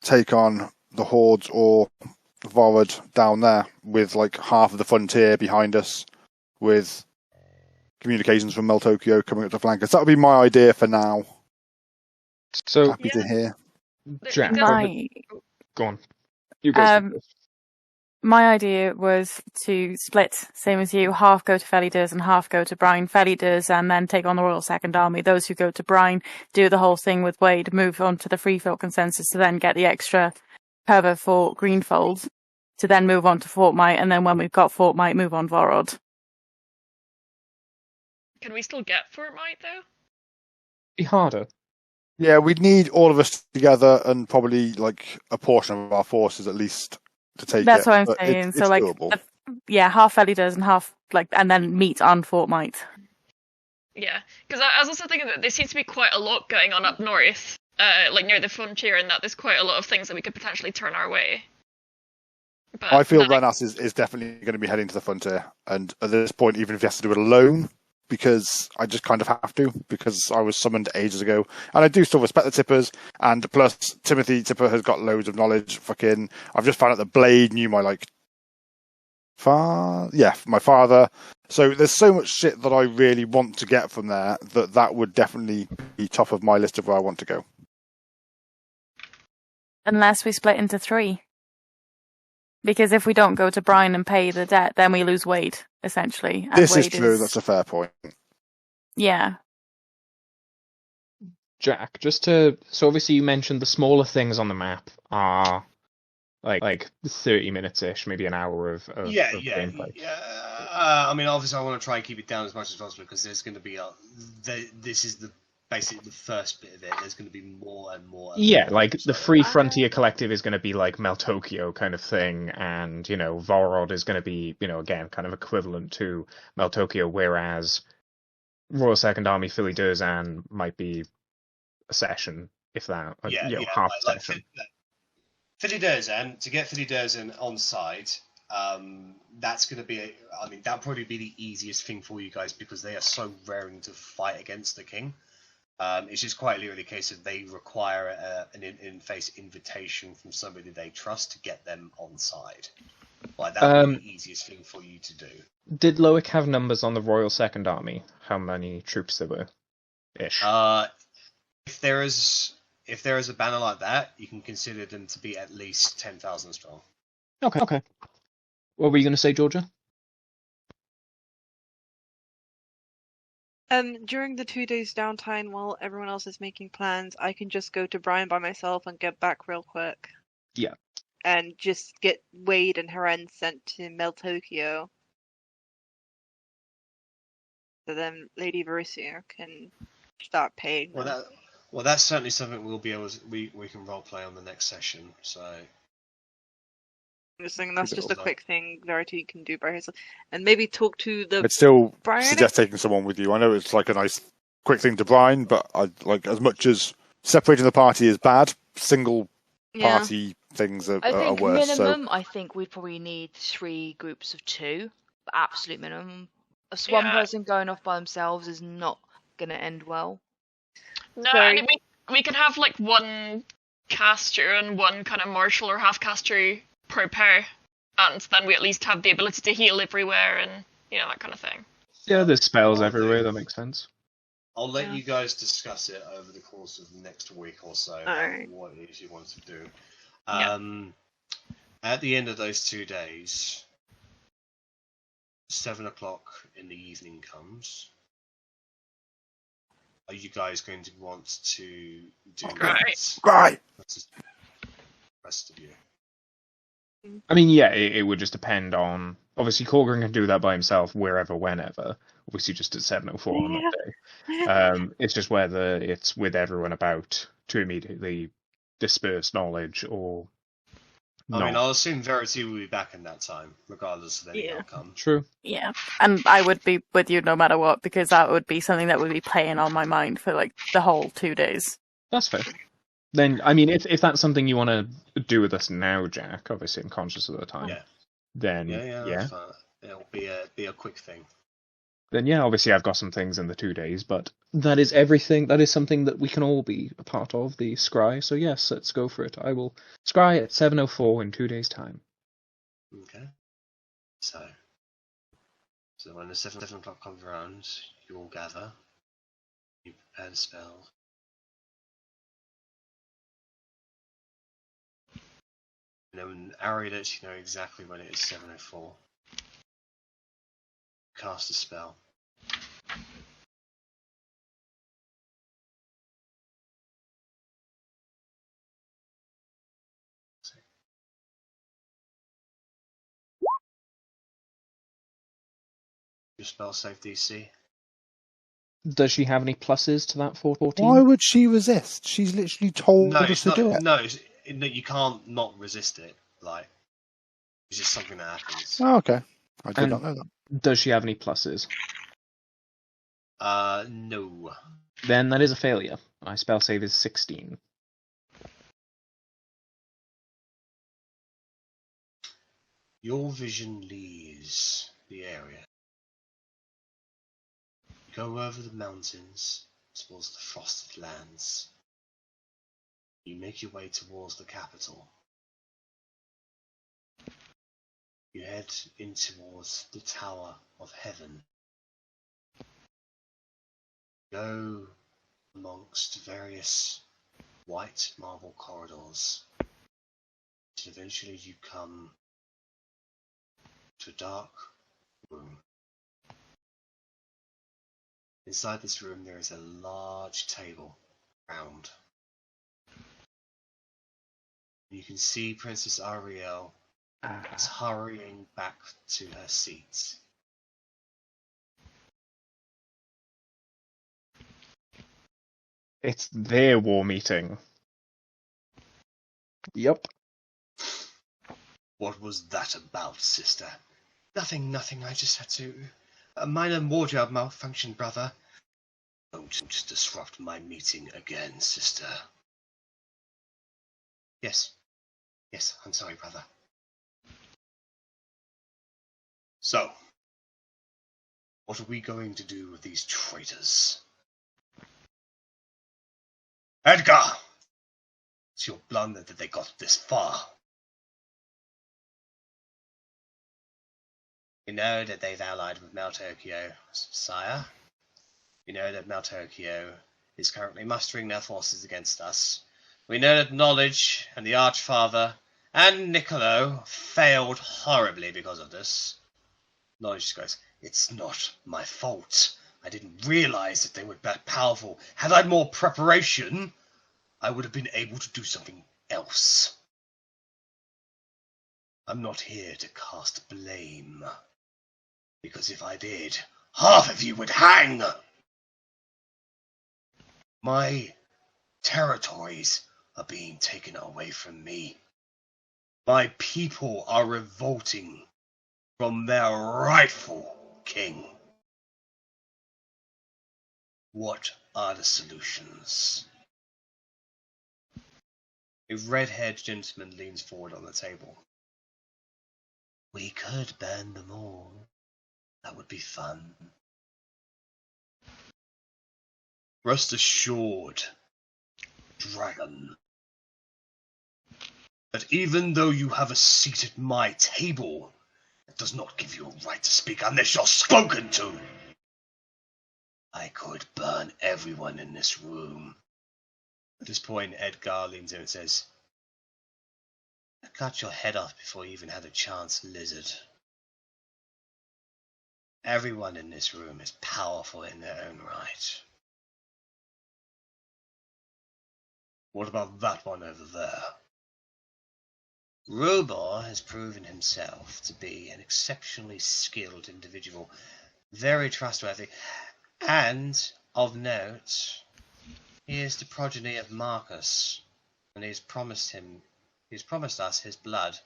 take on the hordes or Vorod down there with half of the frontier behind us, with communications from Mel Tokyo coming up to flank us. That would be my idea for now. So happy to hear. Jack, go on. You go. My idea was to split, same as you, half go to Feliders and half go to Brine. Feliders and then take on the Royal Second Army. Those who go to Brine do the whole thing with Wade, move on to the Freefield Consensus to then get the extra cover for Greenfold, to then move on to Fortmite, and then when we've got Fortmite, move on Vorod. Can we still get Fortmite, though? Be harder. Yeah, we'd need all of us together and probably a portion of our forces at least to take That's it. what I'm but saying. It's So like, doable. half Ellie does and half and then meat on Fort Might. Yeah, because I was also thinking that there seems to be quite a lot going on up north, like near the frontier, and that there's quite a lot of things that we could potentially turn our way. But I feel Rennas is definitely going to be heading to the frontier, and at this point, even if he has to do it alone, because I just kind of have to, because I was summoned ages ago, and I do still respect the Tippers, and plus Timothy Tipper has got loads of knowledge. I've just found out that Blade knew my my father. So there's so much shit that I really want to get from there that would definitely be top of my list of where I want to go. Unless we split into 3. Because if we don't go to Brian and pay the debt, then we lose Wade, essentially. And This Wade is true, that's a fair point. Yeah. Jack, so obviously you mentioned the smaller things on the map are like 30 minutes-ish, maybe an hour of gameplay. Yeah. I mean, obviously I want to try and keep it down as much as possible, because there's going to be this is basically the first bit of it. There's going to be more and more. Yeah, like the Free Frontier Collective is going to be like Meltokio kind of thing, and Vorod is going to be again kind of equivalent to Meltokio, whereas Royal Second Army Philly Durzan might be a session, if that, half session. Philly Durzan, to get Philly Durzan on side, that's going to be that'll probably be the easiest thing for you guys, because they are so raring to fight against the king. It's just quite literally a case of they require an in-face invitation from somebody they trust to get them on side. That would be the easiest thing for you to do. Did Loic have numbers on the Royal Second Army? How many troops there were? Ish. If there is a banner like that, you can consider them to be at least 10,000 strong. Okay. What were you going to say, Georgia? During the 2 days downtime while everyone else is making plans, I can just go to Brian by myself and get back real quick. Yeah. And just get Wade and Haren sent to Meltokio. So then Lady Verity can start paying. Well, that's certainly something we'll be able to, we can roleplay on the next session. So I'm just saying that's just a quick thing Verity can do by herself, and maybe talk to the. I'd still Brian? suggest taking someone with you. I know it's like a nice quick thing to Brian, but I as much as separating the party is bad, single party things are worse. Minimum, I think we'd probably need 3 groups of 2, the absolute minimum. One person going off by themselves is not going to end well. No, I mean, we could have like one caster and one kind of martial or half caster per pair, and then we at least have the ability to heal everywhere and that kind of thing. Yeah, there's spells everywhere. That makes sense. I'll let you guys discuss it over the course of the next week or so. Right. What it is you want to do. At the end of those 2 days, 7 o'clock in the evening comes. Are you guys going to want to do that? Right. That's the rest of you. I mean, yeah, it would just depend on. Obviously, Korgrin can do that by himself wherever, whenever. Obviously, just at 7:04 on that day. It's just whether it's with everyone about to immediately disperse knowledge or. I mean, I'll assume Verity will be back in that time, regardless of any outcome. True. Yeah, and I would be with you no matter what, because that would be something that would be playing on my mind for like the whole 2 days. That's fair. Then, I mean, if that's something you want to do with us now, Jack, obviously I'm conscious of the time. Yeah. Then That's fine. It'll be a quick thing. Then obviously I've got some things in the 2 days, but that is everything. That is something that we can all be a part of, the scry. So yes, let's go for it. I will scry at 7:04 in 2 days' time. Okay. So when the 7 o'clock comes around, you all gather. You prepare the spell. And then Arri lets you know exactly when it is 7:04. Cast a spell. Your spell save DC. Does she have any pluses to that 414? Why would she resist? She's literally told us to do it. No, you can't not resist it. Like, It's just something that happens. Oh, okay. I did not know that. Does she have any pluses? No. Then that is a failure. My spell save is 16. Your vision leaves the area. You go over the mountains towards the frosted lands. You make your way towards the capital. You head in towards the Tower of Heaven. Go amongst various white marble corridors. And eventually you come to a dark room. Inside this room there is a large table, round. You can see Princess Ariel is hurrying back to her seat. It's their war meeting. Yep. What was that about, sister? Nothing, I just had to... A minor wardrobe malfunction, brother. Don't disrupt my meeting again, sister. Yes, I'm sorry, brother. So, what are we going to do with these traitors? Edgar! It's your blunder that they got this far. We know that they've allied with Maltokio, sire. We know that Maltokio is currently mustering their forces against us. We know that Knowledge and the Archfather and Niccolo failed horribly because of this. Knowledge goes, it's not my fault. I didn't realize that they were that powerful. Had I had more preparation, I would have been able to do something else. I'm not here to cast blame. Because if I did, half of you would hang! My territories are being taken away from me. My people are revolting from their rightful king. What are the solutions? A red-haired gentleman leans forward on the table. We could burn them all. That would be fun. Rest assured, dragon, that even though you have a seat at my table, it does not give you a right to speak unless you're spoken to. I could burn everyone in this room. At this point, Edgar leans in and says, I cut your head off before you even had a chance, lizard. Everyone in this room is powerful in their own right. What about that one over there? Rubor has proven himself to be an exceptionally skilled individual, very trustworthy, and, of note, he is the progeny of Marcus, and he's promised us his blood,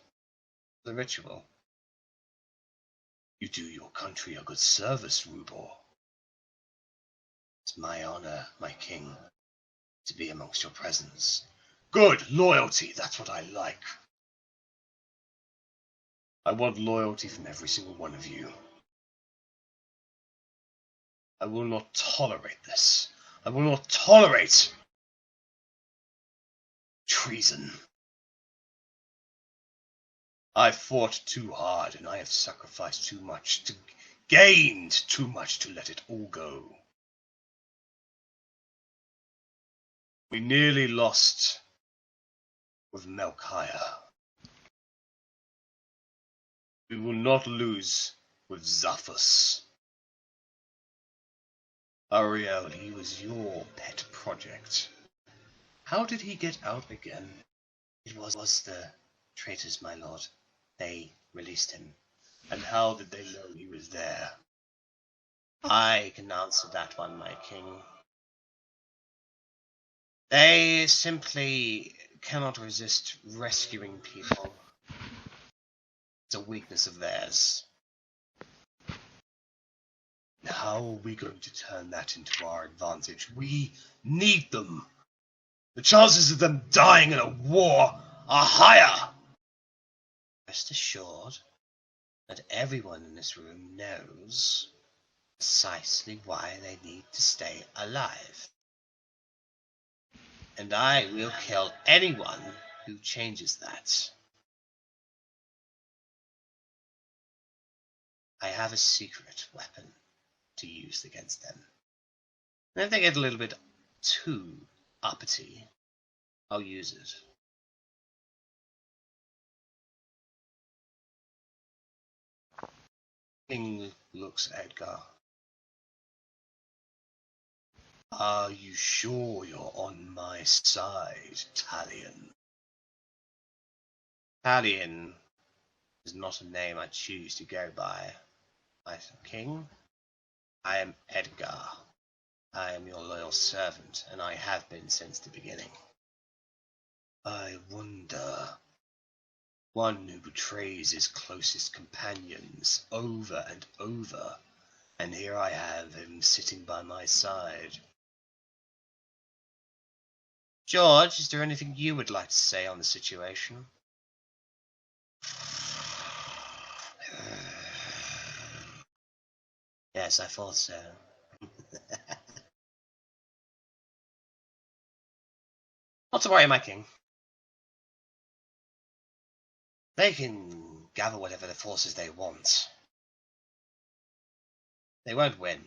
the ritual. You do your country a good service, Rubor. It's my honor, my king, to be amongst your presence. Good loyalty, that's what I like. I want loyalty from every single one of you. I will not tolerate this. I will not tolerate treason. I fought too hard and I have sacrificed too much, gained too much to let it all go. We nearly lost with Melchiah. We will not lose with Zaphus. Ariel, he was your pet project. How did he get out again? It was the traitors, my lord. They released him. And how did they know he was there? I can answer that one, my king. They simply cannot resist rescuing people. It's a weakness of theirs. How are we going to turn that into our advantage? We need them. The chances of them dying in a war are higher. Rest assured that everyone in this room knows precisely why they need to stay alive. And I will kill anyone who changes that. I have a secret weapon to use against them. And if they get a little bit too uppity, I'll use it. King looks at Edgar. Are you sure you're on my side, Talion? Talion is not a name I choose to go by. My king, I am Edgar. I am your loyal servant, and I have been since the beginning. I wonder. One who betrays his closest companions over and over, and here I have him sitting by my side. George, is there anything you would like to say on the situation? Yes, I thought so. Not to worry, my king. They can gather whatever the forces they want. They won't win.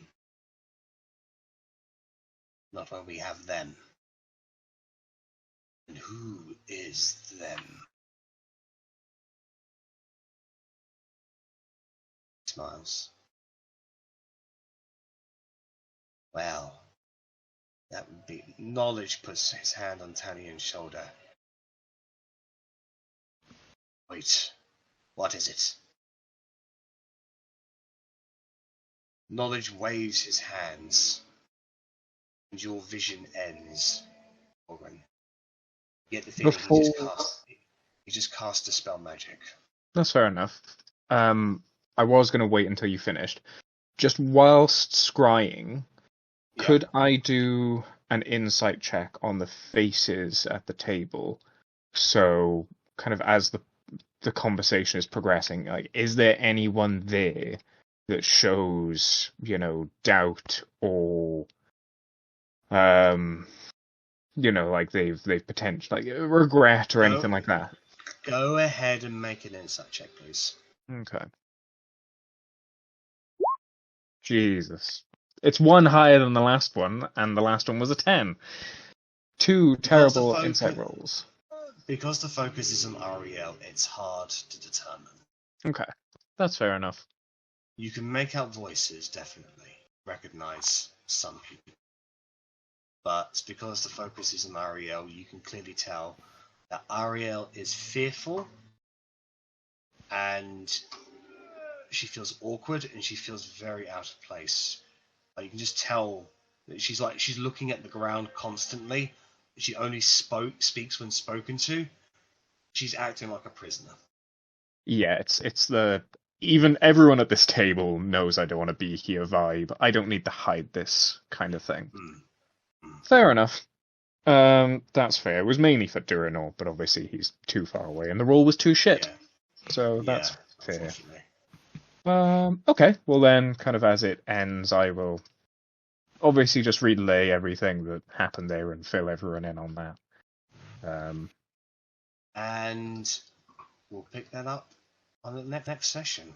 Not when we have them. And who is them? Smiles. Well, that would be... Knowledge puts his hand on Talion's shoulder. Wait, what is it? Knowledge waves his hands, and your vision ends, Korgrin. You get the feeling he just cast a spell magic. That's fair enough. I was going to wait until you finished. Just whilst scrying, could I do an insight check on the faces at the table? So, kind of as the conversation is progressing, like, is there anyone there that shows, doubt or, like they've potentially like regret or anything like that? Go ahead and make an insight check, please. Okay. Jesus. It's one higher than the last one, and the last one was a 10. Two terrible insight rolls. Because the focus is on Ariel, it's hard to determine. Okay, that's fair enough. You can make out voices, definitely. Recognize some people. But because the focus is on Ariel, you can clearly tell that Ariel is fearful, and she feels awkward, and she feels very out of place. You can just tell that she's looking at the ground constantly. She only speaks when spoken to. She's acting like a prisoner. Yeah, it's the even everyone at this table knows I don't want to be here vibe. I don't need to hide this kind of thing. Fair enough. That's fair. It was mainly for Durinor, but obviously he's too far away, and the roll was too shit. Yeah. So that's fair. Okay, well then, kind of as it ends, I will obviously just relay everything that happened there and fill everyone in on that. And we'll pick that up on the next session.